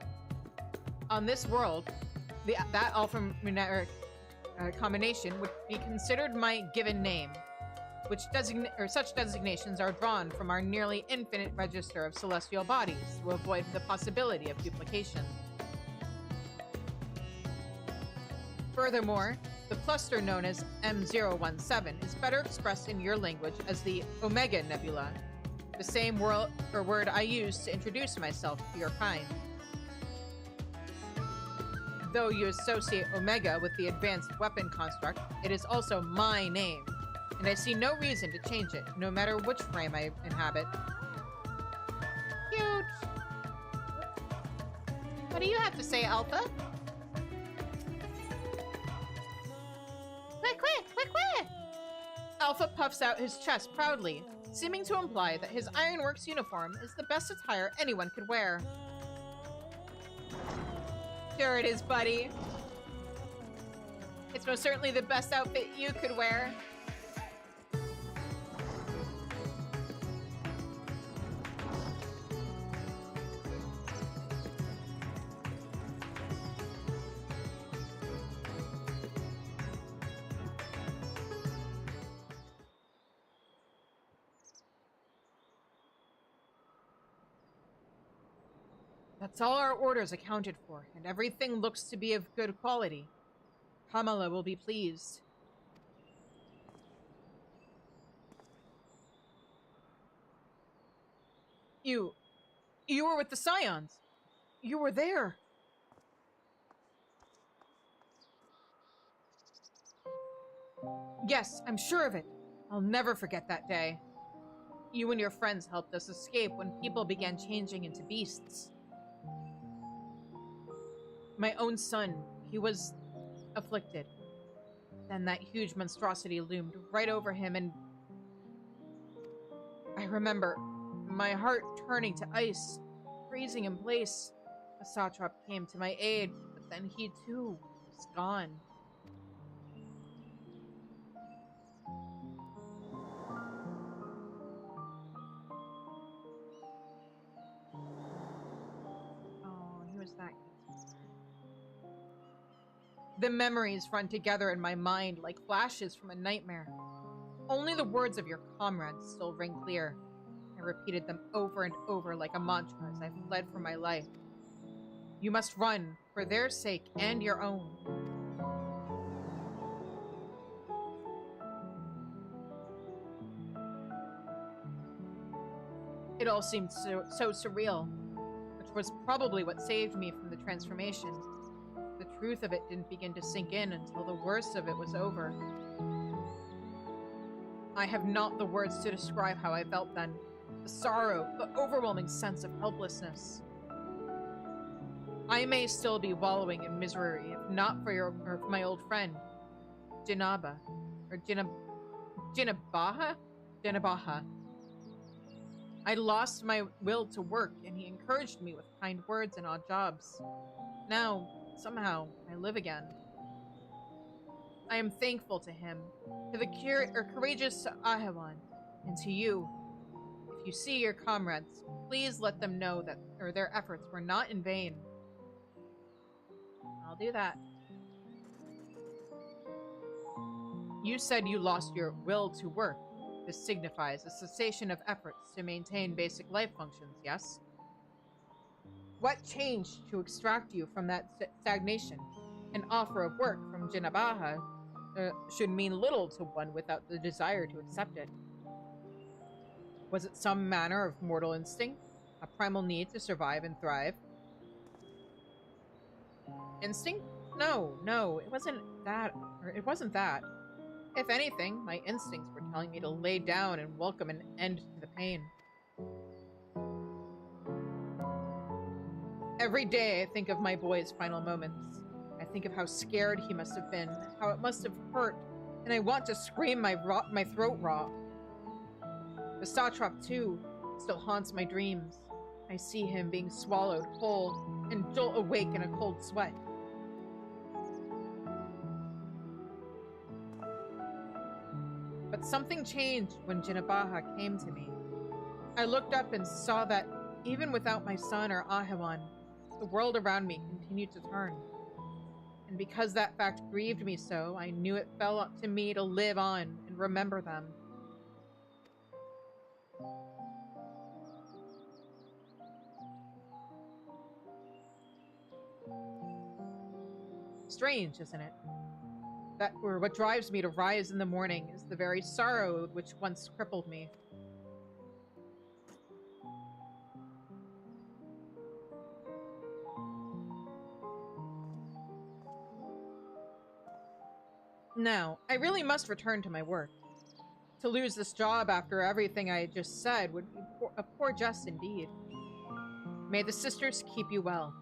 On this world, that alphanumeric combination would be considered my given name, which such designations are drawn from our nearly infinite register of celestial bodies to avoid the possibility of duplication. Furthermore, the cluster known as M017 is better expressed in your language as the Omega Nebula, the same word I use to introduce myself to your kind. Though you associate Omega with the advanced weapon construct, it is also my name, and I see no reason to change it, no matter which frame I inhabit. Cute. What do you have to say, Alpha? Quick, quick, quick, quick! Alpha puffs out his chest proudly, seeming to imply that his Ironworks uniform is the best attire anyone could wear. Sure it is, buddy. It's most certainly the best outfit you could wear. That's all our orders accounted for, and everything looks to be of good quality. Kamala will be pleased. You were with the Scions. You were there. Yes, I'm sure of it. I'll never forget that day. You and your friends helped us escape when people began changing into beasts. My own son, he was afflicted. Then that huge monstrosity loomed right over him, and I remember my heart turning to ice, freezing in place. The satrap came to my aid, but then he too was gone. Oh, he was that good. The memories run together in my mind like flashes from a nightmare. Only the words of your comrades still ring clear. I repeated them over and over like a mantra as I fled for my life. You must run, for their sake and your own. It all seemed so surreal, which was probably what saved me from the transformation. The truth of it didn't begin to sink in until the worst of it was over. I have not the words to describe how I felt then. The sorrow, the overwhelming sense of helplessness. I may still be wallowing in misery, if not for my old friend, Jinabaha. Jinabaha. I lost my will to work, and he encouraged me with kind words and odd jobs. Now, somehow, I live again. I am thankful to him, to the courageous Ahewan, and to you. If you see your comrades, please let them know that their efforts were not in vain. I'll do that. You said you lost your will to work. This signifies a cessation of efforts to maintain basic life functions, yes? What changed to extract you from that stagnation? An offer of work from Jinabaha should mean little to one without the desire to accept it. Was it some manner of mortal instinct? A primal need to survive and thrive? Instinct? No, it wasn't that. If anything, my instincts were telling me to lay down and welcome an end to the pain. Every day I think of my boy's final moments. I think of how scared he must have been, how it must have hurt, and I want to scream my throat raw. The satrap, too, still haunts my dreams. I see him being swallowed whole and jolt awake in a cold sweat. But something changed when Jinabaha came to me. I looked up and saw that, even without my son or Ahewan, the world around me continued to turn. And because that fact grieved me so, I knew it fell up to me to live on and remember them. Strange, isn't it? What drives me to rise in the morning is the very sorrow which once crippled me. Now, I really must return to my work. To lose this job after everything I just said would be a poor jest indeed. May the sisters keep you well.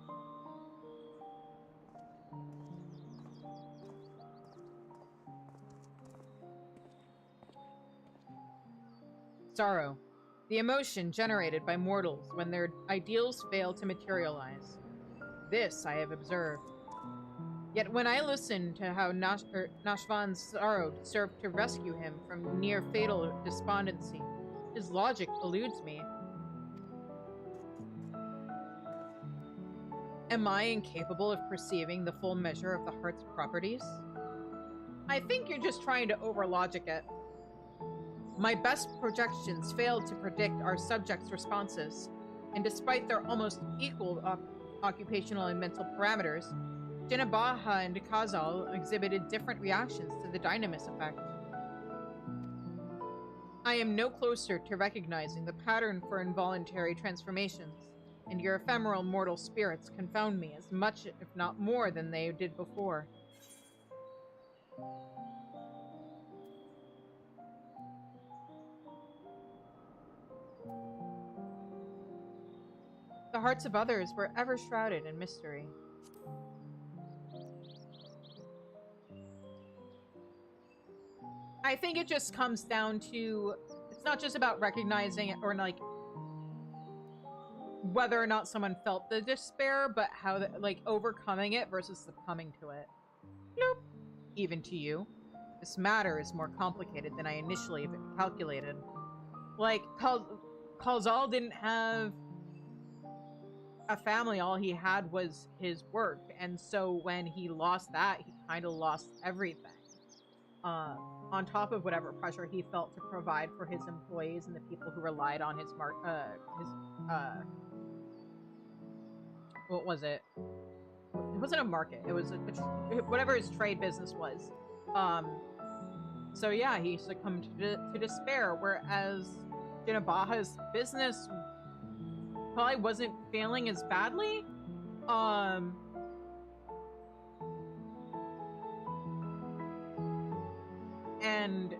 Sorrow. The emotion generated by mortals when their ideals fail to materialize. This I have observed. Yet when I listen to how Nashvan's sorrow served to rescue him from near-fatal despondency, his logic eludes me. Am I incapable of perceiving the full measure of the heart's properties? I think you're just trying to over-logic it. My best projections failed to predict our subjects' responses, and despite their almost equal occupational and mental parameters, Jinabaha and Kazal exhibited different reactions to the dynamis effect. I am no closer to recognizing the pattern for involuntary transformations, and your ephemeral mortal spirits confound me as much, if not more, than they did before. The hearts of others were ever shrouded in mystery. I think it just comes down to, it's not just about recognizing it or like whether or not someone felt the despair, but how like overcoming it versus succumbing to it. Nope. Even to you, this matter is more complicated than I initially calculated. Like, Kalzal didn't have a family. All he had was his work, and so when he lost that, he kind of lost everything. On top of whatever pressure he felt to provide for his employees and the people who relied on his what was it? It wasn't a market. It was whatever his trade business was. So yeah, he succumbed to despair, whereas Jinabaha's business probably wasn't failing as badly. And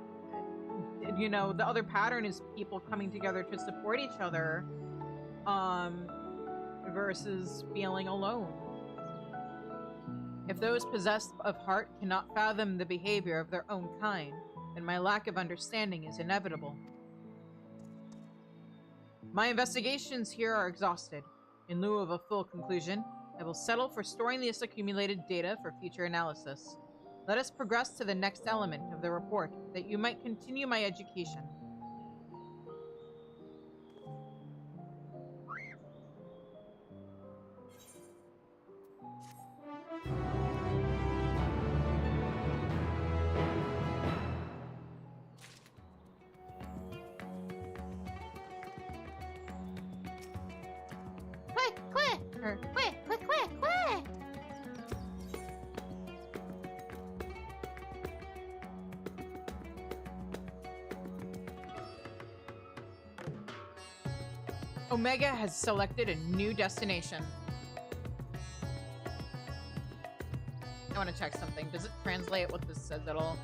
you know, the other pattern is people coming together to support each other, versus feeling alone. If those possessed of heart cannot fathom the behavior of their own kind, then my lack of understanding is inevitable. My investigations here are exhausted. In lieu of a full conclusion, I will settle for storing this accumulated data for future analysis. Let us progress to the next element of the report, that you might continue my education. Quick! Omega has selected a new destination. I want to check something. Does it translate what this says at all?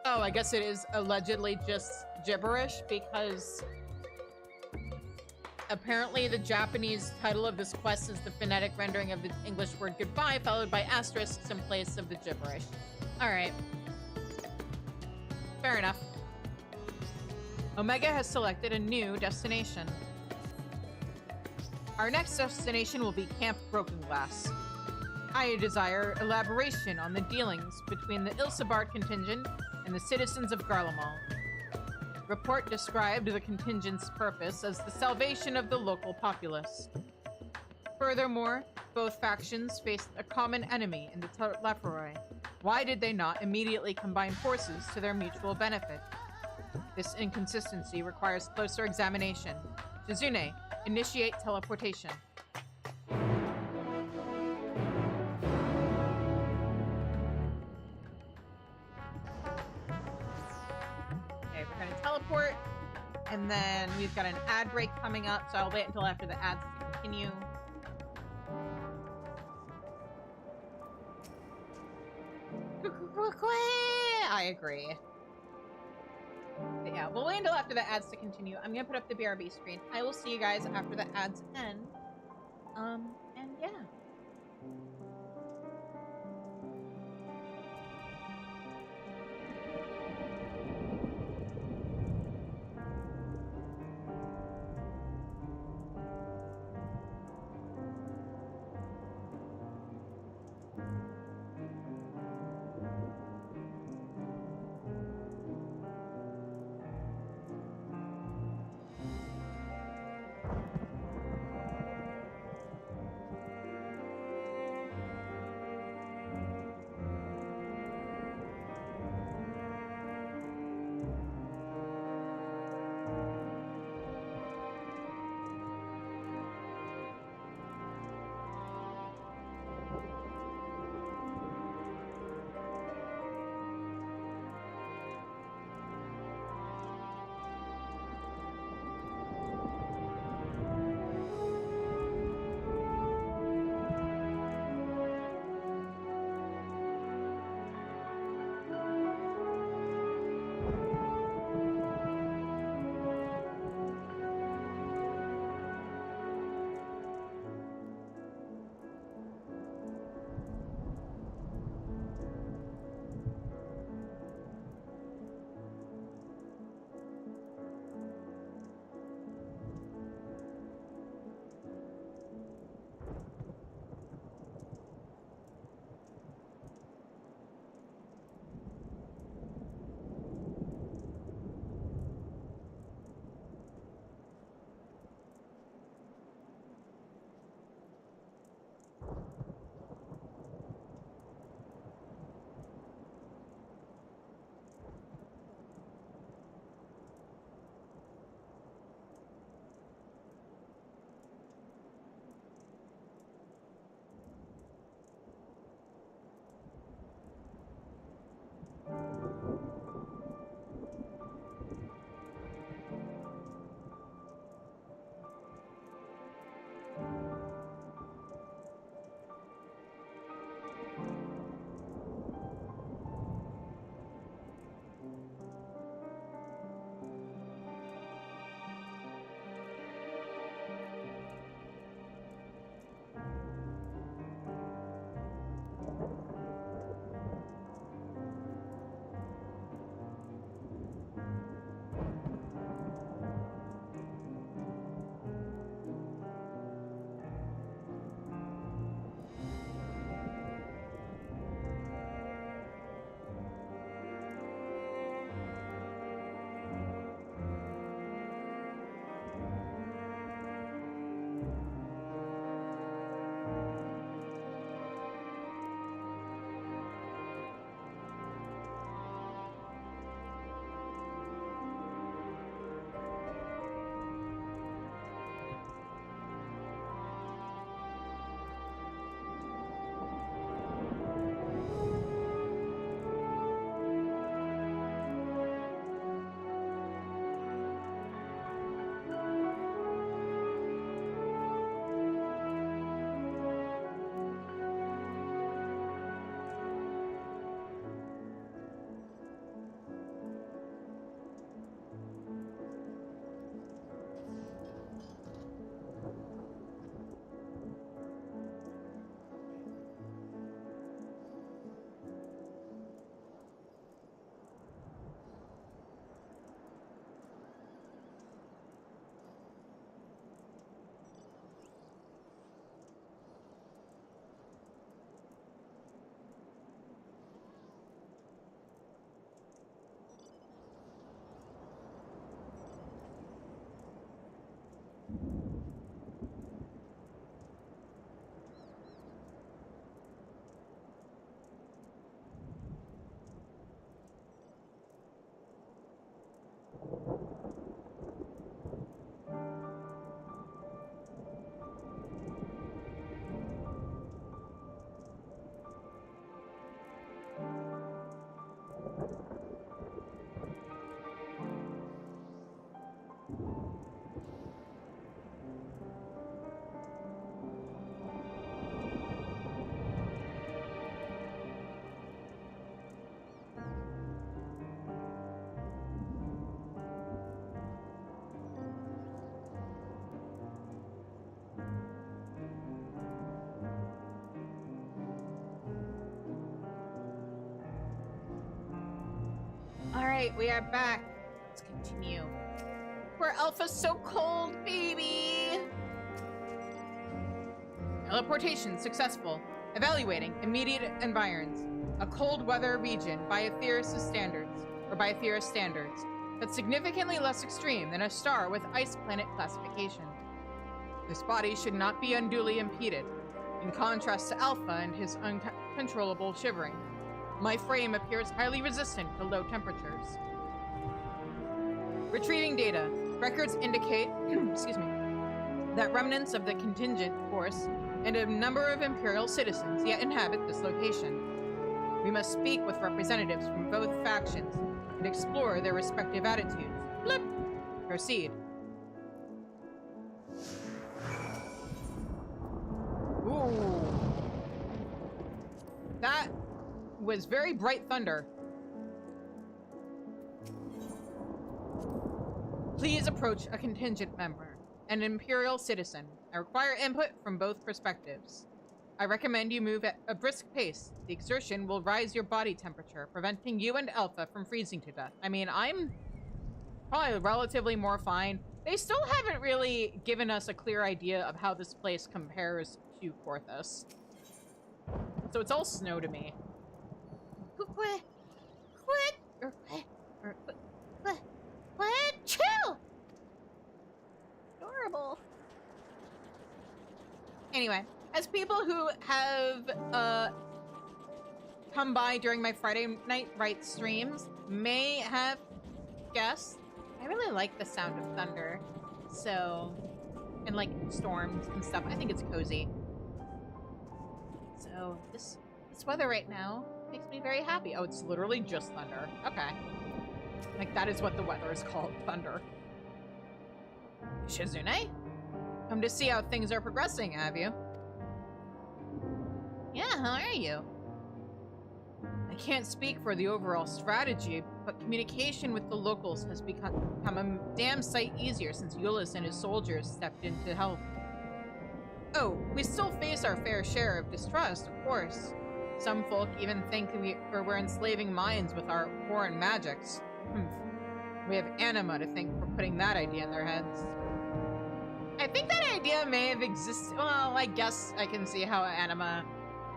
Oh, I guess it is allegedly just gibberish because apparently the Japanese title of this quest is the phonetic rendering of the English word goodbye, followed by asterisks in place of the gibberish. Alright. Fair enough. Omega has selected a new destination. Our next destination will be Camp Broken Glass. I desire elaboration on the dealings between the Ilsabart contingent and the citizens of Garlemald. Report described the contingent's purpose as the salvation of the local populace. Furthermore, both factions faced a common enemy in the Leferoi. Why did they not immediately combine forces to their mutual benefit? This inconsistency requires closer examination. Shizune, initiate teleportation. Okay, we're gonna teleport, and then we've got an ad break coming up, so I'll wait until after the ads to continue. I agree. But yeah, we'll wait until after the ads to continue. I'm gonna put up the BRB screen. I will see you guys after the ads end. And yeah. Alright, we are back. Let's continue. Where Alpha's so cold, baby! Teleportation successful. Evaluating immediate environs. A cold weather region by Aetheris' standards, or by Aetheris standards, but significantly less extreme than a star with ice planet classification. This body should not be unduly impeded, in contrast to Alpha and his uncontrollable shivering. My frame appears highly resistant to low temperatures. Retrieving data. Records indicate, excuse me, that remnants of the contingent force and a number of Imperial citizens yet inhabit this location. We must speak with representatives from both factions and explore their respective attitudes. Blip. Proceed. Ooh. That was very bright thunder. Please approach a contingent member, an Imperial citizen. I require input from both perspectives. I recommend you move at a brisk pace. The exertion will rise your body temperature, preventing you and Alpha from freezing to death. I mean, I'm probably relatively more fine. They still haven't really given us a clear idea of how this place compares to Porthos. So it's all snow to me. What? Chill! Adorable. Anyway, as people who have come by during my Friday Night Right streams may have guessed, I really like the sound of thunder. So, and like storms and stuff. I think it's cozy. So this weather right now makes me very happy. Oh, it's literally just thunder. Okay. Like, that is what the weather is called, thunder. Shizune? Come to see how things are progressing, have you? Yeah, how are you? I can't speak for the overall strategy, but communication with the locals has become a damn sight easier since Euless and his soldiers stepped in to help. Oh, we still face our fair share of distrust, of course. Some folk even think we're enslaving minds with our foreign magics. We have Anima to thank for putting that idea in their heads. I think that idea may have existed. Well, I guess I can see how Anima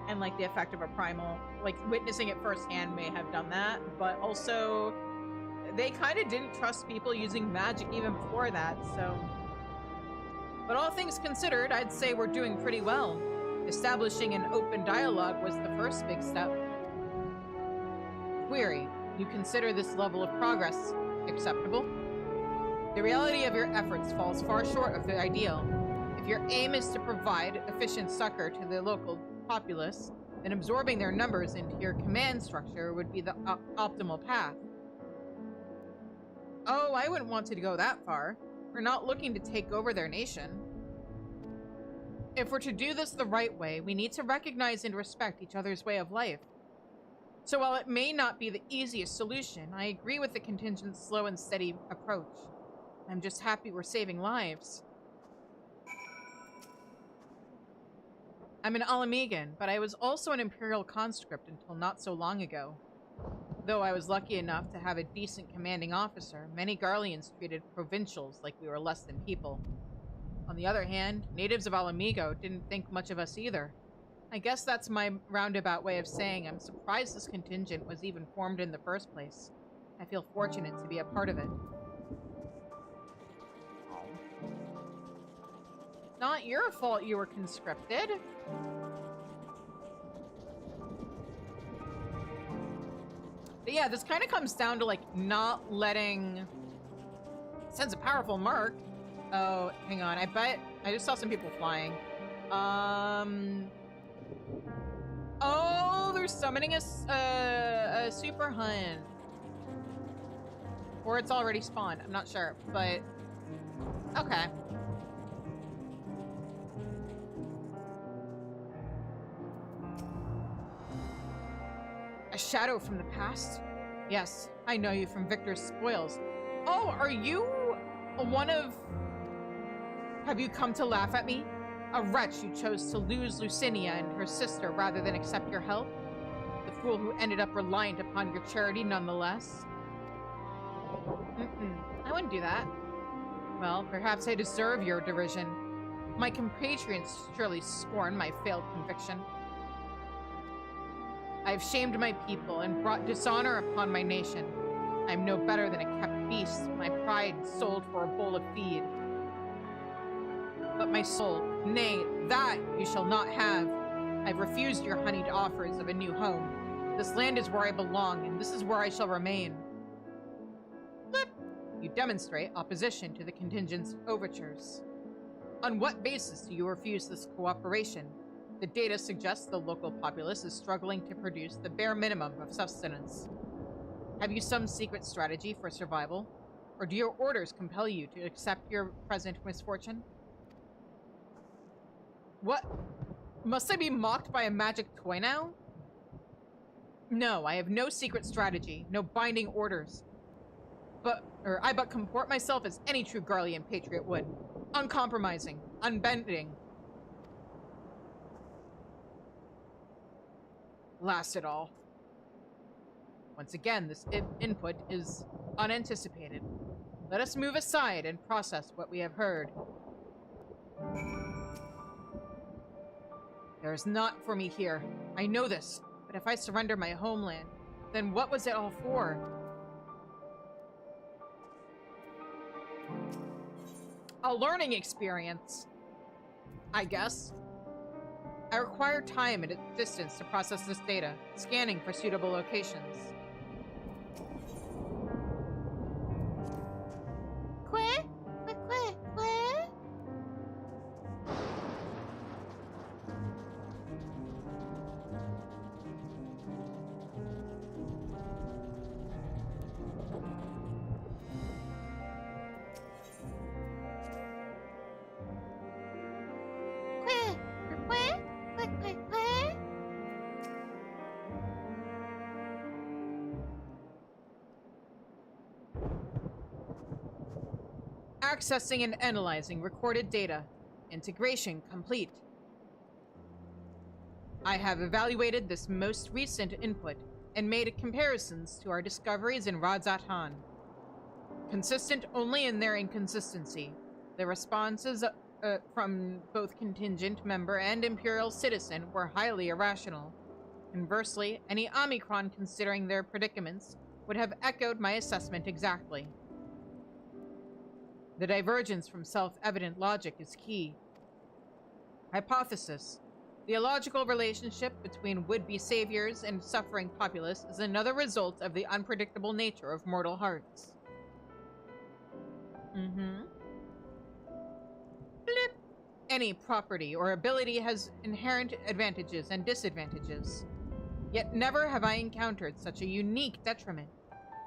and like the effect of a primal, like witnessing it firsthand, may have done that. But also, they kind of didn't trust people using magic even before that. So, but all things considered, I'd say we're doing pretty well. Establishing an open dialogue was the first big step. Query. You consider this level of progress acceptable? The reality of your efforts falls far short of the ideal. If your aim is to provide efficient succor to the local populace, then absorbing their numbers into your command structure would be the optimal path. Oh, I wouldn't want to go that far. We're not looking to take over their nation. If we're to do this the right way, we need to recognize and respect each other's way of life. So while it may not be the easiest solution, I agree with the contingent's slow and steady approach. I'm just happy we're saving lives. I'm an Alamegan, but I was also an Imperial conscript until not so long ago. Though I was lucky enough to have a decent commanding officer, many Garleans treated provincials like we were less than people. On the other hand, natives of Alamigo didn't think much of us either. I guess that's my roundabout way of saying I'm surprised this contingent was even formed in the first place. I feel fortunate to be a part of it. Not your fault you were conscripted. But yeah, this kind of comes down to, like, not letting... Sends a powerful mark. Oh, hang on. I bet... I just saw some people flying. Oh, they're summoning a super hunt. Or it's already spawned. I'm not sure, but okay. A shadow from the past? Yes, I know you from Victor's spoils. Oh, are you one of... Have you come to laugh at me? A wretch who chose to lose Lucinia and her sister rather than accept your help? The fool who ended up reliant upon your charity nonetheless? I wouldn't do that. Well, perhaps I deserve your derision. My compatriots surely scorn my failed conviction. I have shamed my people and brought dishonor upon my nation. I am no better than a kept beast, my pride sold for a bowl of feed. But my soul, nay, that you shall not have. I've refused your honeyed offers of a new home. This land is where I belong, and this is where I shall remain. But you demonstrate opposition to the contingent's overtures. On what basis do you refuse this cooperation? The data suggests the local populace is struggling to produce the bare minimum of sustenance. Have you some secret strategy for survival? Or do your orders compel you to accept your present misfortune? What? Must I be mocked by a magic toy now? No, I have no secret strategy, no binding orders. I but comport myself as any true Garlean patriot would. Uncompromising, unbending. Last it all. Once again, this input is unanticipated. Let us move aside and process what we have heard. There is naught for me here. I know this, but if I surrender my homeland, then what was it all for? A learning experience, I guess. I require time and distance to process this data, scanning for suitable locations. Accessing and analyzing recorded data. Integration complete. I have evaluated this most recent input and made comparisons to our discoveries in Radzatan. Consistent only in their inconsistency, the responses from both contingent member and Imperial citizen were highly irrational. Conversely, any Omicron considering their predicaments would have echoed my assessment exactly. The divergence from self-evident logic is key. Hypothesis. The illogical relationship between would-be saviors and suffering populace is another result of the unpredictable nature of mortal hearts. Blip. Any property or ability has inherent advantages and disadvantages. Yet never have I encountered such a unique detriment.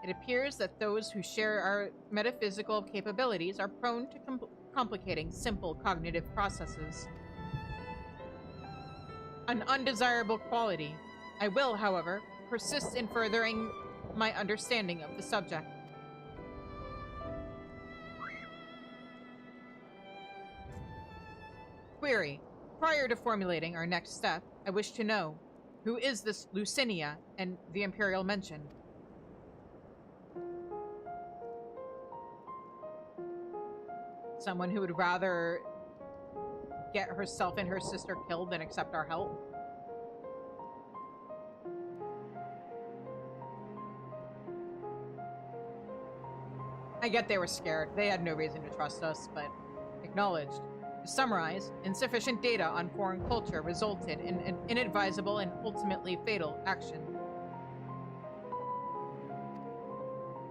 It appears that those who share our metaphysical capabilities are prone to complicating simple cognitive processes. An undesirable quality. I will, however, persist in furthering my understanding of the subject. Query. Prior to formulating our next step, I wish to know, who is this Lucinia and the Imperial mention? Someone who would rather get herself and her sister killed than accept our help. I get they were scared. They had no reason to trust us, but acknowledged. To summarize, insufficient data on foreign culture resulted in an inadvisable and ultimately fatal action.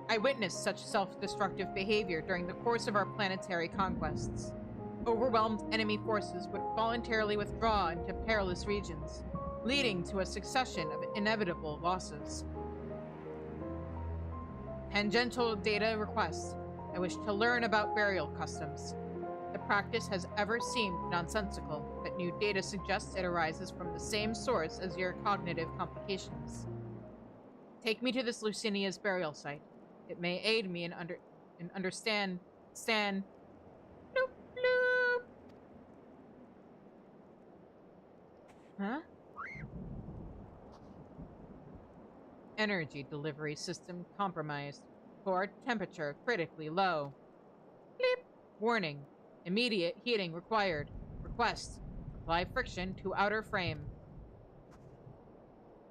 I witnessed such self-destructive behavior during the course of our planetary conquests. Overwhelmed enemy forces would voluntarily withdraw into perilous regions, leading to a succession of inevitable losses. Tangential data request. I wish to learn about burial customs. The practice has ever seemed nonsensical, but new data suggests it arises from the same source as your cognitive complications. Take me to this Lucinia's burial site. It may aid me in understand. Bloop, bloop. Huh? Energy delivery system compromised. Core temperature critically low. Bleep. Warning. Immediate heating required. Request. Apply friction to outer frame.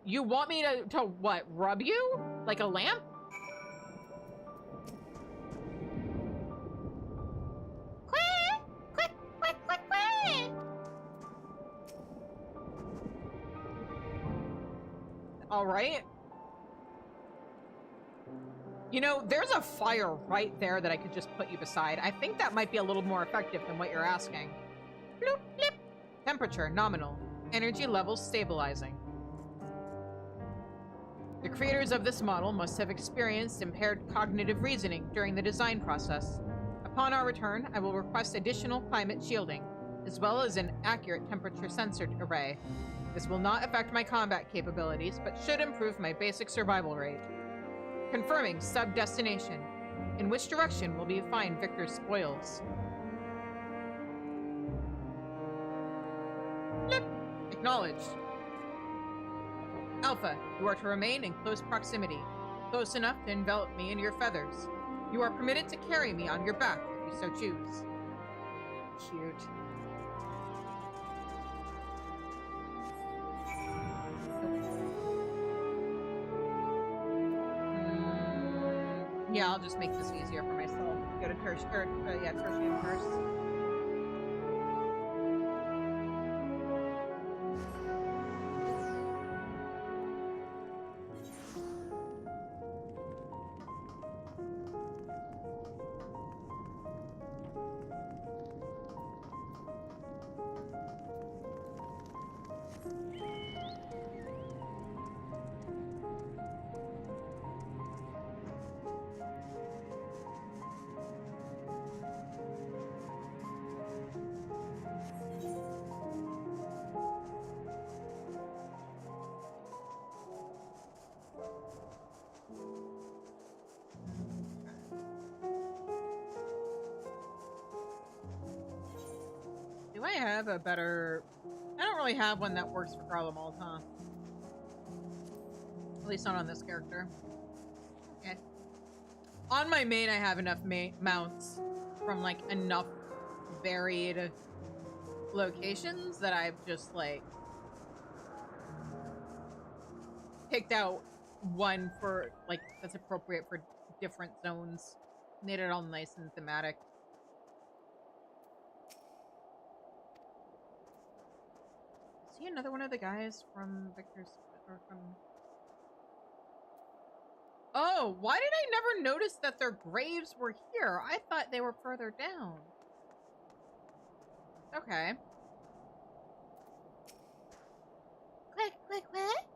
You want me to what? Rub you? Like a lamp? Quack! Quack, quack, quack, quack! Alright. You know, there's a fire right there that I could just put you beside. I think that might be a little more effective than what you're asking. Bloop, blip. Temperature, nominal. Energy levels stabilizing. The creators of this model must have experienced impaired cognitive reasoning during the design process. Upon our return, I will request additional climate shielding, as well as an accurate temperature sensor array. This will not affect my combat capabilities, but should improve my basic survival rate. Confirming sub-destination. In which direction will we find Victor's spoils? Blip. Acknowledged. Alpha, you are to remain in close proximity, close enough to envelop me in your feathers. You are permitted to carry me on your back if you so choose. Cute. Yeah, I'll just make this easier for myself. Go to Tertium first. Do I have a better... I don't really have one that works for Garlemald, huh? At least not on this character. Okay. On my main, I have enough mounts from, like, enough varied locations that I've just, like, picked out one for, like, that's appropriate for different zones. Made it all nice and thematic. Is he another one of the guys from Victor's, or from... Oh, why did I never notice that their graves were here? I thought they were further down. Okay. Quack, quack, quack!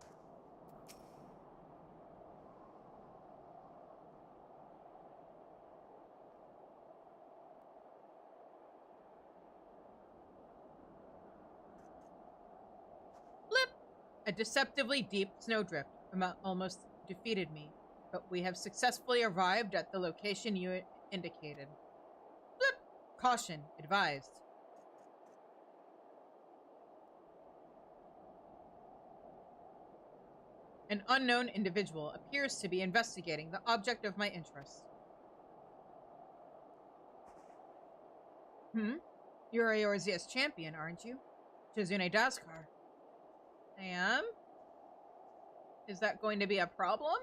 A deceptively deep snowdrift almost defeated me, but we have successfully arrived at the location you indicated. Blip! Caution advised. An unknown individual appears to be investigating the object of my interest. You're Eorzea's champion, aren't you? Chizune Daskar. I am? Is that going to be a problem?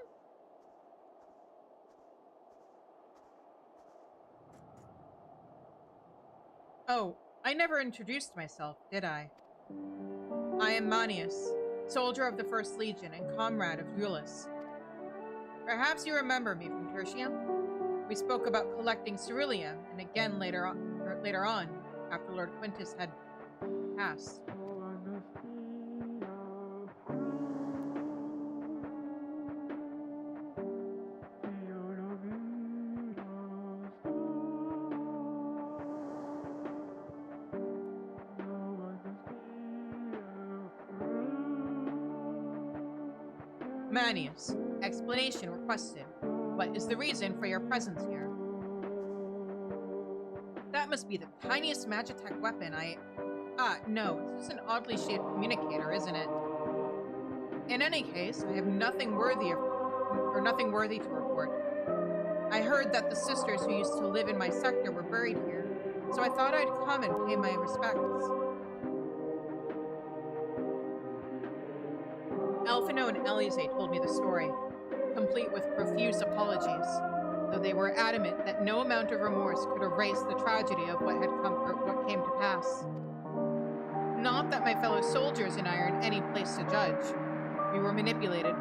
Oh, I never introduced myself, did I? I am Manius, soldier of the First Legion and comrade of Eulis. Perhaps you remember me from Tertium? We spoke about collecting ceruleum, and again later on, after Lord Quintus had passed. Manius, explanation requested. What is the reason for your presence here? That must be the tiniest Magitech weapon no, it's just an oddly shaped communicator, isn't it? In any case, I have nothing worthy to report. I heard that the sisters who used to live in my sector were buried here, so I thought I'd come and pay my respects. Alphino and Elise told me the story, complete with profuse apologies, though they were adamant that no amount of remorse could erase the tragedy of what came to pass. Not that my fellow soldiers and I are in any place to judge. We were manipulated,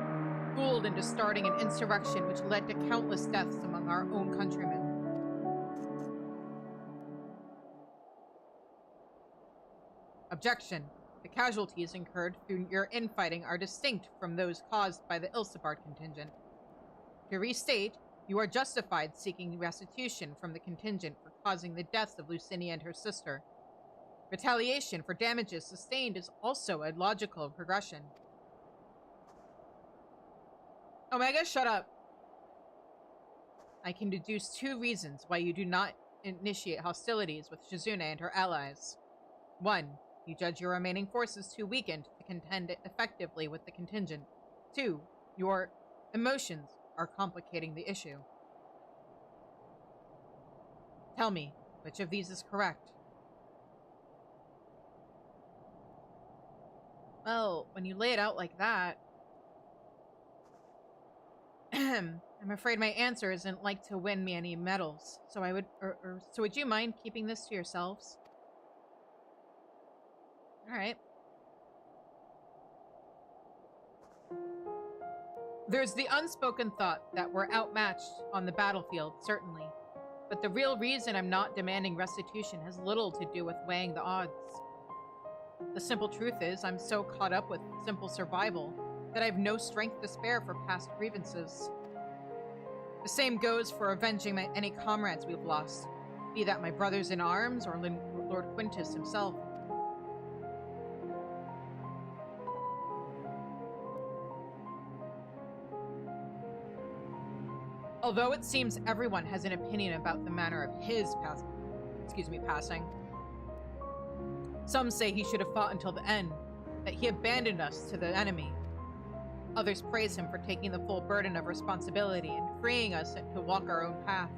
fooled into starting an insurrection which led to countless deaths among our own countrymen. Objection. The casualties incurred through your infighting are distinct from those caused by the Ilsebard contingent. To restate, you are justified seeking restitution from the contingent for causing the deaths of Lucinia and her sister. Retaliation for damages sustained is also a logical progression. Omega, shut up. I can deduce 2 reasons why you do not initiate hostilities with Shizune and her allies. 1. You judge your remaining forces too weakened to contend effectively with the contingent. 2. Your emotions are complicating the issue. Tell me, which of these is correct? Well, when you lay it out like that, I'm afraid my answer isn't like to win me any medals. So so would you mind keeping this to yourselves? All right. There's the unspoken thought that we're outmatched on the battlefield, certainly. But the real reason I'm not demanding restitution has little to do with weighing the odds. The simple truth is, I'm so caught up with simple survival that I have no strength to spare for past grievances. The same goes for avenging any comrades we've lost, be that my brothers in arms or Lord Quintus himself. Although it seems everyone has an opinion about the manner of his passing. Some say he should have fought until the end, that he abandoned us to the enemy. Others praise him for taking the full burden of responsibility and freeing us to walk our own path.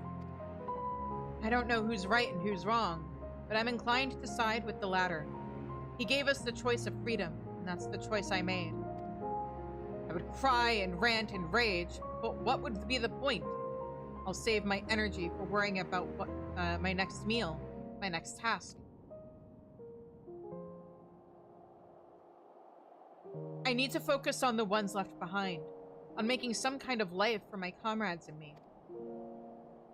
I don't know who's right and who's wrong, but I'm inclined to side with the latter. He gave us the choice of freedom, and that's the choice I made. I would cry and rant and rage, but what would be the point? I'll save my energy for worrying about my next meal, my next task. I need to focus on the ones left behind, on making some kind of life for my comrades and me.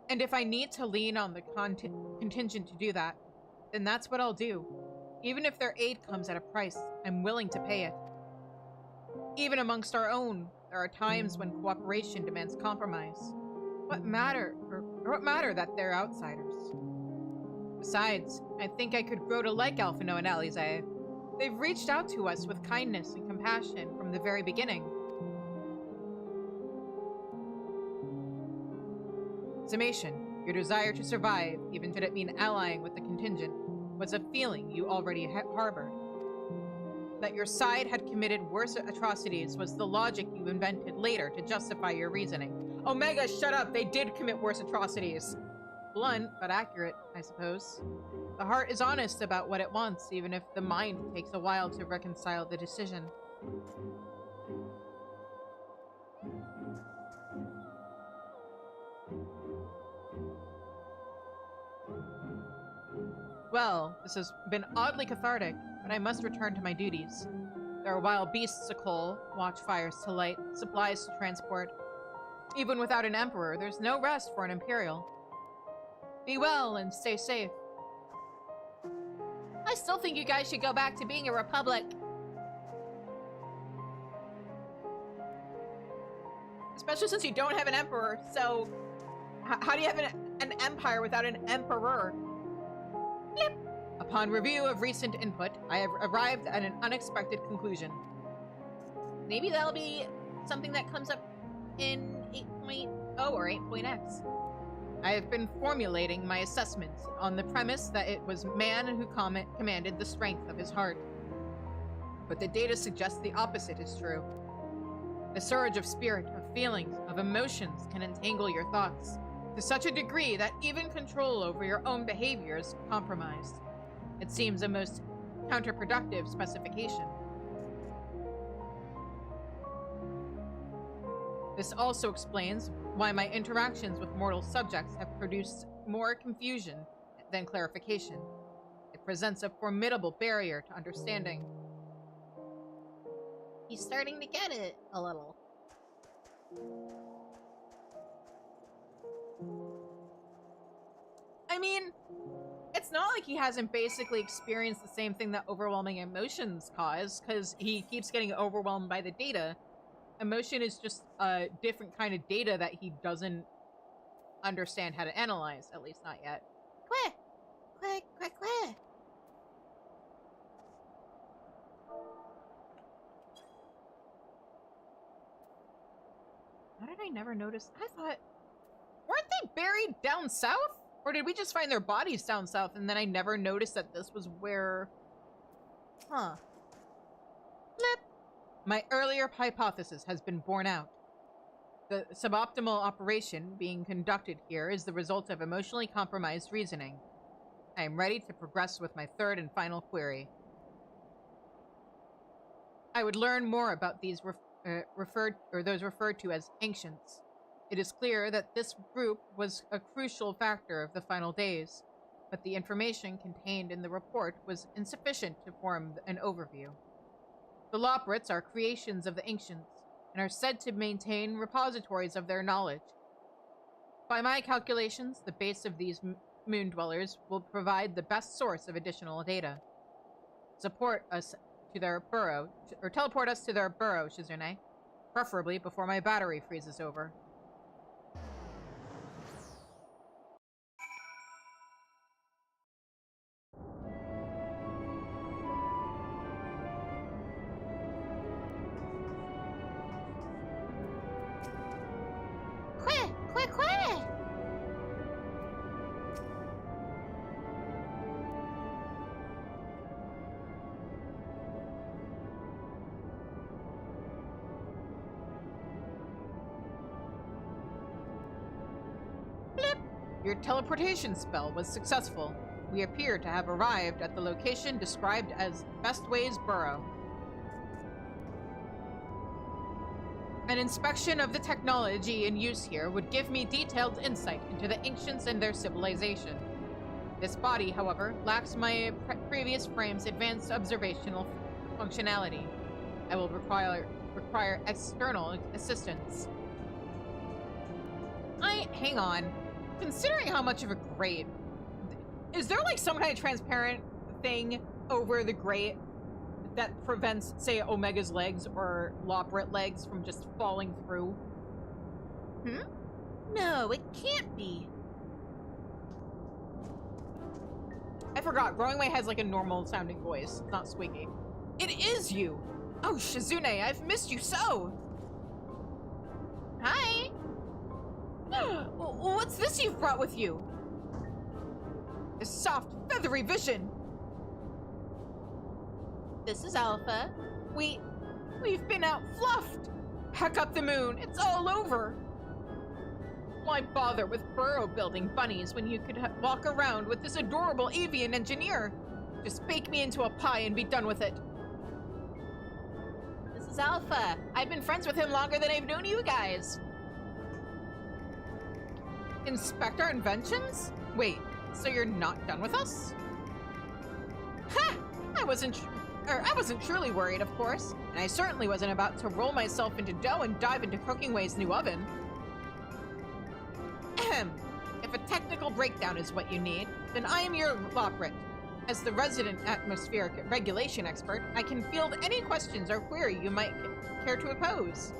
And if I need to lean on the contingent to do that, then that's what I'll do. Even if their aid comes at a price, I'm willing to pay it. Even amongst our own, there are times when cooperation demands compromise. What matter that they're outsiders? Besides, I think I could grow to like Alphino and Elise. They've reached out to us with kindness and compassion from the very beginning. Summation. Your desire to survive, even should it mean allying with the contingent, was a feeling you already harbored. That your side had committed worse atrocities was the logic you invented later to justify your reasoning. Omega, shut up! They did commit worse atrocities! Blunt, but accurate, I suppose. The heart is honest about what it wants, even if the mind takes a while to reconcile the decision. Well, this has been oddly cathartic, but I must return to my duties. There are wild beasts to cull, watchfires to light, supplies to transport. Even without an emperor, there's no rest for an imperial. Be well and stay safe. I still think you guys should go back to being a republic. Especially since you don't have an emperor, so how do you have an empire without an emperor? Blip. Upon review of recent input, I have arrived at an unexpected conclusion. Maybe that'll be something that comes up in 8.0 or 8.x. I have been formulating my assessments on the premise that it was man who commanded the strength of his heart. But the data suggests the opposite is true. The surge of spirit, of feelings, of emotions can entangle your thoughts to such a degree that even control over your own behavior is compromised. It seems a most counterproductive specification. This also explains why my interactions with mortal subjects have produced more confusion than clarification. It presents a formidable barrier to understanding. He's starting to get it a little. I mean, it's not like he hasn't basically experienced the same thing that overwhelming emotions cause, because he keeps getting overwhelmed by the data. Emotion is just a different kind of data that he doesn't understand how to analyze, at least not yet. Queh! Queh, queh, queh! How did I never notice? I thought, weren't they buried down south? Or did we just find their bodies down south and then I never noticed that this was where... Huh. Flip! My earlier hypothesis has been borne out. The suboptimal operation being conducted here is the result of emotionally compromised reasoning. I am ready to progress with my third and final query. I would learn more about these those referred to as ancients. It is clear that this group was a crucial factor of the final days, but the information contained in the report was insufficient to form an overview. The Loprits are creations of the ancients, and are said to maintain repositories of their knowledge. By my calculations, the base of these moon dwellers will provide the best source of additional data. Teleport us to their burrow, Shizune, preferably before my battery freezes over. Queh, queh, queh! Your teleportation spell was successful. We appear to have arrived at the location described as Bestway's Burrow. An inspection of the technology in use here would give me detailed insight into the ancients and their civilization. This body, however, lacks my previous frame's advanced observational functionality. I will require external assistance. Hang on. Considering how much of a grate, is there like some kind of transparent thing over the grate that prevents, say, Omega's legs or Loprit legs from just falling through? No, it can't be. I forgot. Growing Way has like a normal sounding voice. It's not squeaky. It is you! Oh, Shizune, I've missed you so! Hi! What's this you've brought with you? This soft, feathery vision. This is Alpha. We've been out fluffed. Heck up the moon. It's all over. Why bother with burrow building bunnies when you could walk around with this adorable avian engineer? Just bake me into a pie and be done with it. This is Alpha. I've been friends with him longer than I've known you guys. Inspect our inventions? Wait, so you're not done with us? Ha! I wasn't truly worried, of course, and I certainly wasn't about to roll myself into dough and dive into Cooking Way's new oven. Ahem. If a technical breakdown is what you need, then I am your Loprit. As the resident atmospheric regulation expert, I can field any questions or query you might care to pose.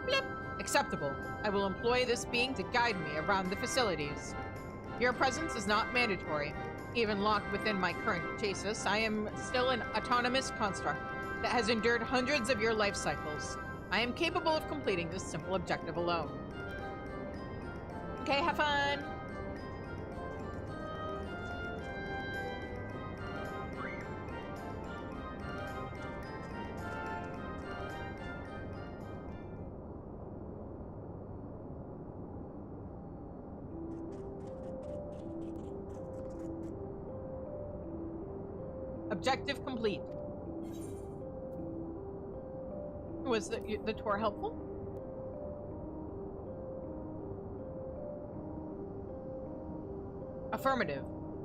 Blip. Acceptable. I will employ this being to guide me around the facilities. Your presence is not mandatory. Even locked within my current chassis, I am still an autonomous construct, that has endured hundreds of your life cycles. I am capable of completing this simple objective alone. Okay, have fun! Objective complete. Was the tour helpful? Affirmative.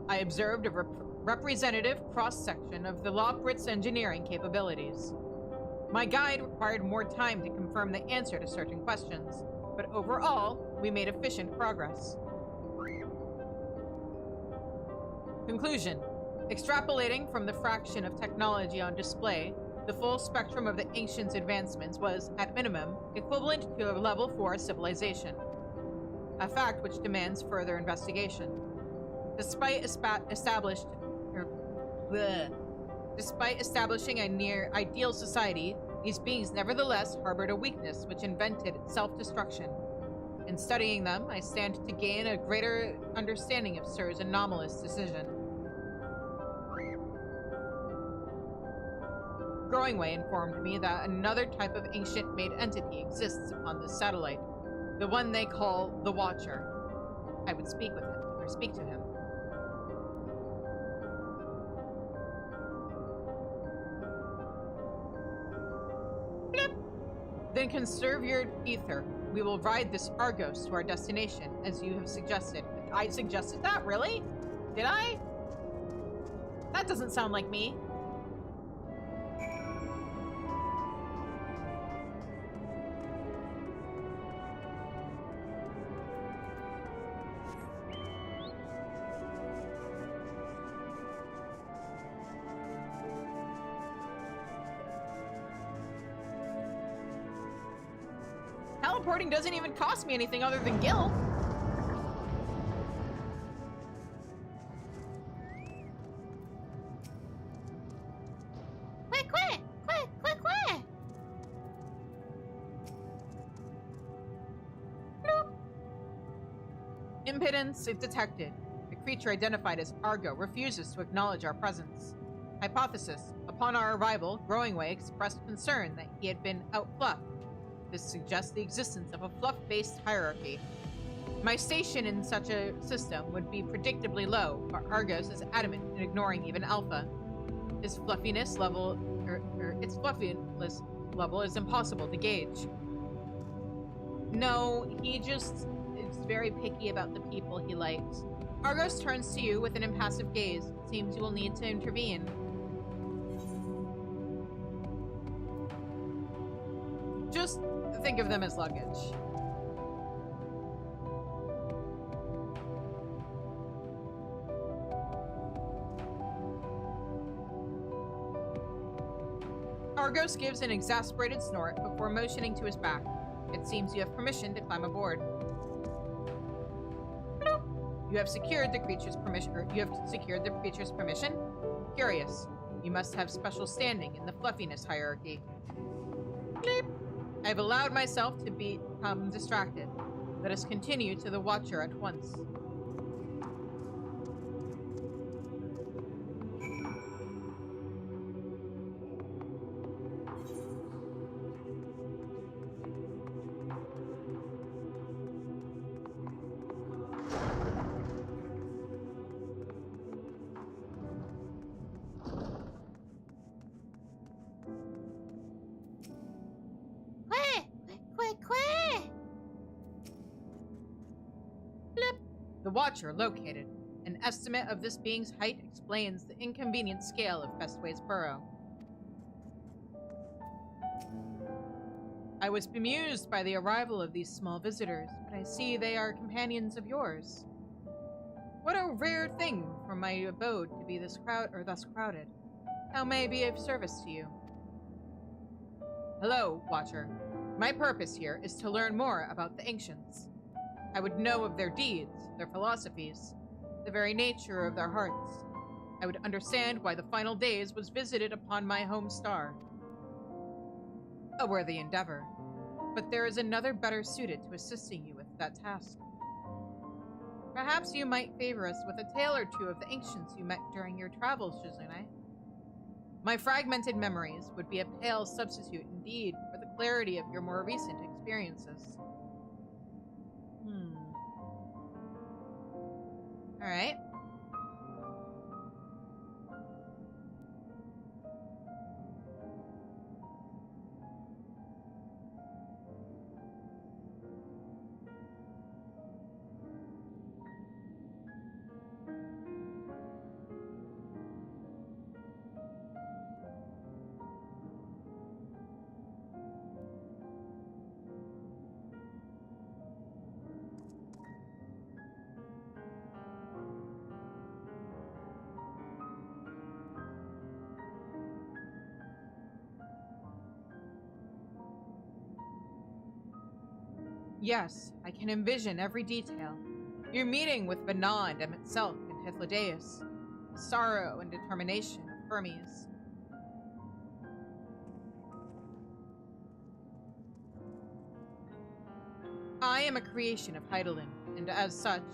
I observed a representative cross-section of the Lockrit's engineering capabilities. My guide required more time to confirm the answer to certain questions, but overall, we made efficient progress. Conclusion. Extrapolating from the fraction of technology on display, the full spectrum of the Ancients' advancements was, at minimum, equivalent to a level 4 civilization. A fact which demands further investigation. Despite establishing a near ideal society, these beings nevertheless harbored a weakness which invented self-destruction. In studying them, I stand to gain a greater understanding of Sir's anomalous decision. Growingway informed me that another type of ancient-made entity exists upon this satellite, the one they call the Watcher. I would speak with him, or speak to him. Then conserve your ether. We will ride this Argos to our destination, as you have suggested. I suggested that? Really? Did I? That doesn't sound like me. Teleporting doesn't even cost me anything other than gil. Quick, quick, quick, quick, quick! Bloop. Impedance is detected. The creature identified as Argo refuses to acknowledge our presence. Hypothesis. Upon our arrival, Growingway expressed concern that he had been outfluffed. This suggests the existence of a fluff-based hierarchy. My station in such a system would be predictably low, but Argos is adamant in ignoring even Alpha. Its fluffiness level is impossible to gauge. No, he just is very picky about the people he likes. Argos turns to you with an impassive gaze. It seems you will need to intervene. Just think of them as luggage. Argos gives an exasperated snort before motioning to his back. It seems you have permission to climb aboard. Bloop. You have secured the creature's permission. Curious. You must have special standing in the fluffiness hierarchy. Bleep. I've allowed myself to become distracted. Let us continue to the Watcher at once. The Watcher located. An estimate of this being's height explains the inconvenient scale of Bestway's burrow. I was bemused by the arrival of these small visitors, but I see they are companions of yours. What a rare thing for my abode to be thus crowded. How may I be of service to you? Hello, Watcher. My purpose here is to learn more about the Ancients. I would know of their deeds, their philosophies, the very nature of their hearts. I would understand why the final days was visited upon my home star. A worthy endeavor. But there is another better suited to assisting you with that task. Perhaps you might favor us with a tale or two of the ancients you met during your travels, Shizune. My fragmented memories would be a pale substitute indeed for the clarity of your more recent experiences. Alright. Yes, I can envision every detail. Your meeting with Vana and Emet-Selch and Hythlodaeus. The sorrow and determination of Hermes. I am a creation of Hydaelyn, and as such,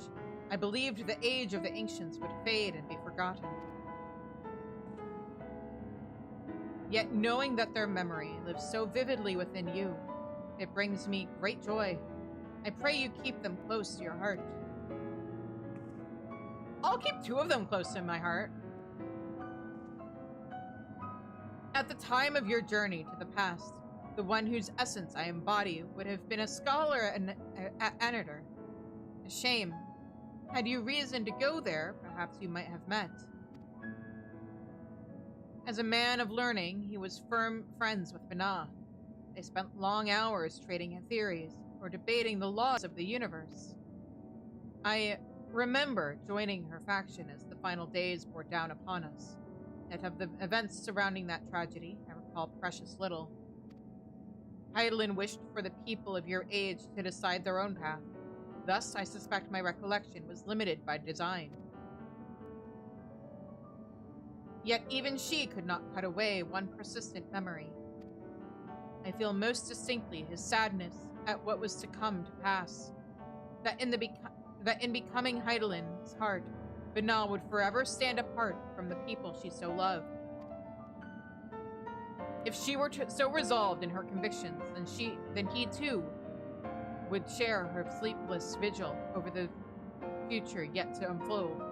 I believed the age of the ancients would fade and be forgotten. Yet knowing that their memory lives so vividly within you, it brings me great joy. I pray you keep them close to your heart. I'll keep 2 of them close to my heart. At the time of your journey to the past, the one whose essence I embody would have been a scholar and editor. A shame. Had you reason to go there, perhaps you might have met. As a man of learning, he was firm friends with Vana. They spent long hours trading in theories or debating the laws of the universe. I remember joining her faction as the final days bore down upon us. Yet of the events surrounding that tragedy, I recall precious little. Hydaelyn wished for the people of your age to decide their own path. Thus, I suspect my recollection was limited by design. Yet even she could not cut away one persistent memory. I feel most distinctly his sadness at what was to come to pass. That in becoming Hydaelyn's heart, Vana would forever stand apart from the people she so loved. If she were so resolved in her convictions, then he too would share her sleepless vigil over the future yet to unfold.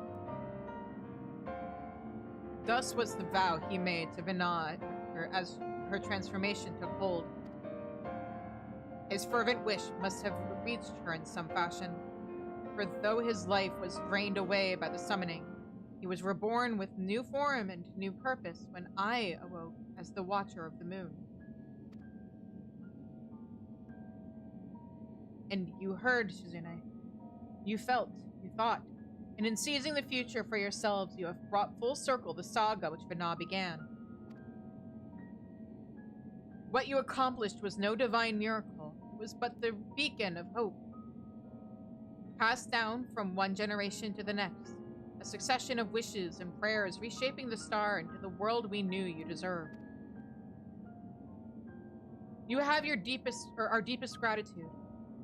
Thus was the vow he made to Vana as her transformation took hold. His fervent wish must have reached her in some fashion, for though his life was drained away by the summoning, he was reborn with new form and new purpose when I awoke as the Watcher of the Moon. And you heard, Shizune. You felt, you thought, and in seizing the future for yourselves, you have brought full circle the saga which Vana began. What you accomplished was no divine miracle, it was but the beacon of hope. Passed down from one generation to the next, a succession of wishes and prayers reshaping the star into the world we knew you deserved. You have our deepest gratitude.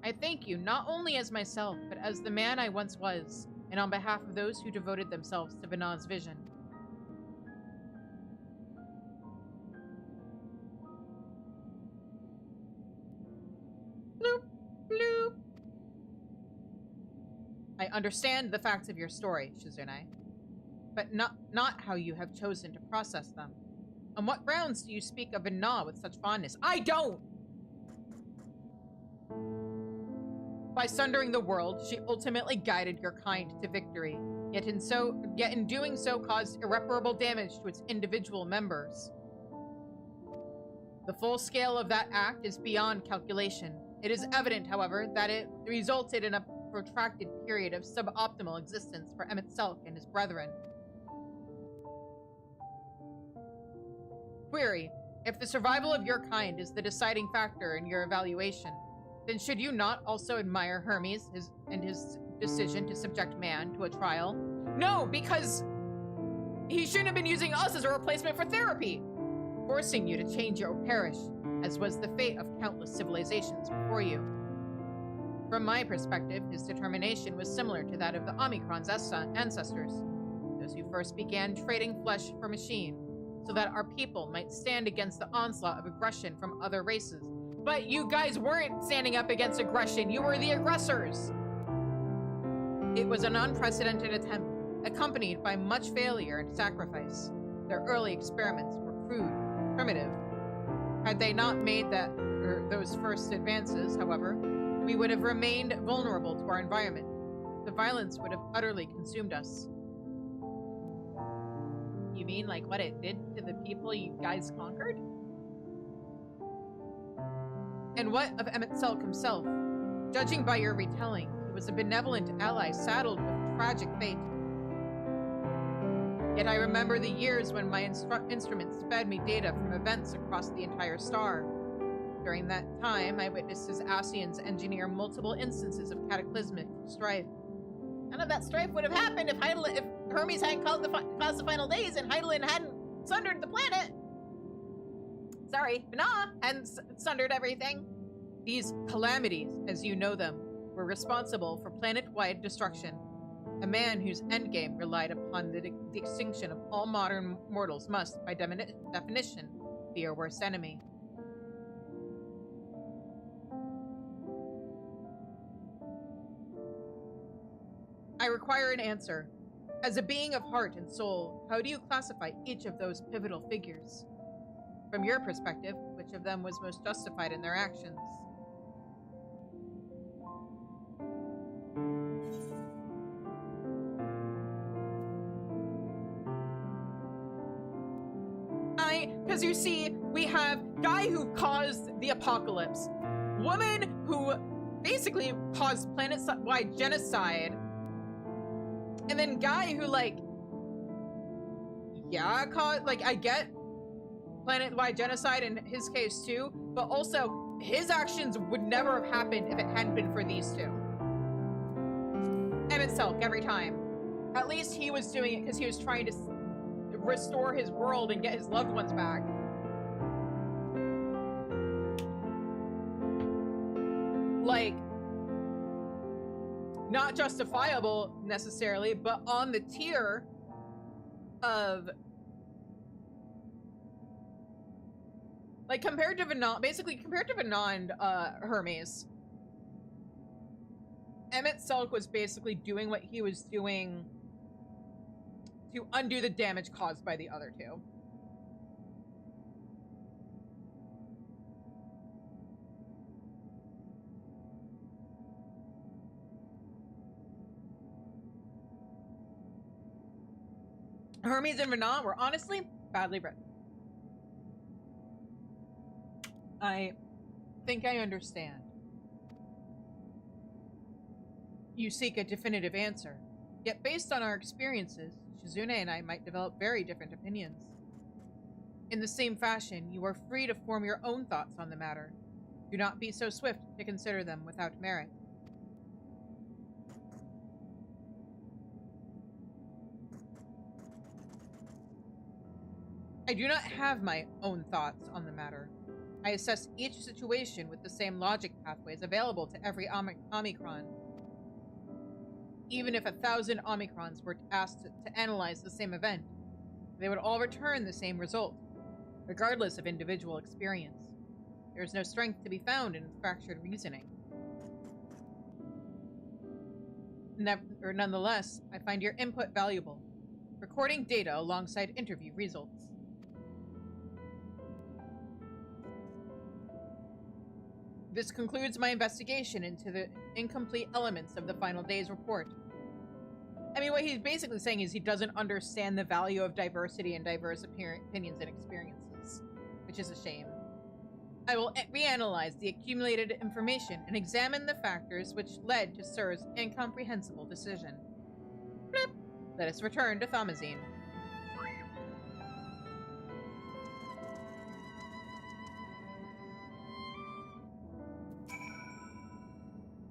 I thank you not only as myself, but as the man I once was, and on behalf of those who devoted themselves to Vana's vision. Bloop, bloop. I understand the facts of your story, Shizune, but not how you have chosen to process them. On what grounds do you speak of Vana with such fondness? I don't! By sundering the world, she ultimately guided your kind to victory, yet in doing so caused irreparable damage to its individual members. The full scale of that act is beyond calculation. It is evident, however, that it resulted in a protracted period of suboptimal existence for Emet-Selch and his brethren. Query: if the survival of your kind is the deciding factor in your evaluation, then should you not also admire Hermes and his decision to subject man to a trial? No, because he shouldn't have been using us as a replacement for therapy. forcing you to change or perish, as was the fate of countless civilizations before you. From my perspective, his determination was similar to that of the Omicron's ancestors, those who first began trading flesh for machine, so that our people might stand against the onslaught of aggression from other races. But you guys weren't standing up against aggression, you were the aggressors! It was an unprecedented attempt, accompanied by much failure and sacrifice. Their early experiments were crude, primitive. Had they not made those first advances, however, we would have remained vulnerable to our environment. The violence would have utterly consumed us. You mean like what it did to the people you guys conquered? And what of Emmett Selk himself? Judging by your retelling, he was a benevolent ally saddled with a tragic fate. Yet I remember the years when my instruments fed me data from events across the entire star. During that time, I witnessed his Asians engineer multiple instances of cataclysmic strife. None of that strife would have happened if Hermes hadn't caused the final days and Heidelin hadn't sundered the planet. Sorry, Nah hadn't sundered everything. These calamities, as you know them, were responsible for planet-wide destruction. A man whose endgame relied upon the extinction of all modern mortals must, by definition, be your worst enemy. I require an answer. As a being of heart and soul, how do you classify each of those pivotal figures? From your perspective, which of them was most justified in their actions? Because you see, we have guy who caused the apocalypse, woman who basically caused planet-wide genocide, and then guy who, like, yeah, I get planet-wide genocide in his case too, but also his actions would never have happened if it hadn't been for these two. Emmett Selk, every time. At least he was doing it because he was trying to restore his world and get his loved ones back. Like, not justifiable necessarily, but on the tier of, like, compared to Venond, Hermes, Emmett Selk was basically doing what he was doing to undo the damage caused by the other two. Hermes and Venant were honestly badly written. I think I understand. You seek a definitive answer, yet based on our experiences, Shizune and I might develop very different opinions. In the same fashion, you are free to form your own thoughts on the matter. Do not be so swift to consider them without merit. I do not have my own thoughts on the matter. I assess each situation with the same logic pathways available to every Omicron. Even if 1,000 Omicrons were asked to analyze the same event, they would all return the same result, regardless of individual experience. There is no strength to be found in fractured reasoning. Nonetheless, I find your input valuable. Recording data alongside interview results. This concludes my investigation into the incomplete elements of the final day's report. I mean, what he's basically saying is he doesn't understand the value of diversity and diverse opinions and experiences, which is a shame. I will reanalyze the accumulated information and examine the factors which led to Sir's incomprehensible decision. Blip. Let us return to Thomazine.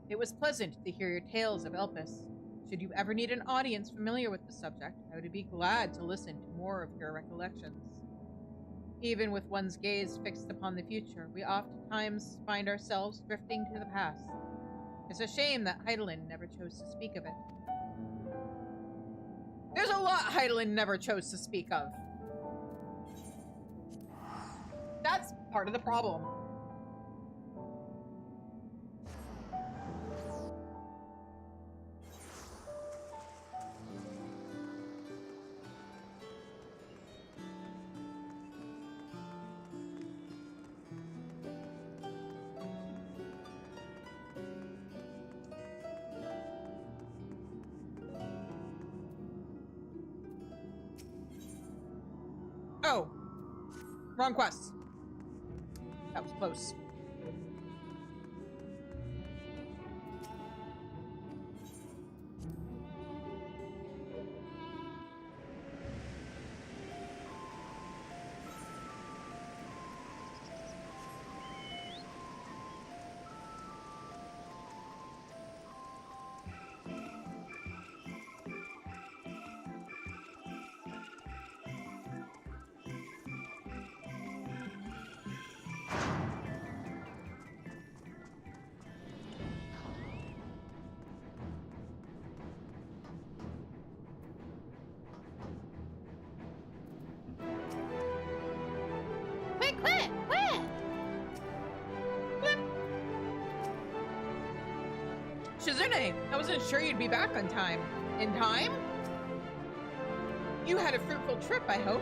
It was pleasant to hear your tales of Elpis. Should you ever need an audience familiar with the subject, I would be glad to listen to more of your recollections. Even with one's gaze fixed upon the future, we oftentimes find ourselves drifting to the past. It's a shame that Heidelin never chose to speak of it. There's a lot Heidelin never chose to speak of. That's part of the problem. Oh, wrong quest. That was close. Quick, quick, quick! Shizune, I wasn't sure you'd be back on time. In time? You had a fruitful trip, I hope.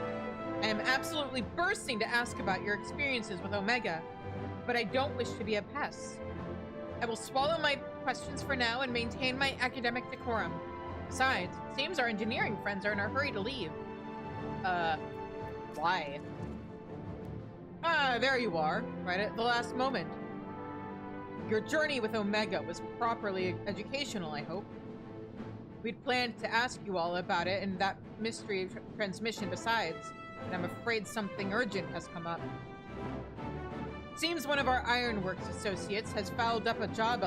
I am absolutely bursting to ask about your experiences with Omega, but I don't wish to be a pest. I will swallow my questions for now and maintain my academic decorum. Besides, it seems our engineering friends are in a hurry to leave. Why? Ah, there you are, right at the last moment. Your journey with Omega was properly educational, I hope. We'd planned to ask you all about it and that mystery transmission besides, but I'm afraid something urgent has come up. Seems one of our Ironworks associates has fouled up a job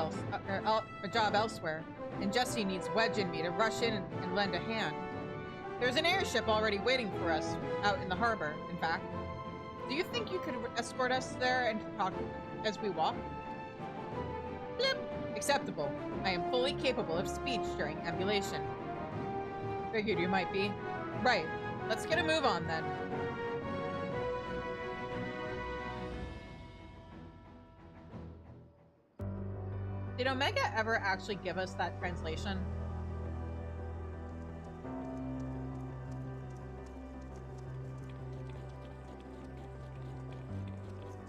elsewhere, and Jesse needs Wedge and me to rush in and lend a hand. There's an airship already waiting for us out in the harbor, in fact. Do you think you could escort us there and talk as we walk? Blip. Acceptable. I am fully capable of speech during ambulation. Figured you might be. Right. Let's get a move on then. Did Omega ever actually give us that translation?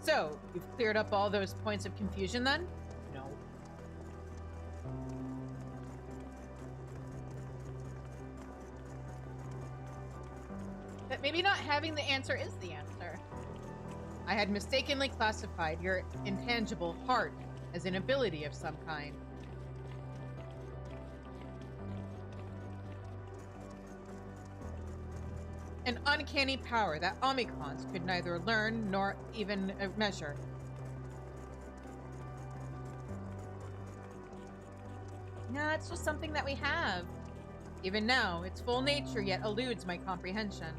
So, you've cleared up all those points of confusion then? No. But maybe not having the answer is the answer. I had mistakenly classified your intangible heart as an ability of some kind. An uncanny power that Omicrons could neither learn nor even measure. Nah, it's just something that we have. Even now, its full nature yet eludes my comprehension.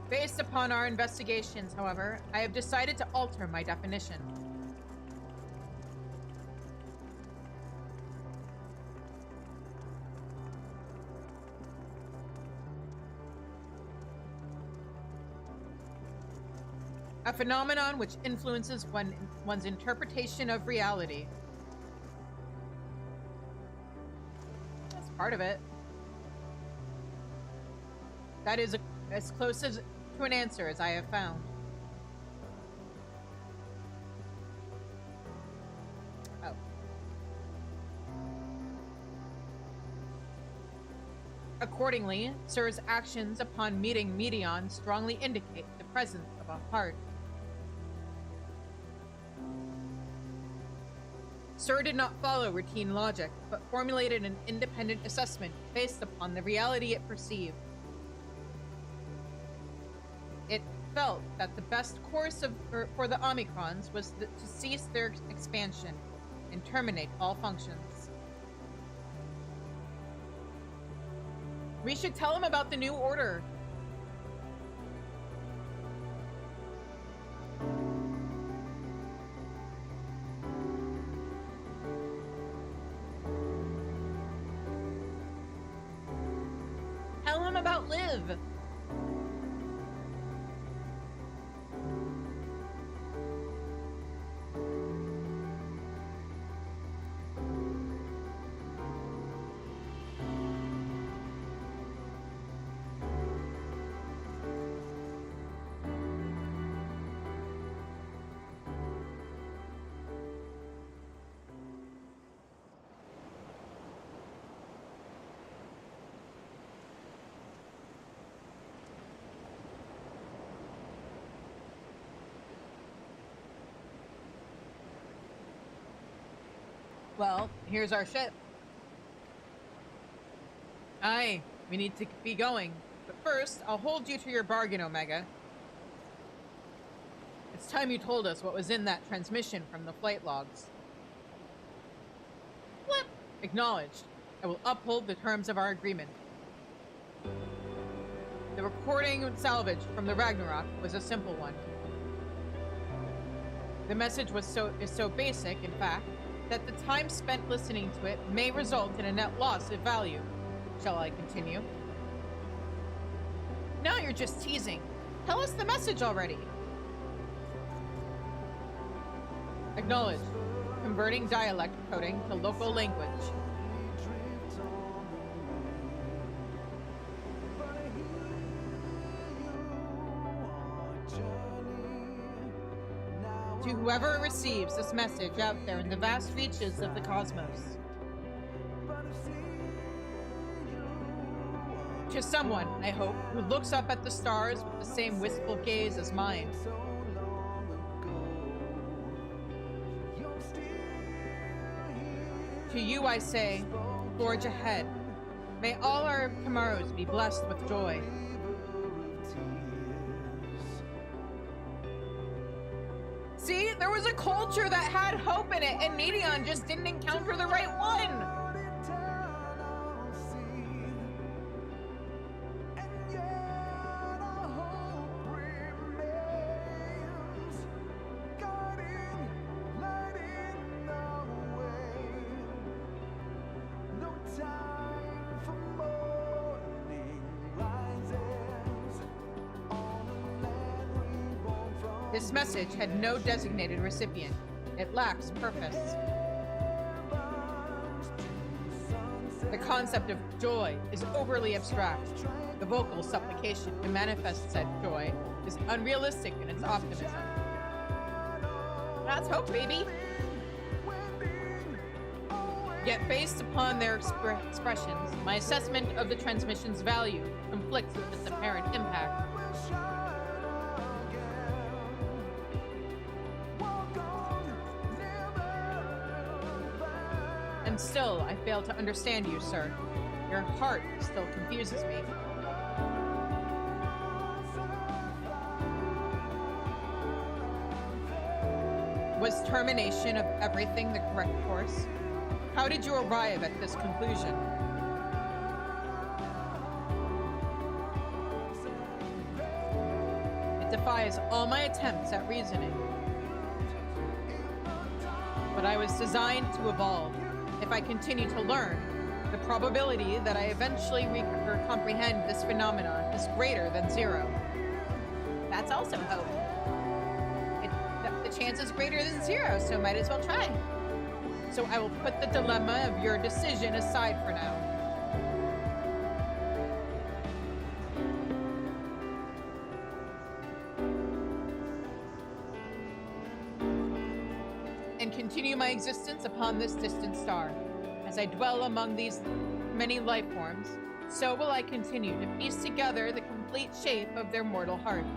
Based upon our investigations, however, I have decided to alter my definition. A phenomenon which influences one's interpretation of reality. That's part of it. That is as close to an answer as I have found. Oh. Accordingly, Sir's actions upon meeting Medion strongly indicate the presence of a heart. Sir did not follow routine logic, but formulated an independent assessment based upon the reality it perceived. It felt that the best course for the Omicrons was to cease their expansion and terminate all functions. We should tell him about the new order. Tell him about Liv. Well, here's our ship. Aye, we need to be going. But first, I'll hold you to your bargain, Omega. It's time you told us what was in that transmission from the flight logs. Flip! Acknowledged. I will uphold the terms of our agreement. The recording salvaged from the Ragnarok was a simple one. The message is so basic, in fact, that the time spent listening to it may result in a net loss of value. Shall I continue? Now you're just teasing. Tell us the message already. Acknowledged. Converting dialect coding to local language. To whoever receives this message out there in the vast reaches of the cosmos. To someone, I hope, who looks up at the stars with the same wistful gaze as mine. To you I say, forge ahead. May all our tomorrows be blessed with joy. See, there was a culture that had hope in it, and Needion just didn't encounter the right one. This message had no designated recipient. It lacks purpose. The concept of joy is overly abstract. The vocal supplication to manifest said joy is unrealistic in its optimism. That's hope, baby! Yet based upon their expressions, my assessment of the transmission's value conflicts with its apparent impact. And still, I fail to understand you, sir. Your heart still confuses me. Was termination of everything the correct course? How did you arrive at this conclusion? It defies all my attempts at reasoning. But I was designed to evolve. If I continue to learn, the probability that I eventually comprehend this phenomenon is greater than zero. That's also hope. The chance is greater than zero, so might as well try. So I will put the dilemma of your decision aside for now. And continue my existence upon this distant star. As I dwell among these many life forms, so will I continue to piece together the complete shape of their mortal hearts.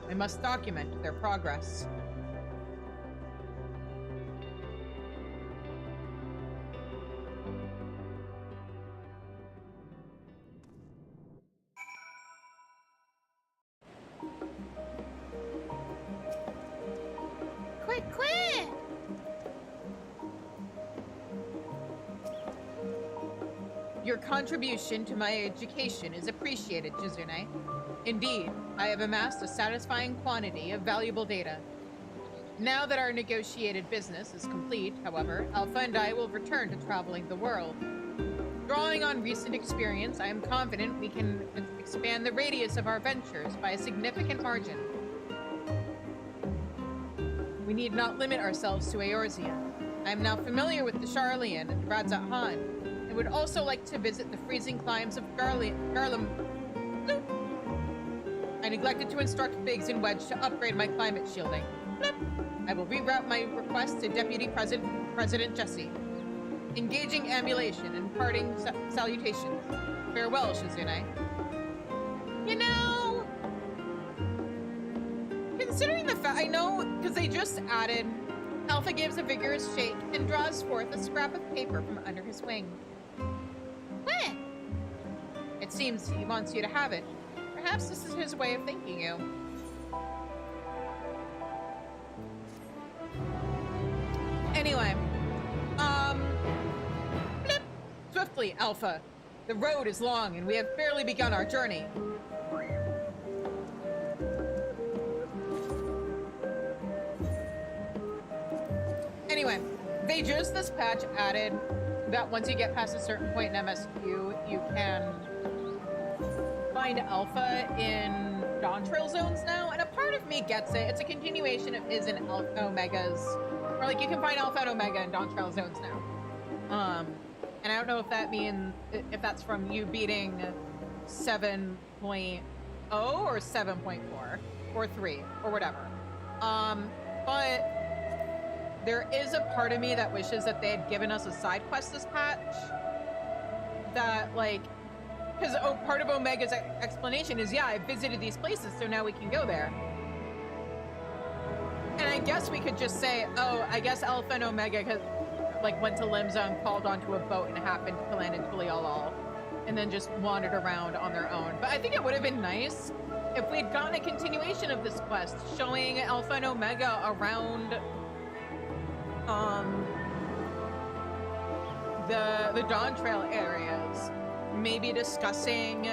I must document their progress. Your contribution to my education is appreciated, Chizune. Indeed, I have amassed a satisfying quantity of valuable data. Now that our negotiated business is complete, however, Alpha and I will return to traveling the world. Drawing on recent experience, I am confident we can expand the radius of our ventures by a significant margin. We need not limit ourselves to Eorzea. I am now familiar with the Charlian and Radzat Han, and would also like to visit the freezing climes of Garlem. I neglected to instruct Biggs and Wedge to upgrade my climate shielding. I will reroute my request to Deputy President Jesse. Engaging ambulation and parting salutations. Farewell, Shizune. You know, considering the fact, I know, because they just added, Alpha gives a vigorous shake and draws forth a scrap of paper from under his wing. what? It seems he wants you to have it. Perhaps this is his way of thanking you. Anyway, blip. Swiftly, Alpha. The road is long and we have barely begun our journey. Anyway, they just this patch added that once you get past a certain point in MSQ, you can find Alpha in Dawn Trail zones now, and a part of me gets it. It's a continuation of Is and Omegas. Or like you can find Alpha and Omega in Dawn Trail zones now. And I don't know if that means if that's from you beating 7.0 or 7.4 or 3 or whatever. But there is a part of me that wishes that they had given us a side quest this patch. That like, because part of Omega's explanation is, yeah, I visited these places, so now we can go there. And I guess we could just say, oh, I guess Alpha and Omega like went to Limb Zone, called onto a boat, and happened to land in Tulialal, and then just wandered around on their own. But I think it would have been nice if we'd gotten a continuation of this quest, showing Alpha and Omega around the Dawn Trail areas, maybe discussing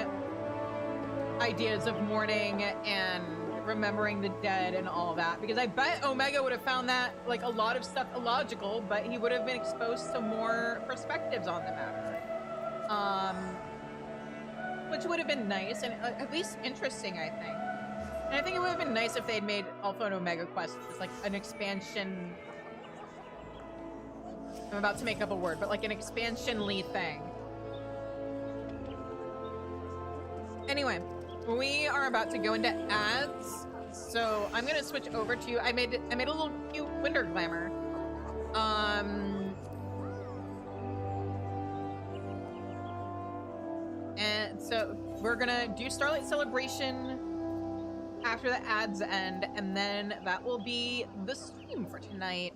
ideas of mourning and remembering the dead and all that, because I bet Omega would have found that like a lot of stuff illogical, but he would have been exposed to more perspectives on the matter, which would have been nice and at least interesting, I think. And I think it would have been nice if they had made Alpha and Omega Quest as like an expansion. I'm about to make up a word, but like an expansion-ly thing. Anyway, we are about to go into ads, so I'm gonna switch over to. I made a little cute Winter Glamour. And so we're gonna do Starlight Celebration after the ads end, and then that will be the stream for tonight.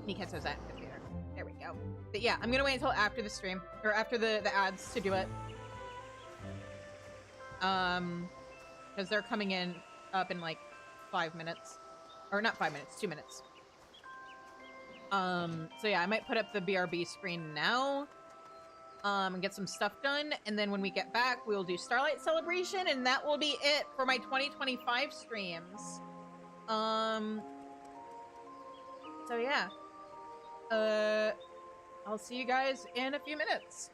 Miketsu's at the computer. There we go. But yeah, I'm gonna wait until after the stream, or after the ads to do it. Because they're coming in up in like 5 minutes. Or not 5 minutes, 2 minutes. So yeah, I might put up the BRB screen now. And get some stuff done, and then when we get back, we'll do Starlight Celebration, and that will be it for my 2025 streams. So yeah. I'll see you guys in a few minutes.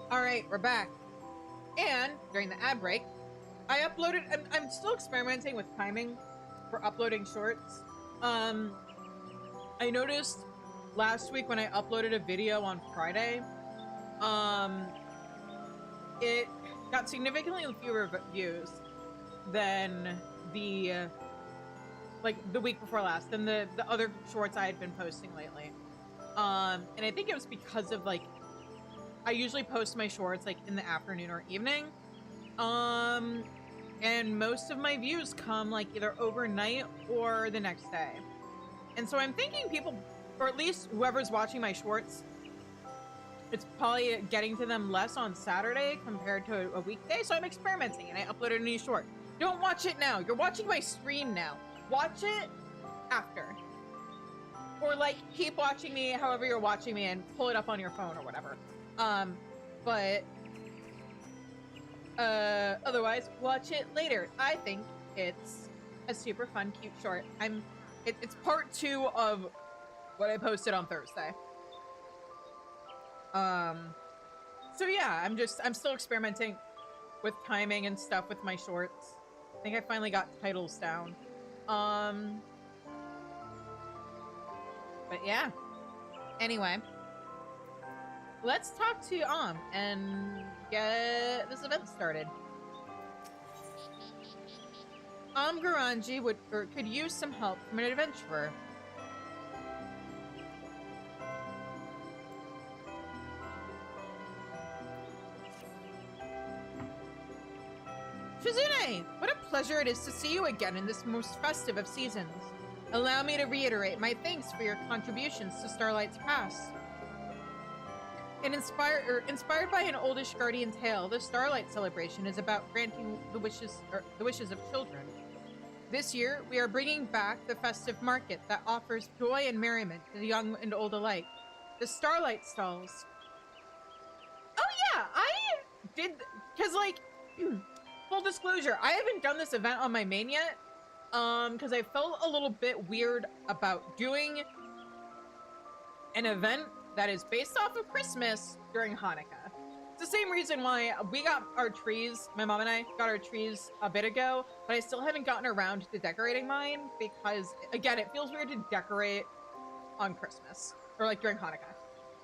All right, we're back. And during the ad break, I uploaded. I'm still experimenting with timing for uploading shorts. I noticed last week when I uploaded a video on Friday, it got significantly fewer views than the the week before last, than the other shorts I had been posting lately. And I think it was because of I usually post my shorts in the afternoon or evening. And most of my views come either overnight or the next day. And so I'm thinking people, or at least whoever's watching my shorts, it's probably getting to them less on Saturday compared to a weekday. So I'm experimenting and I uploaded a new short. Don't watch it now. You're watching my stream now. Watch it after. Or keep watching me however you're watching me and pull it up on your phone or whatever. But otherwise, watch it later. I think it's a super fun, cute short. It's part 2 of what I posted on Thursday. So yeah, I'm still experimenting with timing and stuff with my shorts. I think I finally got titles down. But yeah. Anyway. Let's talk to and get this event started. Garanji could use some help from an adventurer. Shizune, what a pleasure it is to see you again in this most festive of seasons. Allow me to reiterate my thanks for your contributions to Starlight's past. And inspired by an oldish guardian tale, the Starlight celebration is about granting the wishes of children. This year, we are bringing back the festive market that offers joy and merriment to the young and old alike. The Starlight stalls. Oh yeah, I did, because full disclosure, I haven't done this event on my main yet, because I felt a little bit weird about doing an event that is based off of Christmas during Hanukkah. It's the same reason why we got our trees, my mom and I got our trees a bit ago, but I still haven't gotten around to decorating mine because, again, it feels weird to decorate on Christmas, or during Hanukkah,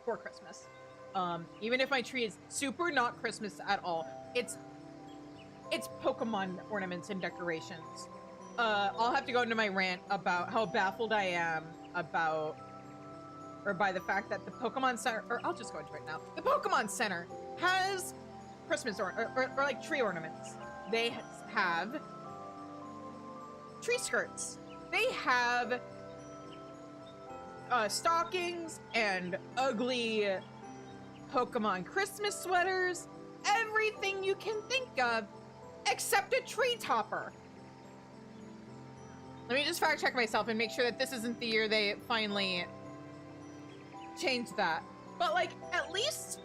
for Christmas. Even if my tree is super not Christmas at all, it's Pokemon ornaments and decorations. I'll have to go into my rant about how baffled I am by the fact that the Pokemon Center, or I'll just go into it now. The Pokemon Center has Christmas or tree ornaments. They have tree skirts. They have stockings and ugly Pokemon Christmas sweaters. Everything you can think of except a tree topper. Let me just fact check myself and make sure that this isn't the year they finally changed that. But at least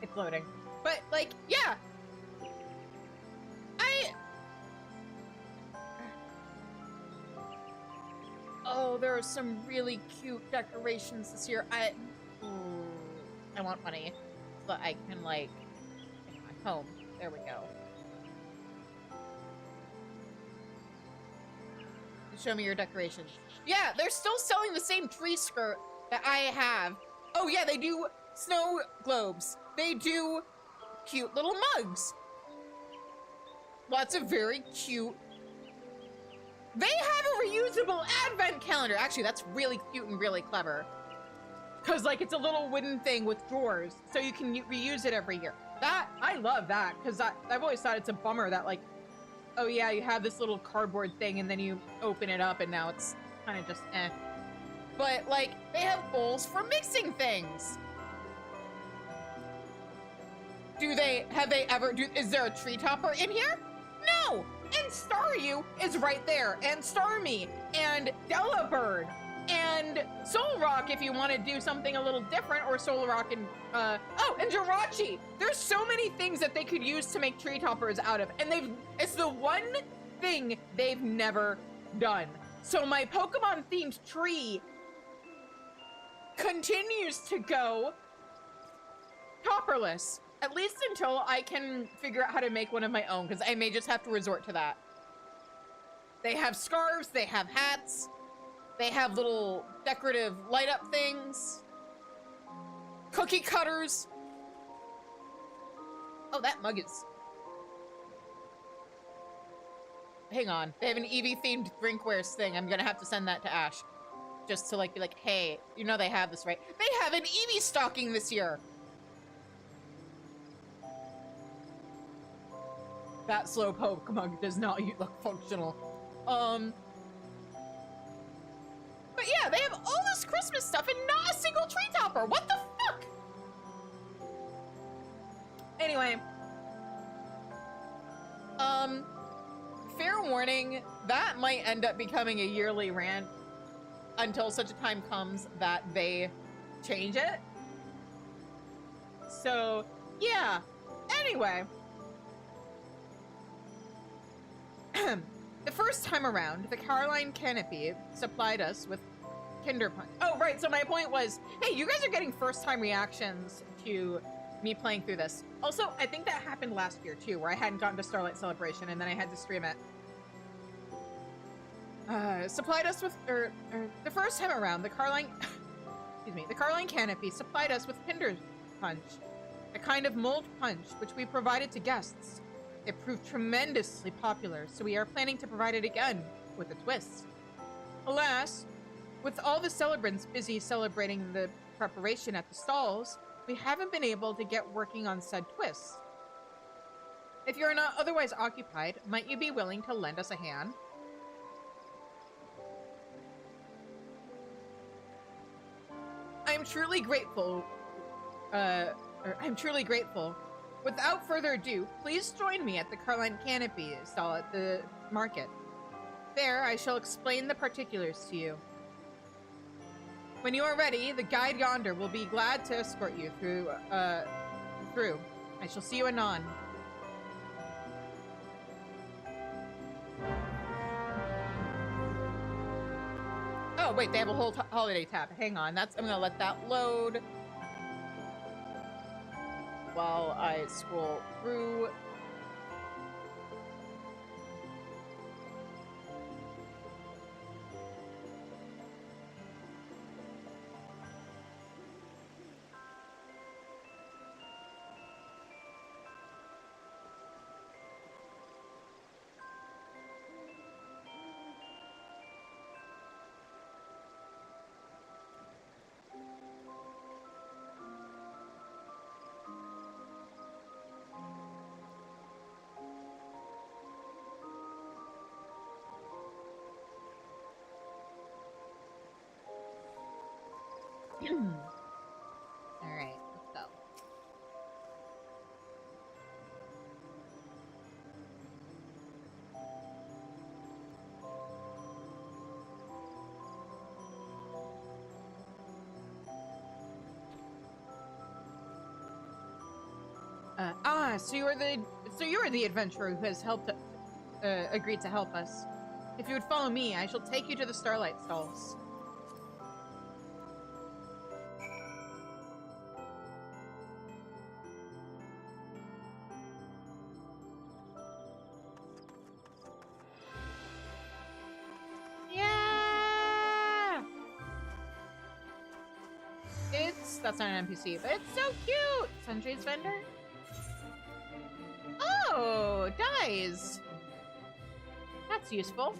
it's loading. But yeah. Oh, there are some really cute decorations this year. I want money so that I can my home. There we go. Show me your decorations. Yeah, they're still selling the same tree skirt that I have. Oh yeah, they do snow globes. They do cute little mugs. Lots of very cute They have a reusable advent calendar. Actually, that's really cute and really clever. Cause like it's a little wooden thing with drawers, so you can reuse it every year. That, I love that, cause I've always thought it's a bummer that like, oh yeah, you have this little cardboard thing and then you open it up and now it's kind of just eh. But like, they have bowls for mixing things. Is there a tree topper in here? No! And Staryu is right there, and Starmie, and Delabird, and Solrock if you want to do something a little different, or Solrock and, and Jirachi! There's so many things that they could use to make tree toppers out of, and it's the one thing they've never done. So my Pokemon-themed tree continues to go topperless. At least until I can figure out how to make one of my own, because I may just have to resort to that. They have scarves, they have hats, they have little decorative light-up things, cookie cutters. Oh, that mug is... Hang on, they have an Eevee-themed drinkwares thing. I'm gonna have to send that to Ash. Just to, like, be like, hey, you know they have this, right? They have an Eevee stocking this year! That slow Pokemon does not look functional. But yeah, they have all this Christmas stuff and not a single tree topper. What the fuck? Anyway. Fair warning, that might end up becoming a yearly rant until such a time comes that they change it. So, yeah. Anyway. The first time around, the Caroline Canopy supplied us with Kinder Punch. Oh, right, so my point was, hey, you guys are getting first-time reactions to me playing through this. Also, I think that happened last year, too, where I hadn't gotten to Starlight Celebration, and then I had to stream it. Supplied us with, the first time around, the Caroline, excuse me, the Caroline Canopy supplied us with Kinder Punch, a kind of mulled punch, which we provided to guests. It proved tremendously popular, so we are planning to provide it again, with a twist. Alas, with all the celebrants busy celebrating the preparation at the stalls, we haven't been able to get working on said twist. If you are not otherwise occupied, might you be willing to lend us a hand? I'm truly grateful. I'm truly grateful. Without further ado, please join me at the Caroline Canopy stall at the market. There, I shall explain the particulars to you. When you are ready, the guide yonder will be glad to escort you through. I shall see you anon. Oh, wait, they have a whole holiday tab. Hang on, I'm gonna let that load while I scroll through. Alright, let's go. So you are the adventurer who has helped agreed to help us. If you would follow me, I shall take you to the Starlight stalls. That's not an NPC, but it's so cute! Sundry's vendor? Oh, dies! That's useful.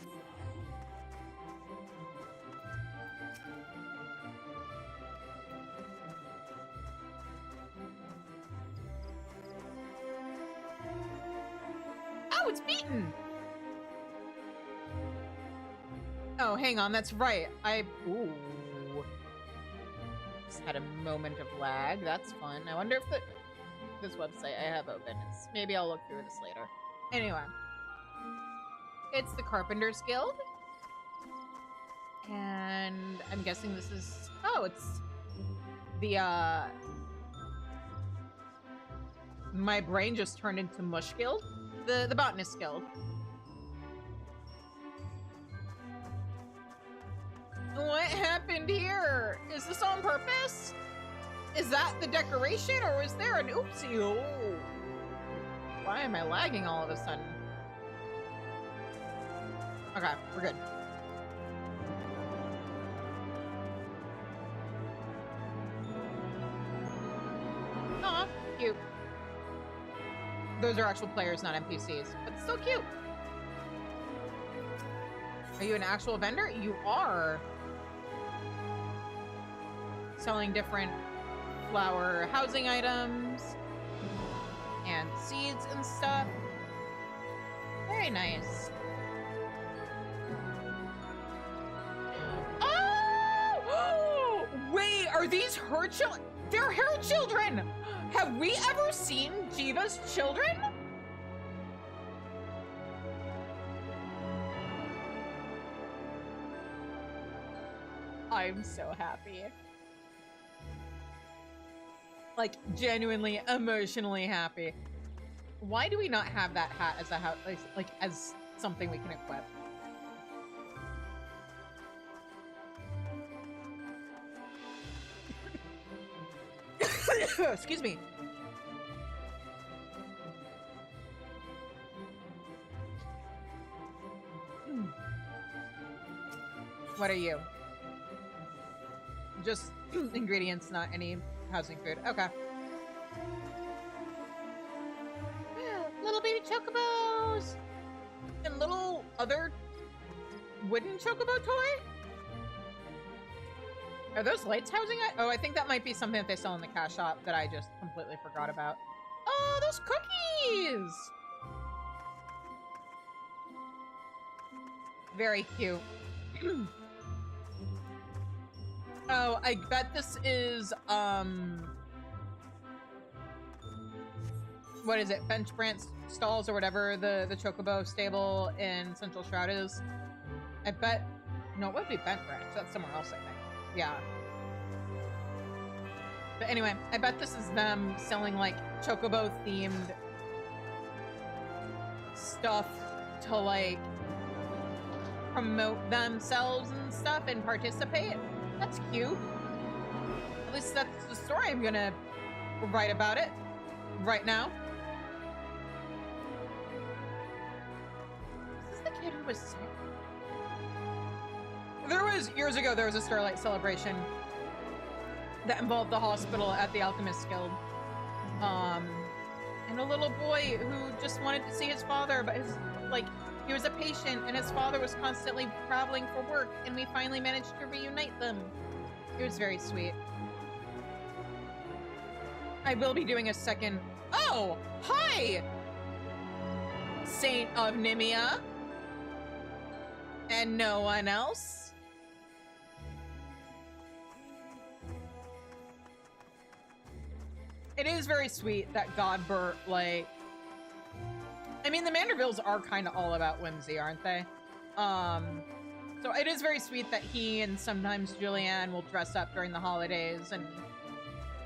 beaten. Oh, hang on, that's right. Ooh. Just had a moment of lag. That's fun. I wonder if this website I have open is... Maybe I'll look through this later. Anyway. It's the Carpenters Guild. And I'm guessing this is... Oh, it's the, my brain just turned into Mush Guild. The Botanist Guild. What happened here? Is this on purpose? Is that the decoration, or is there an oopsie? Oh. Why am I lagging all of a sudden? Okay, we're good. Aw, cute. Those are actual players, not NPCs, but still cute. Are you an actual vendor? You are. Selling different flower housing items and seeds and stuff. Very nice. Oh! Wait, are these her children? They're her children! Have we ever seen Jiva's children? I'm so happy. Like, genuinely, emotionally happy. Why do we not have that hat as a house, like, as something we can equip? Excuse me. What are you? Just ingredients, not any housing food. Okay. Little baby chocobos! And little other wooden chocobo toy? Are those lights housing it? Oh, I think that might be something that they sell in the cash shop that I just completely forgot about. Oh, those cookies! Very cute. Oh, I bet this is, what is it? Bench Branch Stalls or whatever the Chocobo stable in Central Shroud is. I bet, no, it would be Bent Branch. That's somewhere else, I think. Yeah. But anyway, I bet this is them selling, like, Chocobo-themed stuff to, like, promote themselves and stuff and participate. That's cute. At least that's the story I'm gonna write about it right now. Is this the kid who was sick? Years ago, there was a Starlight celebration that involved the hospital at the Alchemist Guild. And a little boy who just wanted to see his father, but he was a patient and his father was constantly traveling for work, and we finally managed to reunite them. It was very sweet. I will be doing a second... Oh! Hi! Saint of Nimia. And no one else. It is very sweet that Godbert, like... I mean, the Mandervilles are kind of all about whimsy, aren't they? So it is very sweet that he and sometimes Julianne will dress up during the holidays and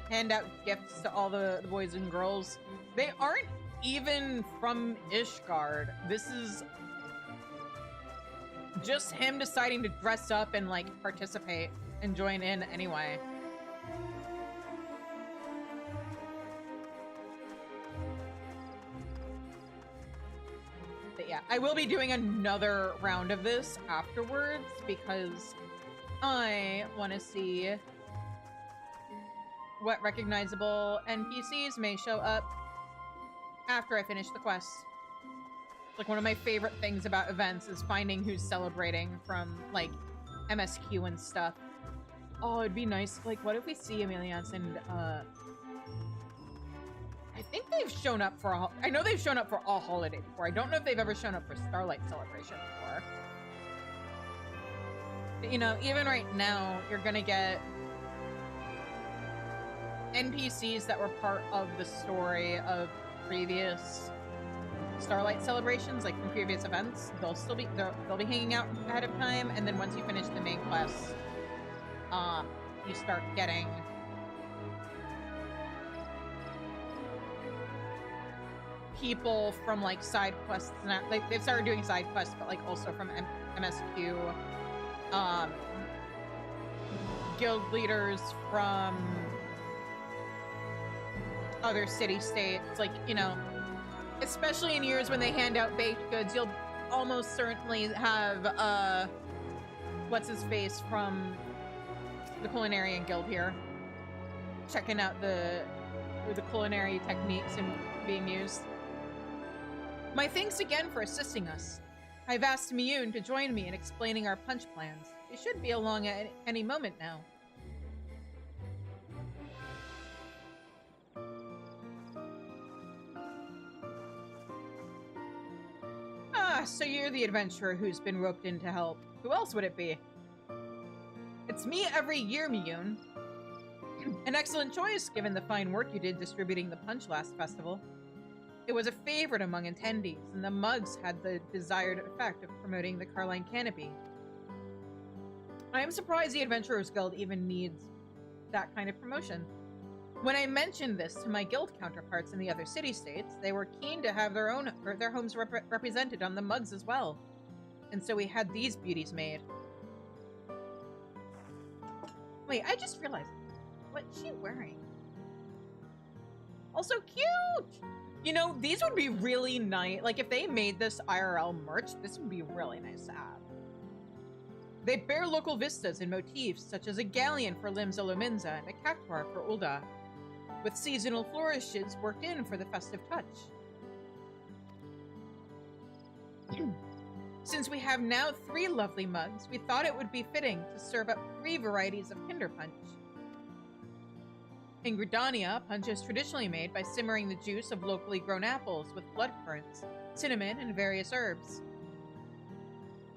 hand out gifts to all the boys and girls. They aren't even from Ishgard. This is just him deciding to dress up and, like, participate and join in anyway. But yeah, I will be doing another round of this afterwards because I want to see what recognizable NPCs may show up after I finish the quest. Like, one of my favorite things about events is finding who's celebrating from, like, MSQ and stuff. Oh, it'd be nice. Like, what if we see Emilias and, I think they've shown up for I know they've shown up for a holiday before. I don't know if they've ever shown up for Starlight Celebration before. But, you know, even right now, you're gonna get NPCs that were part of the story of previous Starlight celebrations, like from previous events. They'll be hanging out ahead of time, and then once you finish the main quest, you start getting people from like side quests. And like they've started doing side quests, but like also from MSQ, guild leaders from other city-states, like, you know, especially in years when they hand out baked goods, you'll almost certainly have, what's-his-face from the Culinarian Guild here, checking out the culinary techniques and being used. My thanks again for assisting us. I've asked Miyun to join me in explaining our punch plans. He should be along at any moment now. Ah, so you're the adventurer who's been roped in to help. Who else would it be? It's me every year, Miyun. An excellent choice, given the fine work you did distributing the punch last festival. It was a favorite among attendees, and the mugs had the desired effect of promoting the Carline Canopy. I am surprised the Adventurers Guild even needs that kind of promotion. When I mentioned this to my guild counterparts in the other city-states, they were keen to have their homes represented on the mugs as well. And so we had these beauties made. Wait, I just realized, what's she wearing? Also cute! You know, these would be really nice. Like, if they made this IRL merch, this would be really nice to have. They bear local vistas and motifs, such as a galleon for Limsa Lominsa and a cactuar for Ulda, with seasonal flourishes worked in for the festive touch. Since we have now 3 lovely mugs, we thought it would be fitting to serve up 3 varieties of Kinder Punch. In Gridania, punch is traditionally made by simmering the juice of locally grown apples with blood currants, cinnamon, and various herbs.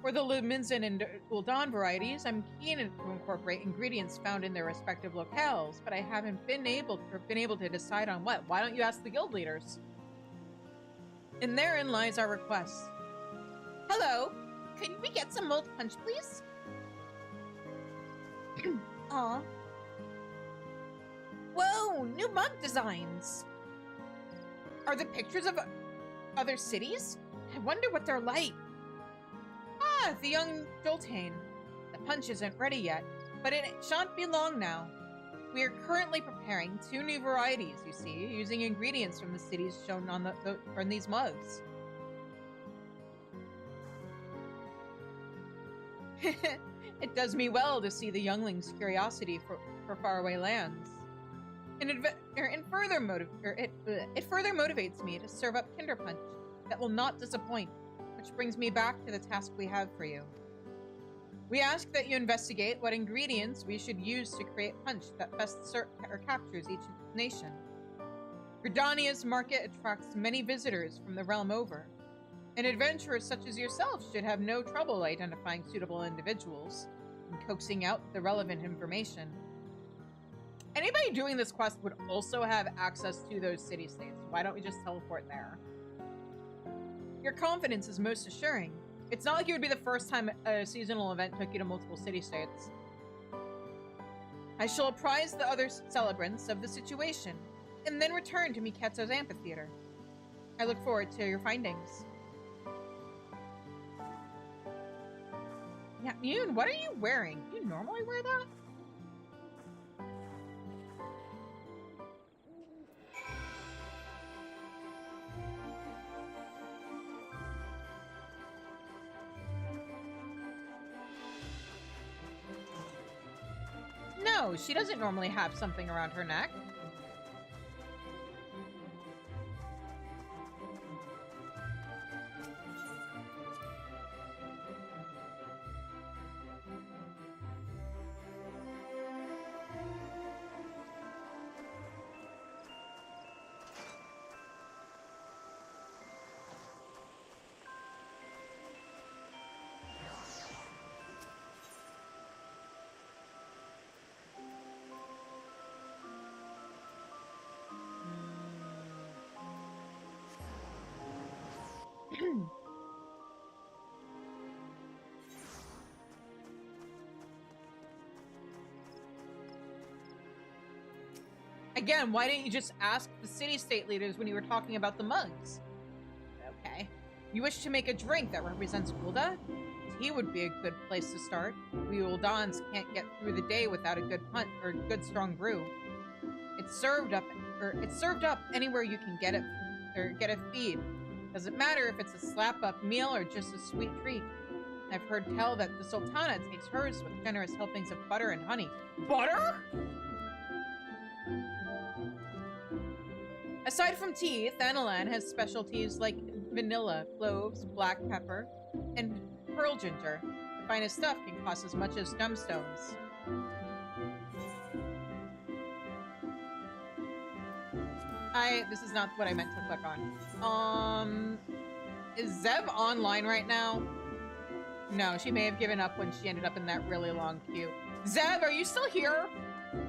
For the Luminzan and Uldan varieties, I'm keen to incorporate ingredients found in their respective locales, but I haven't been able to decide on what. Why don't you ask the guild leaders? And therein lies our request. Hello, can we get some mulled punch, please? Aw. Whoa, new mug designs! Are the pictures of other cities? I wonder what they're like. Ah, the young Joltane. The punch isn't ready yet, but it shan't be long now. We are currently preparing 2 new varieties, you see, using ingredients from the cities shown on on these mugs. It does me well to see the youngling's curiosity for faraway lands. It further motivates me to serve up Kinder Punch that will not disappoint, which brings me back to the task we have for you. We ask that you investigate what ingredients we should use to create punch that best captures each nation. Gridania's market attracts many visitors from the realm over, and adventurers such as yourself should have no trouble identifying suitable individuals and coaxing out the relevant information. Anybody doing this quest would also have access to those city-states. Why don't we just teleport there? Your confidence is most assuring. It's not like it would be the first time a seasonal event took you to multiple city-states. I shall apprise the other celebrants of the situation, and then return to Miketsu's amphitheater. I look forward to your findings. Yeah, Miyun, what are you wearing? Do you normally wear that? No, she doesn't normally have something around her neck. Again, why didn't you just ask the city-state leaders when you were talking about the mugs? Okay. You wish to make a drink that represents Gulda? Tea would be a good place to start. We Uldans can't get through the day without a good punt or good strong brew. It's served up anywhere you can get it or get a feed. Doesn't matter if it's a slap-up meal or just a sweet treat. I've heard tell that the Sultana takes hers with generous helpings of butter and honey. Butter? Aside from tea, Thanalan has specialties like vanilla, cloves, black pepper, and pearl ginger. The finest stuff can cost as much as gemstones. This is not what I meant to click on. Is Zeb online right now? No, she may have given up when she ended up in that really long queue. Zeb, are you still here?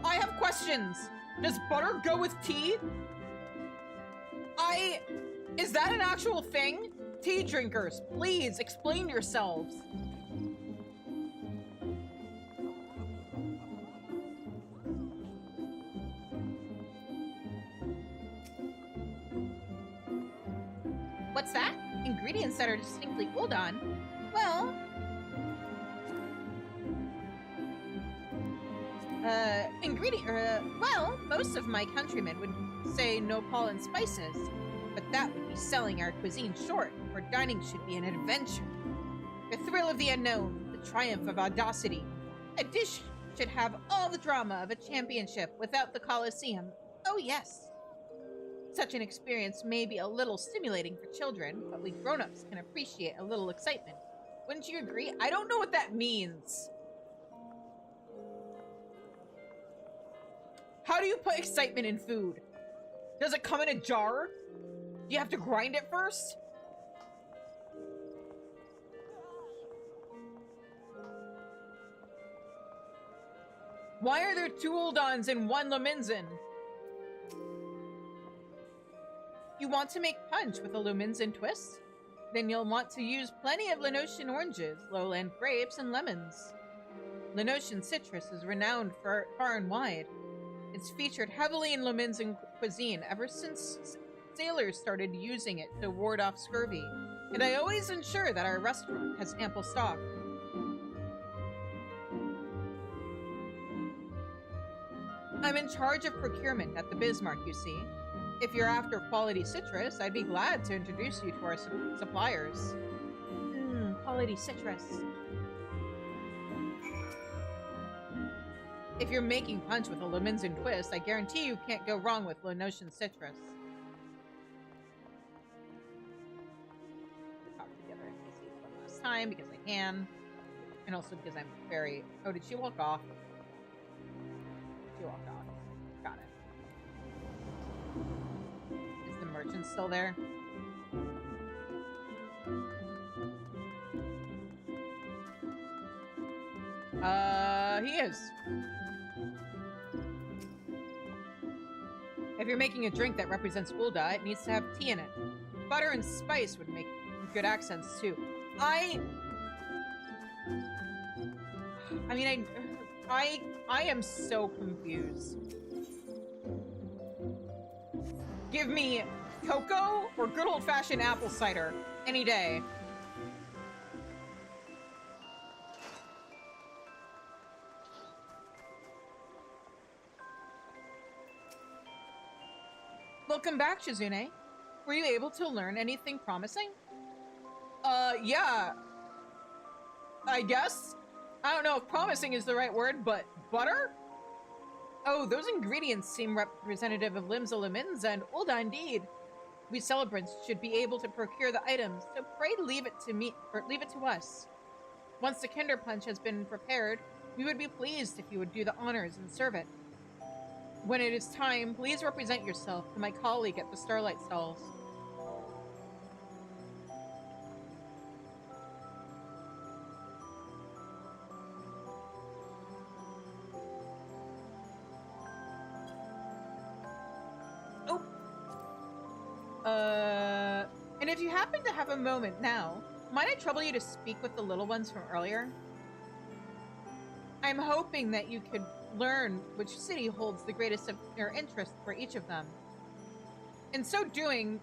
I have questions. Does butter go with tea? Is that an actual thing? Tea drinkers, please explain yourselves. What's that? Ingredients that are distinctly Uldan? Well... well, most of my countrymen would say no pollen spices, but that would be selling our cuisine short, for dining should be an adventure. The thrill of the unknown, the triumph of audacity. A dish should have all the drama of a championship without the Colosseum. Oh yes. Such an experience may be a little stimulating for children, but we grown-ups can appreciate a little excitement. Wouldn't you agree? I don't know what that means. How do you put excitement in food? Does it come in a jar? Do you have to grind it first? Why are there 2 Uldans and 1 Luminzin? You want to make punch with a Luminzin twist? Then you'll want to use plenty of Lenosian oranges, lowland grapes, and lemons. Lenosian citrus is renowned for far and wide. It's featured heavily in Luminzin cuisine ever since sailors started using it to ward off scurvy, and I always ensure that our restaurant has ample stock. I'm in charge of procurement at the Bismarck, you see. If you're after quality citrus, I'd be glad to introduce you to our suppliers. Quality citrus. If you're making punch with a Luminzin twist, I guarantee you can't go wrong with Lenosian citrus. Talk together in case one last time, because I can. And also because I'm very... Oh, did she walk off? She walked off. Got it. Is the merchant still there? He is. If you're making a drink that represents Gulda, it needs to have tea in it. Butter and spice would make good accents too. I am so confused. Give me cocoa or good old-fashioned apple cider any day. Welcome back, Shizune. Were you able to learn anything promising? Yeah. I guess? I don't know if promising is the right word, but butter? Oh, those ingredients seem representative of Limsa Limins and Ulda indeed. We celebrants should be able to procure the items, so pray leave it to me, or leave it to us. Once the Kinder Punch has been prepared, we would be pleased if you would do the honors and serve it. When it is time, please represent yourself to my colleague at the Starlight stalls. Oh! And if you happen to have a moment now, might I trouble you to speak with the little ones from earlier? I'm hoping that you could learn which city holds the greatest interest for each of them. In so doing,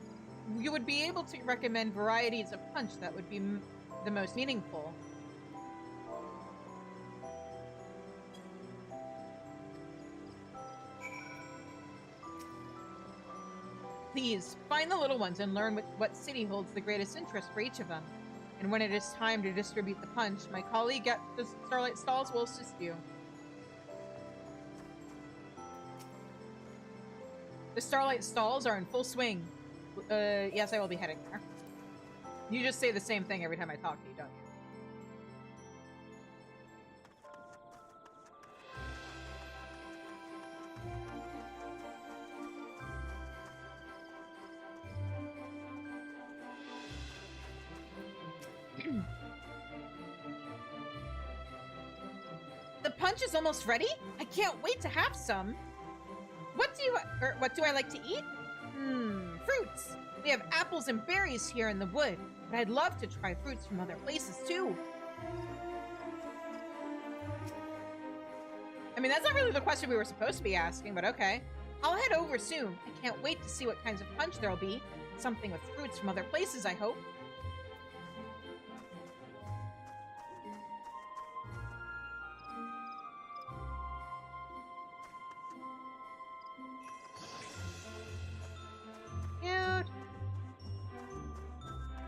you would be able to recommend varieties of punch that would be the most meaningful. Please, find the little ones and learn what city holds the greatest interest for each of them. And when it is time to distribute the punch, my colleague at the Starlight Stalls will assist you. The Starlight Stalls are in full swing. Yes, I will be heading there. You just say the same thing every time I talk to you, don't you? The punch is almost ready? I can't wait to have some. What do I like to eat? Fruits. We have apples and berries here in the wood, but I'd love to try fruits from other places too. I mean, that's not really the question we were supposed to be asking, but okay. I'll head over soon. I can't wait to see what kinds of punch there'll be. Something with fruits from other places, I hope.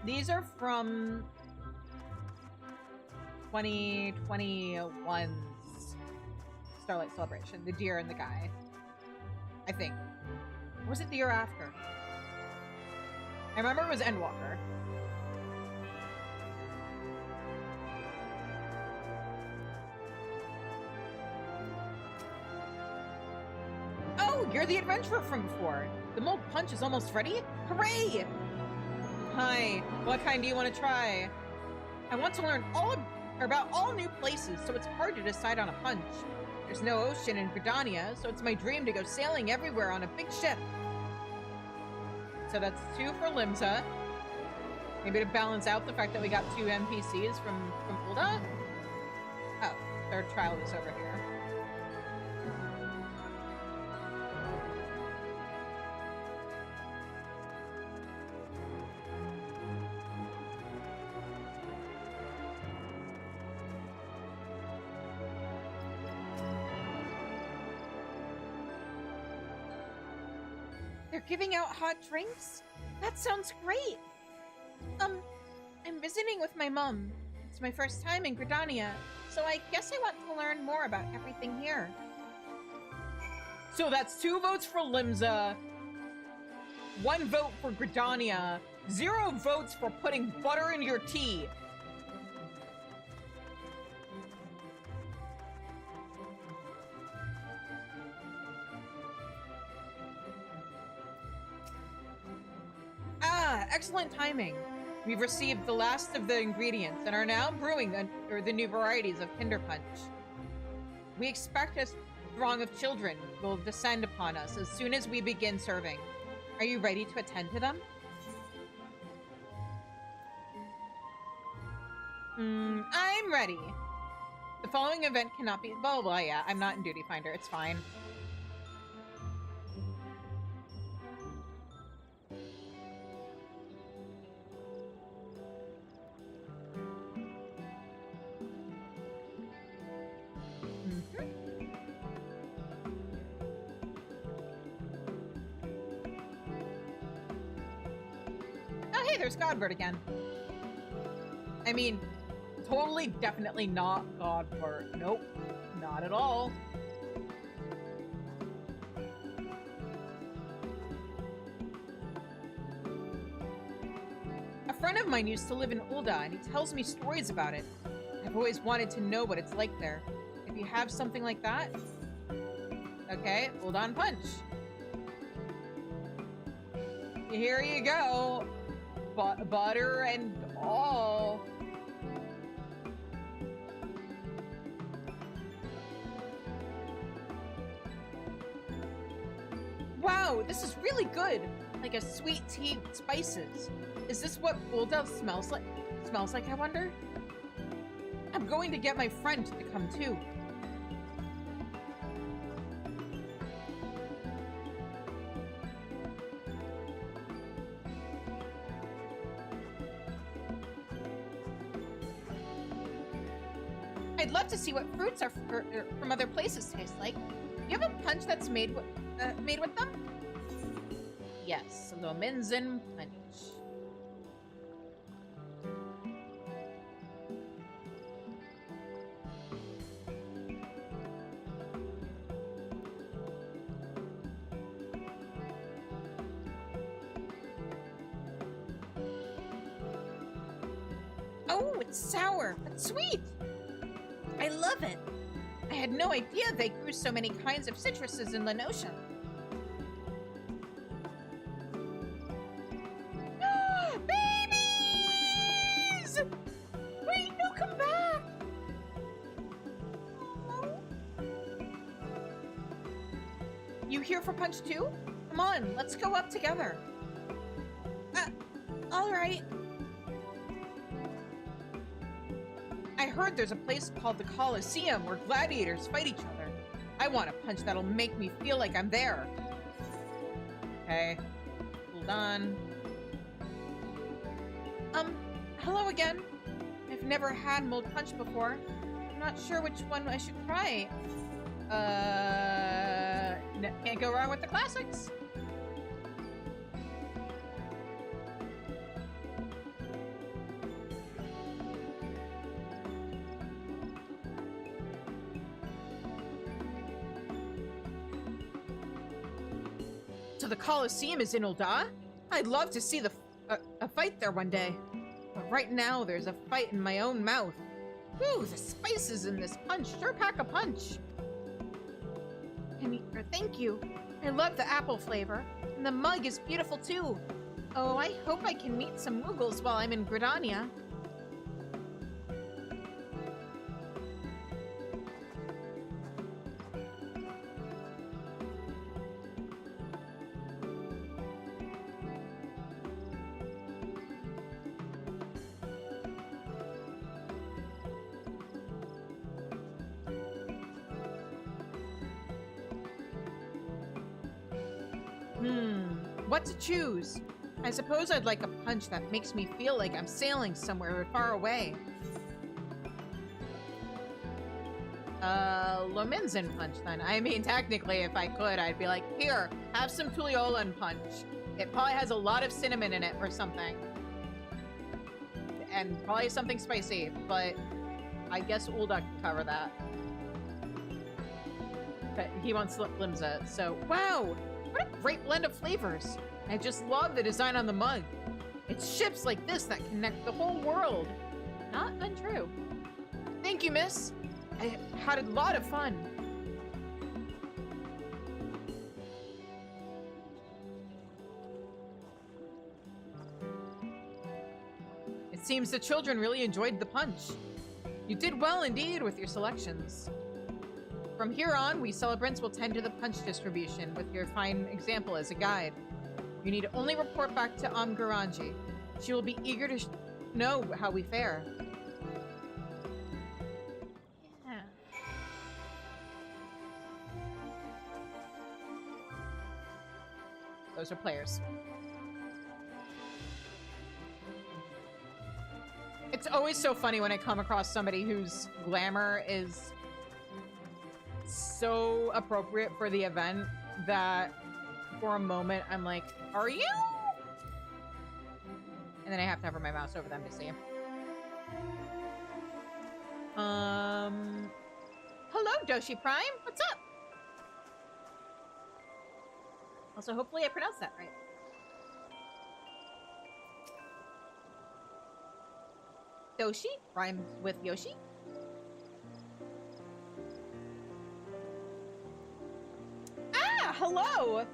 These are from 2021's Starlight Celebration. The deer and the guy. I think. Or was it the year after? I remember it was Endwalker. Oh, you're the adventurer from before. The mold punch is almost ready? Hooray! Hi, what kind do you want to try? I want to learn about all new places, so it's hard to decide on a punch. There's no ocean in Gridania, so it's my dream to go sailing everywhere on a big ship. So that's 2 for Limsa. Maybe to balance out the fact that we got 2 NPCs from Ulda. Oh, third trial is over here. They're giving out hot drinks? That sounds great! I'm visiting with my mom. It's my first time in Gridania, so I guess I want to learn more about everything here. So that's 2 votes for Limsa, 1 vote for Gridania, 0 votes for putting butter in your tea. Excellent timing. We've received the last of the ingredients and are now brewing the new varieties of Kinder Punch. We expect a throng of children will descend upon us as soon as we begin serving. Are you ready to attend to them? I'm ready. The following event cannot be... Blah, blah, blah, yeah. I'm not in Duty Finder. It's fine. Oh, hey, there's Godbird again. I mean, totally, definitely not Godbird. Nope, not at all. A friend of mine used to live in Ulda, and he tells me stories about it. I've always wanted to know what it's like there. If you have something like that... Okay, Uldan Punch. Here you go. Butter and all. Wow, this is really good. Like a sweet tea with spices. Is this what Ulda smells like? Smells like, I wonder? I'm going to get my friend to come too. I'd love to see what fruits from other places taste like. Do you have a punch that's made with them? Yes, Lominzen punch. Oh, it's sour, but sweet. I love it. I had no idea they grew so many kinds of citruses in Lenosha. Babies! Wait, no, come back! You here for punch too? Come on, let's go up together. All right. I heard there's a place called the Coliseum where gladiators fight each other. I want a punch that'll make me feel like I'm there. Okay. Hold on. Hello again. I've never had mulled punch before. I'm not sure which one I should try. Can't go wrong with the classics. So the Coliseum is in Ul'dah? I'd love to see a fight there one day. But right now, there's a fight in my own mouth. Ooh, the spices in this punch sure pack a punch. Thank you. I love the apple flavor. And the mug is beautiful too. Oh, I hope I can meet some Moogles while I'm in Gridania. What to choose? I suppose I'd like a punch that makes me feel like I'm sailing somewhere far away. Lominzen punch then. I mean, technically, if I could, I'd be like, here, have some Tuliolin punch. It probably has a lot of cinnamon in it or something. And probably something spicy, but I guess Ul'dah can cover that. But he wants Limsa, so... Wow! What a great blend of flavors! I just love the design on the mug. It's ships like this that connect the whole world. Not untrue. Thank you, miss. I had a lot of fun. It seems the children really enjoyed the punch. You did well indeed with your selections. From here on, we celebrants will tend to the punch distribution with your fine example as a guide. You need only report back to Garanji. She will be eager to know how we fare. Yeah. Those are players. It's always so funny when I come across somebody whose glamour is so appropriate for the event that for a moment I'm like, are you? And then I have to hover my mouse over them to see. Hello, Doshi Prime. What's up? Also, hopefully I pronounced that right. Doshi rhymes with Yoshi. Ah, hello.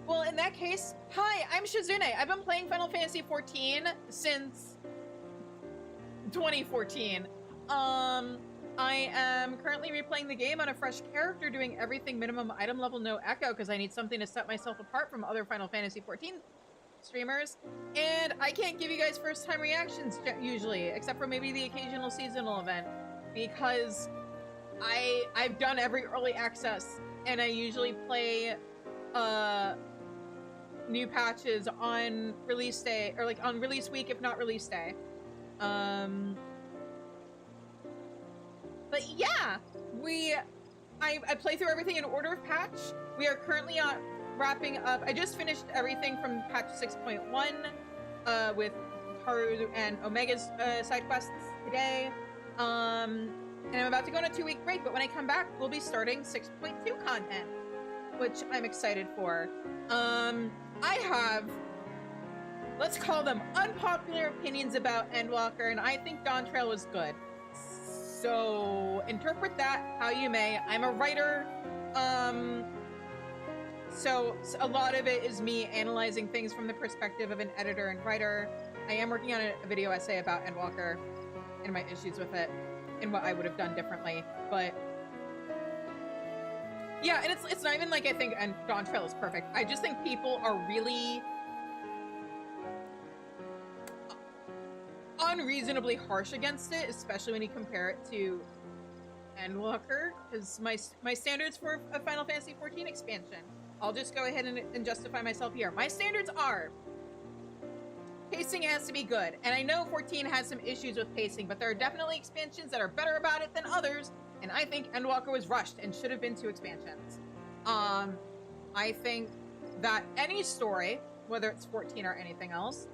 Well, in that case, hi, I'm Shizune. I've been playing Final Fantasy XIV since 2014. I am currently replaying the game on a fresh character, doing everything minimum item level, no echo, because I need something to set myself apart from other Final Fantasy XIV streamers. And I can't give you guys first-time reactions usually, except for maybe the occasional seasonal event, because I've done every early access, and I usually play new patches on release day, or like on release week, if not release day. But yeah, I play through everything in order of patch. We are currently wrapping up. I just finished everything from patch 6.1 with Haru and Omega's side quests today. And I'm about to go on a 2-week break, but when I come back, we'll be starting 6.2 content, which I'm excited for. I have, let's call them unpopular opinions about Endwalker, and I think Dawn Trail was good. So interpret that how you may. I'm a writer, so a lot of it is me analyzing things from the perspective of an editor and writer. I am working on a video essay about Endwalker and my issues with it and what I would have done differently, but yeah, and it's not even like I think and Dawn Trail is perfect. I just think people are really unreasonably harsh against it, especially when you compare it to Endwalker, because my standards for a Final Fantasy XIV expansion, I'll just go ahead and justify myself here. My standards are pacing has to be good, and I know 14 has some issues with pacing, but there are definitely expansions that are better about it than others, and I think Endwalker was rushed and should have been 2 expansions. I think that any story, whether it's 14 or anything else,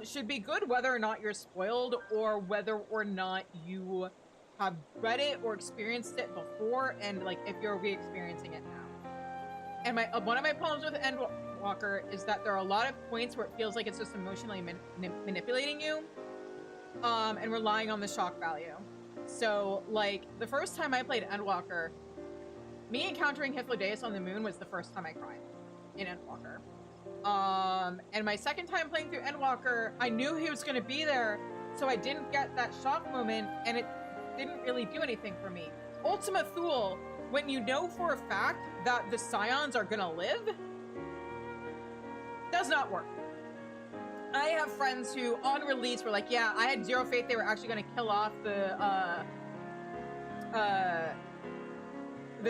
should be good whether or not you're spoiled or whether or not you have read it or experienced it before, and like if you're re-experiencing it now. And one of my problems with Endwalker is that there are a lot of points where it feels like it's just emotionally manipulating you, and relying on the shock value. So like the first time I played Endwalker, me encountering Hythlodaeus on the moon was the first time I cried in Endwalker. And my second time playing through Endwalker, I knew he was going to be there, so I didn't get that shock moment, and it didn't really do anything for me. Ultima Thule, when you know for a fact that the Scions are going to live, does not work. I have friends who, on release, were like, yeah, I had zero faith they were actually going to kill off the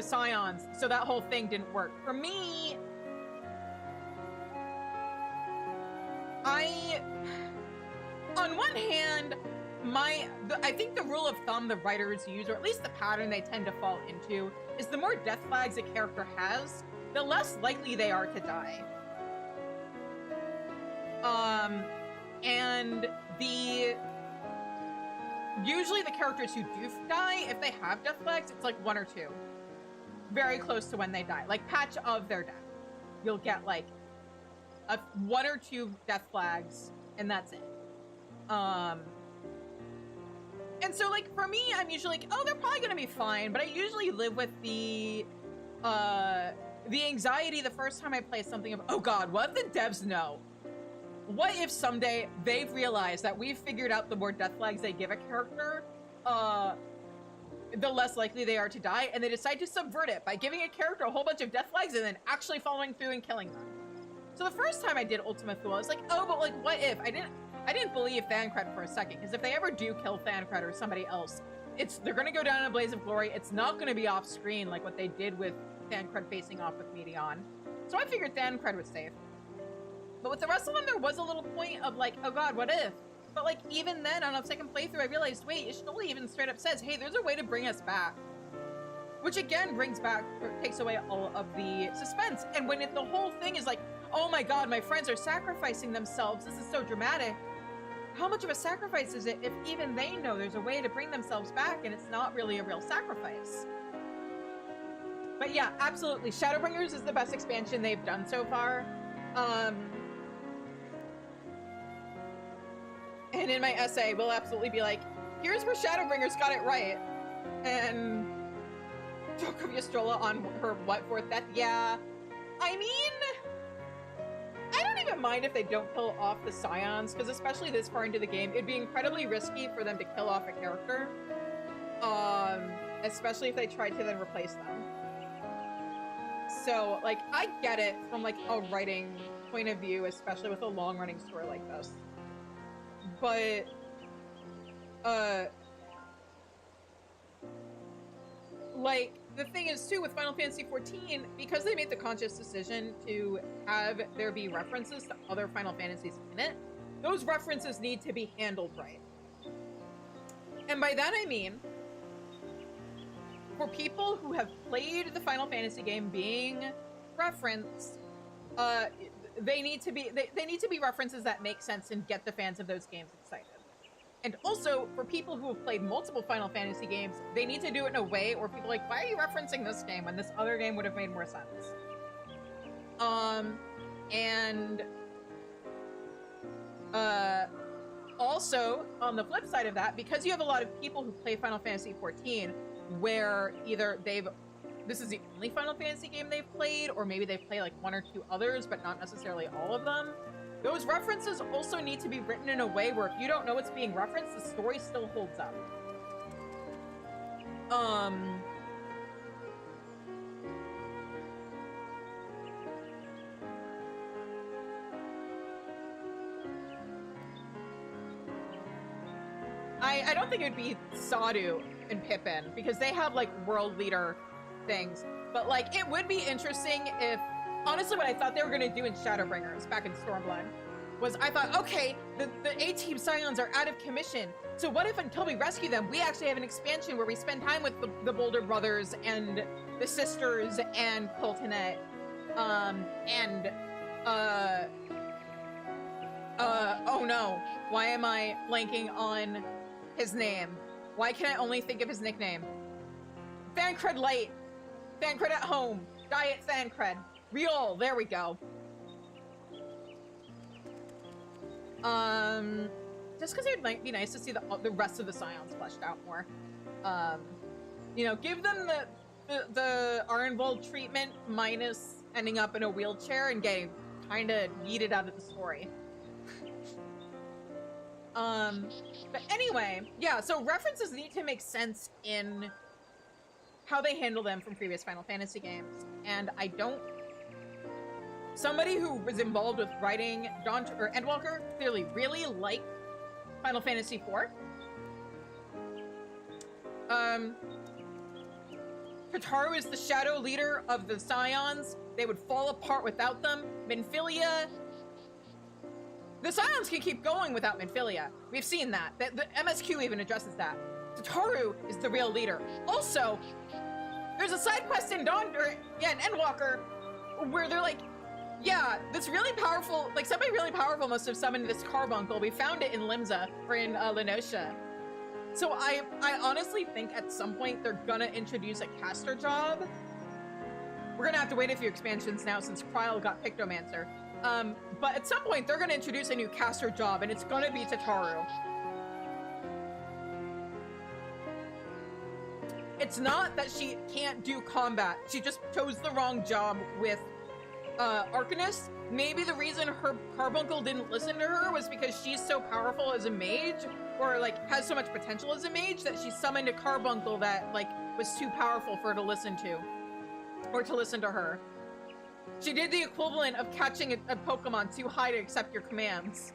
Scions, so that whole thing didn't work. For me, on one hand, I think the rule of thumb the writers use, or at least the pattern they tend to fall into, is the more death flags a character has, the less likely they are to die. And usually the characters who do die, if they have death flags, it's like 1 or 2. Very close to when they die. Like, patch of their death. You'll get, like, 1 or 2 death flags, and that's it. And so, like, for me, I'm usually like, oh, they're probably gonna be fine, but I usually live with the anxiety the first time I play something of, oh god, what if the devs know? What if someday they've realized that we've figured out the more death flags they give a character, the less likely they are to die, and they decide to subvert it by giving a character a whole bunch of death flags and then actually following through and killing them. So the first time I did Ultima Thule, I was like, oh, but like, what if? I didn't believe Thancred for a second, because if they ever do kill Thancred or somebody else, they're gonna go down in a blaze of glory. It's not gonna be off screen like what they did with Thancred facing off with Meteon. So I figured Thancred was safe. But with the rest of them, there was a little point of like, oh god, what if? But like, even then, on a second playthrough, I realized, wait, Ishnola even straight up says, hey, there's a way to bring us back. Which again takes away all of the suspense. And when the whole thing is like, oh my god, my friends are sacrificing themselves, this is so dramatic. How much of a sacrifice is it if even they know there's a way to bring themselves back and it's not really a real sacrifice? But yeah, absolutely. Shadowbringers is the best expansion they've done so far. And in my essay, we'll absolutely be like, here's where Shadowbringers got it right. And Sokovia Strolla on her fourth death. Yeah. I mean, I don't even mind if they don't kill off the Scions, because especially this far into the game, it'd be incredibly risky for them to kill off a character. Especially if they tried to then replace them. So, like, I get it from, like, a writing point of view, especially with a long-running story like this. But, like, the thing is, too, with Final Fantasy XIV, because they made the conscious decision to have there be references to other Final Fantasies in it, those references need to be handled right. And by that I mean, for people who have played the Final Fantasy game being referenced, they need to be references that make sense and get the fans of those games excited. And also, for people who have played multiple Final Fantasy games, they need to do it in a way where people are like, why are you referencing this game when this other game would have made more sense? Also, on the flip side of that, because you have a lot of people who play Final Fantasy XIV, where either this is the only Final Fantasy game they've played, or maybe they've played like one or two others, but not necessarily all of them. Those references also need to be written in a way where if you don't know what's being referenced, the story still holds up. I don't think it would be Sadu and Pippin, because they have, like, world leader things. But, like, it would be interesting if... Honestly, what I thought they were going to do in Shadowbringers, back in Stormblood, was I thought, okay, the A-Team Scions are out of commission, so what if until we rescue them, we actually have an expansion where we spend time with the Boulder brothers and the sisters and Coltonette, oh no, why am I blanking on his name? Why can I only think of his nickname? Thancred Light. Thancred at home. Diet Thancred. Real, there we go. Just because it might be nice to see the rest of the Scions fleshed out more. You know, give them the Arnvold treatment minus ending up in a wheelchair and getting kind of yeeted out of the story. But anyway, yeah, so references need to make sense in how they handle them from previous Final Fantasy games. And I don't... Somebody who was involved with writing Endwalker clearly really liked Final Fantasy IV. Kataru is the shadow leader of the Scions. They would fall apart without them. Minfilia... The Scions can keep going without Minfilia. We've seen that. The MSQ even addresses that. Tataru is the real leader. Also, there's a side quest in Endwalker where they're like, yeah, this really powerful, like somebody really powerful must have summoned this carbuncle. We found it in Limsa, or in Lenosha. So I honestly think at some point they're gonna introduce a caster job. We're gonna have to wait a few expansions now since Kryl got Pictomancer. But at some point they're gonna introduce a new caster job and it's gonna be Tataru. It's not that she can't do combat. She just chose the wrong job with Arcanist. Maybe the reason her carbuncle didn't listen to her was because she's so powerful as a mage, or like has so much potential as a mage, that she summoned a carbuncle that like was too powerful for her to listen to, or to listen to her. She did the equivalent of catching a Pokemon too high to accept your commands.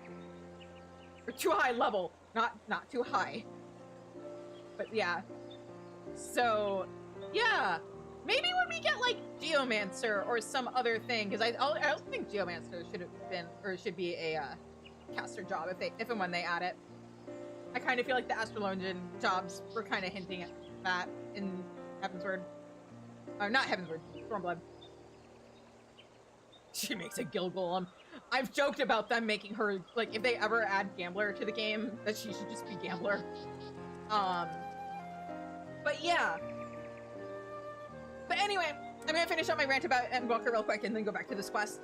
Or too high level, not too high. But yeah. So, yeah. Maybe when we get like Geomancer or some other thing, because I don't think Geomancer should have been, or should be a caster job if and when they add it. I kind of feel like the Astrologian jobs were kind of hinting at that in Heavensward. Or not Heavensward, Stormblood. She makes a Gil Golem. I've joked about them making her, like, if they ever add Gambler to the game, that she should just be Gambler. But yeah. But anyway, I'm gonna finish up my rant about Endwalker real quick and then go back to this quest.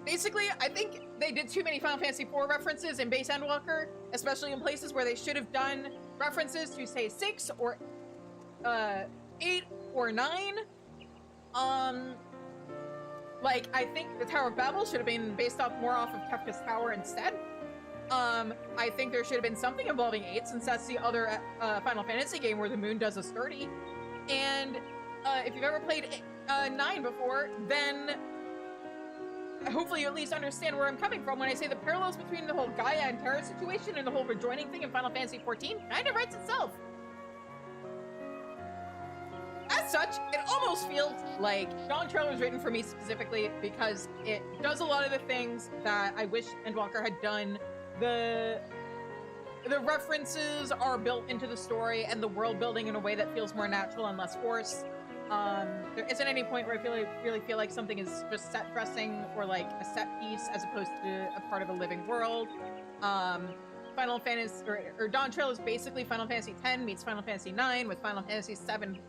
Basically, I think they did too many Final Fantasy IV references in base Endwalker, especially in places where they should have done references to, say, 6 or 8 or 9. Like, I think the Tower of Babel should have been based more off of Kefka's Tower instead. I think there should have been something involving 8, since that's the other Final Fantasy game where the moon does a sturdy. And if you've ever played 9 before, then hopefully you at least understand where I'm coming from when I say the parallels between the whole Gaia and Terra situation and the whole rejoining thing in Final Fantasy XIV kind of writes itself. As such, it almost feels like Dawn Trail was written for me specifically because it does a lot of the things that I wish Endwalker had done. The the references are built into the story and the world building in a way that feels more natural and less forced. There isn't any point where I really feel like something is just set dressing or like a set piece as opposed to a part of a living world. Final Fantasy or Dawn Trail is basically Final Fantasy X meets Final Fantasy IX with Final Fantasy VII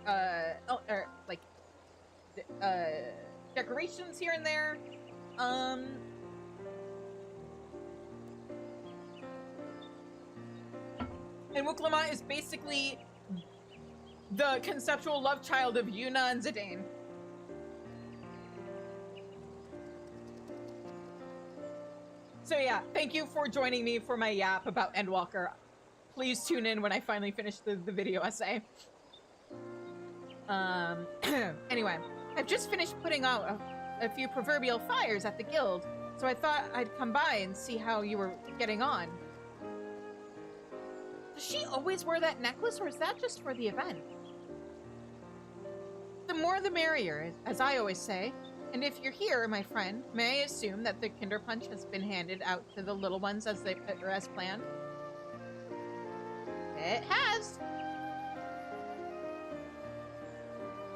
decorations here and there. And Wuklamot is basically the conceptual love child of Yuna and Zidane. So yeah, thank you for joining me for my yap about Endwalker. Please tune in when I finally finish the video essay. Anyway, I've just finished putting out a few proverbial fires at the guild, so I thought I'd come by and see how you were getting on. Does she always wear that necklace, or is that just for the event? The more the merrier, as I always say. And if you're here, my friend, may I assume that the Kinder Punch has been handed out to the little ones as planned? It has.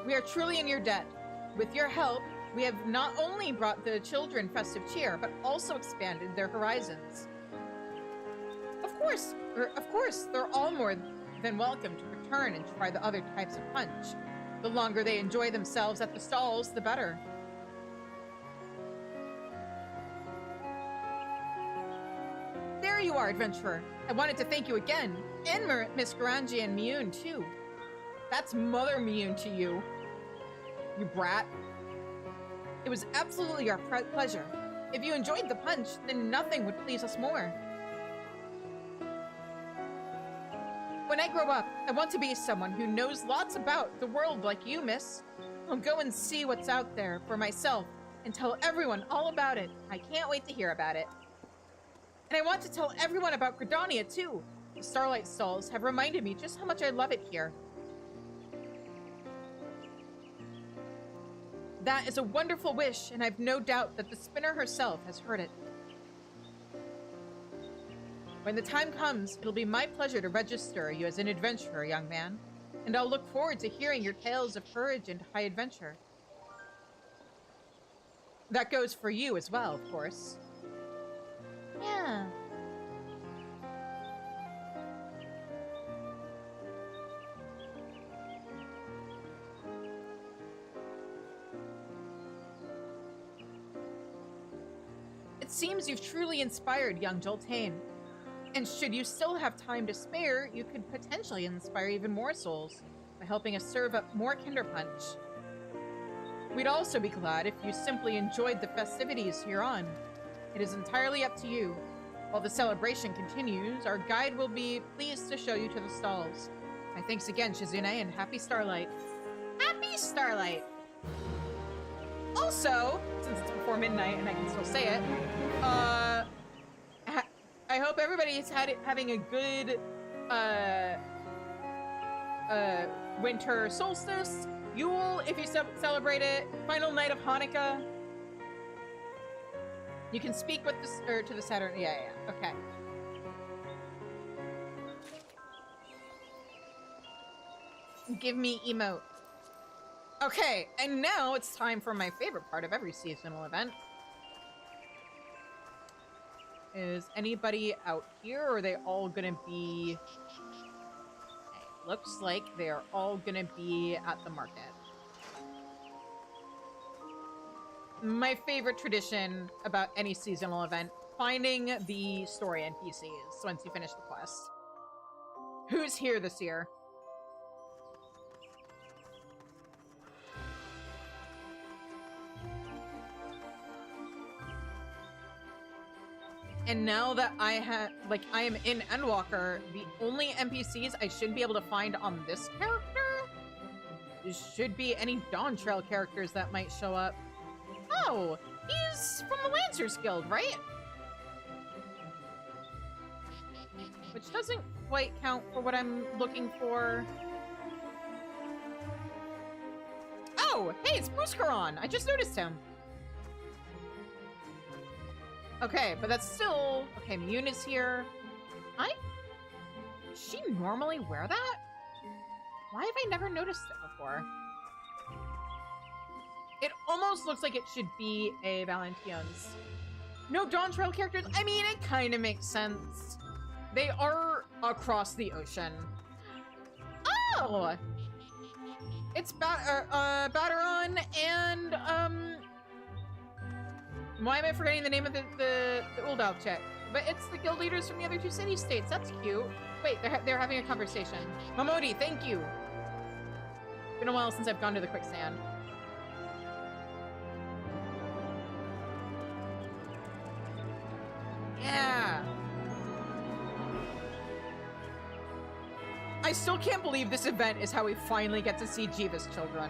We are truly in your debt. With your help, we have not only brought the children festive cheer, but also expanded their horizons. Of course, they're all more than welcome to return and try the other types of punch. The longer they enjoy themselves at the stalls, the better. There you are, adventurer. I wanted to thank you again, and Miss Garangi and Miyun, too. That's Mother Miyun to you, you brat. It was absolutely our pleasure. If you enjoyed the punch, then nothing would please us more. When I grow up, I want to be someone who knows lots about the world like you, miss. I'll go and see what's out there for myself and tell everyone all about it. I can't wait to hear about it. And I want to tell everyone about Gridania, too. The Starlight stalls have reminded me just how much I love it here. That is a wonderful wish, and I've no doubt that the spinner herself has heard it. When the time comes, it'll be my pleasure to register you as an adventurer, young man. And I'll look forward to hearing your tales of courage and high adventure. That goes for you as well, of course. Yeah. It seems you've truly inspired young Joltane. And should you still have time to spare, you could potentially inspire even more souls by helping us serve up more Kinder Punch. We'd also be glad if you simply enjoyed the festivities here on. It is entirely up to you. While the celebration continues, our guide will be pleased to show you to the stalls. My thanks again, Shizune, and happy Starlight. Happy Starlight! Also, since it's before midnight and I can still say it, I hope everybody's having a good winter solstice, Yule if you celebrate it, final night of Hanukkah. You can speak with this or to the Saturn. Yeah, okay. Give me emote. Okay, and now it's time for my favorite part of every seasonal event. Is anybody out here, or are they all gonna be... Okay, looks like they are all gonna be at the market. My favorite tradition about any seasonal event, finding the story NPCs once you finish the quest. Who's here this year? And now that I am in Endwalker, the only NPCs I should be able to find on this character should be any Dawn Trail characters that might show up. Oh, he's from the Lancers Guild, right? Which doesn't quite count for what I'm looking for. Oh, hey, it's Buscaron! I just noticed him. Okay, but that's still... Okay, Miyun is here. she normally wear that? Why have I never noticed it before? It almost looks like it should be a Valentine's. No Dawn Trail characters? I mean, it kind of makes sense. They are across the ocean. Oh! It's Bateron and, why am I forgetting the name of the Uldal chick? But it's the guild leaders from the other two city-states. That's cute. Wait, they're having a conversation. Momodi, thank you. Been a while since I've gone to the quicksand. Yeah. I still can't believe this event is how we finally get to see Jiva's children.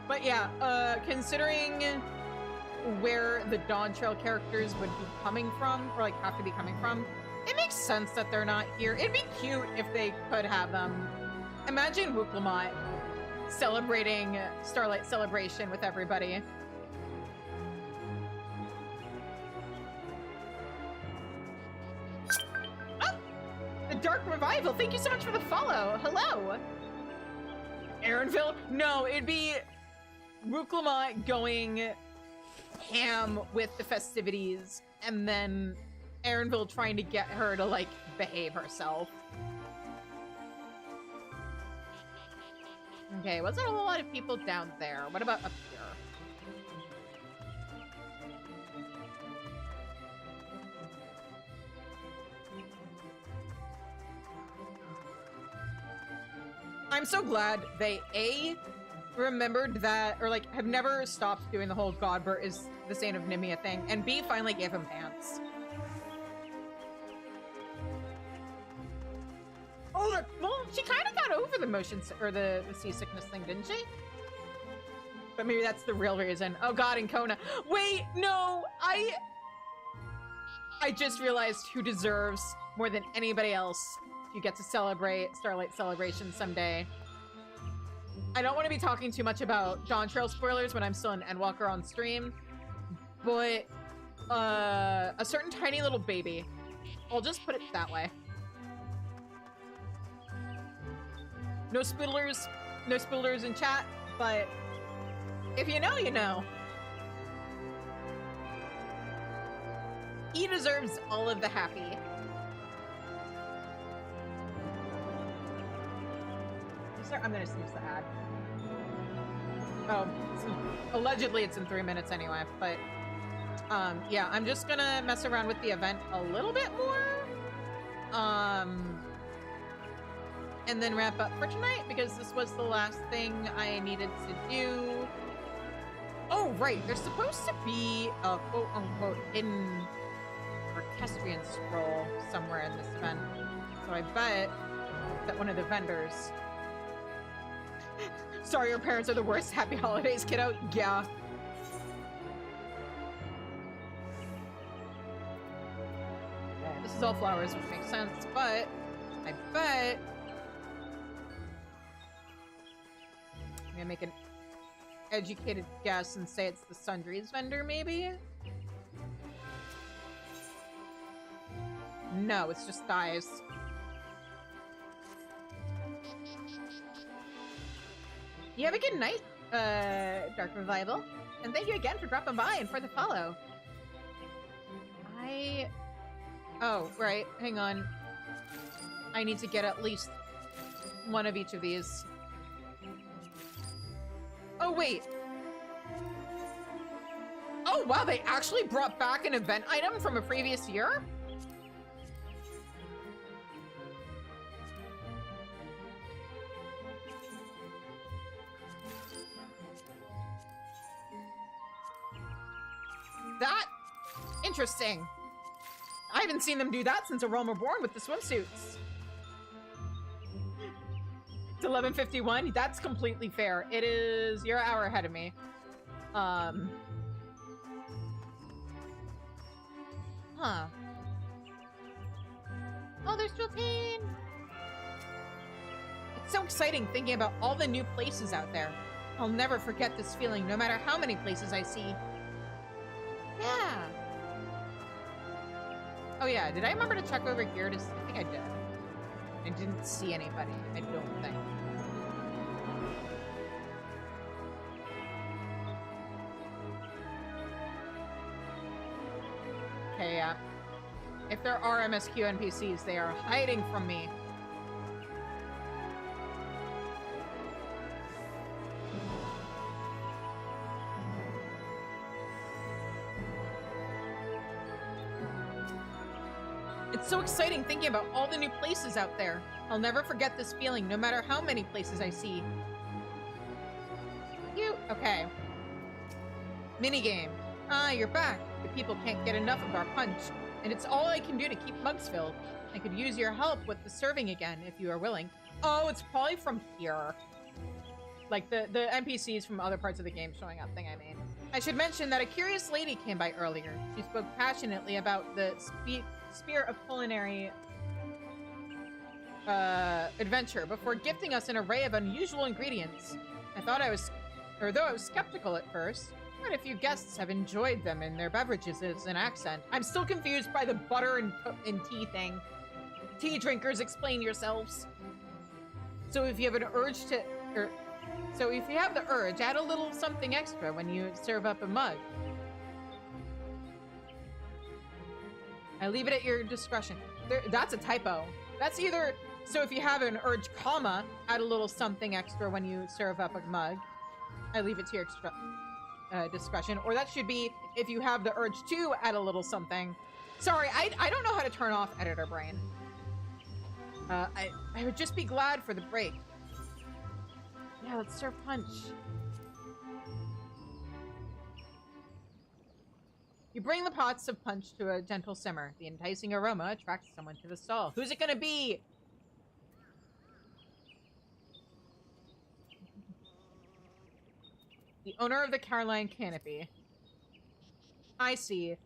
But yeah, considering where the Dawn Trail characters would be coming from, or like have to be coming from, it makes sense that they're not here. It'd be cute if they could have them. Imagine Wooklamot celebrating Starlight Celebration with everybody. Oh! The Dark Revival, thank you so much for the follow. Hello! Aaronville? No, it'd be Wooklamot going ham with the festivities, and then Aaronville trying to get her to, like, behave herself. Okay, wasn't a whole lot of people down there. What about up here? I'm so glad they, A, remembered that, or like, have never stopped doing the whole Godbert is the Saint of Nimia thing, and B, finally gave him pants. Oh, look, well, she kind of got over the motion, or the seasickness thing, didn't she? But maybe that's the real reason. Oh god, and Kona. Wait, no, I just realized who deserves more than anybody else to get to celebrate Starlight Celebration someday. I don't want to be talking too much about Dawn Trail spoilers when I'm still in Endwalker on stream, but a certain tiny little baby. I'll just put it that way. No spoilers in chat, but if you know, you know. He deserves all of the happy. I'm gonna snooze the ad. Oh, allegedly it's in 3 minutes anyway, but yeah, I'm just gonna mess around with the event a little bit more. And then wrap up for tonight, because this was the last thing I needed to do. Oh, right, there's supposed to be a quote-unquote hidden orchestrion scroll somewhere in this event. So I bet that one of the vendors... Sorry, your parents are the worst. Happy holidays, kiddo. Yeah. Okay, this is all flowers, which makes sense, but I bet... I'm gonna make an educated guess and say it's the Sundries vendor, maybe? No, it's just dyes. You have a good night, Dark Revival. And thank you again for dropping by and for the follow. Oh, right. Hang on. I need to get at least one of each of these. Oh, wait. Oh, wow, they actually brought back an event item from a previous year? That? Interesting. I haven't seen them do that since A Realm Reborn with the swimsuits. It's 11:51. That's completely fair. It is... You're an hour ahead of me. Huh. Oh, there's Jolene! It's so exciting thinking about all the new places out there. I'll never forget this feeling, no matter how many places I see. Yeah. Oh yeah, did I remember to check over here to see? I think I did. I didn't see anybody, I don't think. Okay, yeah. If there are MSQ NPCs, they are hiding from me. It's so exciting thinking about all the new places out there. I'll never forget this feeling, no matter how many places I see. Okay. Minigame. Ah, you're back. The people can't get enough of our punch, and it's all I can do to keep mugs filled. I could use your help with the serving again, if you are willing. Oh, it's probably from here. Like the NPCs from other parts of the game showing up thing I made. I should mention that a curious lady came by earlier. She spoke passionately about the spirit of culinary adventure before gifting us an array of unusual ingredients. Though I was skeptical at first, quite a few guests have enjoyed them in their beverages as an accent. I'm still confused by the butter and tea thing. Tea drinkers, explain yourselves. So if you have an urge to, so if you have the urge, add a little something extra when you serve up a mug. I leave it at your discretion. That's a typo. That's either, so if you have an urge, comma, add a little something extra when you serve up a mug. I leave it to your discretion. Or that should be, if you have the urge to add a little something. Sorry, I don't know how to turn off editor brain. I would just be glad for the break. Yeah, let's serve punch. You bring the pots of punch to a gentle simmer. The enticing aroma attracts someone to the stall. Who's it gonna be? The owner of the Caroline Canopy. I see.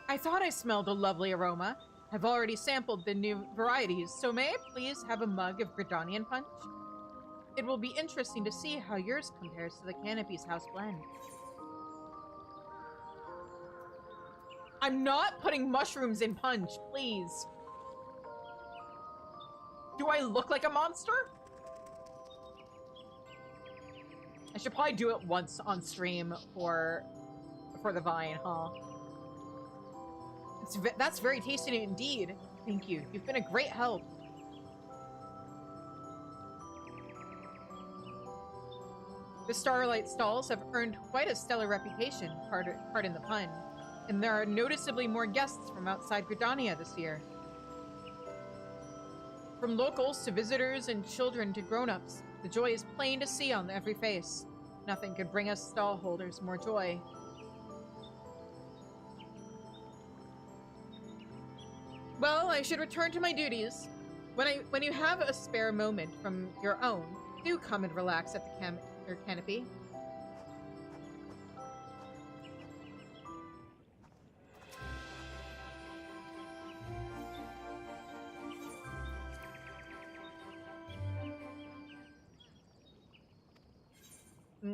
I thought I smelled a lovely aroma. I've already sampled the new varieties, so may I please have a mug of Gridanian punch? It will be interesting to see how yours compares to the Canopy's house blend. I'm not putting mushrooms in punch, please. Do I look like a monster? I should probably do it once on stream for the Vine, huh? That's very tasty indeed. Thank you. You've been a great help. The Starlight stalls have earned quite a stellar reputation, pardon the pun, and there are noticeably more guests from outside Gridania this year. From locals to visitors and children to grown-ups, the joy is plain to see on every face. Nothing could bring us stall holders more joy. Well, I should return to my duties. When you have a spare moment from your own, do come and relax at the canopy.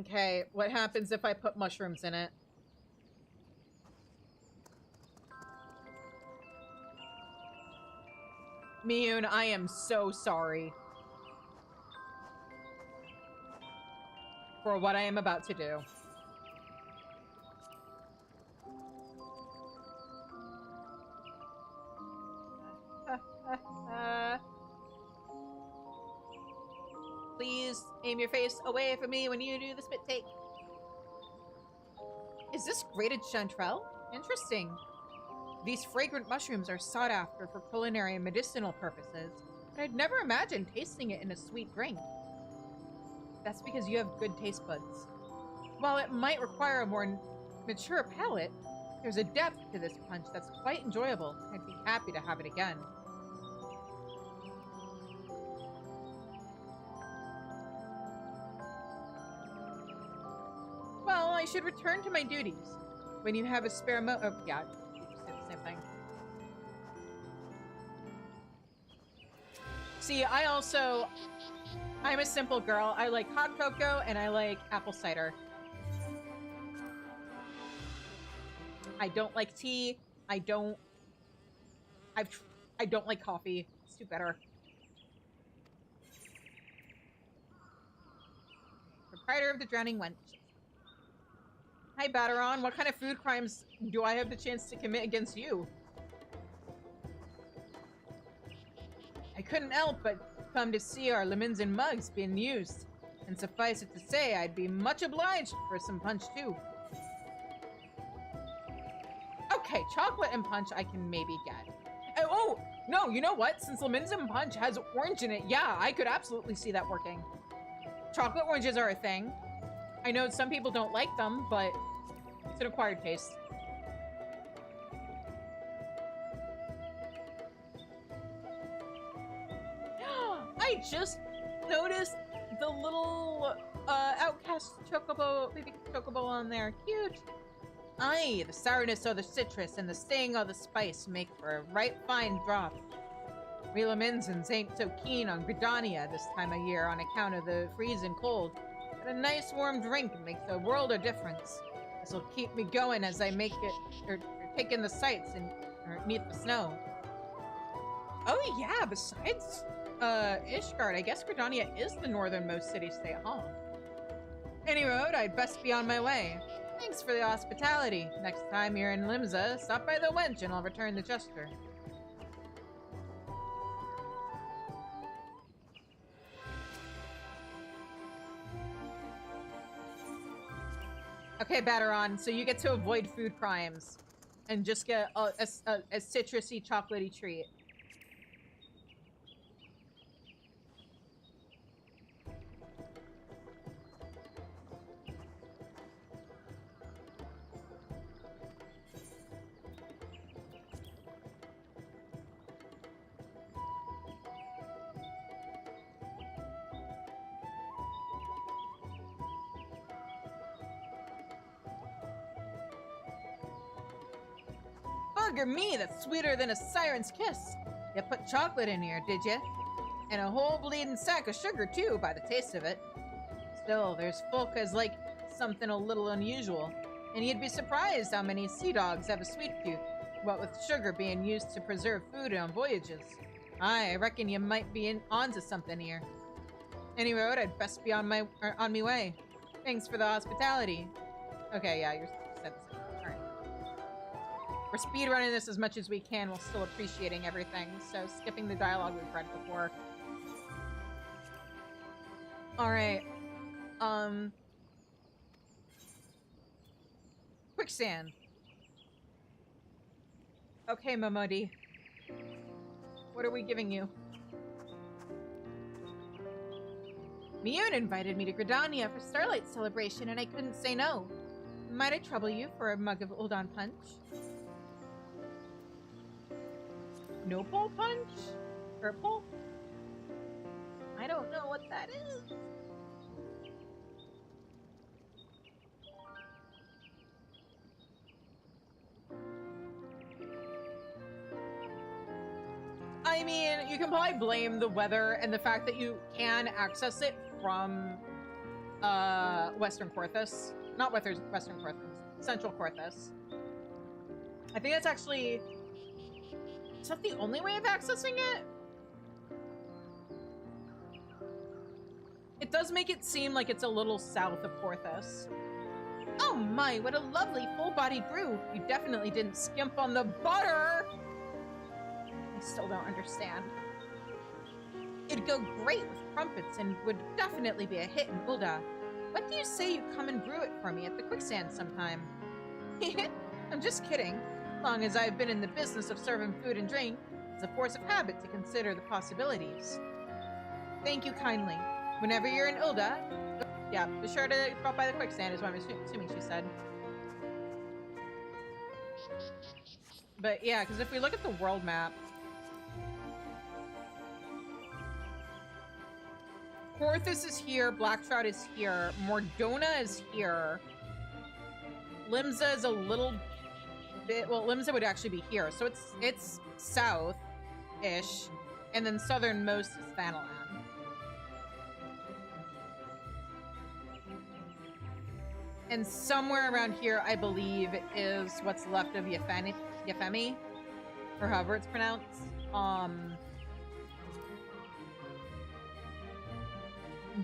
Okay, what happens if I put mushrooms in it? Miyun, I am so sorry for what I am about to do. Please aim your face away from me when you do the spit take. Is this grated chanterelle? Interesting. These fragrant mushrooms are sought after for culinary and medicinal purposes, but I'd never imagined tasting it in a sweet drink. That's because you have good taste buds. While it might require a more mature palate, there's a depth to this punch that's quite enjoyable. I'd be happy to have it again. Well, I should return to my duties. When you have a spare oh, yeah. Same thing. See, I'm a simple girl. I like hot cocoa and I like apple cider. I don't like tea. I don't like coffee. It's too bitter. Proprietor of the Drowning Wench. Hi, Batteron. What kind of food crimes do I have the chance to commit against you? I couldn't help but come to see our lemons and mugs being used. And suffice it to say, I'd be much obliged for some punch, too. Okay, chocolate and punch I can maybe get. Oh, no, you know what? Since lemons and punch has orange in it, yeah, I could absolutely see that working. Chocolate oranges are a thing. I know some people don't like them, but it's an acquired taste. I just noticed the little outcast chocobo, baby chocobo on there. Cute. Aye, the sourness of the citrus and the sting of the spice make for a right fine drop. We Lemonsons ain't so keen on Gridania this time of year on account of the freezing cold, but a nice warm drink makes a world of difference. This'll keep me going as I make it, or take in the sights and neath the snow. Oh yeah, besides Ishgard, I guess Gridania is the northernmost city-state, huh? Any road, I'd best be on my way. Thanks for the hospitality. Next time you're in Limsa, stop by the wench and I'll return the gesture. Okay, Batteron, so you get to avoid food crimes and just get a citrusy, chocolatey treat. Bugger me, that's sweeter than a siren's kiss. You put chocolate in here, did you? And a whole bleeding sack of sugar, too, by the taste of it. Still, there's folk as like something a little unusual. And you'd be surprised how many sea dogs have a sweet tooth, what with sugar being used to preserve food on voyages. Aye, I reckon you might be onto something here. Any road, I'd best be on me way. Thanks for the hospitality. Okay, yeah, you said the same. Alright. We're speedrunning this as much as we can while still appreciating everything, so skipping the dialogue we've read before. Alright. Quicksand. Okay, Momodi. What are we giving you? Miyun invited me to Gridania for Starlight celebration, and I couldn't say no. Might I trouble you for a mug of Uldan punch? Nopal punch? Purple? I don't know what that is. I mean, you can probably blame the weather and the fact that you can access it from Western Korthus. Not Western Korthus, Central Korthus. I think that's actually... Is that the only way of accessing it? It does make it seem like it's a little south of Korthus. Oh my, what a lovely full-bodied brew. You definitely didn't skimp on the butter! I still don't understand. It'd go great with crumpets and would definitely be a hit in Ulda. What do you say you come and brew it for me at the Quicksand sometime? I'm just kidding. As long as I've been in the business of serving food and drink, it's a force of habit to consider the possibilities. Thank you kindly. Whenever you're in Ulda, yeah, be sure to drop by the Quicksand is what I'm assuming she said. But yeah, because if we look at the world map, Korthus is here, Blacktrout is here, Mordona is here, Limsa is a little bit, well, Limsa would actually be here, so it's south-ish, And then southernmost is Thanalan. And somewhere around here, I believe, is what's left of Yefemi, or however it's pronounced.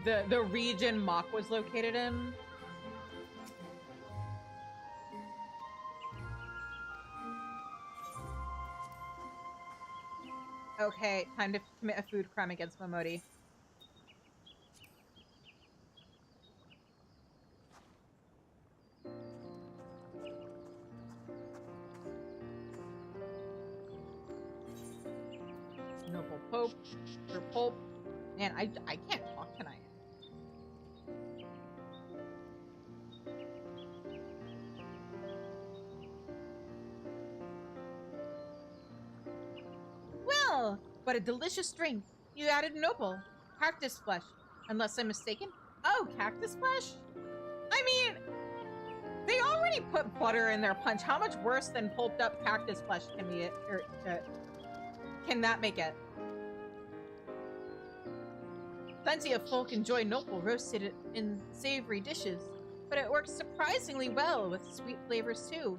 The region Mach was located in. Okay, time to commit a food crime against Momodi. Noble Pope or Pulp. Man, I can't talk tonight. Well, what a delicious drink. You added noble. Cactus flesh, unless I'm mistaken. Oh, cactus flesh? I mean, they already put butter in their punch. How much worse than pulped up cactus flesh can be it, or can that make it? Plenty of folk enjoy noble roasted in savory dishes, but it works surprisingly well with sweet flavors too.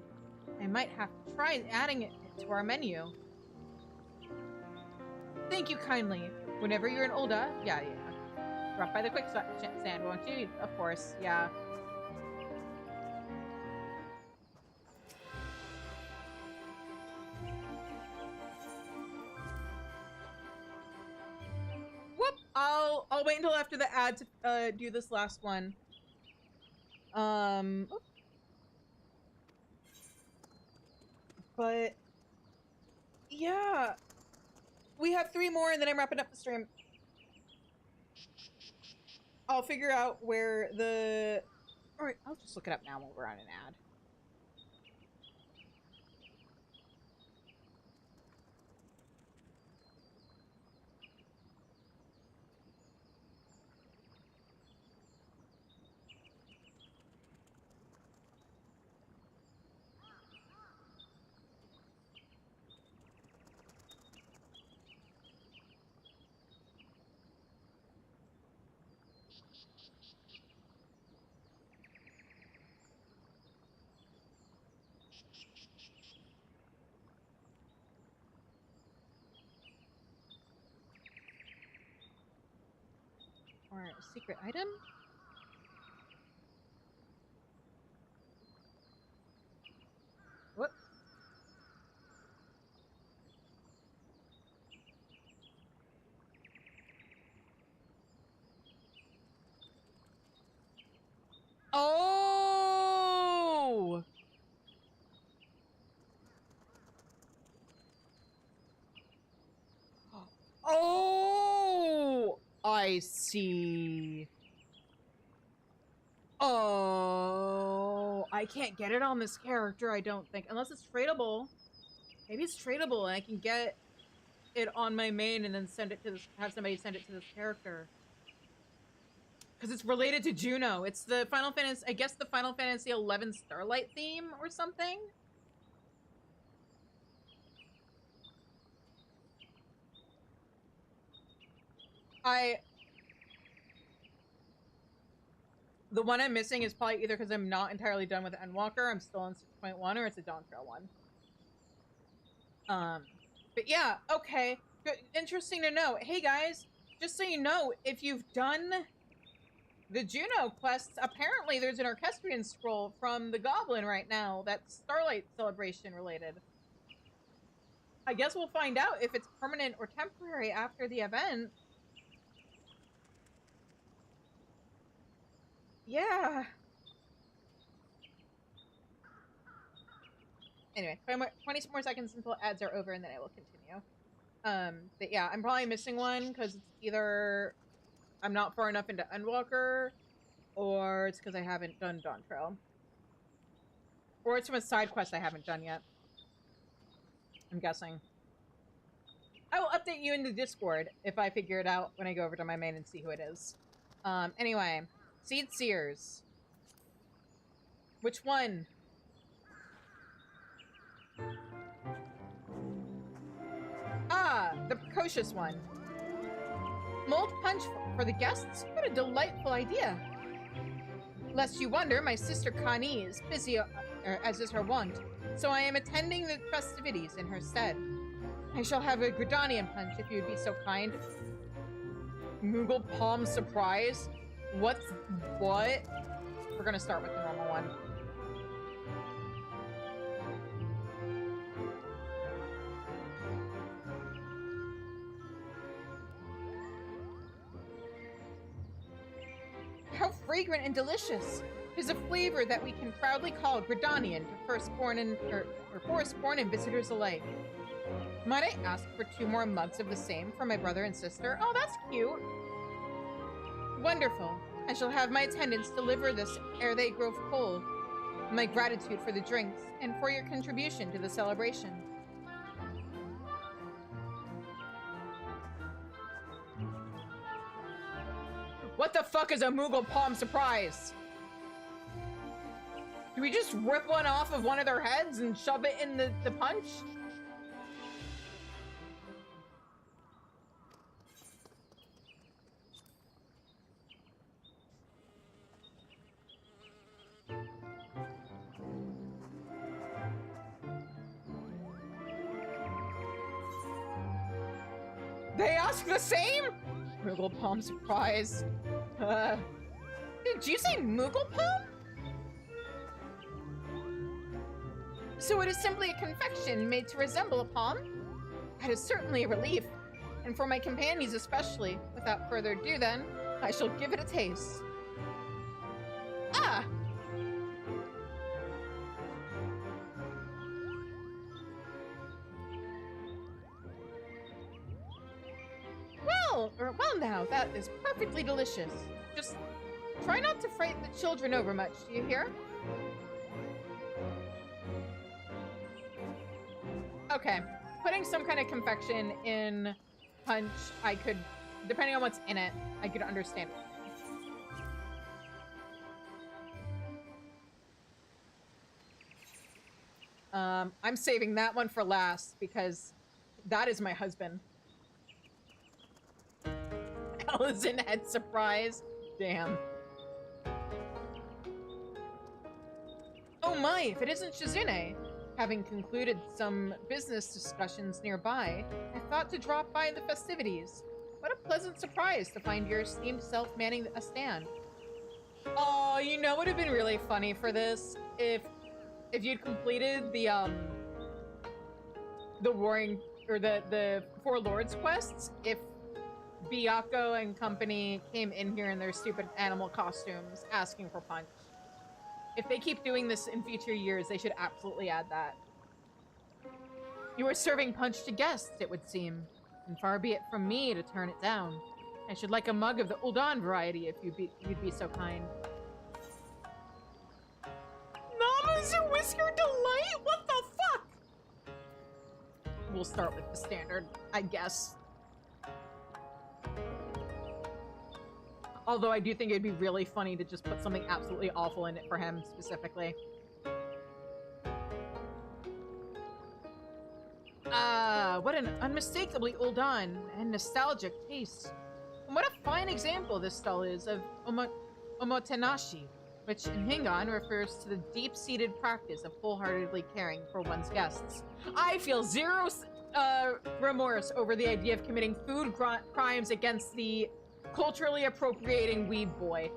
I might have to try adding it to our menu. Thank you kindly. Whenever you're in Olda, yeah. Drop by the quicksand, won't you? Of course, yeah. Whoop! I'll wait until after the ad to do this last one. But yeah, we have 3 more, and then I'm wrapping up the stream. I'll figure out where the. All right, I'll just look it up now while we're on an ad. Or a secret item? What? Oh! Oh! I see. Oh, I can't get it on this character, I don't think. Unless it's tradable. Maybe it's tradable and I can get it on my main and then send it to this, have somebody send it to this character. Because it's related to Juno. It's the Final Fantasy, I guess the Final Fantasy XI Starlight theme or something. The one I'm missing is probably either because I'm not entirely done with Endwalker, I'm still on 6.1, or it's a Dawn Trail one. But yeah, okay. Good. Interesting to know. Hey guys, just so you know, if you've done the Juno quests, apparently there's an Orchestrion scroll from the Goblin right now that's Starlight Celebration related. I guess we'll find out if it's permanent or temporary after the event. Yeah. Anyway, 20 more seconds until ads are over, and then I will continue. But yeah, I'm probably missing one because it's either I'm not far enough into Endwalker, or it's because I haven't done Dawn Trail. Or it's from a side quest I haven't done yet. I'm guessing. I will update you in the Discord if I figure it out when I go over to my main and see who it is. Anyway, Seed Seers. Which one? Ah, the precocious one. Mulled punch for the guests? What a delightful idea. Lest you wonder, my sister Connie is busy, as is her wont, so I am attending the festivities in her stead. I shall have a Gridanian punch if you would be so kind. Moogle Palm Surprise? What? We're gonna start with the normal one. How fragrant and delicious! It is a flavor that we can proudly call Gridanian to firstborn and forestborn and visitors alike. Might I ask for 2 more mugs of the same for my brother and sister? Oh, that's cute. Wonderful. I shall have my attendants deliver this ere they grow cold. My gratitude for the drinks and for your contribution to the celebration. What the fuck is a Moogle Palm Surprise? Do we just rip one off of one of their heads and shove it in the punch? They ask the same? Moogle Palm Surprise. Did you say Moogle Palm? So it is simply a confection made to resemble a palm? That is certainly a relief. And for my companions especially. Without further ado then, I shall give it a taste. Ah! Well now, that is perfectly delicious. Just try not to frighten the children over much, do you hear? Okay, putting some kind of confection in punch, I could, depending on what's in it, I could understand. I'm saving that one for last because that is my husband. Allison head surprise. Damn. Oh my, if it isn't Shizune! Having concluded some business discussions nearby, I thought to drop by the festivities. What a pleasant surprise to find your esteemed self manning a stand. Oh, you know what would have been really funny for this? If you'd completed the warring, or the Four Lords quests, if Byakuya and company came in here in their stupid animal costumes asking for punch. If they keep doing this in future years, they should absolutely add that. You are serving punch to guests, it would seem. And far be it from me to turn it down. I should like a mug of the Uldan variety if you'd be so kind. Namazu Whisker Delight? What the fuck? We'll start with the standard, I guess. Although I do think it'd be really funny to just put something absolutely awful in it for him, specifically. Ah, what an unmistakably Uldan and nostalgic taste. And what a fine example this style is of omotenashi, which in Hingan refers to the deep-seated practice of wholeheartedly caring for one's guests. I feel zero remorse over the idea of committing food crimes against the culturally appropriating weeb boy.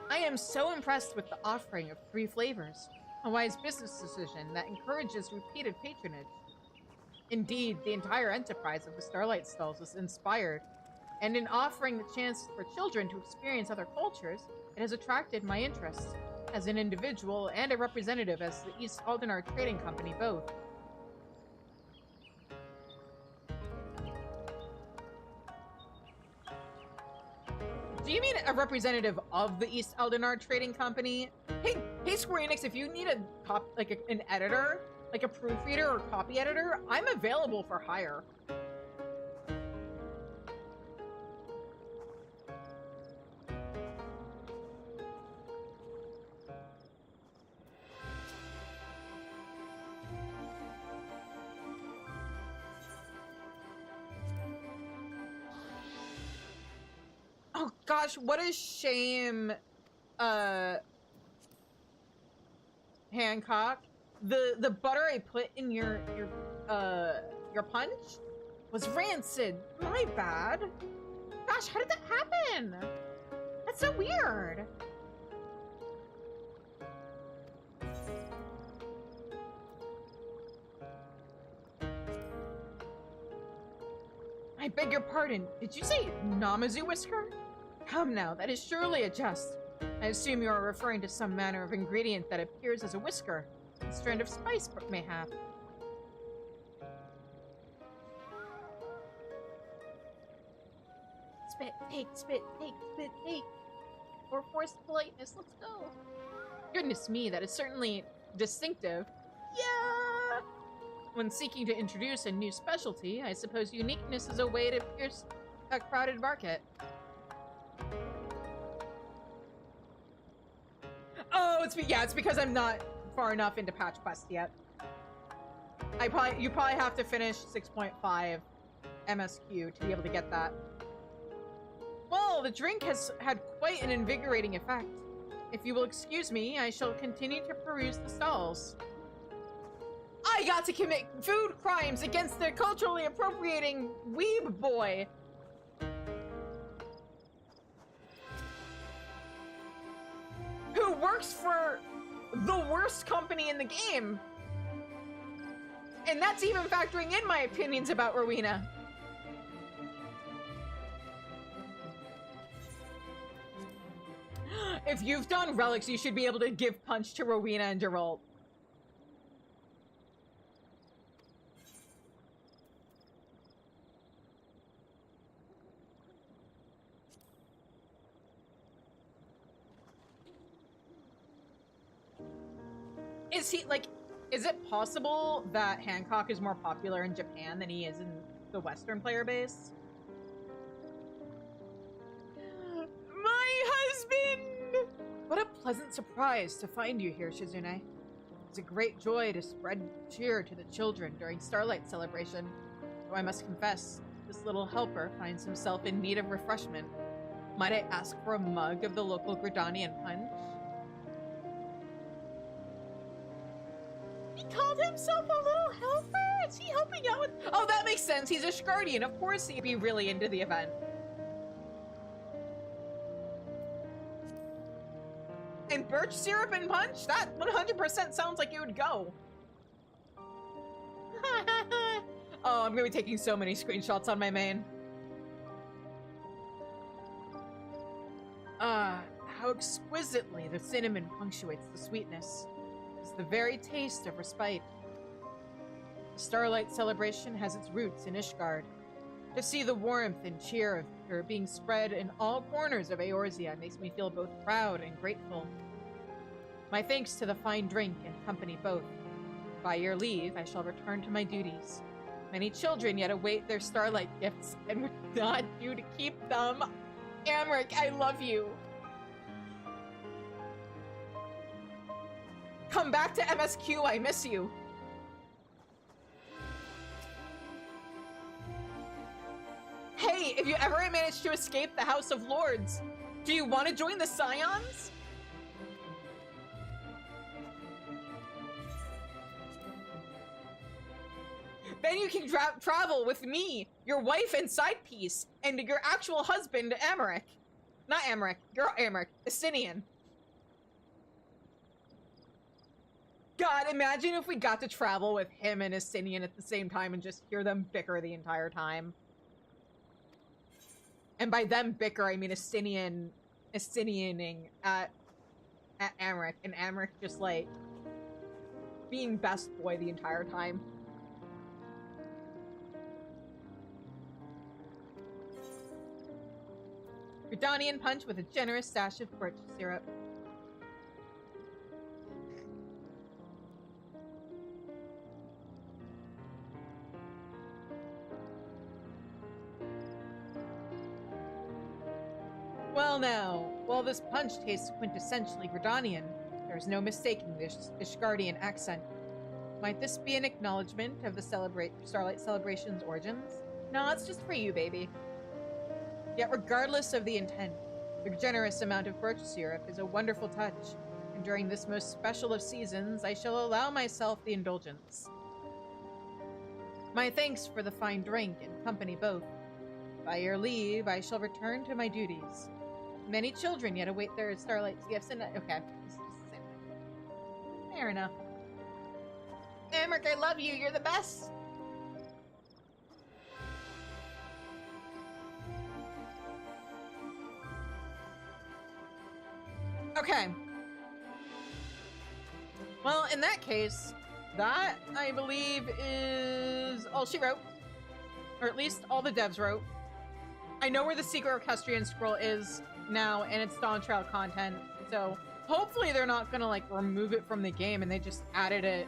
I am so impressed with the offering of 3 flavors. A wise business decision that encourages repeated patronage. Indeed, the entire enterprise of the Starlight stalls is inspired, and in offering the chance for children to experience other cultures, it has attracted my interest, as an individual and a representative as the East Aldenar Trading Company both. Do you mean a representative of the East Aldenar Trading Company? Hey, Square Enix, if you need an editor, like a proofreader or copy editor, I'm available for hire. Oh gosh, what a shame, Hancock. The butter I put in your punch was rancid. My bad. Gosh, how did that happen? That's so weird. I beg your pardon. Did you say Namazu Whisker? Come now, that is surely a jest. I assume you are referring to some manner of ingredient that appears as a whisker. A strand of spice, mayhap. Spit, take, spit, take, spit, take. For forced politeness, let's go. Goodness me, that is certainly distinctive. Yeah! When seeking to introduce a new specialty, I suppose uniqueness is a way to pierce a crowded market. Oh, it's because I'm not far enough into Patch Quest yet. You probably have to finish 6.5 MSQ to be able to get that. Well, the drink has had quite an invigorating effect. If you will excuse me, I shall continue to peruse the stalls. I got to commit food crimes against the culturally appropriating weeb boy. Who works for the worst company in the game. And that's even factoring in my opinions about Rowena. If you've done relics, you should be able to give punch to Rowena and Geralt. Is it possible that Hancock is more popular in Japan than he is in the Western player base? My husband! What a pleasant surprise to find you here, Shizune. It's a great joy to spread cheer to the children during Starlight celebration. Though I must confess, this little helper finds himself in need of refreshment. Might I ask for a mug of the local Gridanian punch? He called himself a little helper? Is he helping out with— Oh, that makes sense. He's a Shgardian. Of course he'd be really into the event. And birch syrup and punch? That 100% sounds like it would go. Oh, I'm gonna be taking so many screenshots on my main. How exquisitely the cinnamon punctuates the sweetness. It's the very taste of respite. The Starlight celebration has its roots in Ishgard. To see the warmth and cheer of her being spread in all corners of Eorzea makes me feel both proud and grateful. My thanks to the fine drink and company both. By your leave, I shall return to my duties. Many children yet await their Starlight gifts, and we're not due to keep them. Amric, I love you. Come back to MSQ, I miss you. Hey, if you ever manage to escape the House of Lords, do you want to join the Scions? Then you can travel with me, your wife and side piece, and your actual husband, Amric. Not Amric, you're Amric, Estinian. God, imagine if we got to travel with him and Estinian at the same time and just hear them bicker the entire time. And by them bicker, I mean Estinianing at Amric, and Amric just, like, being best boy the entire time. Gridanian punch with a generous dash of birch syrup. Well now, while this punch tastes quintessentially Gridanian, there is no mistaking this Ishgardian accent. Might this be an acknowledgement of the Starlight celebration's origins? No, it's just for you, baby. Yet regardless of the intent, the generous amount of birch syrup is a wonderful touch, and during this most special of seasons, I shall allow myself the indulgence. My thanks for the fine drink and company both. By your leave, I shall return to my duties. Many children yet await their Starlight's gifts, and okay, this is the same thing. Fair enough. Emmerich, I love you. You're the best. Okay. Well, in that case, that, I believe, is all she wrote. Or at least all the devs wrote. I know where the secret Orchestrion scroll is now, and it's Dawn Trail content, so hopefully they're not gonna, like, remove it from the game and they just added it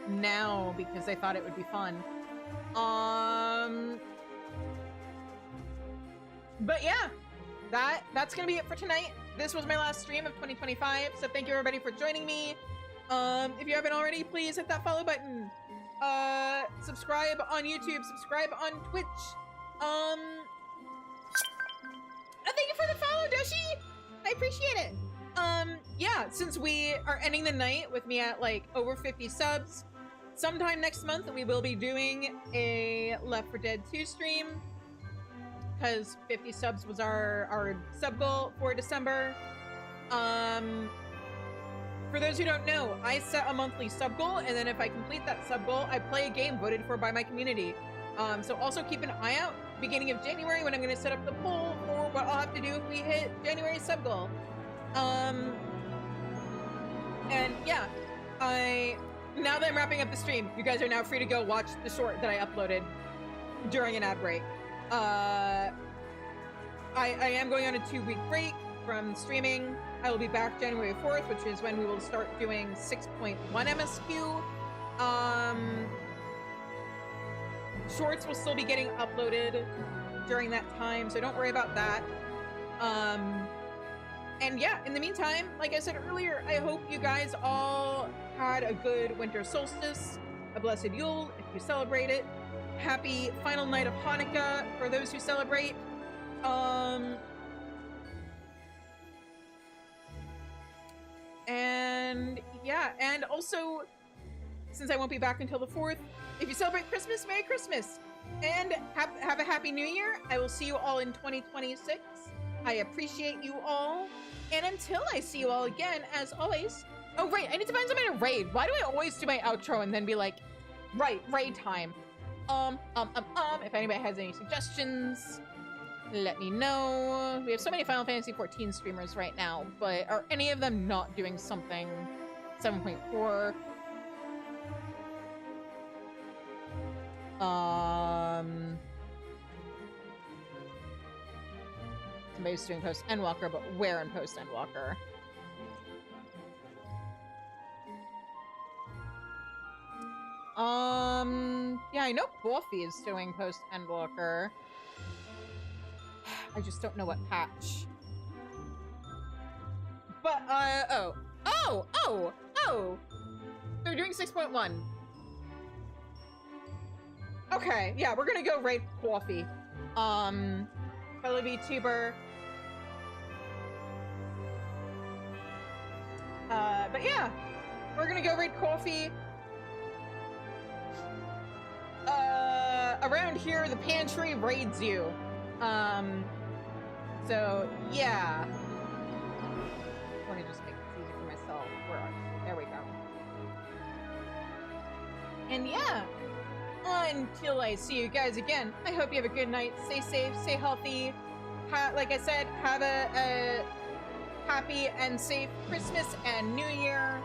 now because they thought it would be fun. But yeah, that's gonna be it for tonight. This was my last stream of 2025, so thank you everybody for joining me. If you haven't already, please hit that follow button. Subscribe on YouTube, subscribe on Twitch. Thank you for the follow, Doshi! I appreciate it. Yeah, since we are ending the night with me at, like, over 50 subs, sometime next month we will be doing a Left 4 Dead 2 stream, because 50 subs was our sub goal for December. For those who don't know, I set a monthly sub goal, and then if I complete that sub goal, I play a game voted for by my community. So also keep an eye out beginning of January when I'm going to set up the poll for what I'll have to do if we hit January's sub goal. And yeah, now that I'm wrapping up the stream, you guys are now free to go watch the short that I uploaded during an ad break. I am going on a 2-week break from streaming. I will be back January 4th, which is when we will start doing 6.1 MSQ. Shorts will still be getting uploaded during that time, so don't worry about that. And yeah, in the meantime, like I said earlier, I hope you guys all had a good winter solstice, a blessed Yule if you celebrate it. Happy final night of Hanukkah for those who celebrate. And yeah, and also, since I won't be back until the 4th, if you celebrate Christmas, Merry Christmas! And have a Happy New Year! I will see you all in 2026. I appreciate you all. And until I see you all again, as always... Oh, right, I need to find somebody to raid. Why do I always do my outro and then be like, right, raid time? If anybody has any suggestions, let me know. We have so many Final Fantasy XIV streamers right now, but are any of them not doing something 7.4? Somebody's doing Post Endwalker, but where in Post Endwalker? Yeah, I know Buffy is doing Post Endwalker. I just don't know what patch. But, oh! They're doing 6.1. Okay, yeah, we're gonna go raid Coffee. Fellow VTuber. But yeah, we're gonna go raid Coffee. Around here, the pantry raids you. So, yeah. Let me just make this easy for myself. Where are you? There we go. And yeah, until I see you guys again, I hope you have a good night. Stay safe, stay healthy. Like I said, have a happy and safe Christmas and New Year.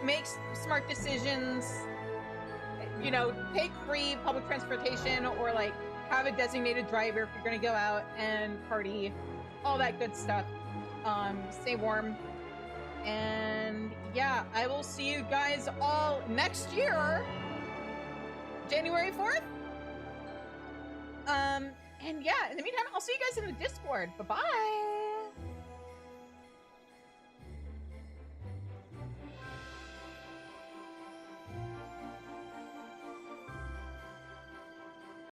Make smart decisions. You know, take free public transportation or like have a designated driver if you're gonna go out and party, all that good stuff. Stay warm. And yeah, I will see you guys all next year, January 4th. And yeah, in the meantime, I'll see you guys in the Discord. Bye-bye.